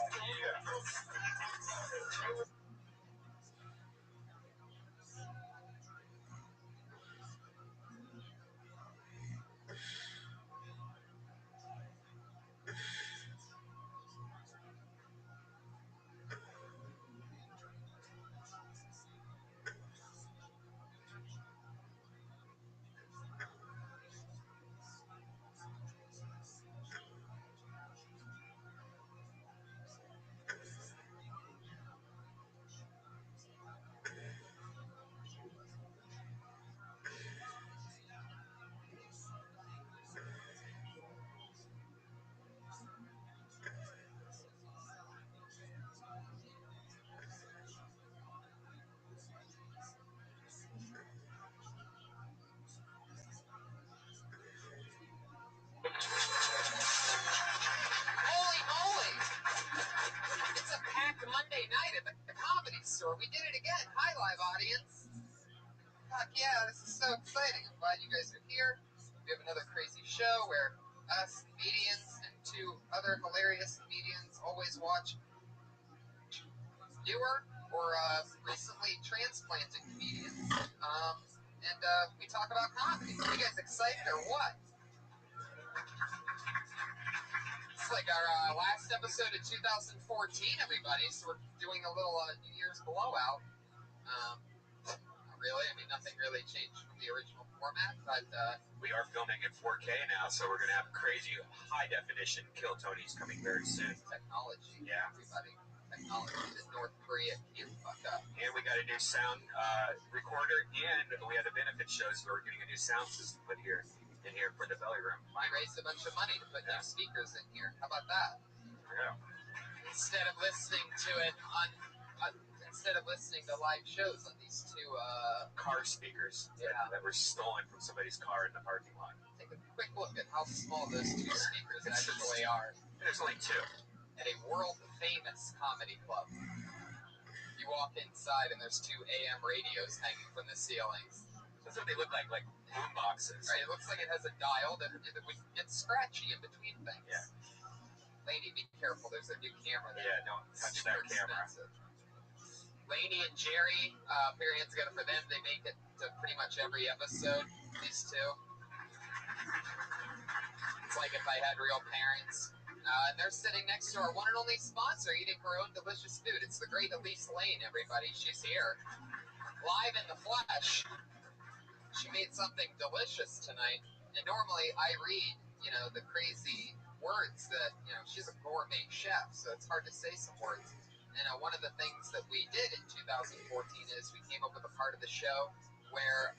Holy moly! It's a packed Monday night at the Comedy Store. We did it again. Hi, live audience. Fuck yeah, this is so exciting. I'm glad you guys are here. We have another crazy show where us comedians and two other hilarious comedians always watch newer or recently transplanted comedians. And we talk about comedy. Are you guys excited or what? It's like our last episode of 2014, everybody. So we're doing a little New Year's blowout. Not really. I mean, nothing really changed from the original format, but We are filming in 4K now, so we're going to have crazy high definition Kill Tonys coming very soon. technology. Yeah. Everybody. Technology that North Korea can't fuck up. And we got a new sound recorder, and we had a benefit show, so we're getting a new sound system put in here for the belly room. We raised a bunch of money to put new speakers in here. How about that? Yeah. Instead of listening to it instead of listening to live shows on these two Car speakers that were stolen from somebody's car in the parking lot. take a quick look at how small those two speakers actually are There's only two. at a world famous comedy club. You walk inside and there's two AM radios hanging from the ceilings. That's what they look like boom boxes. Right, it looks like it has a dial that would get scratchy in between things. Yeah. Laney, be careful. There's a new camera there. Yeah, don't touch that camera. Expensive. Laney and Jerry, pair your hands together for them. They make it to pretty much every episode. These two. It's like if I had real parents. And they're sitting next to our one and only sponsor, eating her own delicious food. It's the great Elise Lane, everybody. She's here, live in the flesh. She made something delicious tonight. And normally I read, the crazy words that, she's a gourmet chef, so it's hard to say some words. And one of the things that we did in 2014 is we came up with a part of the show where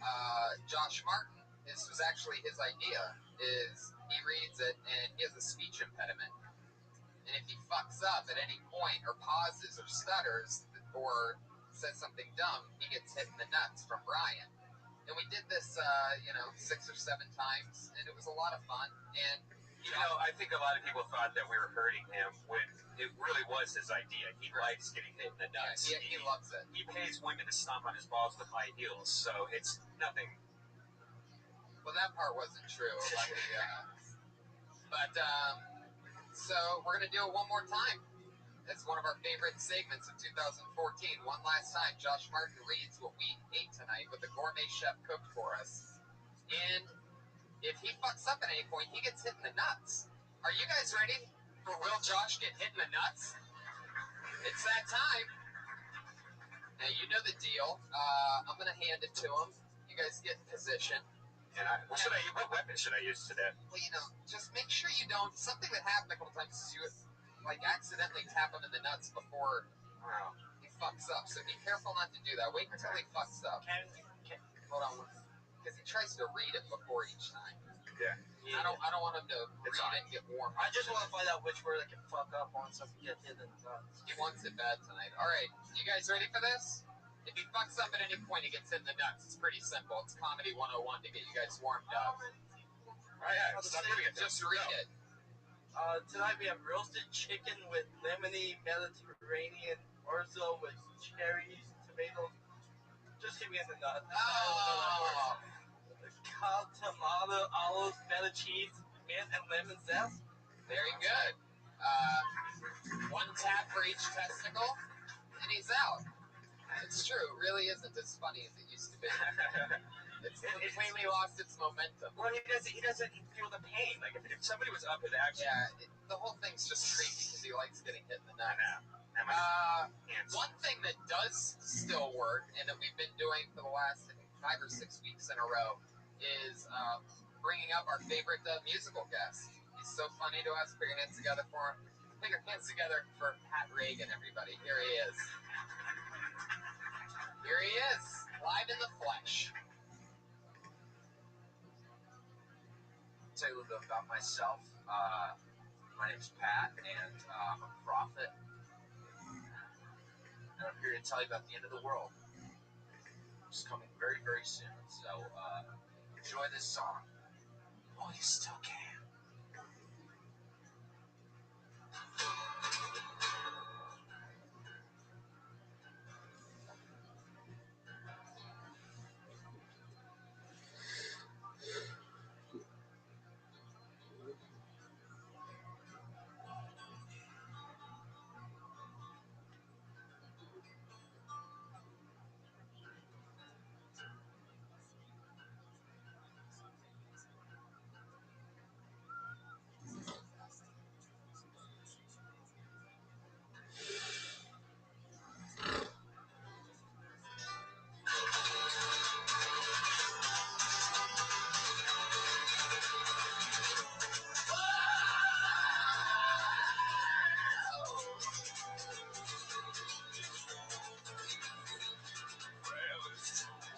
Josh Martin, this was actually his idea, is he reads it and he has a speech impediment. And if he fucks up at any point or pauses or stutters or says something dumb, he gets hit in the nuts from Brian. And we did this, 6 or 7 times, and it was a lot of fun. And I think a lot of people thought that we were hurting him when it really was his idea. He likes getting hit in the nuts. Yeah, he loves it. He pays women to stomp on his balls with high heels, so it's nothing. Well, that part wasn't true. So we're going to do it one more time. It's one of our favorite segments of 2014. One last time, Josh Martin reads what we ate tonight, what the gourmet chef cooked for us. And if he fucks up at any point, he gets hit in the nuts. Are you guys ready for Will Josh get hit in the nuts? It's that time. Now, you know the deal. I'm going to hand it to him. You guys get in position. And what weapon should I use today? Well, just make sure you don't. Something that happened a couple times is you accidentally tap him in the nuts before he fucks up. So be careful not to do that. Wait until he fucks up. Hold on, because he tries to read it before each time. Yeah. I don't want him to read it and get warm. I just want to find out which word I can fuck up on so I can get hit in the nuts. He wants it bad tonight. All right, you guys ready for this? If he fucks up at any point, he gets hit in the nuts. It's pretty simple. It's Comedy 101 to get you guys warmed up. Oh, yeah. Just read it. Tonight we have roasted chicken with lemony Mediterranean orzo with cherries, tomatoes. Just hit me in the nuts. Oh! Cod, tomato, olives, feta cheese, mint, and lemon zest. Very good. 1 tap for each testicle, and he's out. It's true. It really isn't as funny as it used to be. It's completely lost its momentum. Well, he doesn't feel the pain. Like, if somebody was up in action. Yeah, the whole thing's just creepy because he likes getting hit in the nuts. One thing that does still work, and that we've been doing for the last, I think, 5 or 6 weeks in a row, is bringing up our favorite musical guest. He's so funny to us. Put your hands together for him. Put your hands together for Pat Reagan, everybody. Here he is. Here he is, live in the flesh. I'll tell you a little bit about myself. My name's Pat, and I'm a prophet. And I'm here to tell you about the end of the world. It's coming very, very soon. So enjoy this song. Oh, you still can.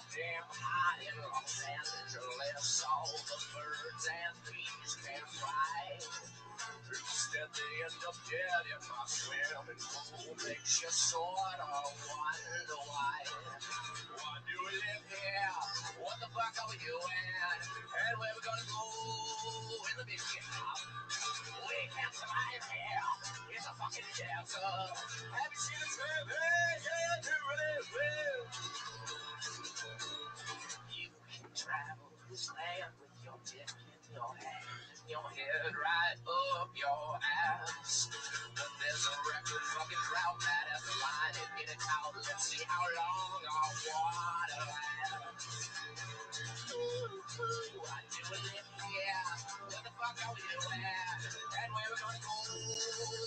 Damn hot in Los Angeles, all the birds and bees can fly. Instead they end up dead in my swimming pool. Makes you sort of wonder why. Why do we live here? What the fuck are we doing? And where we gonna go in the big gap? We can't survive here. It's a fucking desert. Have you seen the trip? Hey, yeah, do it well. You can travel this land with your dick in your hand and your head right up your ass. But there's a record fucking drought that has a line and get it out. Let's see how long our water lasts. Why do we live here? What the fuck fuck are you at? And where we gonna go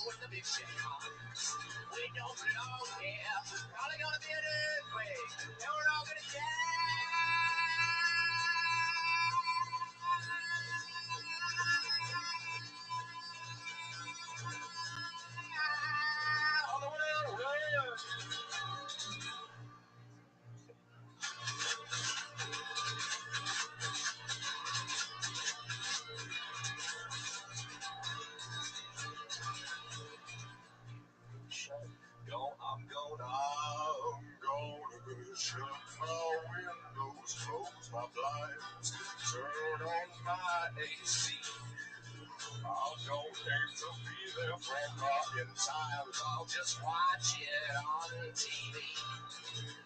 when the big shit comes? We don't belong here. Probably gonna be an earthquake, and we're all gonna die. On the world. I'm gonna shut my windows, close my blinds, turn on my AC. I don't aim to be there from in times. I'll just watch it on TV.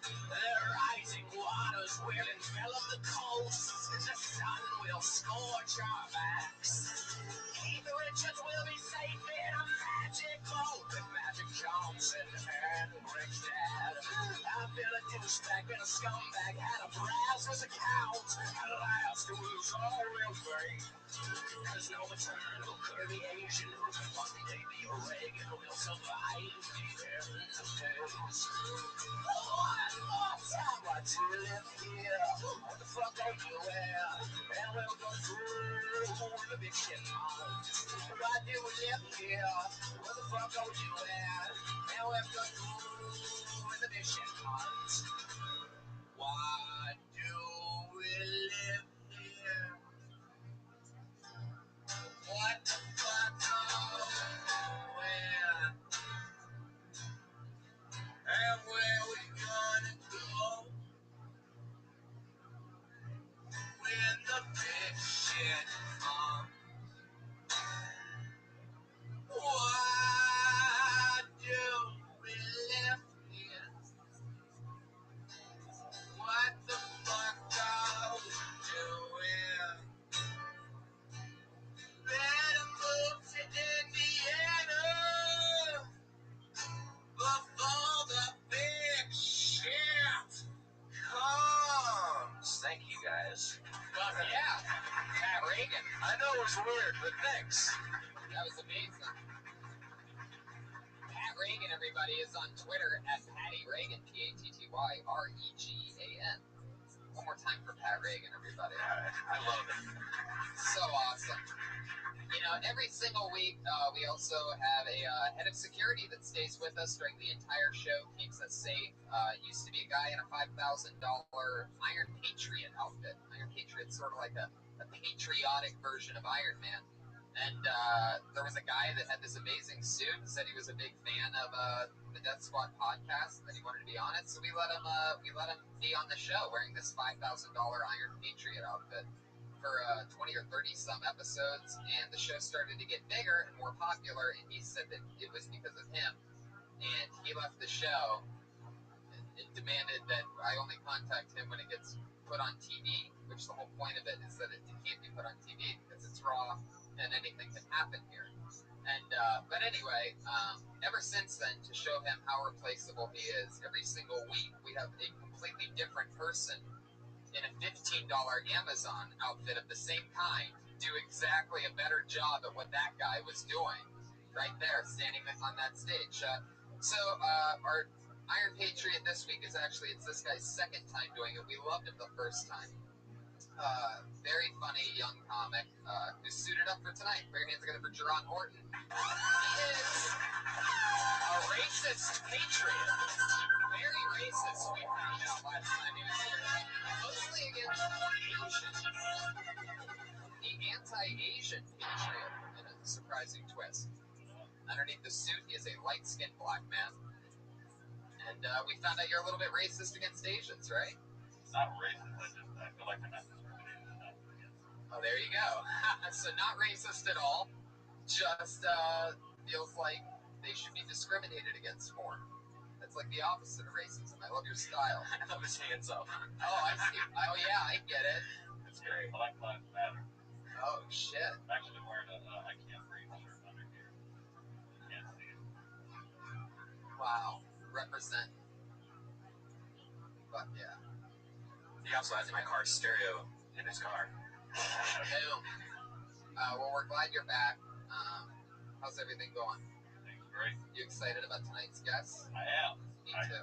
The rising waters will envelop the coast. The sun will scorch our backs. Keith Richards will be safe in a magic boat with Magic Johnson and Greg's dad. I feel a douchebag, been a scumbag, had a brass as a count. At last it was all real fake. There's no eternal variation. One day the Reagan will survive the end of days. One more time, why do you live here? What the fuck are you at? And we'll go through the big shit mounds. Why do we live here? What the fuck are you at? And we'll go through the big shit mounds. Why do we live here? What the fuck are we at? And where we gonna go when the big shit comes? Why do we live here? What the fuck are we doing? Better move to Indiana before the big shit comes. Thank you, guys. Well, yeah, Pat Reagan. I know it was weird, but thanks. That was amazing. Pat Reagan, everybody, is on Twitter at Patty Reagan, Pattyregan. One more time for Pat Reagan, everybody. I love it. So awesome. You know, every single week, we also have a head of security that stays with us during the entire show, keeps us safe. Used to be a guy in a $5,000 Iron Patriot outfit. Iron Patriot's sort of like a patriotic version of Iron Man. And there was a guy that had this amazing suit and said he was a big fan of the Death Squad podcast, and that he wanted to be on it. So we let him be on the show wearing this $5,000 Iron Patriot outfit for 20 or 30 some episodes, and the show started to get bigger and more popular, and he said that it was because of him, and he left the show and demanded that I only contact him when it gets put on TV, which the whole point of it is that it can't be put on TV because it's raw and anything can happen here. And but anyway, ever since then, to show him how replaceable he is, every single week we have a completely different person in a $15 Amazon outfit of the same kind do exactly a better job at what that guy was doing right there, standing on that stage. Our Iron Patriot this week is actually, it's this guy's second time doing it. We loved him the first time. Very funny young comic who's suited up for tonight. Put your hands together for Jerron Horton. He is a racist patriot. Very racist, we found out last time he was here. Mostly against Asians. The anti-Asian patriot, in a surprising twist. Underneath the suit, he is a light-skinned black man. And we found out you're a little bit racist against Asians, right? Not racist, I feel like they're not discriminated enough against them. Oh, there you go. So not racist at all. Just feels like they should be discriminated against more. That's like the opposite of racism. I love your style. I love his hands up. Oh, I see. Oh, yeah, I get it. It's great. Black Lives Matter. Oh, shit. I'm actually wearing a I Can't Breathe shirt under here. You can't see it. Wow. Represent. But, yeah. He also has my car stereo in his car. Boom. Well, we're glad you're back. How's everything going? Things great. You excited about tonight's guest? I am. Me too.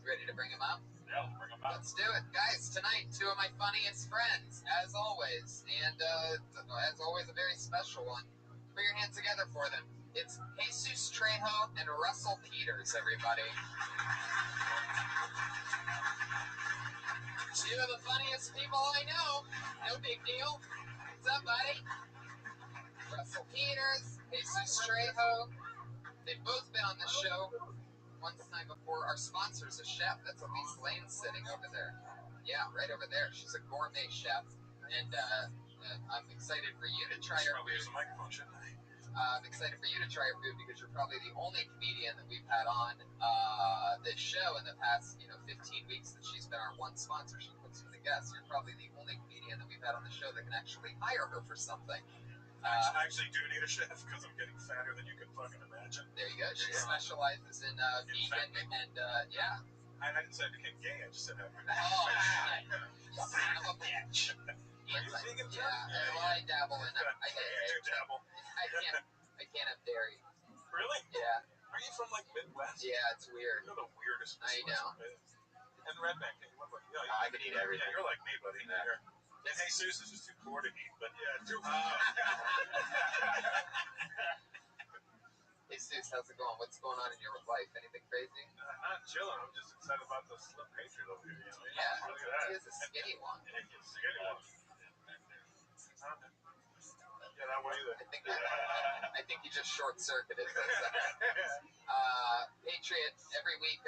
Ready to bring him up? Yeah, let's bring them up. Let's do it. Guys, tonight, two of my funniest friends, as always. And as always, a very special one. Put your hands together for them. It's Jesus Trejo and Russell Peters, everybody. Two of the funniest people I know. No big deal. What's up, buddy? Russell Peters, Jesus Trejo. They've both been on the show one time before. Our sponsor's a chef. That's Elise Lane sitting over there. Yeah, right over there. She's a gourmet chef. And I'm excited for you to try her Probably use food. a microphone, shouldn't I? I'm excited for you to try her food because you're probably the only comedian that we've had on this show in the past 15 weeks that she's been our one sponsor. She puts for the guests. You're probably the only comedian that we've had on the show that can actually hire her for something. I actually do need a chef because I'm getting fatter than you can fucking imagine. There you go. She specializes in vegan and yeah. I didn't say I became gay. I just said that. Oh, son of a bitch. Are you vegan too? Yeah, well, I dabble in it. I You dabble. I can't have dairy. Really? Yeah. Are you from like Midwest? Yeah, it's weird. You're the weirdest. I know. And redneck. Yeah, I could eat everything. Yeah, you're like me, buddy. Yeah. And Jesus is just too poor to eat, but yeah, too. Hey, Sus, how's it going? What's going on in your life? Anything crazy? I'm chilling. I'm just excited about the Slim Patriot over here. Yeah, Look at that. he is a skinny one. Yeah, he's a skinny one. Yeah, that one either. I think he just short-circuited. Patriot, every week,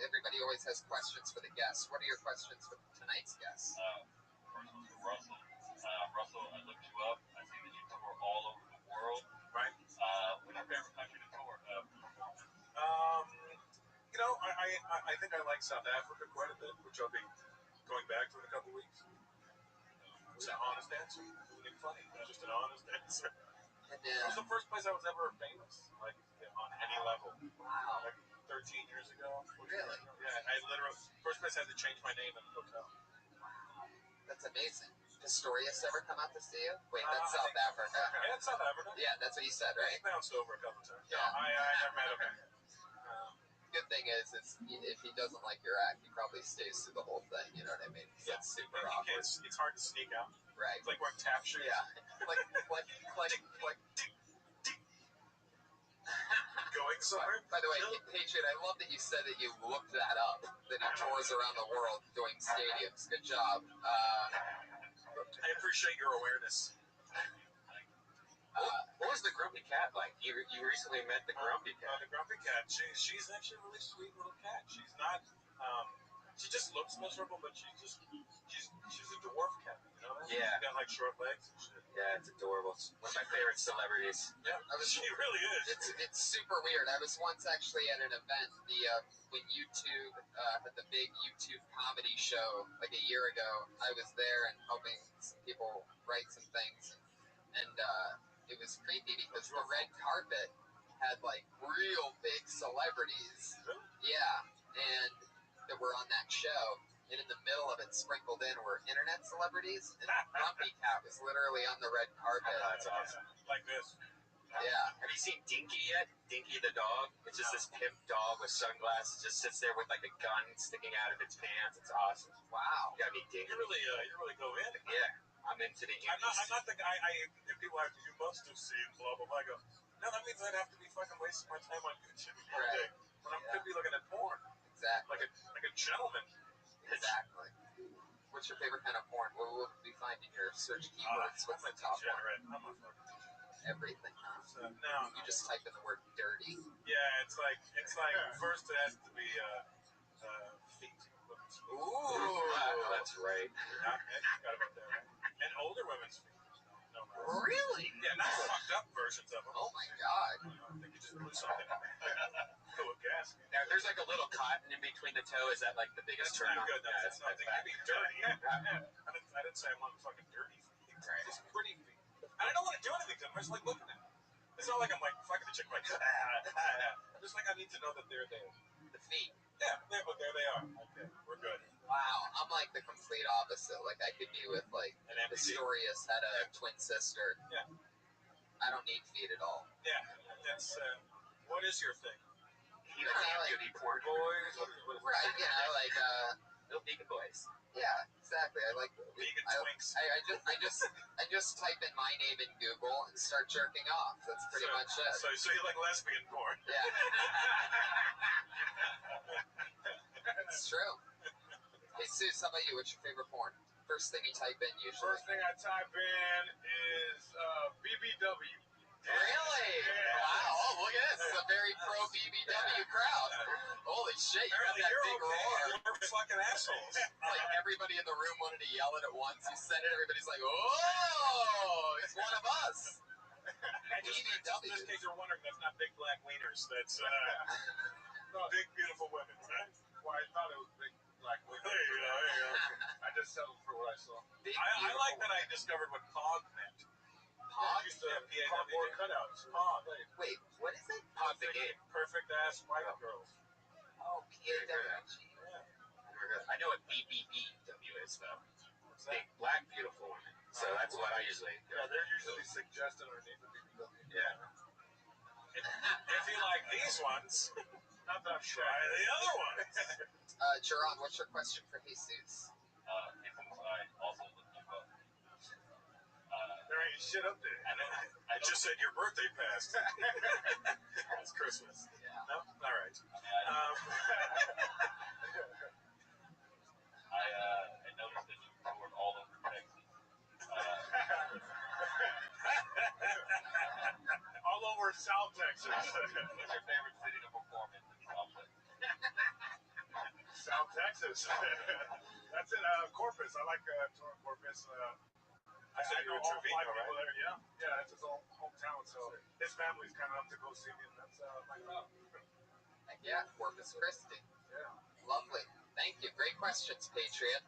everybody always has questions for the guests. What are your questions for tonight's guests? First one's for Russell. Russell, I looked you up. I see that you tour all over the world. Right. What's your favorite country to tour? I think I like South Africa quite a bit, which I'll be going back to in a couple weeks. It's an honest answer. It wasn't funny. It was just an honest answer. And, it was the first place I was ever famous, like on any level. Wow. Like 13 years ago. Really? Yeah, I literally first place I had to change my name in the hotel. That's amazing. Pistorius ever come out to see you? Wait, that's South Africa. Yeah, it's South Africa. Yeah, that's what you said, right? He bounced over a couple times. Yeah. No, I never met him. Good thing is if he doesn't like your act, he probably stays through the whole thing. You know what I mean? Yeah. That's super awkward. It's hard to sneak out. Right. It's like wearing tap shoes. Yeah. Like. Going somewhere? By the way, Patriot, I love that you said that you looked that up, that he tours around the world doing stadiums. Good job. I appreciate your awareness. What was the Grumpy Cat like? You recently met the Grumpy Cat. The Grumpy Cat. She's actually a really sweet little cat. She's not. She just looks miserable, but she's a dwarf cat. You know that? Yeah. She's got like short legs and shit. Yeah, it's adorable. It's one of my favorite celebrities. Yeah, she really is. It's super weird. I was once actually at an event, when YouTube had the big YouTube comedy show like a year ago. I was there and helping some people write some things, and it was creepy because the red carpet had like real big celebrities. Yeah, and that were on that show. And in the middle of it, sprinkled in, were internet celebrities. And Grumpy Cat was literally on the red carpet. That's awesome. Like this. Yeah. Have you seen Dinky yet? Dinky the dog? It's just this pimp dog with sunglasses. Just sits there with like a gun sticking out of its pants. It's awesome. Wow. You gotta meet Dinky. You really go in. Yeah. I'm into the I'm not the guy. If people have to, you must have seen blah blah blah. I go, no, that means I'd have to be fucking wasting my time on YouTube all day when I could be looking at porn. Exactly. Like a gentleman. Exactly. What's your favorite kind of porn? What will we find in your search keywords? What's the top one? I'm a fucking Everything, huh? No. You just type in the word dirty. Yeah, it's like first it has to be feet. Ooh. That's right. I forgot about that. And older women's feet. No. Really? Yeah, not fucked up versions of them. Oh my god. I think you just blew something up. Fill with gas. Now, there's like a little cotton in between the toe. Is that like the biggest That's turn not on? good. That's not good. Maybe dirty. I didn't say I want fucking dirty feet. Just pretty feet. And I don't want to do anything to them. I just like looking at them. It's not like I'm like fucking the chick like, I'm just like I need to know that they're there. The feet. Yeah, there they are. Okay, we're good. Wow, I'm like the complete opposite. Like I could be with like An empty. Pistorius had a twin sister. Yeah. I don't need feet at all. Yeah, that's what is your thing? You know, Poor boys. right? You know, like No vegan boys. yeah, exactly. I like Vegan twinks. I just type in my name in Google and start jerking off. That's pretty much it. So you like lesbian porn? Yeah, it's true. Hey, Seuss, how about you? What's your favorite porn? First thing you type in usually. First thing I type in is BBW. Really? Yeah. Wow. Oh, look at this. This is a very pro BBW crowd. Holy shit, you got Apparently that you're big okay. roar. We're fucking assholes. Like everybody in the room wanted to yell it at once. You said it, everybody's like, oh, he's one of us. Just in case you're wondering, that's not big black wieners. That's big beautiful women, right? Well, I thought it was big black women. There you go. I just settled for what I saw. Big, I like that I discovered what POG meant. Pog? Used to Yeah, cardboard cutouts. POG. Wait, what is it? POG the game. Perfect ass white girls. Oh, PAWG. I know what BBBW is though. What's Big black beautiful women. So that's what I usually do. Yeah, they're usually suggested underneath the BBW. Yeah. If you like these ones, Not that I'm sure. try the other ones. Gerard, what's your question for Jesus? I also look you up. There ain't shit up there. I just said your birthday passed. It's Christmas. Yeah. No? All right. I noticed that you toured all over Texas. All over South Texas. What's your favorite city to perform in South Texas? South Texas. That's it. Corpus. I like touring Corpus. I said you know were all Trevino, 5 people right? there. Yeah, yeah. That's his own hometown. So his family's kind of up to go see me, and that's like, oh, Heck yeah, Corpus Christi. yeah. Lovely. Thank you. Great questions, Patriot.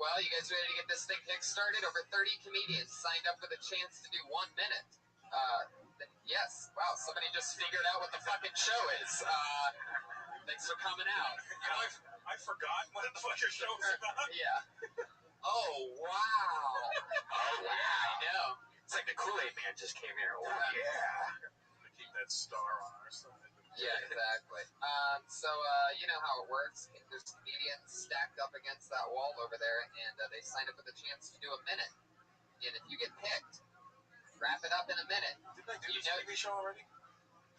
Well, you guys ready to get this thing kick-started? Over 30 comedians signed up with a chance to do 1 minute. Yes. Wow, somebody just figured out what the fucking show is. Thanks for coming out. You know, I forgot what the fuck your show was about. Yeah. Oh, wow. Oh, Yeah, I know. It's like the Kool-Aid man just came here. Oh, Yeah. Keep that star on our side. Yeah, exactly. So, you know how it works. There's comedians stacked up against that wall over there, and they signed up with a chance to do a minute. And if you get picked, wrap it up in a minute. Didn't I do You this know- TV show already?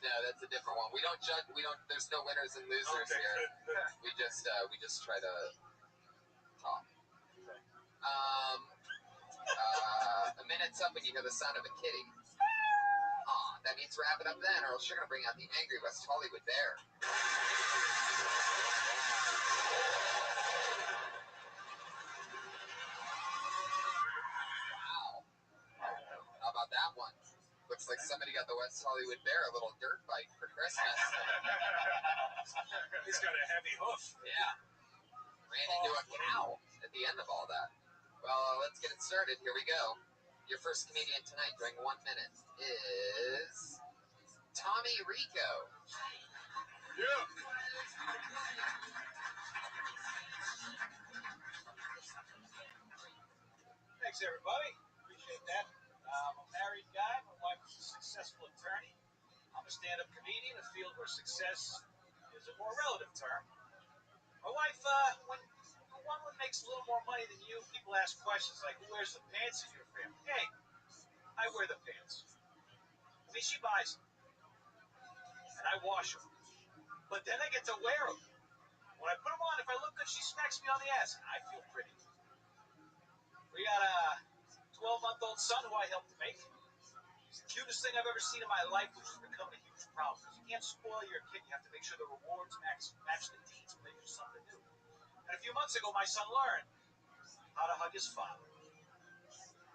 No, that's a different one. We don't judge. There's no winners and losers Okay, here. good. We just try to talk. Okay. A minute's up when you hear the sound of a kitty. Aw, that means wrap it up then, or else you're gonna bring out the angry West Hollywood bear. Wow. How about that one? Looks like somebody got the West Hollywood bear a little dirt bike for Christmas. He's got a heavy hoof. Yeah. Ran into a cow at the end of all that. Well, let's get it started. Here we go. Your first comedian tonight during 1 minute is Tommy Rico. Yeah. Thanks, everybody. Appreciate that. I'm a married guy. My wife is a successful attorney. I'm a stand-up comedian, a field where success is a more relative term. My wife, when one makes a little more money than you, people ask questions like, who wears the pants in your family? Hey, I wear the pants. I mean, she buys them. And I wash them. But then I get to wear them. When I put them on, if I look good, she smacks me on the ass. And I feel pretty. We got a 12-month-old son who I helped make. He's the cutest thing I've ever seen in my life, which is becoming a huge problem. Because you can't spoil your kid. You have to make sure the rewards match the deeds when they do something new. And a few months ago, my son learned how to hug his father.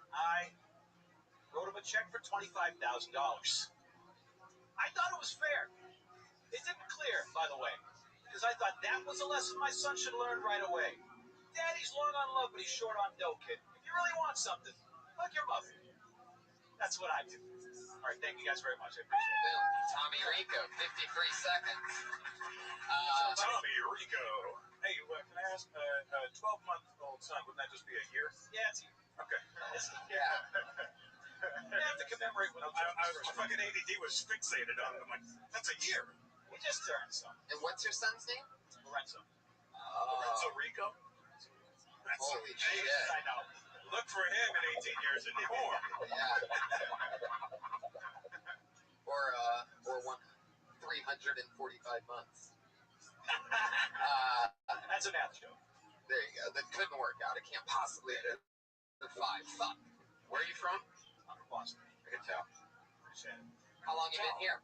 I wrote him a check for $25,000. I thought it was fair. It didn't clear, by the way, because I thought that was a lesson my son should learn right away. Daddy's long on love, but he's short on dough, kid. If you really want something, hug your mother. That's what I do. All right, thank you guys very much. I appreciate it. Tommy Rico, 53 seconds. Tommy Rico. Hey, can I ask, 12-month-old son, wouldn't that just be a year? Yeah, it's Okay. Yeah. you have to commemorate when Fucking ADD was fixated on it. I'm like, that's a year. We just turned some. And what's your son's name? Lorenzo. Lorenzo Rico? That's Holy a- shit. I know. Look for him in 18 years anymore. Yeah. Or 345 months. That's a math joke. There you go. That couldn't work out. It can't possibly hit the 5. Fuck. Where are you from? I'm from Boston. I can tell. Appreciate it. How long you been here?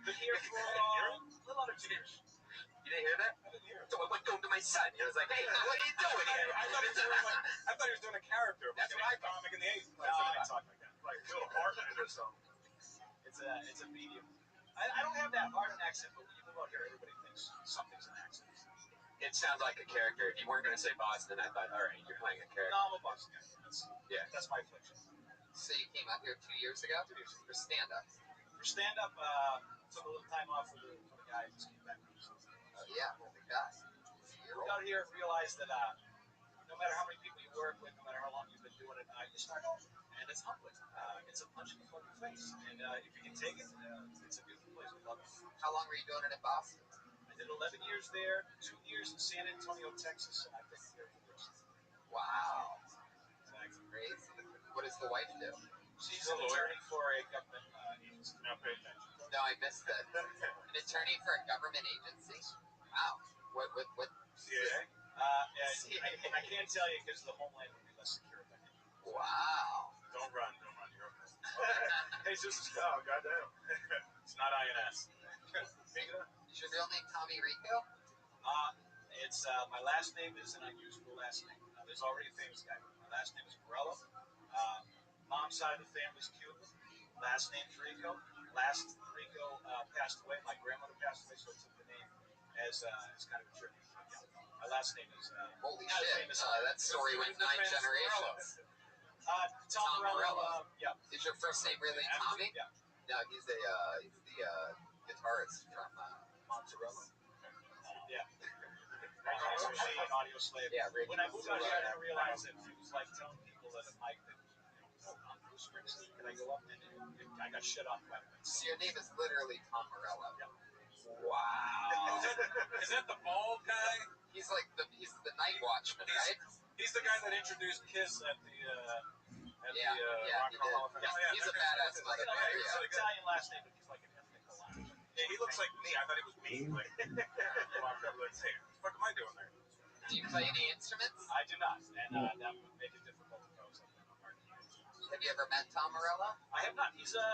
Been here for a little under 2 years. You didn't hear that? I didn't hear it. So I went home to my son. He was like, hey, what are you doing here? I thought he was doing a character. That's what I thought. Comic in the 80s. No, I talk like that. Like Phil Hartman or something. It's a medium. I don't have that hard an accent, but when you move out here, everybody thinks something's an accent. It sounds like a character. If you weren't going to say Boston, I thought, all right, you're playing a character. No, I'm a Boston guy. That's my affliction. So you came out here 2 years ago? 2 years ago. For stand-up? For stand-up, took a little time off for the guy who just came back. Oh, yeah, well, the guy. Moved out here and realized that no matter how many people you work with, no matter how long you've been doing it, you start over. And it's humbling. It's a punch in the fucking face. And if you can take it, it's a beautiful place. We love it. How long were you doing it in Boston? I did 11 years there, 2 years in San Antonio, Texas, and I've been here for the rest. Wow. Exactly. Crazy. What does the wife do? She's an attorney for a government agency. Now pay attention. No, I missed that. An attorney for a government agency? Wow. What? CIA? I can't tell you because the homeland would be less secure if I did. Wow. Don't run. You're okay. Hey, Jesus. Oh, goddamn. It's not INS. Is your real name Tommy Rico? It's my last name is an unusual last name. There's already a famous guy. My last name is Morello. Mom's side of the family's Cuban. Last name's Rico. Last Rico passed away. My grandmother passed away, so I took the name as kind of a tribute. My last name is holy shit. That story went 9 generations. Tom Morello. Yeah. Is your first name really Tommy? Yeah. No, he's the guitarist from Mozzarella. Yeah. Audio Slave. Yeah, when I moved out here, I didn't realize it. It was like telling people at a mic that, I'm Bruce Springsteen, can I go up? And I got shit off by the way. So your name is literally Tom Morello. Yeah. Wow. Is that the bald guy? He's like he's the night watchman, right? He's the guy that introduced Kiss at the Rock and Roll Hall of Fame. Yeah, he's a badass motherfucker. He's an Italian last name, but he's like an ethnic Hawaiian. Yeah, he looks like me. I thought it was me. Like, walked up like, hey, what the fuck am I doing there? Do you play any instruments? I do not, and that would make it difficult to know something about hard to use. Have you ever met Tom Morello? I have not. He's a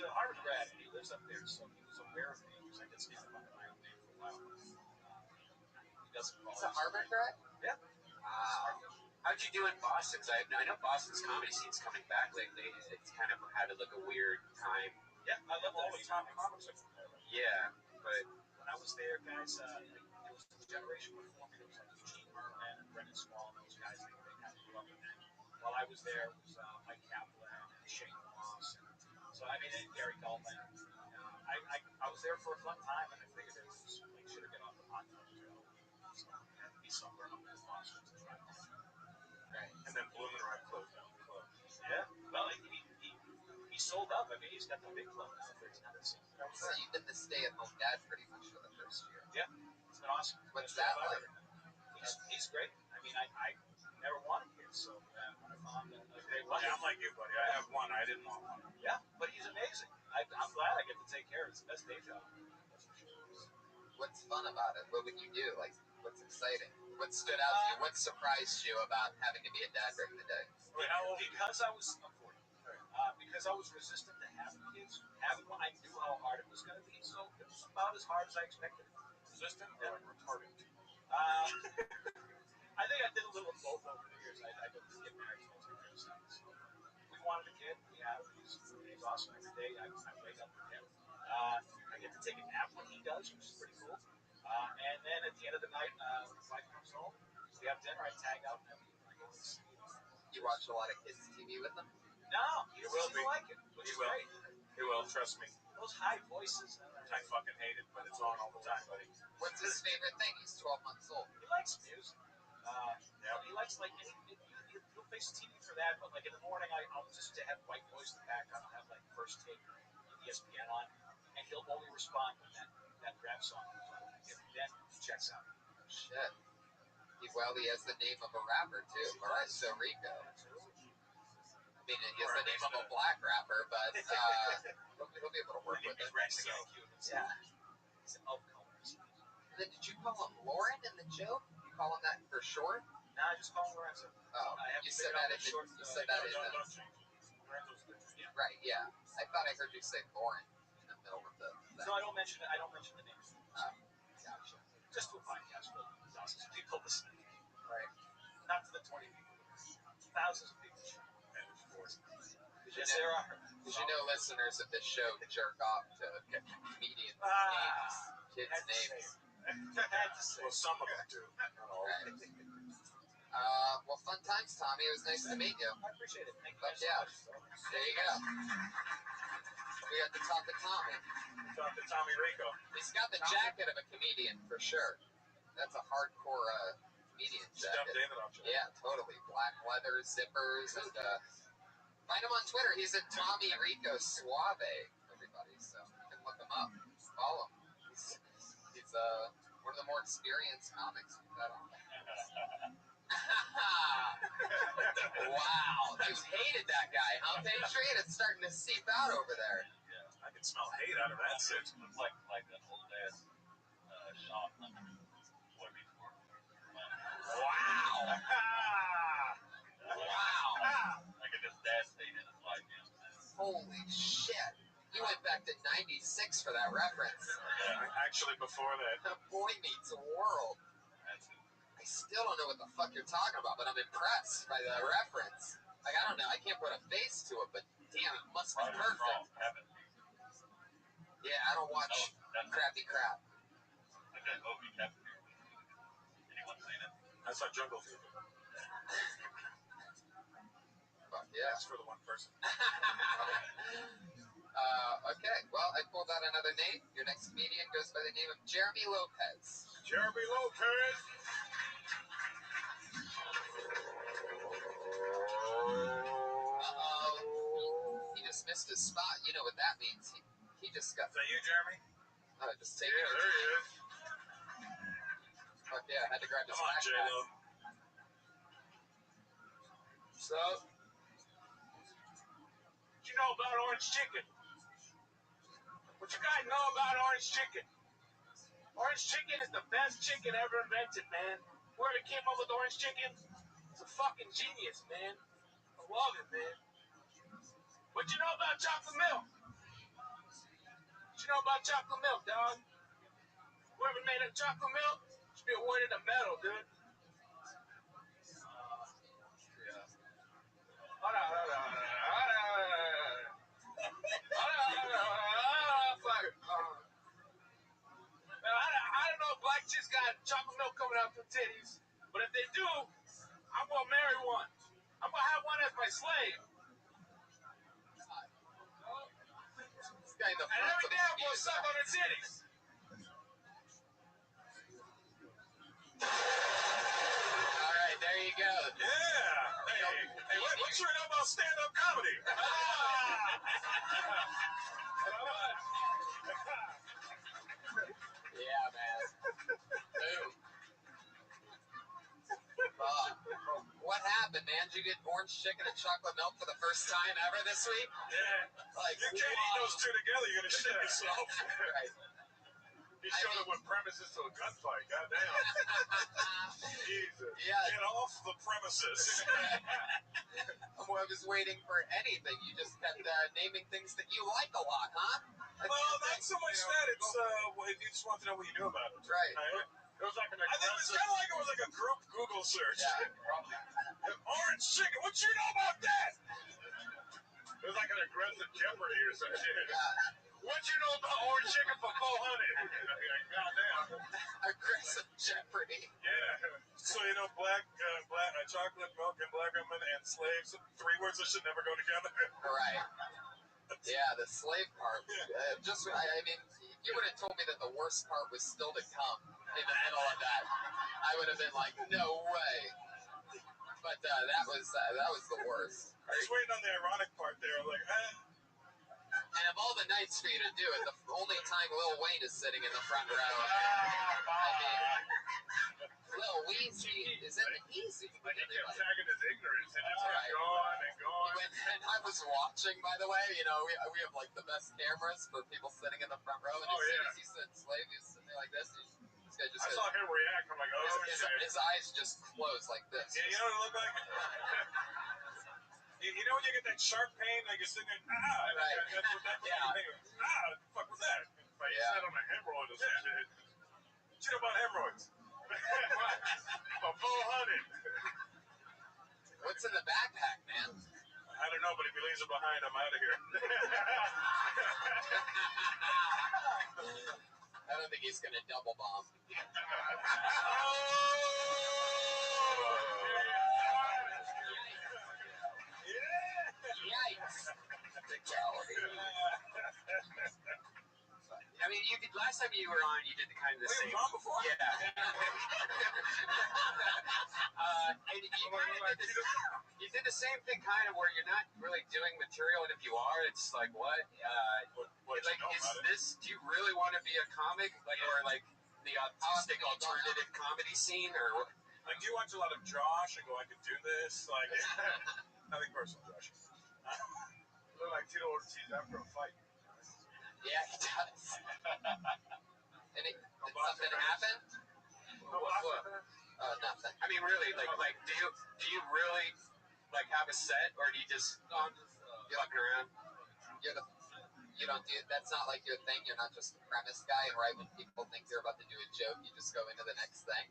Harvard grad, and he lives up there, so he was aware of me because I did stand up under my own name for a while. He doesn't call. He's a Harvard grad? Yeah. Wow. How'd you do in Boston? Because I know Boston's comedy scene's coming back lately. It's kind of had like a weird time. Yeah, I love all the top comics. Yeah, but when I was there, guys, there was a generation before me. There was like Eugene Merman and Brendan Small and those guys. They kind of grew up with that. While I was there, it was Mike Kaplan and Shane Moss. So I mean, and Gary Goldman. I was there for a fun time, and I figured it was like should have been on the podcast show. So I had to be somewhere up in Boston to try. Right. And then Blumenreich closed down the club. Yeah. Well, he sold up. I mean, he's got the big club now. So you've been the stay-at-home dad pretty much for the first year. Yeah, it's been awesome. What's that like? He's great. I mean, I never wanted kids, so when I found a great wife. Yeah, I'm like you, buddy. I have one. I didn't want one. Yeah, but he's amazing. I'm glad I get to take care of it. It's the best day job. That's for sure. What's fun about it? What would you do? Like, what's exciting? What stood out to you? What surprised you about having to be a dad during the day? Wait, how old? Because I was 40. Because I was resistant to having kids. Having one, I knew how hard it was going to be, so it was about as hard as I expected. Resistant or like retarded? I think I did a little of both over the years. I didn't get married to most of so we wanted a kid. We have he's awesome every day. I wake up with him. I get to take a nap when he does, which is pretty cool. And then at the end of the night, my wife comes home. We have dinner. I tag out and I go to sleep. You watch a lot of kids TV with them? No, he will doesn't be. like it. He will. He will. Trust me. Those high voices. I fucking hate it, but it's on all the time, buddy. What's his favorite thing? He's 12 months old. He likes music. He likes like he'll fix TV for that, but like in the morning I'll just to have white noise in the background. I'll have like First Take or ESPN on, and he'll only respond when that rap song comes on. And then he checks out. Shit. He has the name of a rapper too, Mauricio Rico. I mean, he has the name of a black rapper, but he'll be able to work with it. So, yeah. He's of colors. And then did you call him Lauren in the joke? You call him that for short? No, I just call him Lorenzo. Oh, you said that in the short. You said that in the. Right. Yeah. I thought I heard you say Lauren in the middle of the. No, I don't mention it. I don't mention the name. Oh, gotcha. Just to a podcast full of thousands of people listening. Right. Not to the 20 people. Thousands of people. Yes, there are. Did you know listeners of this show jerk off to comedian names, kids' names? Well, some of them do. Not all. Right. Well, fun times, Tommy. It was nice to meet you. I appreciate it. Thank you. But yeah, there you go. We got to talk to Tommy. Talk to Tommy Rico. He's got the jacket of a comedian for sure. That's a hardcore comedian jacket. David off. Yeah, totally. Black leather zippers and find him on Twitter. He's at Tommy Rico Suave. Everybody, so you can look him up. Follow him. He's one of the more experienced comics we've had on. Wow, you hated that guy, huh, Patriot? It's starting to seep out over there. Yeah, I can smell hate out of that suit. Looks like an old ass shop. Wow. Wow. Like a just dad state in his life. Holy shit. You went back to 96 for that reference. Yeah, actually before that. Boy Meets World. I still don't know what the fuck you're talking about, but I'm impressed by the reference. Like, I don't know. I can't put a face to it, but damn, it must be perfect. Yeah, I don't watch crappy crap. Anyone seen it? I saw Jungle Fever. Fuck yeah. That's for the one person. Okay, well, I pulled out another name. Your next comedian goes by the name of Jeremy Lopez. Jeremy Lopez. He just missed his spot. You know what that means. He just got... Is that you, Jeremy? Just taking Yeah, there he is. Fuck yeah, I had to grab his Come on, backpack. J-Lo. So, What you know about orange chicken? What you guys know about orange chicken? Orange chicken is the best chicken ever invented, man. Whoever came up with orange chicken is a fucking genius, man. I love it, man. What you know about chocolate milk? What you know about chocolate milk, dog? Whoever made up chocolate milk should be awarded a medal, dude. I don't know if black chicks got chocolate milk coming out their titties, but if they do, I'm gonna marry one. I'm gonna have one as my slave. this guy in the And front every day I'm gonna suck on her titties. All right, there you go. Yeah. Hey, what you know about stand-up comedy? Yeah, man. Boom. What happened, man? Did you get orange chicken and chocolate milk for the first time ever this week? Yeah. Like, You can't eat those two together. You're going to shit yourself. Right. He showed up with premises to a gunfight. Goddamn. Jesus. Yeah. Get off the premises. I was waiting for anything. You just kept naming things that you like a lot, huh? Well, not so much that. It's, you just want to know what you knew about it. Right. It was like I think it was kind of like it was like a group Google search. Yeah. Orange chicken. What you know about that? It was like an aggressive Jeopardy or some shit. What you know about orange chicken for 400? Goddamn. Aggressive Jeopardy. Yeah. So you know, chocolate milk and black women and slaves. 3 words that should never go together. Right. Yeah, the slave part. I mean, you would have told me that the worst part was still to come in the middle of that. I would have been like, no way. But that was the worst. I was waiting on the ironic part there. Like, And of all the nights for you to do it, the only time Lil Wayne is sitting in the front row. I mean, Lil Weezy isn't easy. like he kept tagging his ignorance and just kept going and going. And I was watching, by the way. You know, we have like the best cameras for people sitting in the front row. And as soon as he said slave, he was sitting there like this. This guy just I saw him react. I'm like, oh, his eyes just closed like this. Yeah, you know what it looked like? You know when you get that sharp pain, like you're sitting there, Right. That's what the fuck was that? Like you sat on a hemorrhoid or some shit. Shit about hemorrhoids. A full 100. What's in the backpack, man? I don't know, but if he leaves it behind, I'm out of here. I don't think he's gonna double bomb. Yikes! Fatality. I mean, last time you were on, you did the kind of the same. On before? Yeah. And you did the same thing, kind of, where you're not really doing material, and if you are, it's like what? Do you really want to be a comic, like, or like the autistic alternative comedy scene, or? Like, do you watch a lot of Josh and go, I could do this? Like, nothing personal, Josh. Look like Tito Ortiz after a fight. Yeah, he does. And did something happen? Nothing. I mean, really, like, do you really like have a set, or do you just fucking around? You don't do. That's not like your thing. You're not just a premise guy, and right when people think you're about to do a joke, you just go into the next thing.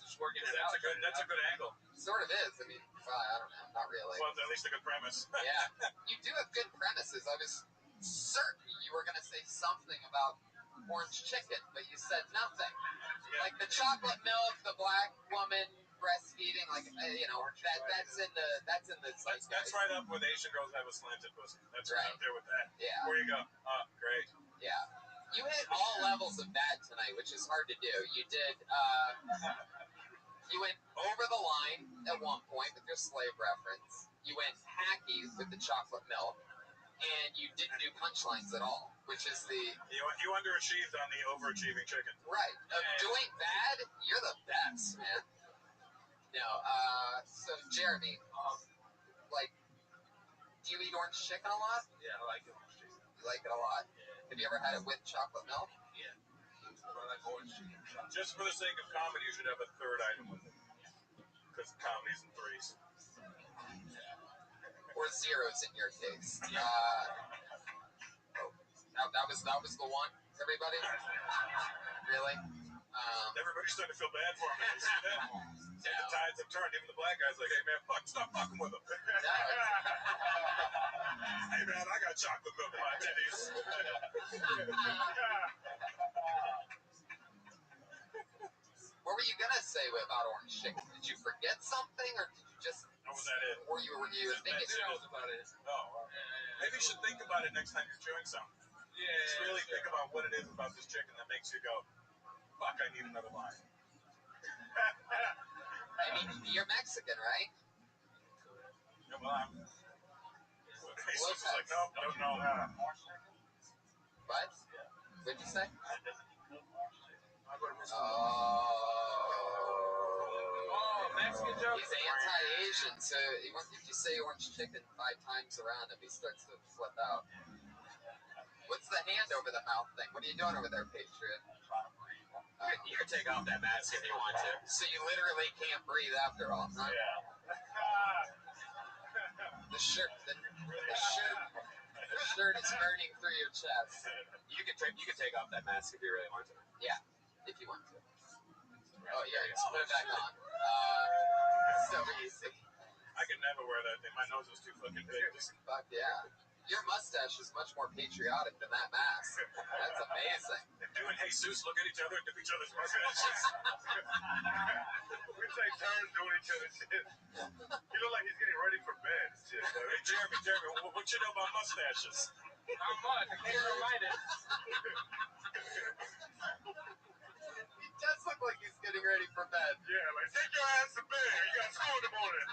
Just working it out. That's a good angle. Sort of is. I mean, I don't know. Not really. Well, at least a good premise. Yeah, you do have good premises. I was certain you were going to say something about orange chicken, but you said nothing. Yeah. Like the chocolate milk, the black woman breastfeeding, like that's in the zeitgeist. That's right up with Asian girls have a slanted pussy. That's right up there with that. Yeah. Where you go? Great. Yeah. You hit all levels of bad tonight, which is hard to do. You did. You went over the line at one point with your slave reference. You went hacky with the chocolate milk. And you didn't do punchlines at all, which is the... You underachieved on the overachieving chicken. Right. Doing bad, you're the best, man. No, so Jeremy, do you eat orange chicken a lot? Yeah, I like orange chicken. You like it a lot? Yeah. Have you ever had it with chocolate milk? Yeah. I like orange chicken. Just for the sake of comedy, you should have a third item with it. Because comedy's in threes. Or zeros in your case. That was the one, everybody? Really? Everybody's starting to feel bad for him. You see that? The tides have turned. Even the black guy's like, hey, man, stop fucking with him. Hey, man, I got chocolate milk in my titties. What were you going to say about orange chicken? Did you forget something, or did you just... Or was that it? Were you thinking... That's about it. Oh, maybe you should think about it next time you're chewing something. Yeah. Just really think about what it is about this chicken that makes you go, fuck, I need another line. I mean, you're Mexican, right? Yeah, well, Jesus was like, no. What? What'd you say? Mexican joke. He's anti-Asian, so if you say orange chicken 5 times around him, he starts to flip out. What's the hand over the mouth thing? What are you doing over there, Patriot? You can take off that mask if you want to. So you literally can't breathe after all, huh? Yeah. The shirt is burning through your chest. You can take off that mask if you really want to. Yeah, if you want to. Oh yeah, just put it back on. So easy. I could never wear that thing. My nose is too fucking big. Fuck yeah. Your mustache is much more patriotic than that mask. That's amazing. You and Jesus look at each other and do each other's mustaches. We take turns doing each other's shit. He look like he's getting ready for bed and shit. Hey, Jeremy, what you know about mustaches? Not much. I can't remind it. He does look like he's getting ready for bed. Yeah, like, take your ass to bed. You got school in the morning.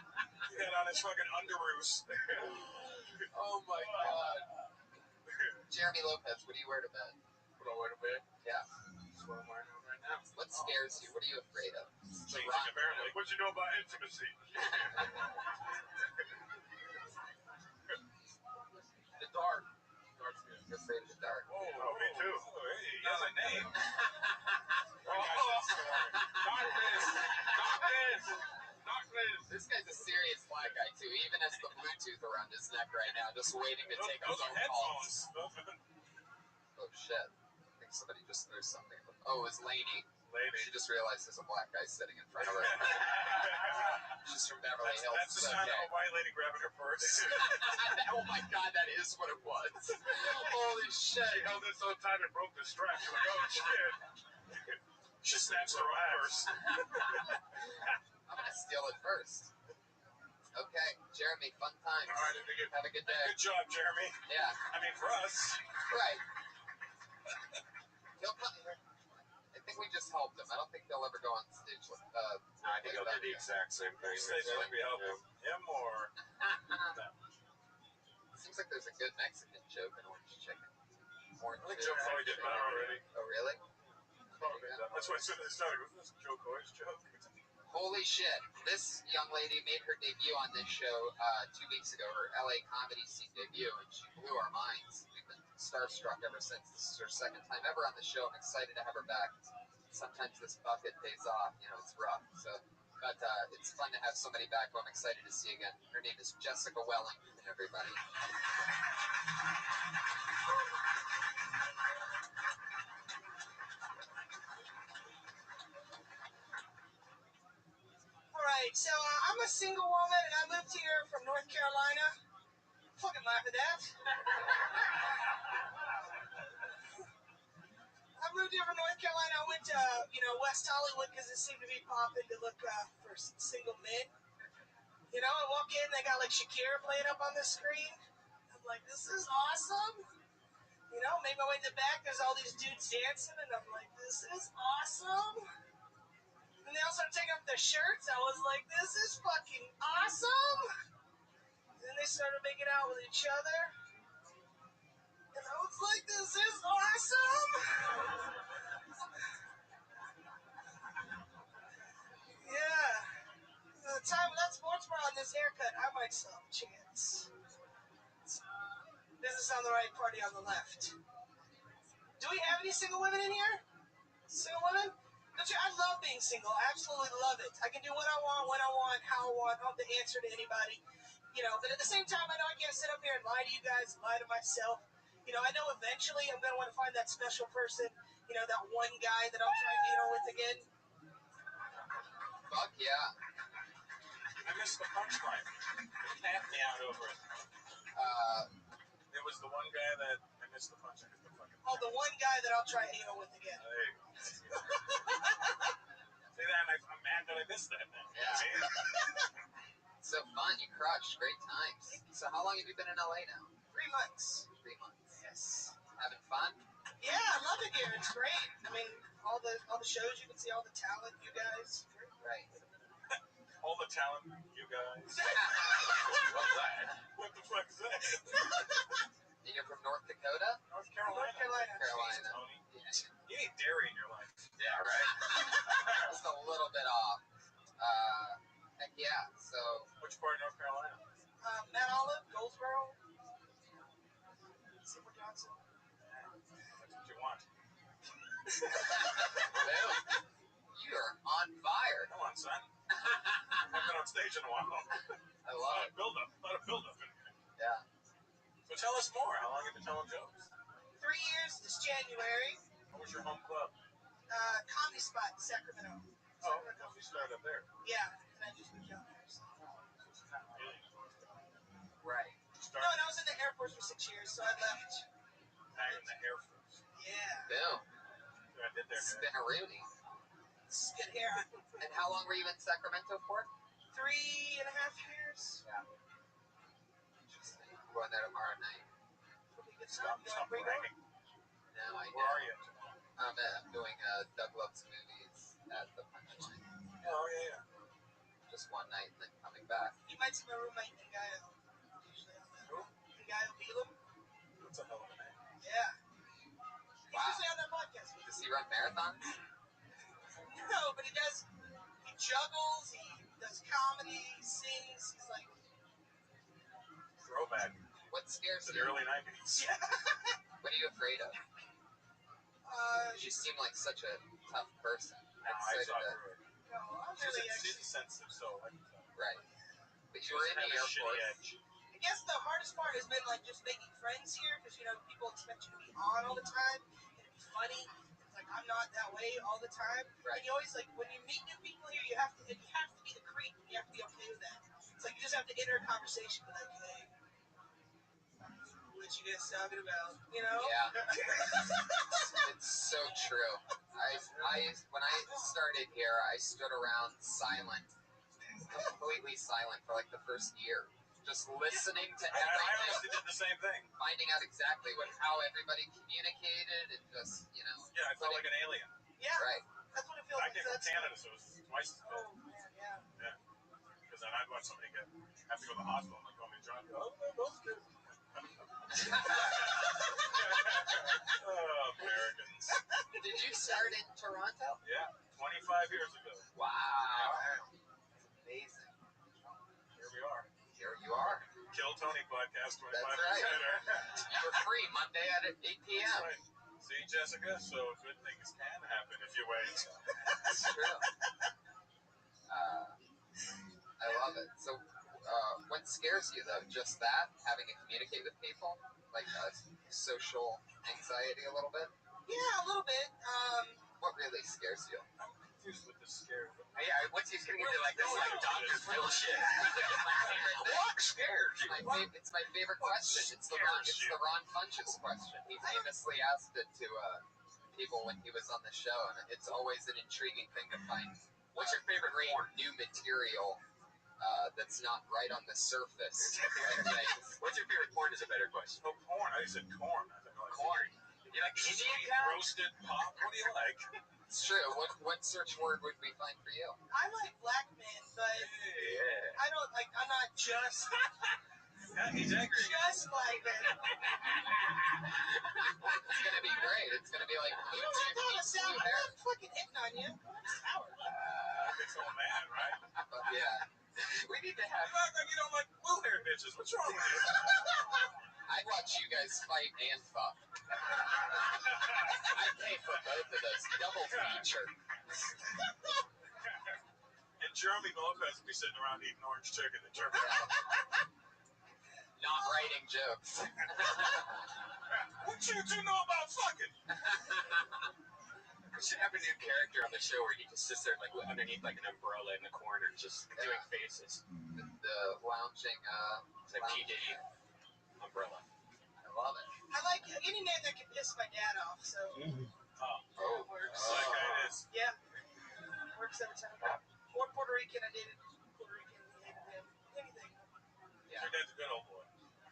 He got on his fucking underoos. Oh my god. Jeremy Lopez, what do you wear to bed? What do I wear to bed? Yeah. That's what I'm wearing right now. What scares you? What are you afraid of? Changing, apparently. What you know about intimacy? The dark. Dark's good. You're afraid of the dark. Oh, me too. Oh, hey, he has a name. Darkness. This guy's a serious black guy too, even as the Bluetooth around his neck right now, just waiting to take Those his are own calls. headphones. Oh shit. I think somebody just threw something. Oh, it was Lainey. Lady. She just realized there's a black guy sitting in front of her. She's from Beverly Hills. That's the sound of a white lady grabbing her purse. Oh my god, that is what it was. Holy shit. She held it so tight it broke the strap. She's like, oh shit. She snaps her own purse. I'm gonna steal it first. Okay, Jeremy, fun times. All right, have a good day. Good job, Jeremy. Yeah. I mean, for us. Right. He'll come. I think we just helped him. I don't think he'll ever go on stage. I think he'll do the exact same thing. We help him or them. Seems like there's a good Mexican joke in Orange Chicken. I think Joe probably did that already. Oh, really? That's why as soon as it started, it was Joe Coy's joke. Holy shit. This young lady made her debut on this show 2 weeks ago, her LA comedy scene debut, and she blew our minds. We've been starstruck ever since. This is her second time ever on the show. I'm excited to have her back. Sometimes this bucket pays off. You know, it's rough. But it's fun to have somebody back who I'm excited to see again. Her name is Jessica Wellington, everybody. All right, so I'm a single woman and I moved here from North Carolina. Fucking laugh at that. I moved here from North Carolina. I went to, West Hollywood because it seemed to be popping to look for single men. You know, I walk in, they got like Shakira playing up on the screen. I'm like, this is awesome. You know, make my way to the back, there's all these dudes dancing, and I'm like, this is awesome. And they all started taking off their shirts. I was like, this is fucking awesome. And then they started making out with each other. And I was like, this is awesome. Yeah. By the time of that sports bra and this haircut, I might still have a chance. Business on the right, party on the left. Do we have any single women in here? Single women? I love being single. I absolutely love it. I can do what I want, when I want, how I want. I don't have to answer to anybody. But at the same time, I know I can't sit up here and lie to you guys, lie to myself. I know eventually I'm going to want to find that special person, that one guy that I'll try with again. Fuck yeah. I missed the punchline. It tapped me out over it. It was the one guy that I missed the punchline. Oh, the one guy that I'll try with again. There you go. See that? I'm mad that I missed that. Yeah. So fun. You crushed. Great times. So how long have you been in LA now? 3 months. 3 months. Yes. Having fun? Yeah, I love it here. It's great. I mean, all the shows you can see, all the talent, you guys. Right. All the talent, you guys. What's that? What the fuck is that? And you're from North Dakota? North Carolina. Carolina. Tony. You need dairy in your life. Yeah, right? Just a little bit off. Heck yeah. So. Which part of North Carolina? Mount Olive, Goldsboro. Silver Johnson. That's what you want. Boom. You are on fire. Come on, son. I've been on stage in a while. I love it. A lot of build-up in here. Yeah. So tell us more. How long have you been telling jokes? 3 years this January. What was your home club? Comedy Spot in Sacramento. Oh, you started up there. Yeah, and I just moved down there. So. Right. No, and I was in the airport Force for 6 years, so I left. Back in the Air Force. Yeah. Boom. So I did there. Spinaroonie. This is good hair. And how long were you in Sacramento for? 3.5 years. Yeah. Interesting. I'm going there tomorrow night. It'll be a good time. Stop bragging. No, I Where are know. you? I'm doing Doug Loves Movies at the Punchline. Oh, yeah. Just one night and then coming back. You might see my roommate, Gaio. Usually on that. Who? Gaio Beelam. That's a hell of a name. Yeah. He's Wow. usually on that podcast. Does he run marathons? No, but he juggles, he does comedy, he sings, he's like... Throwback What scares to the you? early 90s. Yeah. What are you afraid of? You seem like such a tough person. No, I saw through it. No, I'm really She's actually... a sensitive soul. Right. But She you were in doesn't the have a Air shitty Force. edge. I guess the hardest part has been like just making friends here because people expect you to be on all the time and to be funny. It's like I'm not that way all the time. Right. And you always like when you meet new people here, you have to be the creep. And you have to be okay with that. It's like you just have to enter a conversation with like, hey, what you guys talking about? You know? Yeah. It's so true. When I started here, I stood around silent, completely silent for like the first year. Just listening to I everything. honestly did the same thing. Finding out exactly how everybody communicated and just, Yeah, I felt like an alien. Yeah. Right. That's what it feels I like. came from Canada, so it was twice as bad. Oh man, yeah. Yeah. Because then I'd watch somebody have to go to the hospital and call me John. Oh, no, those kids. Oh, Americans. Did you start in Toronto? Yeah, 25 years ago. Wow. Amazing. Here we are. Here you are. Kill Tony podcast 25 That's years right. later. For free, Monday at 8 p.m. That's right. See, Jessica, so good things can happen if you wait. That's true. I love it. So, what scares you, though? Just that? Having to communicate with people? Like social anxiety a little bit? Yeah, a little bit. What really scares you? I'm confused with this scare. Yeah, once he's getting into like this like Dr. Phil shit. What scares you? It's my favorite question. It's the Ron Funches question. He famously asked it to people when he was on the show, and it's always an intriguing thing to find. What's your favorite new material that's not right on the surface? What's your favorite porn is a better question. Oh, porn. I said corn. I think Corn. You like the Indian guy? Roasted pop. What do you like? It's true. What search word would we find for you? I like black men, but Yeah. I don't like. I'm not just. Yeah, he's angry. Just black men. It's gonna be great. It's gonna be like You don't have to have a sour. I'm not fucking hitting on you. I'm sour. It's all mad, right? Yeah. We need to have. You act like you don't like blue-haired bitches. What's wrong with you? I'd watch you guys fight and fuck. I'd pay for both of those. Double feature. And Jeremy Lopez would be sitting around eating orange chicken and jerking. Not writing jokes. What you two know about fucking? We should have a new character on the show where he just sits there like underneath like an umbrella in the corner, just doing faces. The lounging, like P. Diddy umbrella. I love it. I like any man that can piss my dad off. So. Oh, Works. That guy is. Yeah. Works every time. Or Puerto Rican. I dated Puerto Rican. He hated him. Anything. Yeah. Your dad's a good old boy.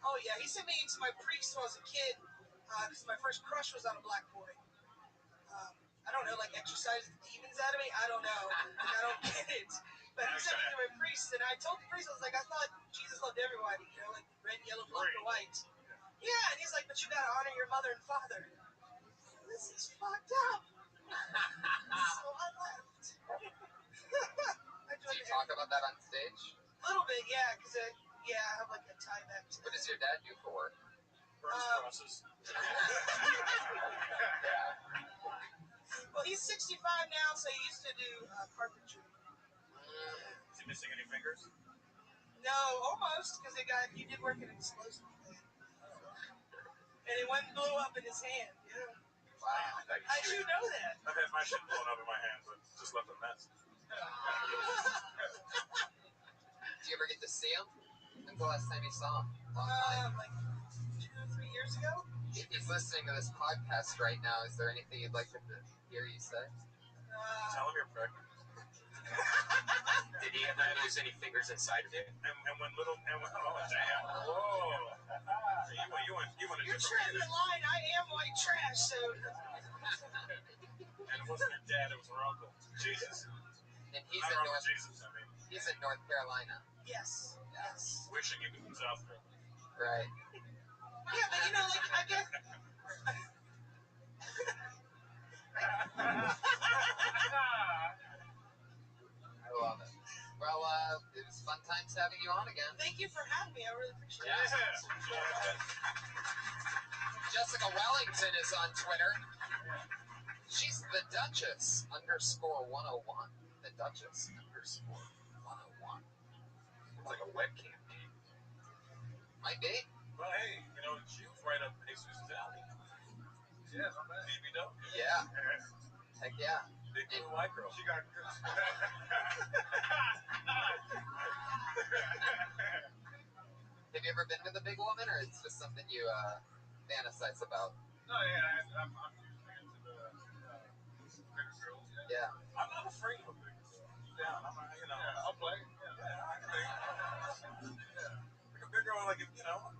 Oh yeah, he sent me into my priest when I was a kid because my first crush was on a black boy. I don't know, like exercise the demons out of me. I don't know. I don't get it. But he sent me to my priest, and I told the priest, I was like, I thought Jesus loved everybody, like red, yellow, black, and white. Yeah, and he's like, but you gotta honor your mother and father. This is fucked up. So I left. Do you talk about that on stage? A little bit, yeah, because I have like a tie back to What does your dad do for work? Burns crosses. Yeah. Well, he's 65 now, so he used to do carpentry. Is he missing any fingers? No, almost, because he did work at an explosive plant. And it went and blew up in his hand. Yeah. Wow. I do know that. I've had my shit blown up in my hand, but just left a mess. Do you ever get to see him? When's the last time you saw him? Long time. Like 2 3 years ago. If he's listening to this podcast right now, is there anything you'd like him to hear you say? Tell him you're pregnant. Did he ever lose any fingers inside of it? And when oh damn, whoa, you went a You're different treading the line. I am white trash, so. And it wasn't your dad, it was her uncle, Jesus. And he's Not in Uncle North. Jesus, I mean. He's in North Carolina. Yes. Yes. Wishing you could from South Carolina. Right. Yeah, but you know, like I guess. I love it. Well, it was fun times having you on again. Thank you for having me. I really appreciate Yeah. it. Jessica Wellington is on Twitter. She's the Duchess _101. The Duchess _101. It's like a webcam name. Might be. Well, hey, she was right up Jesus' alley. Yeah, not bad. BBW. Yeah. Heck yeah. Big blue white girl. She got good. Have you ever been with a big woman, or it's just something you fantasize about? No, yeah, I'm usually into the bigger girls. Yeah. I'm not afraid of a bigger girl. Yeah, I'll play. Yeah, I can think. Yeah. Like a big girl, like, all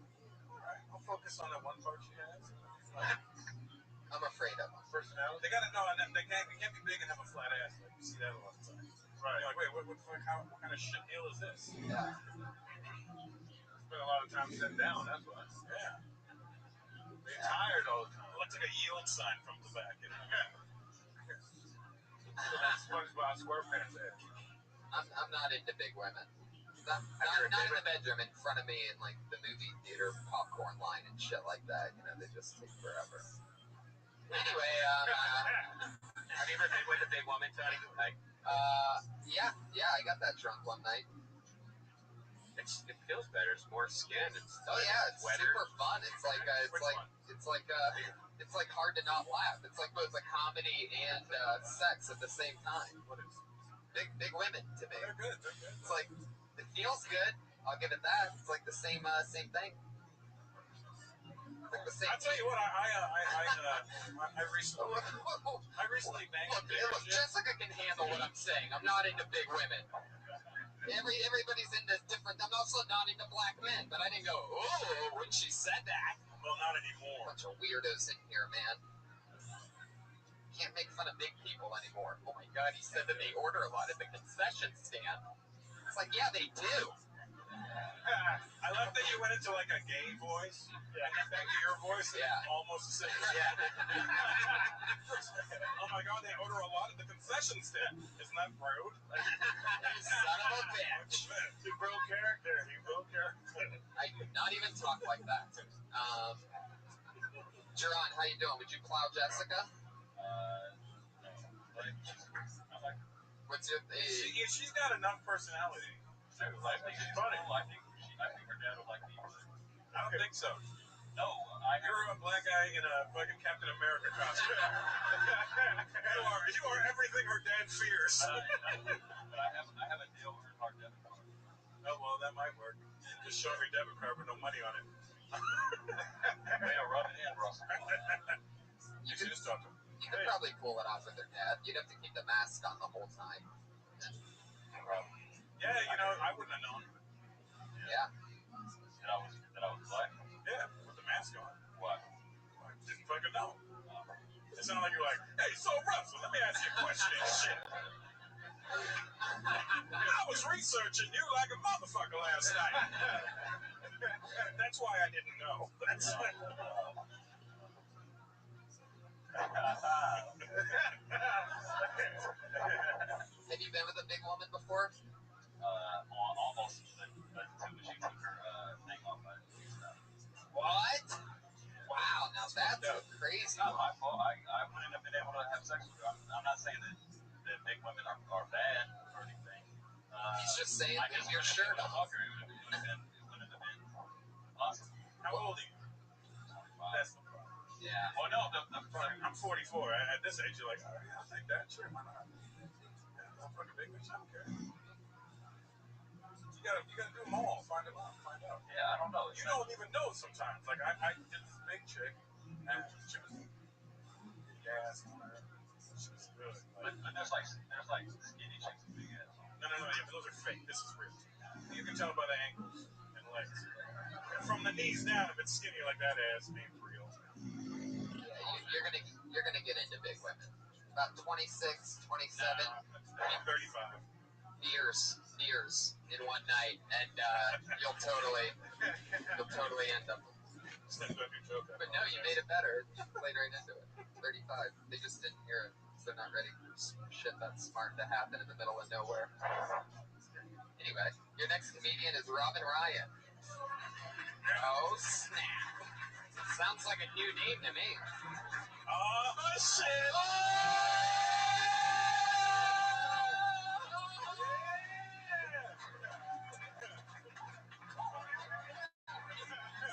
right, I'll focus on that one part she has. I'm afraid of them. Personality. They gotta know, they can't be big and have a flat ass. Like, you see that a lot of times. Right. You're like, wait, what kind of shit deal is this? Yeah. Spend a lot of time sitting down, that's why. Yeah. They're tired all the time. It looks like a yield sign from the back. SpongeBob SquarePants head. I'm not into big women. Not in the bedroom, in front of me in like the movie theater popcorn line and shit like that. They just take forever. Anyway, Have you ever been with a big woman, Tony? Like, yeah, I got that drunk one night. it feels better. It's more skin. It's It's wetter. super fun. It's like hard to not laugh. It's like both a comedy and sex at the same time. What is Big women to me. They're good. It's like it feels good. I'll give it that. It's like the same thing. It's like the same. I'll tell you what, I recently banged a bigger Look, shit. Jessica can handle what I'm saying. I'm not into big women. Everybody's into different. I'm also not into black men, but I didn't go, oh, when she said that. Well, not anymore. Bunch of weirdos in here, man. Can't make fun of big people anymore. Oh my God, he said that they order a lot at the concession stand. It's like, yeah, they do. I love that you went into like a gay voice. Yeah. And back to your voice. Yeah. Almost the same. Yeah. Oh my God, they order a lot at the concession stand. Isn't that rude? Son of a bitch. He broke character. I do not even talk like that. Jerron, how you doing? Would you plow Jessica? What's your? She's got enough personality. I think she's funny. I think her dad would like me. I don't think so. No, You're a black guy in a fucking Captain America costume. You are everything her dad fears. But I have a deal with her card debit card. Oh well, that might work. Just show me debit card with no money on it. Yeah, rub it in, Russell. You should could just talk to him. you could probably pull it off with her dad. You'd have to keep the mask on the whole time. Yeah, I wouldn't have known. Yeah. That I was black. Yeah, with the mask on. What? I didn't fucking know. It sounded like you're like, hey, so Russell, let me ask you a question and shit. I was researching you like a motherfucker last night. That's why I didn't know. Have you been with a big woman before? Almost, until she took her thing off my stuff. What? Wow, now that's crazy. It's not my fault. I wouldn't have been able to have sex with her. I'm not saying that big women are bad or anything. He's just saying I that just your wouldn't shirt have been off. able to fuck her. It wouldn't have been awesome. How old are you? 25. That's the problem. Yeah. Well, no, I'm 44. At this age, you're like, all right, I'll take that. Sure, why not? Yeah, I'm fucking big bitch. I don't care. You gotta do them all. Find him up, find out. Yeah, I don't know. You don't even know sometimes. Like I did this big chick, and she was gas on her. She was good. But there's like skinny chicks with big ass. No, yeah, but those are fake. This is real. You can tell by the ankles and legs. And from the knees down, if it's skinny like that ass, it ain't real. Yeah, you're gonna get into big women. About 26, 27. I mean 35. Beers in one night, and you'll totally end up. But no, you made it better. You played right into it. 35. They just didn't hear it. So they're not ready for shit that's smart to happen in the middle of nowhere. Anyway, your next comedian is Robin Ryan. Oh, snap. Sounds like a new name to me. Oh, shit.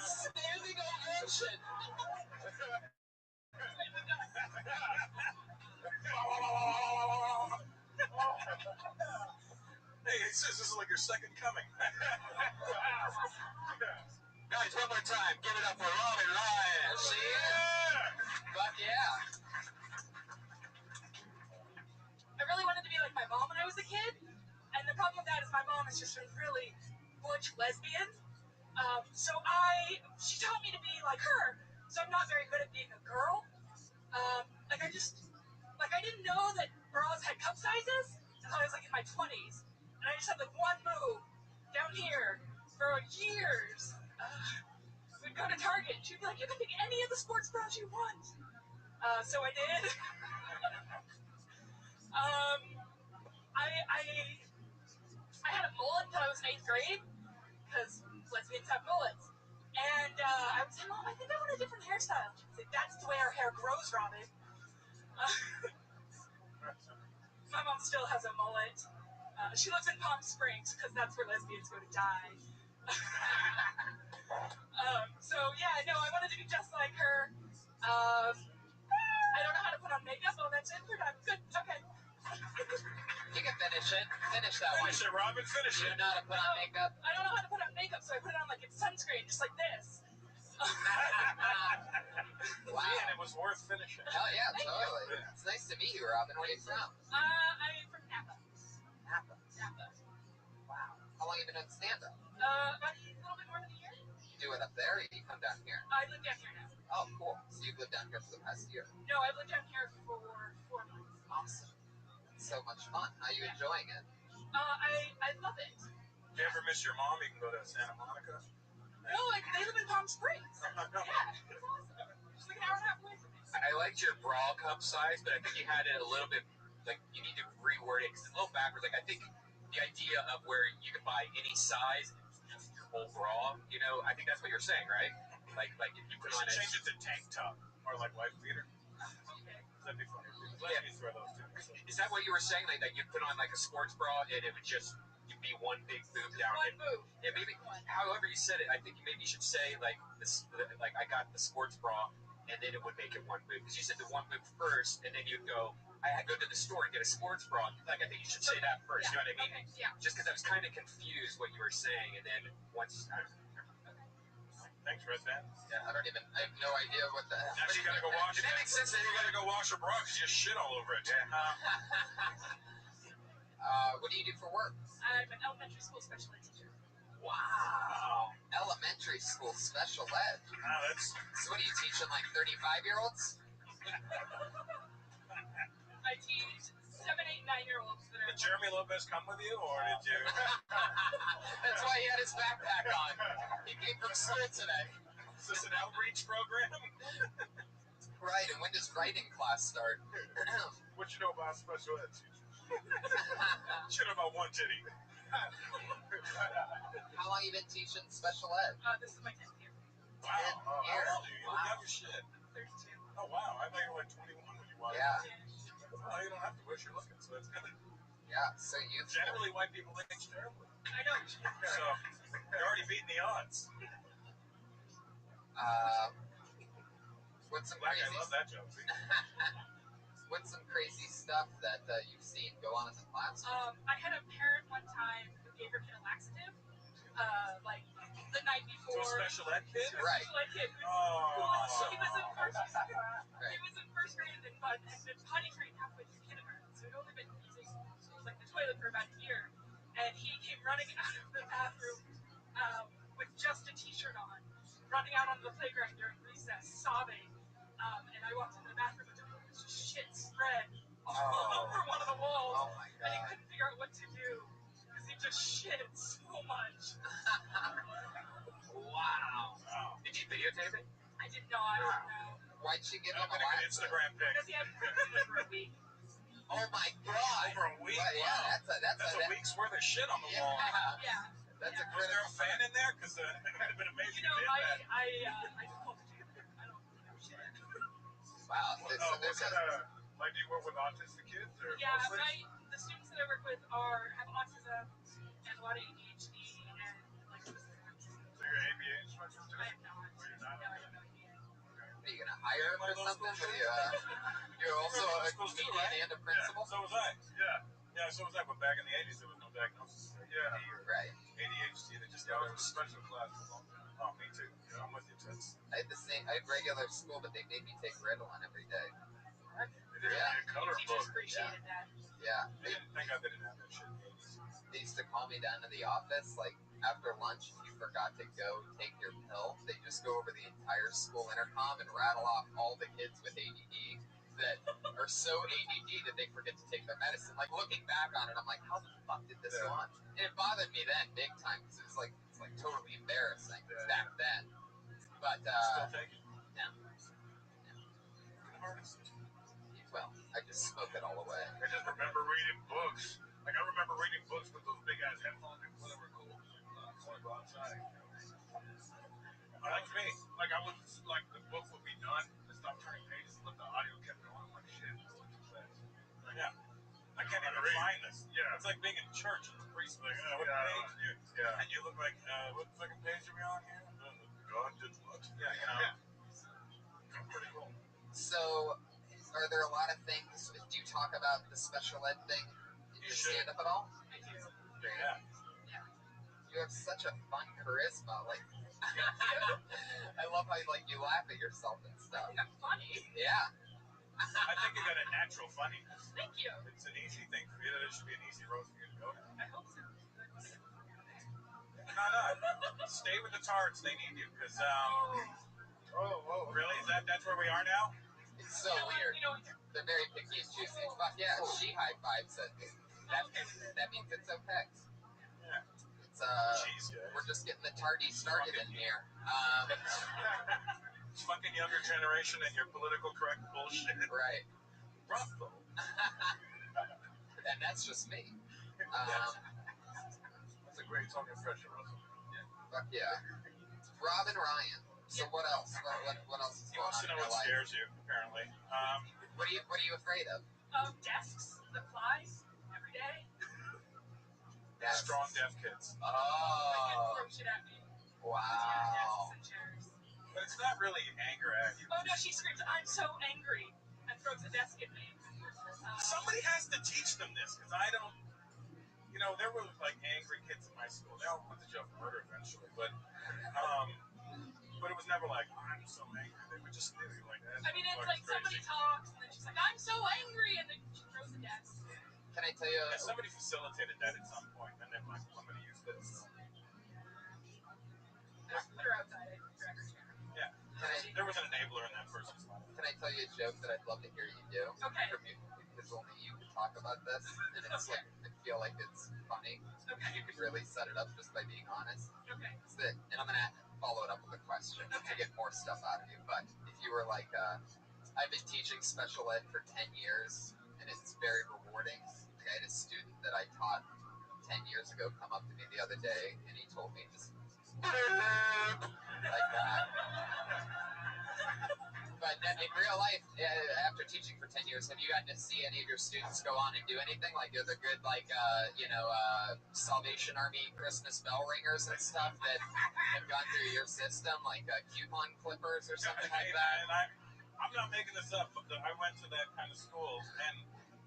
Standing ovation. Hey, this is like your second coming. Guys, one more time. Give it up for Robin Ryan. See? Fuck yeah. I really wanted to be like my mom when I was a kid, and the problem with that is my mom is just a really butch lesbian. She taught me to be like her, so I'm not very good at being a girl. I didn't know that bras had cup sizes until I was like in my 20s, and I just had like one move down here for years. We'd go to Target, and she'd be like, "You can pick any of the sports bras you want." So I did. I had a mullet until I was in 8th grade, because lesbians have mullets. And I would say, "Mom, I think I want a different hairstyle." She'd say, "That's the way our hair grows, Robin." My mom still has a mullet. She lives in Palm Springs, because that's where lesbians go to die. I wanted to be just like her. I don't know how to put on makeup. Oh, that's it. We're done. Good. Okay. You can finish it. Finish that one. Finish it, Robin. Finish You it. know how to put on makeup? I don't know how to put on makeup, so I put it on like it's sunscreen, just like this. Wow. And it was worth finishing. Hell yeah, totally. It's nice to meet you, Robin. Where are you from? I'm from Napa. Napa. Wow. How long have you been doing stand-up? About a little bit more than a year. You do it up there, or you come down here? I live down here now. Oh, cool. So you've lived down here for the past year? No, I've lived down here for 4 months. Awesome. It's so much fun. How are you enjoying it? I love it. If you ever miss your mom, you can go to Santa Monica. No, they live in Palm Springs. Yeah, it's awesome. Just like an hour and a half away from me. I liked your bra cup size, but I think you had it a little bit, like, you need to reword it, because it's a little backwards. Like, I think the idea of where you can buy any size, just your whole bra, I think that's what you're saying, right? Like if you put on it. Change it to tank top, or like wife beater. Okay. That'd be funny. Lesbians wear those too. So. Is that what you were saying? Like you put on like a sports bra, and it would just be one big boob down. One boob. Yeah, maybe. However you said it, I think maybe you should say like this. Like I got the sports bra, and then it would make it one boob, because you said the one boob first, and then you'd go. I had to go to the store and get a sports bra. Like I think you should say that first. Yeah. You know what I mean? Okay. Yeah. Just because I was kind of confused what you were saying, and then once. Thanks, Red Band. Yeah, I have no idea what the. Now you gotta go wash it. That makes sense. Then you gotta go wash your bra because you shit all over it. What do you do for work? I'm an elementary school special ed teacher. Wow. Elementary school special ed. That's. So what are you teaching, like 35-year-olds? I teach 7, 8, 9-year-olds that are. Did Jeremy Lopez come with you, or did you? That's why he had his backpack on. He came from school today. Is this an outreach program? Right, and when does writing class start? What you know about special ed teachers? Shit about one titty. How long you been teaching special ed? This is my 10th year. Wow. How old are you? You look young as shit. 32. Oh, wow. I thought you were like 21 when you walked. Yeah. Well, you don't have to wish you're looking, so that's good. Yeah, so you. Generally, white people age terribly. I know. So, you're already beating the odds. What's some Black, crazy? I love that joke. See? What's some crazy stuff that you've seen go on in the class? I had a parent one time who gave her kid a laxative, like special ed kid? Right. Special ed kid. Oh. He was in first. He was in first grade and been potty trained halfway through kindergarten, so he'd only been using like the toilet for about a year, and he came running out of the bathroom with just a t-shirt on, running out onto the playground during recess, sobbing. And I walked into the bathroom and there was just shit spread all over one of the walls, Oh my and he god. couldn't figure out what to do because he just shit so much. Wow. Did you videotape it? I did not. No. Why'd she give him I'm a gonna lot? get Instagram pic. Because he had princess for a week. Oh my god. Over a week. Well, yeah, Wow. that's a week's worth of shit on the wall. Yeah. That's a Was there critical a fan in there? Because it would have been amazing. You know, if they did that. I just called the janitor. I don't know shit. Wow. What kind of, like, do you work with autistic kids? Or Yeah, mostly? the students that I work with have autism and a lot of ADHD and like specific. So you're an ABA instructor too? I am not. Oh, you're not? No, I don't know ABA. Are you gonna hire him or something? What do you, you're also a comedian and a principal? So was I. Yeah. Yeah, so was I. But back in the 80s, there was no diagnosis. Yeah. Right. ADHD. They just Yeah, I thought it was was in special class for a long time. Oh, me too. Yeah, I'm with you, Tits. I had regular school, but they made me take Ritalin every day. They didn't have a color Teachers book. appreciated that. Yeah. Thank God they didn't have that shit in the 80s. They used to call me down to the office, like, after lunch, if you forgot to go take your pill, they just go over the entire school intercom and rattle off all the kids with ADD that are so ADD that they forget to take their medicine. Like, looking back on it, I'm like, how the fuck did this go on? And it bothered me then, big time, because it's like totally embarrassing back then. But, Still taking it. yeah. The hardest. Well, I just smoke it all away. I just remember reading books. Like, I remember reading books with those big ass headphones and whatever cool. I want to go outside. Like me. Like, I was, like, the book would be done and stop turning pages, but the audio kept going. I'm like, shit, this is too fast. Yeah. I can't even find this. Yeah. It's like being in church and the priest like, what page? Yeah. And you look like, what fucking page are we on here? God did what? Yeah, you know. Pretty cool. So, are there a lot of things? Do you talk about the special ed thing in your stand-up at all? I do. Yeah. You have such a fun charisma. Like, I love how you laugh at yourself and stuff. I'm funny. Yeah. I think you got a natural funniness. Thank you. It's an easy thing for you. It should be an easy road for you to go down. I hope so. No. Stay with the tards. They need you. Because, Oh. really? That's where we are now? It's so weird. They're very picky and choosy. Fuck yeah, she high fives it. That means it's okay. Yeah. It's Jeez, we're just getting the tardy started in here. It's fucking younger generation and your political correct bullshit. Right. Rough though. And that's just me. That's a great song impression, Russell. Fuck yeah. Rob and Ryan. So what else? What else is He going wants on to know in your what life? scares you, apparently. What are you afraid of? Desks that fly every day. Strong deaf kids. Oh. Like, throw shit at me. Wow. Desks and chairs. But it's not really anger at you. Oh no, she screams, "I'm so angry," and throws a desk at me. Somebody has to teach them this, because I don't. You know, there were like angry kids in my school. They all went to jail for murder eventually, but it was never like, I'm so angry. They would just do like that. I mean, it's like somebody talks, and then she's like, "I'm so angry," and then she throws a desk. Can I tell you? Yeah, somebody facilitated that at some point, and then like, I'm going to use this. Just put her outside. I threw her chair. Yeah. There was an enabler in that person's life. Can I tell you a joke that I'd love to hear you do? Okay. Because only you can talk about this, and it's like I feel like it's funny. Okay. You can really set it up just by being honest. Okay. It's that, and I'm gonna follow it up with a question to get more stuff out of you. But if you were like, I've been teaching special ed for 10 years, and it's very rewarding. I had a student that I taught 10 years ago come up to me the other day, and he told me just like that. But in real life, after teaching for 10 years, have you gotten to see any of your students go on and do anything? Like, are there good, Salvation Army Christmas bell ringers and stuff that have gone through your system, like coupon clippers or something like that? And I'm not making this up, but I went to that kind of school, and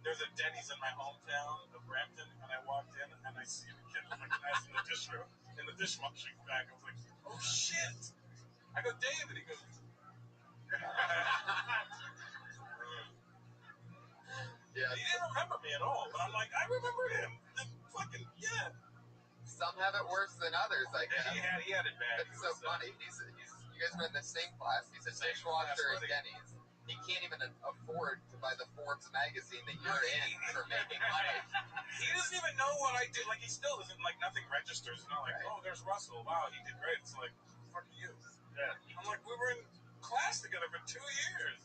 there's a Denny's in my hometown of Brampton, and I walked in, and I see the kid in my class in the dish room, and in the dishwashing bag. I was like, oh shit. I go, David. He goes, Yeah. he didn't remember me at all, but I'm like, I remember him. And fucking, yeah. Some have it worse than others, I guess. He had it bad. It's so funny. You guys are in the same class. He's a dishwasher at Denny's. He can't even afford to buy the Forbes magazine that you're in for making money. He doesn't even know what I did. Like, he still doesn't, like, nothing registers. It's not like, right. Oh, there's Russell. Wow, he did great. It's like, fuck you. Yeah. I'm like, we were in class together for 2 years.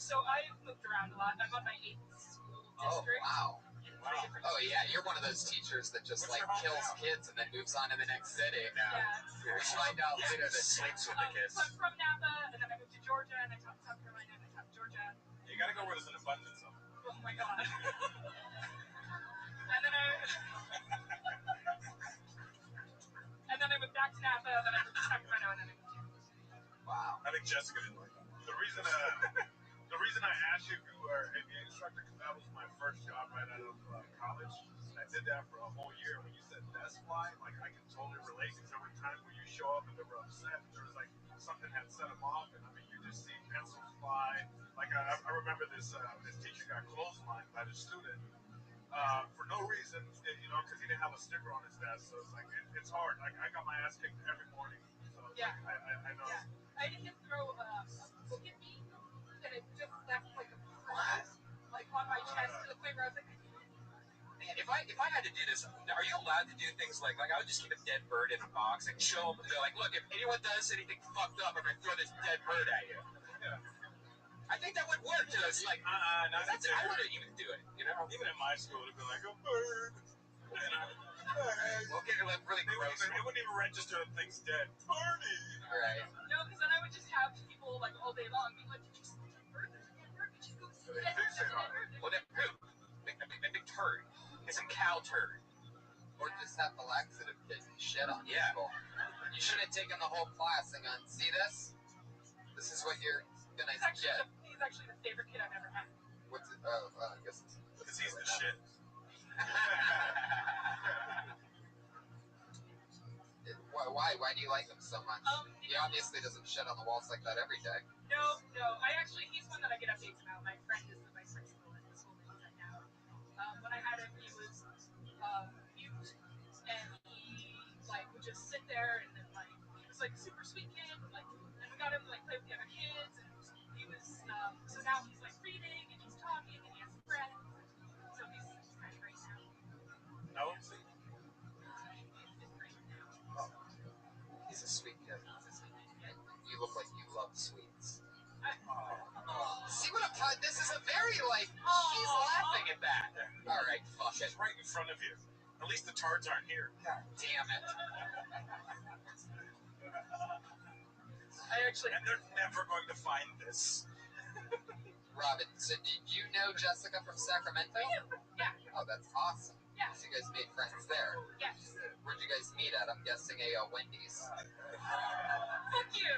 So I moved around a lot. I'm on my 8th school district. Oh, wow. Wow. Oh, yeah, you're one of those teachers that just, like, kills kids and then moves on to the next city. Yeah. We find out later that sleeps with the kids. So I'm from Napa, and then I moved to Georgia, and I taught in South Carolina, and I taught in Georgia. You gotta go where there's an abundance of them. Oh my god. and then I went back to Napa, then I moved to Sacramento, and then I moved here. Wow. I think Jessica didn't like that. The reason I asked you if you were an NBA instructor, because that was my first job right out of college. And I did that for a whole year. When you said desk fly, like, I can totally relate, because there were times where you show up and they were upset. There was, like, something had set them off, and, I mean, you just see pencils fly. Like, I remember this teacher got clotheslined by the student for no reason, you know, because he didn't have a sticker on his desk. So it's like, it's hard. Like, I got my ass kicked every morning. So yeah. Like, I know. Yeah. I had him throw a book at me, and it just left like a bruise, like on my chest to the point where I was like, Man, if I had to do this, are you allowed to do things like I would just keep a dead bird in a box and show them? They're like, look, if anyone does anything fucked up, I'm gonna throw this dead bird at you. Yeah. I think that would work. It's like, I wouldn't even do it. You know, even in my school, it'd be like a bird. Okay, like really gross. It wouldn't even register that thing's dead. Birdie. Right. No, because then I would just have people like all day long being like, did you see the dead bird? There's a dead bird. Did you go see the dead bird? There's a dead bird. Well, then poop. Big turd. It's some cow turd. Or just have the laxative kids shit on Yeah. people. You should have taken the whole class and gone, see this? This is what you're gonna get. He's actually the favorite kid I've ever had. What's it? I guess it's because he's the shit. Why do you like him so much? He obviously doesn't shit on the walls like that every day. No. He's one that I get updates about. My friend is the vice principal at the school that he's at now. When I had him, he was mute, and he like would just sit there, and then like he was like a super sweet kid, like, and we got him to like play with the other kids, and he was so now he's like reading and he's talking and he has friends, so he's kind of great now. No. He's a sweet kid. You look like you love sweets. See what I'm talking? This is a very like. She's laughing at that. All right, fuck it. She's right in front of you. At least the tards aren't here. God damn it. And they're never going to find this. Robin, so did you know Jessica from Sacramento? Yeah. Oh, that's awesome. Yeah. So you guys made friends there. Yes. Where'd you guys meet at? I'm guessing a Wendy's. Fuck you.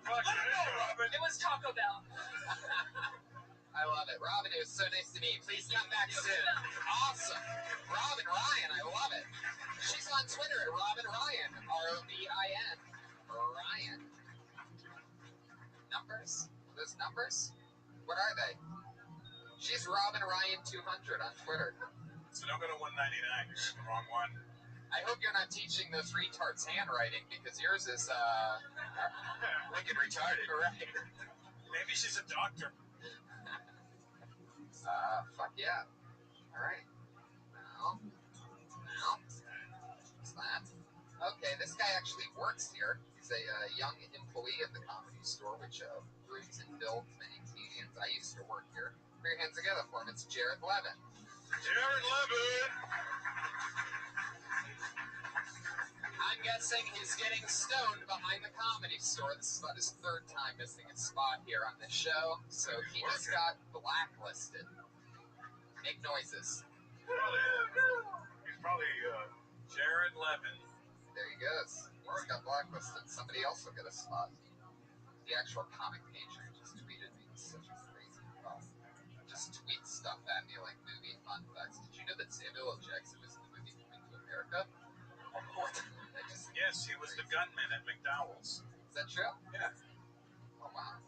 Fuck you, Robin. It was Taco Bell. I love it. Robin, it was so nice to meet you. Please come back soon. Awesome. Robin Ryan, I love it. She's on Twitter at Robin Ryan. R-O-B-I-N. Ryan. Numbers? Those numbers? What are they? She's Robin Ryan 200 on Twitter. So don't go to 199. You're in the wrong one. I hope you're not teaching those retards handwriting because yours is wicked retarded. Right. Maybe she's a doctor. Fuck yeah. All right. Now. What's that? Okay, this guy actually works here. He's a young employee of the Comedy Store, which grooms and builds many comedians. I used to work here. Put your hands together for him. It's Jared Levin. Jared Levin! I'm guessing he's getting stoned behind the Comedy Store. This is about his third time missing a spot here on the show. So he just got blacklisted. Make noises. He's probably Jared Levin. There he goes. He just got blacklisted. Somebody else will get a spot. The actual comic page who just tweeted me was such a crazy thought. Just tweet stuff at me like movie fun facts. Did you know that Samuel L. Jackson was in the movie Coming to America? What? a gunman at McDowell's. Is that true? Yeah. Oh, wow.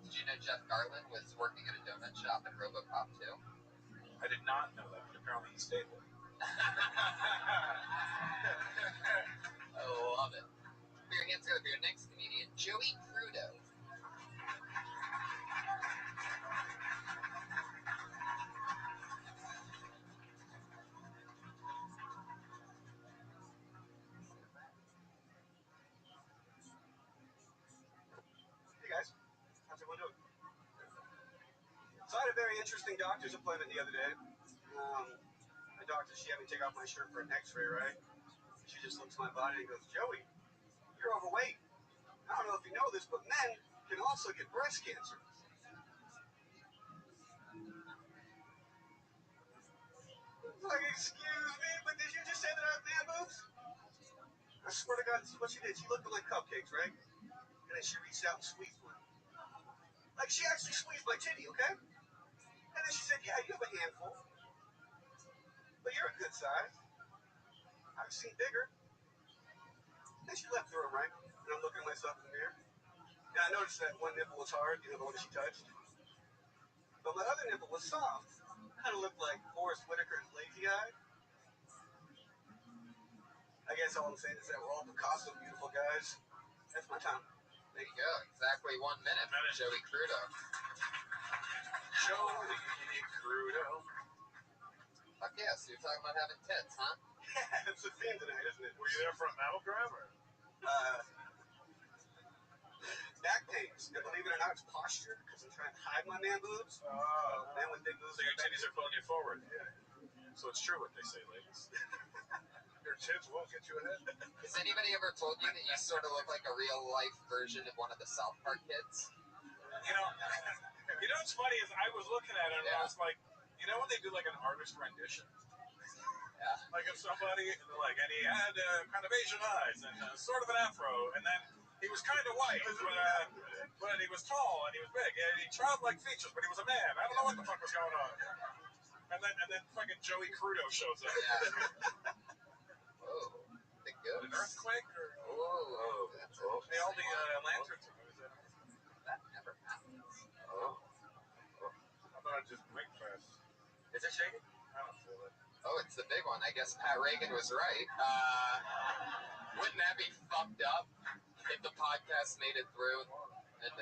Did you know Jeff Garlin was working at a donut shop in RoboCop 2? I did not know that, but apparently he stayed there. I love it. Put your hands together for your next comedian, Joey Crudo. Hey guys, how's everyone doing? So I had a very interesting doctor's appointment the other day. The doctor, she had me take off my shirt for an x-ray, right? She just looks at my body and goes, Joey, you're overweight. I don't know if you know this, but men can also get breast cancer. Like, excuse me, but did you just say that I have man boobs? I swear to God, this is what she did. She looked at like cupcakes, right? And then she reached out and squeezed one. Like, she actually squeezed my titty, okay? And then she said, yeah, you have a handful. But you're a good size. I've seen bigger. And she left the room, right? And I'm looking at myself in the mirror. And I noticed that one nipple was hard, the one that she touched. But my other nipple was soft. Kind of looked like Forrest Whitaker's lazy eye. I guess all I'm saying is that we're all Picasso beautiful guys. That's my time. There you go. Exactly 1 minute. Joey Crudo. Joey Crudo. Fuck yeah, so you're talking about having tits, huh? Yeah, it's a theme tonight, isn't it? Were you there for a mammogram or? Back pains. And believe it or not, it's posture because I'm trying to hide my man boobs. Man with big boobs. So your titties are pulling you forward. Yeah. So it's true what they say, ladies. Your tits won't get you ahead. Has anybody ever told you that you sort of look like a real-life version of one of the South Park kids? You know what's funny is I was looking at it and I was like, you know when they do like an artist rendition? Yeah. Like if somebody, like, and he had kind of Asian eyes and sort of an afro, and then he was kind of white, but he was tall and he was big, and he childlike features, but he was a man. I don't know what the fuck was going on. And then fucking Joey Crudo shows up. Yeah. Whoa. The goats. An earthquake or? Whoa. Hey, all the lanterns are moving. That never happens. Oh. I thought I'd just blink fast. Is it shaking? I don't feel it. Oh, it's the big one. I guess Pat Reagan was right. Wouldn't that be fucked up if the podcast made it through? And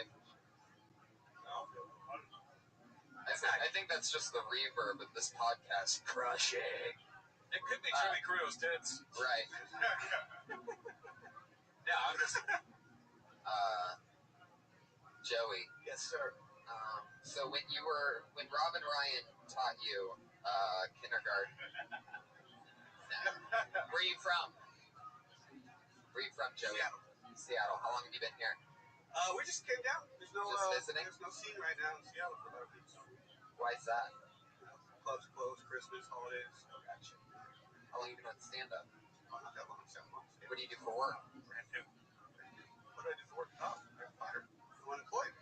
I think that's just the reverb of this podcast crushing. It could be Joey Crudo's tits. Right. Yeah, I'm just. Joey. Yes, sir. So when Robin Ryan taught you kindergarten, where are you from? Where are you from, Joey? Seattle. How long have you been here? We just came down. There's no Just visiting? There's no scene right now in Seattle for a lot of people. Why is that? Clubs closed, Christmas, holidays. Oh, gotcha. How long have you been on stand-up? Oh, not that long, 7 months. What do you do for work? Brand new. What do I do for work? Oh, I got fired. I'm unemployed.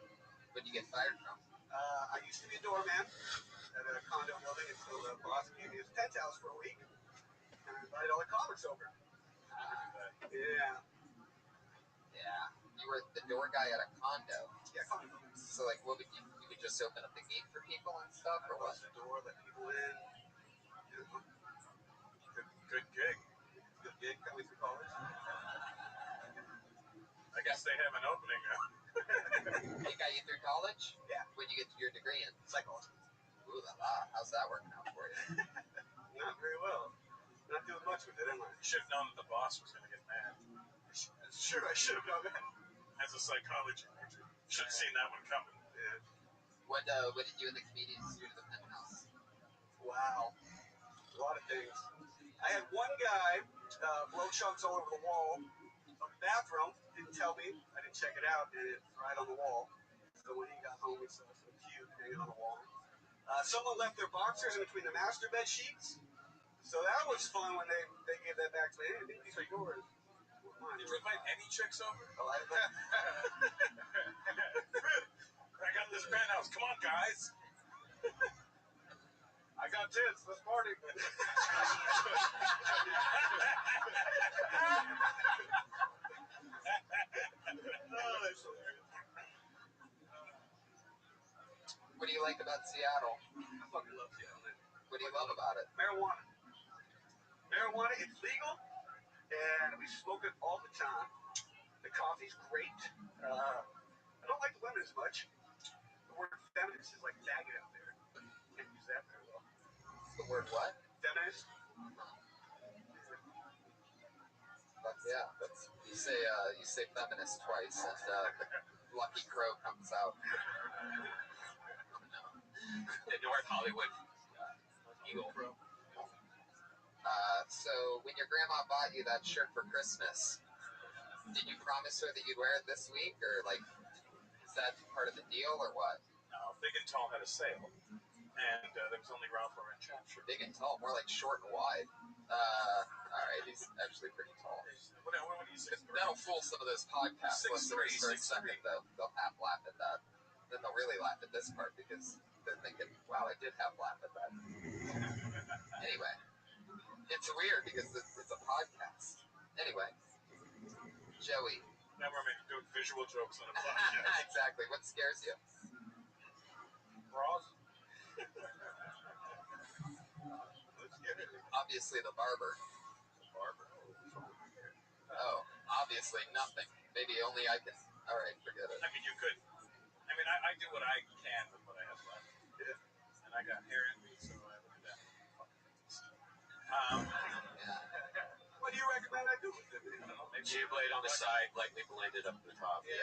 Where'd you get fired from? I used to be a doorman at a condo building until the boss gave me his penthouse for a week. And I invited all the comics over. Yeah. Yeah. You were the door guy at a condo. Yeah, condo building. So, like, what would you would just open up the gate for people and stuff, or what? Close the door, let people in. You know, Good gig. good gig, got me through college. I guess they have an opening now. They got you through college? Yeah. What'd you get your degree in? Psychology. Ooh la la. How's that working out for you? Not very well. Not doing much with it, am I? You should have known that the boss was going to get mad. Sure, I should have known that. As a psychology major, should have seen that one coming. Yeah. What did you and the comedians do to the penthouse? Wow. A lot of things. I had one guy blow chunks all over the wall of the bathroom. Didn't tell me. I didn't check it out, and it's right on the wall. So when he got home, he saw some puke hanging on the wall. Someone left their boxers in between the master bed sheets. So that was fun when they gave that back to me. Hey, these are yours. Did you invite any chicks over? Oh, I got this penthouse. Come on, guys. I got tits. Let's party. like about Seattle? I fucking love Seattle. What do you love about it? Marijuana. Marijuana, it's legal, and we smoke it all the time. The coffee's great. I don't like the women as much. The word feminist is like faggot out there. Can't use that very well. The word what? Feminist. But yeah, that's, you say feminist twice, and the Lucky Crow comes out. The North Hollywood Eagle. So when your grandma bought you that shirt for Christmas, did you promise her that you'd wear it this week, or like, is that part of the deal, or what? Big and Tall had a sale, and there was only Ralph Lauren Champ shirt. Big and tall, more like short and wide. All right, he's actually pretty tall. What are you saying? That'll fool some of those podcast 6'3", listeners for a second, though. They'll half laugh at that. Then they'll really laugh at this part because they're thinking, "Wow, I did half laugh at that." Anyway, it's weird because it's a podcast. Anyway, Joey. Now we're doing visual jokes on a podcast. Exactly. What scares you? Bras. Obviously, the barber. Oh, obviously nothing. Maybe only I can. All right, forget it. I mean, you could. I mean, I do what I can with what I have left. Yeah. And I got hair in me, so I look at that. What do you recommend I do with it? I don't know, maybe Jib blade on the side, lightly blended up the top. Yeah,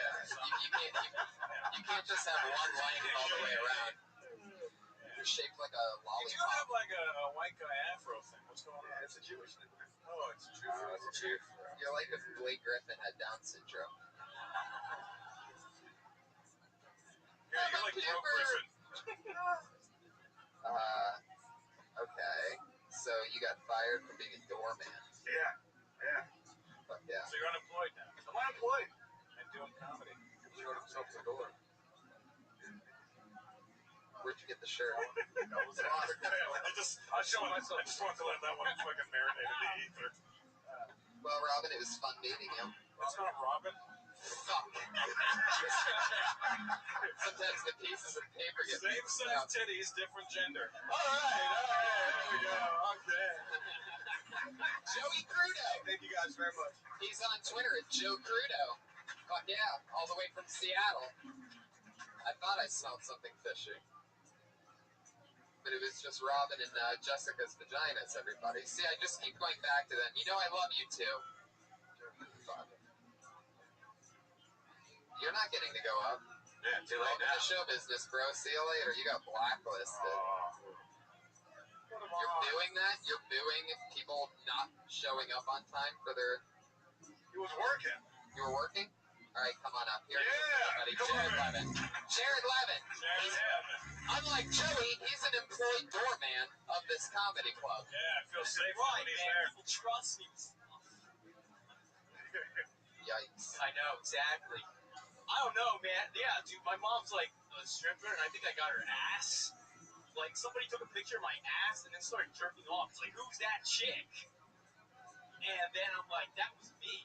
you can't just have one length all the way around. You're shaped like a You do lollipop. have like a white guy afro thing. What's going on? Yeah, it's a Jewish thing. Oh, it's Jew. It's a Jew. You're like if Blake Griffin had Down syndrome. Yeah, you're like Joe Griffin. Okay. So you got fired for being a doorman. Yeah. But yeah. So you're unemployed now. I'm unemployed. And doing comedy. He wrote himself the door. Where'd you get the shirt? That was awesome. I just wanted to let that one fucking marinate in the ether. Well, Robin, it was fun meeting you. That's not Robin. Fuck. Sometimes the pieces of paper get Same mixed size up. titties, different gender. All right, There we go. Okay. Joey Crudo. Thank you guys very much. He's on Twitter at Joe Crudo. Fuck yeah, all the way from Seattle. I thought I smelled something fishy. But it was just Robin and Jessica's vaginas, everybody. See, I just keep going back to them. You know I love you too. Fuck. You're not getting to go up. Yeah, too late Welcome now. to show business, bro. See you later. You got blacklisted. You're booing that? You're booing people not showing up on time for their... He was working. You were working? All right, come on up. Here, Yeah, buddy. come Jared on. Levin. Jared Levin. Unlike Joey, he's an employed doorman of this comedy club. Yeah, I feel safe Right, when he's man. there. People trust me. Yikes. I know, exactly. I don't know, man. Yeah, dude, my mom's like a stripper, and I think I got her ass. Like, somebody took a picture of my ass and then started jerking off. It's like, who's that chick? And then I'm like, that was me.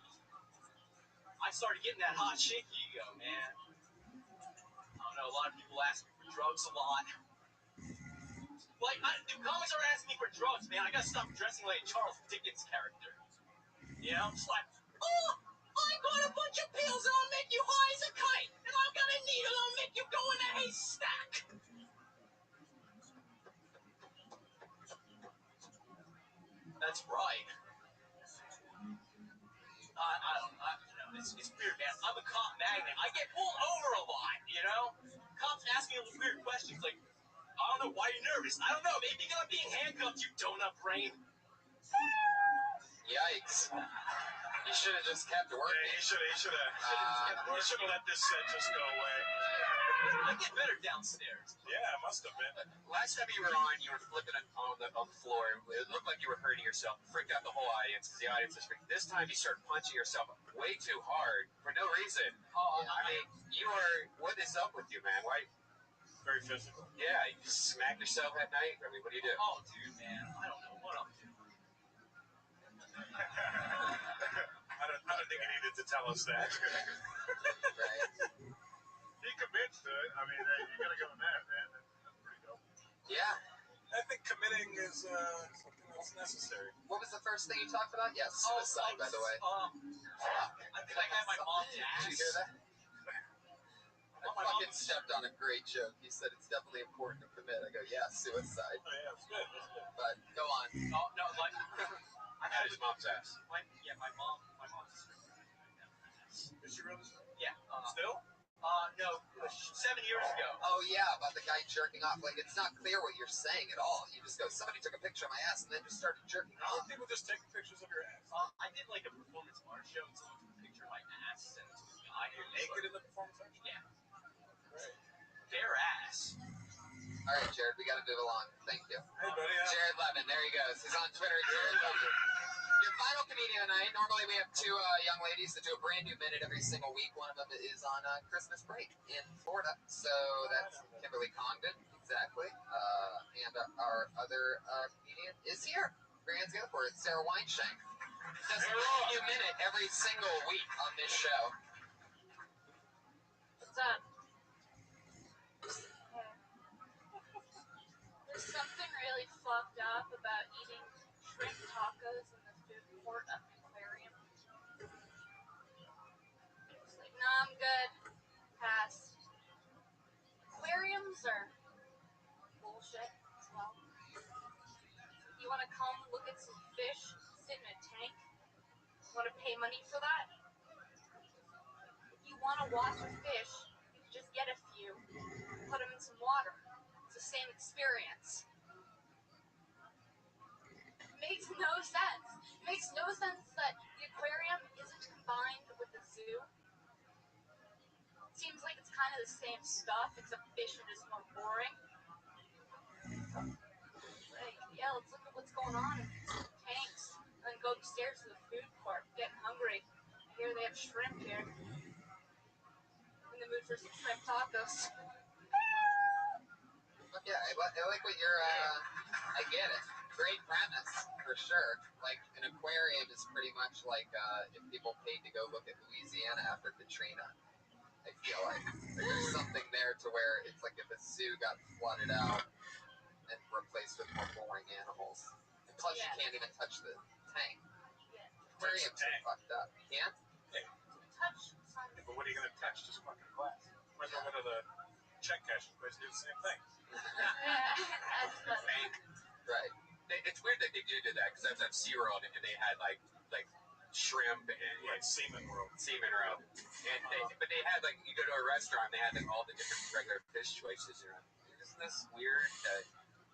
I started getting that hot chick ego, man. I don't know, a lot of people ask me for drugs a lot. Like, dude, comics are asking me for drugs, man. I gotta stop dressing like a Charles Dickens character. You know, it's like, oh, I got a bunch of pills and I'll make you high as a kite. And I've got a needle and I'll make you go in a haystack. That's right. It's weird, man. I'm a cop magnet. I get pulled over a lot, you know? Cops ask me weird questions like, I don't know, why are you nervous? I don't know, maybe because I'm being handcuffed, you donut brain. Yikes. You should have just kept working. Yeah, he should have let this set just go away. I get better downstairs. Yeah, it must have been. Last time you were on, you were flipping on the floor. It looked like you were hurting yourself. Freaked out the whole audience because the audience was freaked. This time you started punching yourself way too hard for no reason. Oh, I mean, you are. What is up with you, man? Why? Very physical. Yeah, you just smack yourself at night. I mean, what do you do? Oh, dude, man, I don't know what I'm doing. I don't think he needed to tell us that. Right. He commits to it. I mean, you gotta give him that, man. committing is something that's necessary. What was the first thing you talked about? Yeah, suicide, by the way. I think I had my mom's ass. Did you hear that? I fucking stepped on a great joke. You said it's definitely important to commit. I go, yeah, suicide. Oh, yeah, it's good. It's good. But go on. No, like I had his mom's ass. my mom's sister. Is she really? Yeah. Still? No, 7 years ago. Oh yeah, about the guy jerking off. Like it's not clear what you're saying at all. You just go, somebody took a picture of my ass and then just started jerking How off. people just take pictures of your ass? I did like a performance art show, and someone took a picture of my ass and it was a guy. You're naked in the performance art? Yeah. Right. Bare ass. All right, Jared, we got to move along. Thank you. Hey, buddy. Jared Levin, there he goes. He's on Twitter. Jared Levin. Your final comedian tonight. Normally we have two young ladies that do a brand new minute every single week. One of them is on Christmas break in Florida. So that's Kimberly Congdon, exactly. And our other comedian is here. Put your hands together for it. Sarah Weinshank. Does a brand new minute every single week on this show. What's up? There's something really fucked up about eating shrimp tacos in the food court of an aquarium. It's like, no, I'm good. Pass. Aquariums are bullshit as well. You want to come look at some fish sit in a tank? You want to pay money for that? If you want to watch a fish, you can just get a few, put them in some water. It's the same experience. It makes no sense. It makes no sense that the aquarium isn't combined with the zoo. It seems like it's kind of the same stuff, except fish are just more boring. Like, yeah, let's look at what's going on in these tanks, and then go upstairs to the food court. I'm getting hungry. I hear they have shrimp here. I'm in the mood for some shrimp tacos. Yeah, I like what you're. I get it. Great premise for sure. Like an aquarium is pretty much like if people paid to go look at Louisiana after Katrina. I feel like there's something there to where it's like if a zoo got flooded out and replaced with more boring animals. And plus, you can't even touch the tank. Yeah. Aquariums are fucked up. You can't? Touch some. Yeah, but what are you going to touch? Just fucking glass. Might as well go to the check cashing place and do the same thing. That's funny. Right. It's weird that they do that because I was at SeaWorld and they had like shrimp and Like Seaman World. And but they had like you go to a restaurant, they had like all the different regular fish choices. You're like, isn't this weird that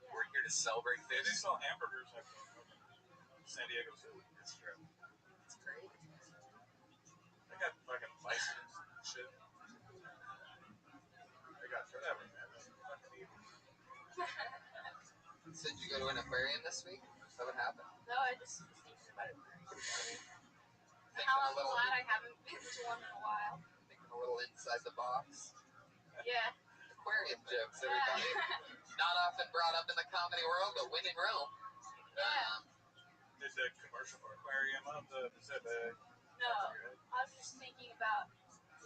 we're here to celebrate They fish? sell hamburgers at San Diego Zoo. It's true. It's great. They got fucking license and shit. They got whatever, man. That's fucking evil. So did you go to an aquarium this week? Is that what happened? No, I just was thinking about it. Thinking How a I'm little, glad I haven't been to one in a while. thinking a little inside the box. Yeah. Aquarium jokes, everybody. Not often brought up in the comedy world, but when in Rome. Yeah. There's a commercial for aquarium on the No, I was just thinking about,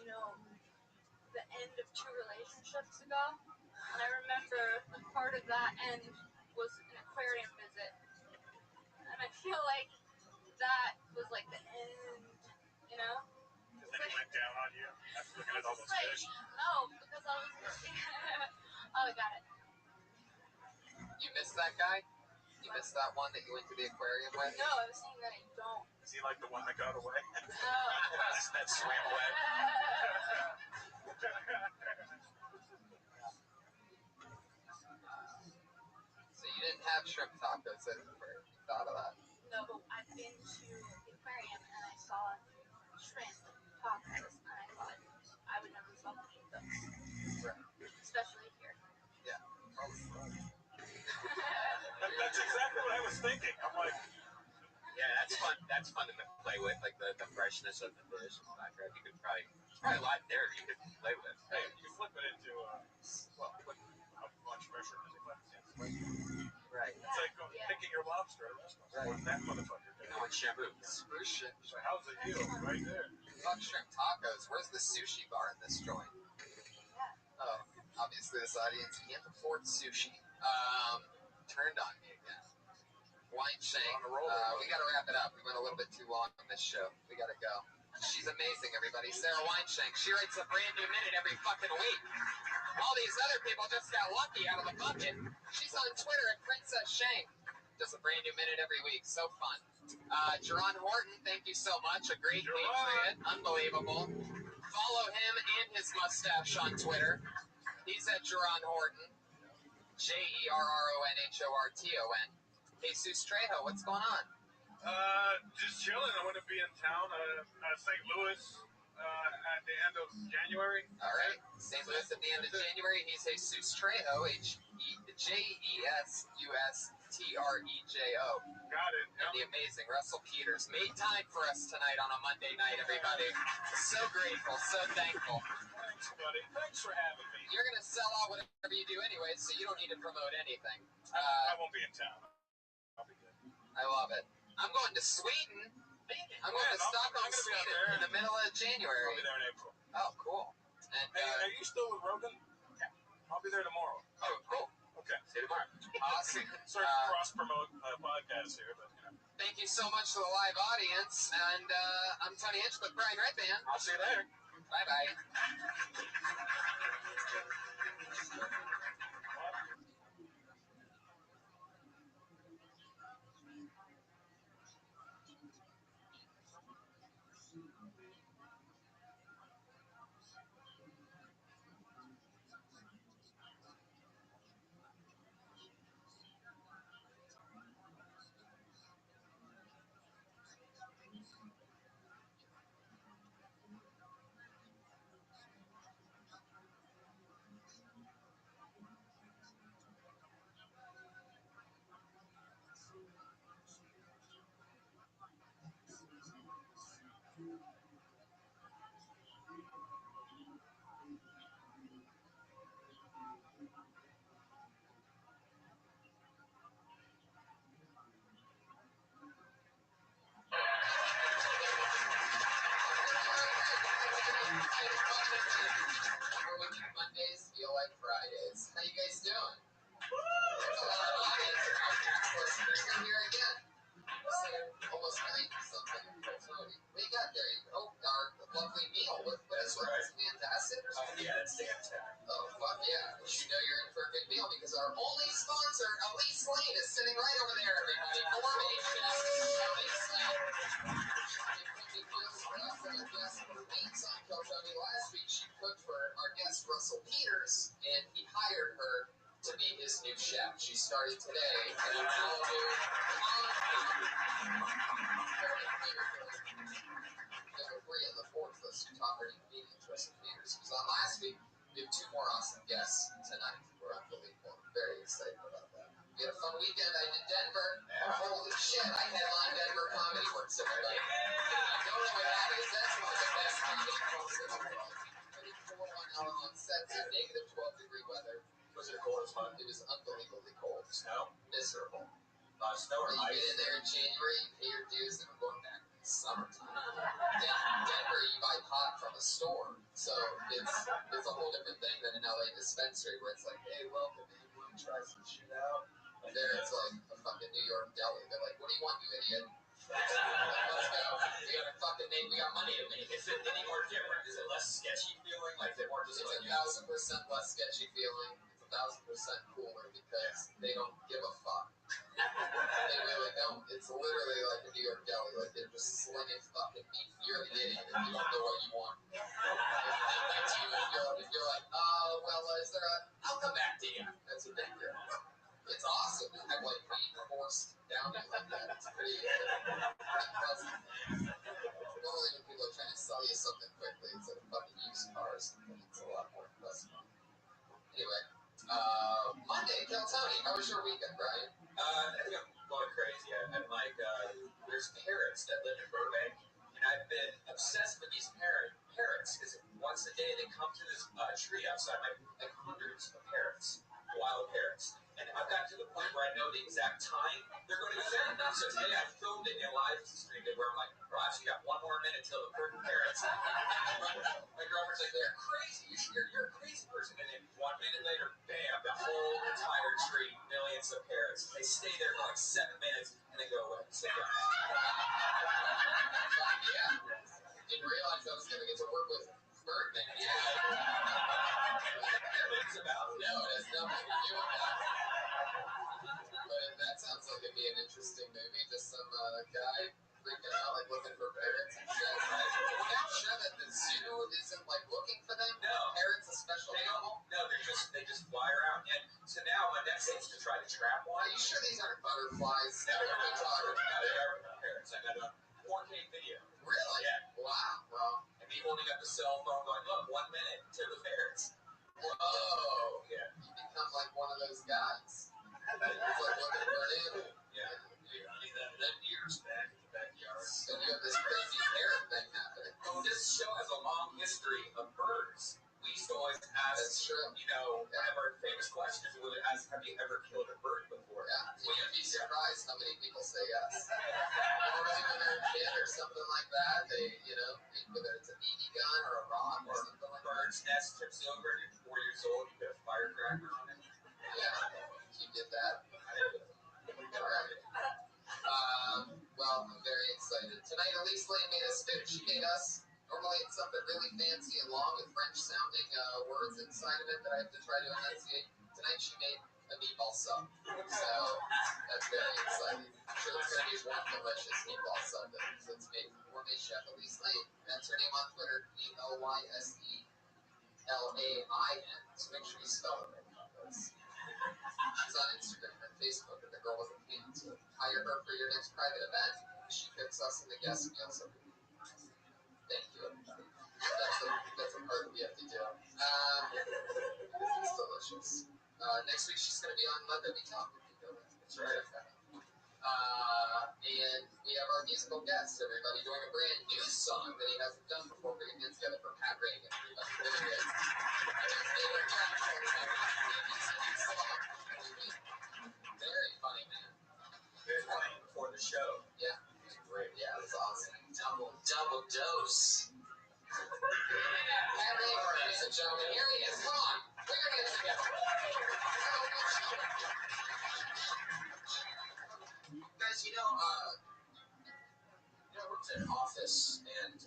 the end of 2 relationships ago. And I remember the part of that end was an aquarium visit. And I feel like that was like the end, Because then he went down on you after looking at all those like, fish. no, because I was oh, I got it. You missed that guy? You missed that one that you went to the aquarium with? No, I was saying that I don't. Is he like the one that got away? No. that swam away. So you didn't have shrimp tacos at the aquarium. You thought of that. No, but I've been to the aquarium and I saw shrimp tacos, and I thought I would never stop to eat them. Right. Especially here. Yeah. That's exactly what I was thinking. I'm like, Yeah, that's fun. That's fun to play with, like the freshness of the fish. You could probably a lot there you could play with. hey, you can flip it into how much pressure does it put? Right. It's like picking your lobster at a restaurant. Right. What that motherfucker did. With shampoo. Screw shrimp. So how's it heal? Right there. Fuck shrimp tacos. Where's the sushi bar in this joint? Oh, obviously this audience can't afford sushi. turned on me again. Wine Shank. We got to wrap it up. We went a little bit too long on this show. We got to go. She's amazing, everybody. Sarah Wineshank. She writes a brand new minute every fucking week. All these other people just got lucky out of the bucket. She's on Twitter at Princess Shank. Does a brand new minute every week. So fun. Jerron Horton, thank you so much. A great patriot. Unbelievable. Follow him and his mustache on Twitter. He's at Jerron Horton. JerronHorton. Jesus Trejo, what's going on? Just chilling. I'm going to be in town, St. Louis, at the end of January. All right. St. Louis at the end of January. He's Jesus Trejo, JesusTrejo. Got it. And the amazing Russell Peters made time for us tonight on a Monday night, everybody. So grateful, so thankful. Thanks, buddy. Thanks for having me. You're going to sell out whatever you do anyway, so you don't need to promote anything. I won't be in town. I'll be good. I love it. I'm going to Sweden. I'm going to Stockholm, Sweden in the middle of January. I'll be there in April. Oh, cool. And hey, are you still with Rogan? Yeah. I'll be there tomorrow. Oh, cool. Okay. See you tomorrow. Awesome. Sorry to cross-promote podcasts here, but, Thank you so much to the live audience. And I'm Tony Hinchcliffe, Brian Redband. I'll see you later. Bye-bye. Mondays feel like Fridays. How you guys doing? There's a lot of audience and podcast listeners in here again. Almost 90 something. What you got there? Oh, our lovely meal. What is it? It's fantastic. Yeah, it's fantastic. Oh, fuck yeah. You know you're in for a good meal because our only sponsor, Elise Lane, is sitting right over there, everybody. For me, Elise Lane. Last week she cooked for our guest Russell Peters, and he hired her to be his new chef. She started today at an all-new number 3 on the Forbes list of top rated comedians. Russell Peters was on last week. We have 2 more awesome guests tonight. We're unbelievable. I'm very excited about that. We had a fun weekend. I did Denver. Holy shit, I headlined Denver Comedy Works, everybody. If you don't know what that is, that's one of the best comedy clubs in the world. I did 4 1-hour-long sets in negative 12-degree weather. Was it cold as fuck? It was unbelievably cold. Snow? Miserable. Snow or You ice? get in there in January, you pay your dues, and I'm going back in the summertime. Denver, you buy pot from a store. So it's a whole different thing than an LA dispensary where it's like, hey, welcome, man, you want to try some shit out? There it's like a fucking New York deli. They're like, what do you want, you idiot? Let's go. We got money to make. Is it any more different? Is it less sketchy feeling? Like they more just It's like 1,000% less sketchy feeling. It's 1,000% cooler because they don't give a fuck. They really don't. It's literally like a New York deli. Like they're just slinging fucking meat. You're the idiot if you don't know what you want. If you're like, well, is there a... I'll come back to you. That's what they do. It's awesome. I have like meat forced down me like that. It's pretty pleasant. Normally when people are trying to sell you something quickly, it's like fucking used cars. It's a lot more less fun. Anyway, Monday, Kel Tony, how was your weekend, Brian? I think I'm going crazy. I'm like, there's parrots that live in Burbank, and I've been obsessed with these parrots because once a day they come to this tree outside my, like hundreds of parrots, wild parrots. And I've gotten to the point where I know the exact time they're going to go there. So today I filmed it and live streamed it where I'm like, Ross, you got 1 more minute till the curtain parrots. My girlfriend's like, they're crazy. You're a crazy person. And then 1 minute later, bam, the whole entire tree, millions of parrots. work with Birdman. Yeah. It's about No, it has nothing to do with that. But that sounds like it'd be an interesting movie. Just some guy freaking out, like looking for parrots and shit. Well, now sure that the zoo isn't like looking for them. No. Parrots a special animal. No, they just fly around. And so now my next thing is to try to trap one. Are you sure these aren't butterflies? No, What are we talking no, about? they are parrots. I got a 4K video. Really? Yeah. Wow. Well, And me holding up the cell phone going, look, 1 minute to the parrots. whoa. Yeah. You become like one of those guys. It's like looking for an animal. Yeah. I mean, that deer's back in the backyard. And you have this crazy parrot thing happening. Well, this show has a long history of birds. We used to always ask, That's true. one of our famous questions was, have you ever killed a bird before? Yeah. Well, you'd be surprised how many people say yes. Normally when they're a kid or something like that, they, whether it's a BB gun or a rock or something like that. Bird's nest tips over, and you're 4 years old, you put a firecracker on it. Yeah. You did that. I didn't do it. All right. Well, I'm very excited. Tonight, Elise Lane made us food. She made us. Normally, it's something really fancy and long with French-sounding words inside of it that I have to try to enunciate. Tonight, she made a meatball sub. So, that's very exciting. I'm sure it's going to be one delicious meatball sub. So it's made from gourmet chef Elise Lane. That's her name on Twitter, ELYSELAIN. So make sure you spell it right. She's on Instagram and Facebook at the Girl with a Pan. So hire her for your next private event. She cooks us in the guest meals. So thank you, everybody. That's a part we have to do. It's delicious. Next week she's going to be on Let There Be Talk. That's right. And we have our musical guest, everybody, doing a brand new song that he hasn't done before. Bring your hands together for Pat Reagan, everybody. There he is. Very funny, man. He was playing before the show. Yeah. Great. Yeah, that's awesome. Double dose. Pat Reagan, ladies and gentlemen, here he is. Come on. Bring your hands together. Guys, I worked in an office, and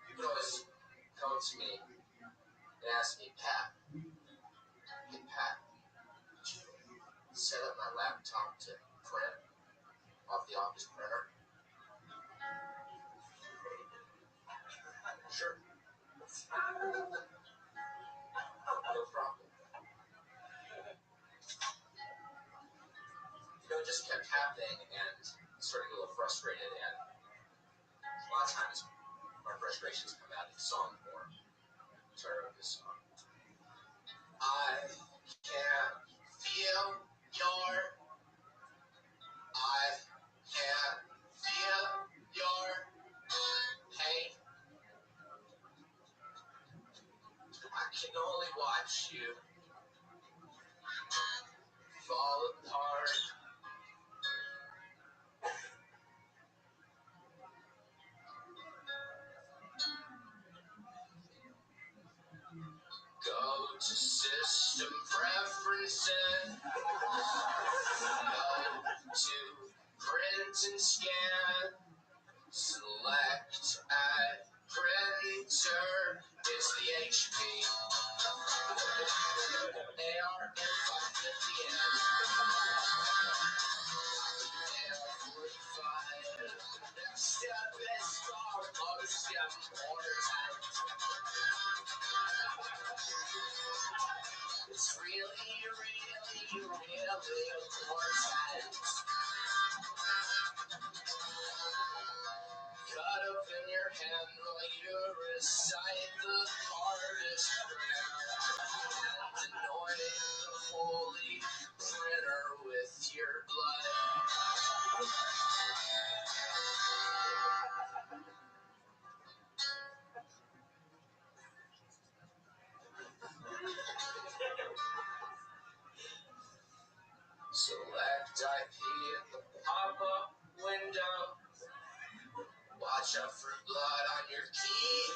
people always come to me and ask me, Pat, hey, Pat, did you set up my laptop to print off the office printer? Sure. No problem. It just kept happening, and started to get a little frustrated, and a lot of times our frustrations come out in song form. So I wrote this song. I can't feel your pain. I can only watch you fall apart. Go to system preferences. Go to print and scan. Select at printer. It's the HP. AR-550M. AR-45. Next step is far most important. It's really important. Cut up in your hand while you recite the hardest prayer. And anoint the holy printer with your blood. Select IP at the pop-up window. Watch out for blood on your key.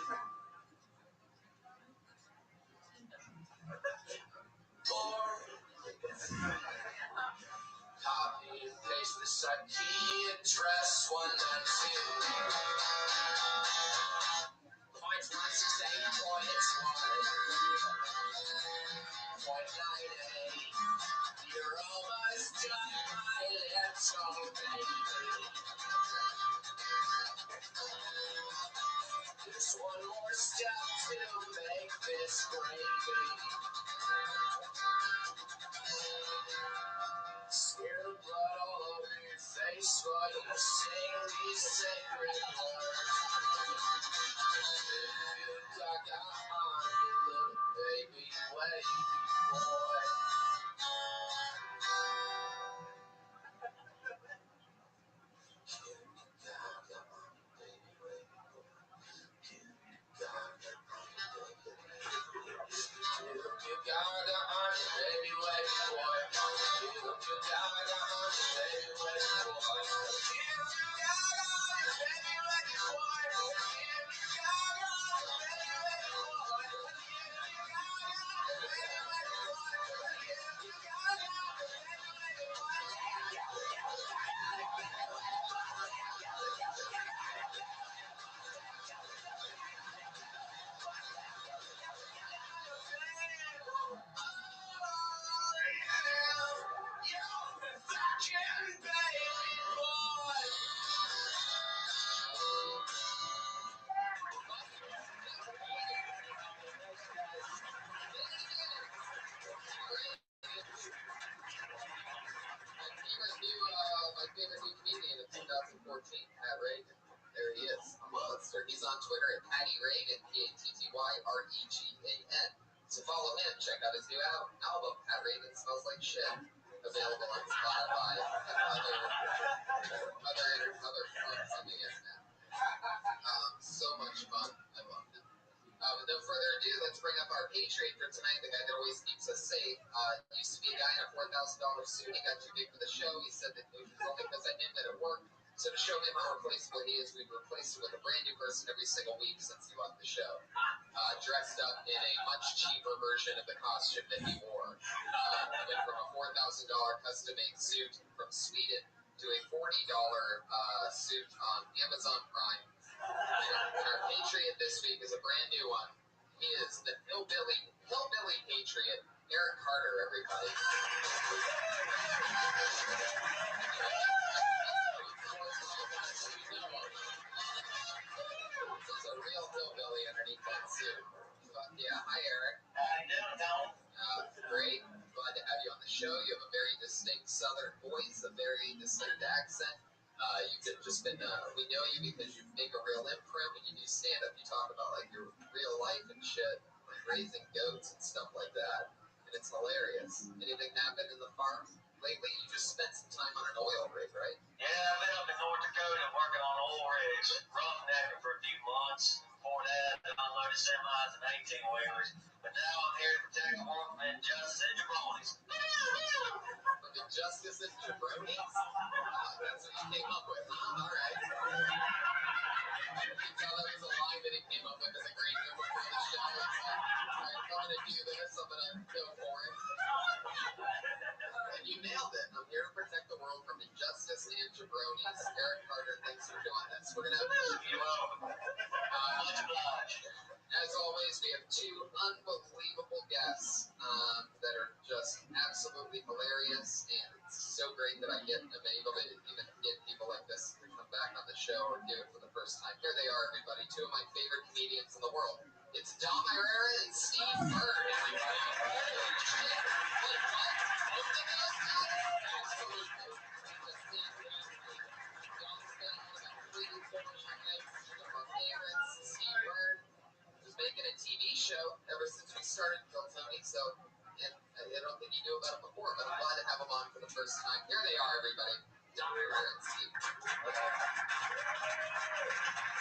Or copy and paste this IP address 192. Scared of blood all over your face, but you sing these sacred words. If I got on you, little baby, wait, boy. You gotta on it, baby, wait, boy. You gotta on it, baby, wait, boy. You gotta on it, baby, wait, boy. You gotta on it, baby, wait, boy. You gotta on it, baby, wait, boy. You gotta on it, baby, wait, my favorite new comedian of 2014, Pat Reagan. There he is, a monster. He's on Twitter at Patty Reagan, Pattyregan. So follow him, check out his new album, Pat Reagan Smells Like Shit. Available on Spotify and other forms on the internet. So much fun. I love him. With no further ado, let's bring up our Patreon for tonight, the guy that always keeps us safe. Used to be a guy in a $4,000 suit. He got too big for the show. He said that it was only because of him that it worked. So to show him how replaceable he is, we've replaced him with a brand new person every single week since he left the show. Dressed up in a much cheaper version of the costume that he wore. Went from a $4,000 custom-made suit from Sweden to a $40 suit on Amazon Prime. Our Patriot this week is a brand new one. He is the hillbilly Patriot, Eric Carter, everybody. He's a real hillbilly underneath that suit. But yeah, hi Eric. How you doing, Tom? Great. Glad to have you on the show. You have a very distinct Southern voice, a very distinct accent. You've just been, we know you because you make a real imprint when you do stand-up. You talk about like your real life and shit, like raising goats and stuff like that. And it's hilarious. Anything happened in the farm lately? You just spent some time on an oil rig, right? Yeah, I've been up in North Dakota working on oil rigs, roughnecking for a few months. Before that, I unloaded semis and 18-wheelers. But now I'm here to protect the world from injustice and jabronis. From injustice and jabronis? That's what you came up with, huh? All right. You tell that was a line that he came up with as a green room before the show. It's like, all right, I'm going to do this. I'm going to go for it. And you nailed it. I'm here to protect the world from injustice and jabronis. Eric Carter, thanks for doing this. We're going to have You're welcome. Much obliged. As always, we have two unbelievable guests that are just absolutely hilarious, and it's so great that I'm able to even get people like this to come back on the show or do it for the first time. Here they are, everybody, two of my favorite comedians in the world. It's Dom Herrera and Steve Bird, everybody. Absolutely. Dom's been on about 3 television nights, one of our favorites. Steve Bird was making a TV show ever since we started Kill Tony, so, and I don't think you knew about it before, but I'm glad to have them on for the first time. Here they are, everybody. Dom Herrera and Steve.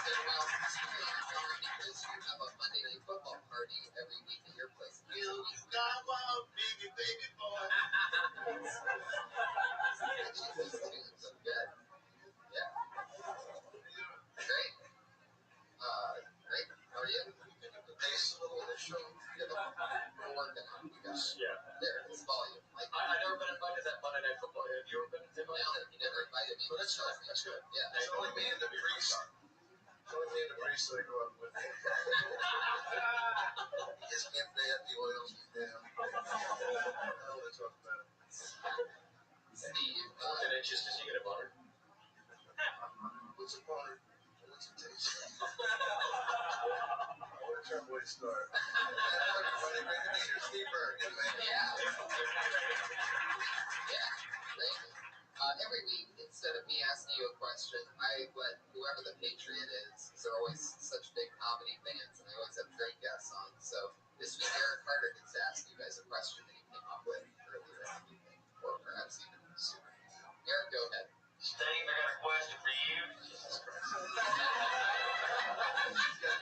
And well, because you have a Monday Night Football party every week at your place. You got one baby boy. These tunes are good. Yeah. Great. Great. How are you? Pace a little of the show. We're working on it, you guys. Yeah. There, it's volume. I've never been invited to that Monday Night Football. Have you ever been invited? You never invited me. Well, that's good. That's good. Yeah. It's only me and the priest. It's only me and the priest that I go up with. You just can't stay at the oil. Yeah. Hell, let's talk about it. Steve, 14 inches, does he get a butter? what's a butter? What's a taste? a tough way to start. Everybody, great to meet you. Steve Burke. Yeah. Every week, instead of me asking you a question, I let whoever the Patriot is, because they're always such big comedy fans, and I always have great guests on. So this week, Eric Carter gets to ask you guys a question that he came up with earlier in the evening, or perhaps even sooner. Eric, go ahead. Steve, I got a question for you.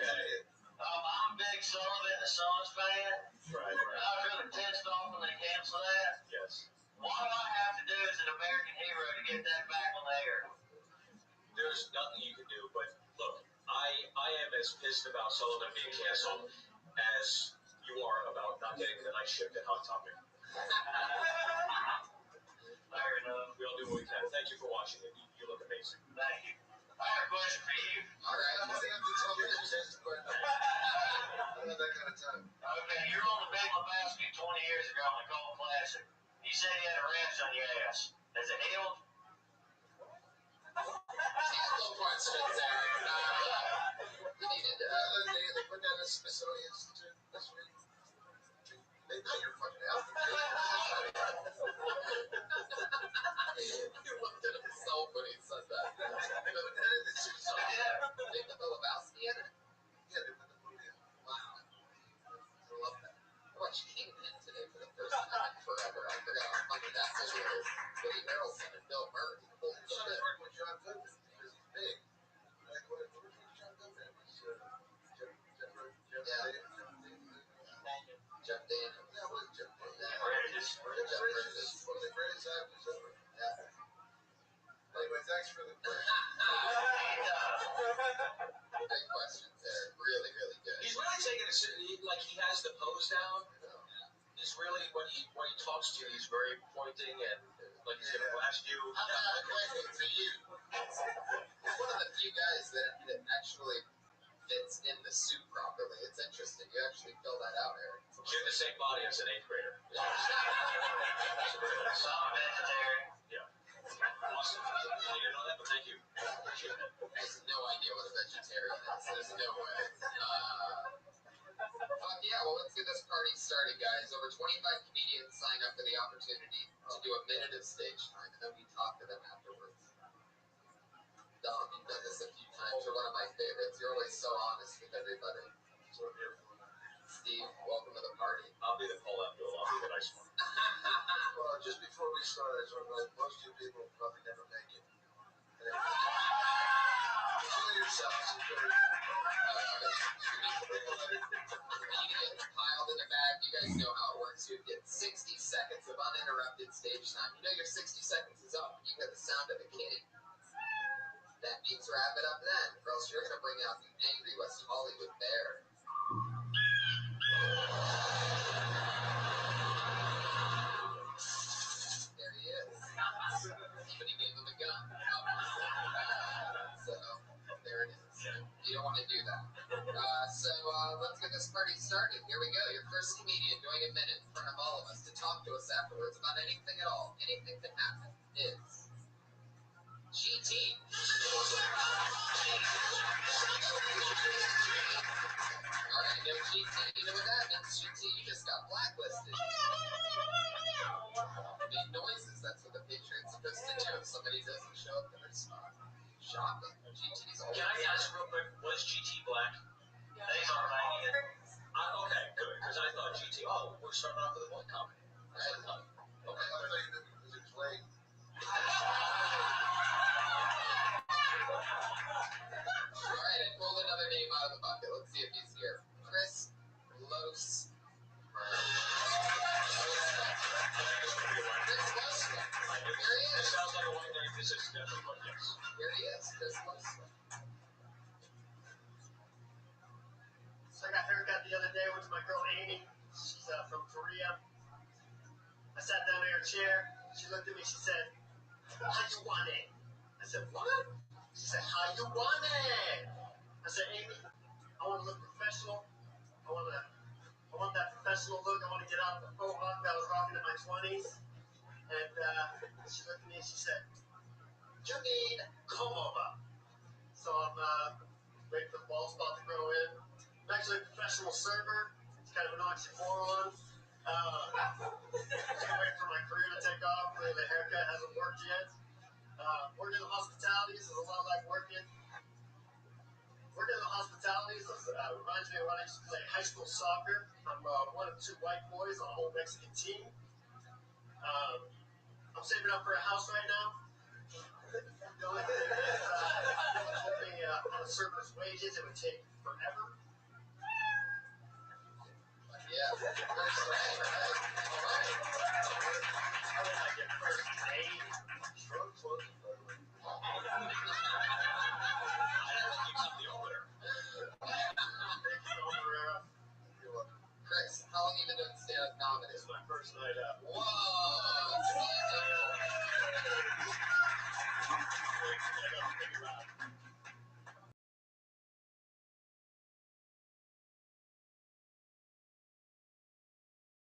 Okay. I'm a big Sullivan and Sons fan. Right. I was really pissed off when they canceled that. Yes. What do I have to do as an American hero to get that back on the air? There's nothing you can do, but look, I am as pissed about Sullivan being canceled as you are about not getting the night shift at Hot Topic. Fair enough. We all do what we can. Thank you for watching it. You look amazing. Thank you. I got a question for you. All right. I don't have that kind of time. Okay, you're on the Big Lebowski 20 years ago in the Golf Classic. You said you had a rash on your ass. Has it healed? No questions there. You needed to. They put down a Smithsonian Institute this week. They know you're fucking out. You looked at himself when he said that. Big Lebowski in it? Yeah, they put the movie in. Wow. I love that. I watched Kingpin today for the first time in forever. I forgot how funny that movie is. Woody Harrelson and Bill Murray. Holy I started shit. working with John Goodman because he's big. Like, what was John Goodman? It was Jeff Daniels. Yeah, what is Jeff Daniels? Yeah. Bridges. Jeff Bridges. One of the greatest actors ever. Yeah. Anyway, thanks for the question. Great questions there. Really, really good. He's really taking it like he has the pose down. He's really when he talks to you, he's very pointing and like he's gonna blast you. How about a question for you? He's one of the few guys that actually fits in the suit properly. It's interesting. You actually fill that out, Eric. You have the same body as an 8th grader. So I'm a vegetarian. Awesome. I didn't know that, but thank you. Appreciate that. I have no idea what a vegetarian is. There's no way. Fuck yeah, well, let's get this party started, guys. Over 25 comedians signed up for the opportunity to do a minute of stage time, and then we talk to them afterwards. Dom, you've done this a few times. You're one of my favorites. You're always so honest with everybody. So I'm here for Steve, welcome to the party. I'll be the Paul Abdul. I'll be the nice one. Well, just before we start, I just want to know most of you people will probably never make it. Enjoy yourselves. Enjoy You get piled in the back. You guys know how it works. You get 60 seconds of uninterrupted stage time. You know your 60 seconds is up. You get the sound of a kitty. That means wrap it up then, or else you're going to bring out the angry West Hollywood bear. There he is. But he gave him a gun. So, there it is. You don't want to do that. Let's get this party started. Here we go. Your first comedian doing a minute in front of all of us to talk to us afterwards about anything at all. Anything can happen. Is GT. Alright, no GT. You know what that means, GT? You just got blacklisted. Big noises. That's what the Patriots are supposed to do if somebody doesn't show up to their spot. Shocking. GT's always. Can I ask real quick, was GT black? They are Romanian. Okay, good, because I thought GT, we're starting off with a black comedy. That's what I thought. I thought you knew because he was late. Alright, I pulled another name out of the bucket. Let's see if he's here. Chris Los. Chris Losman. Here he It is. sounds like a white name. This is definitely what it is. Here he is. Chris Losman. So I got a haircut the other day. Went to my girl Amy. She's from Korea. I sat down in her chair. She looked at me. She said, "How you want it?" I said, "What?" She said, "How you want it?" I said, "Amy, I want to look professional. I want that professional look. I want to get out of the faux hawk that I was rocking in my 20s." And she looked at me and she said, "You need comb over." So I'm waiting for the bald spot to grow in. I'm actually a professional server. It's kind of an oxymoron. Can't wait for my career to take off. Really, the haircut hasn't worked yet. Working in the hospitalities is a lot like working. Working in the hospitalities reminds me of when I used to play high school soccer. I'm one of two white boys on a whole Mexican team. I'm saving up for a house right now. The only thing is, hoping on a server's wages, it would take forever. Yeah, first day, right? All right. How did I get first day? Sure, close. Chris, how long have you been doing stand-up comedy? This is my first night out. Whoa!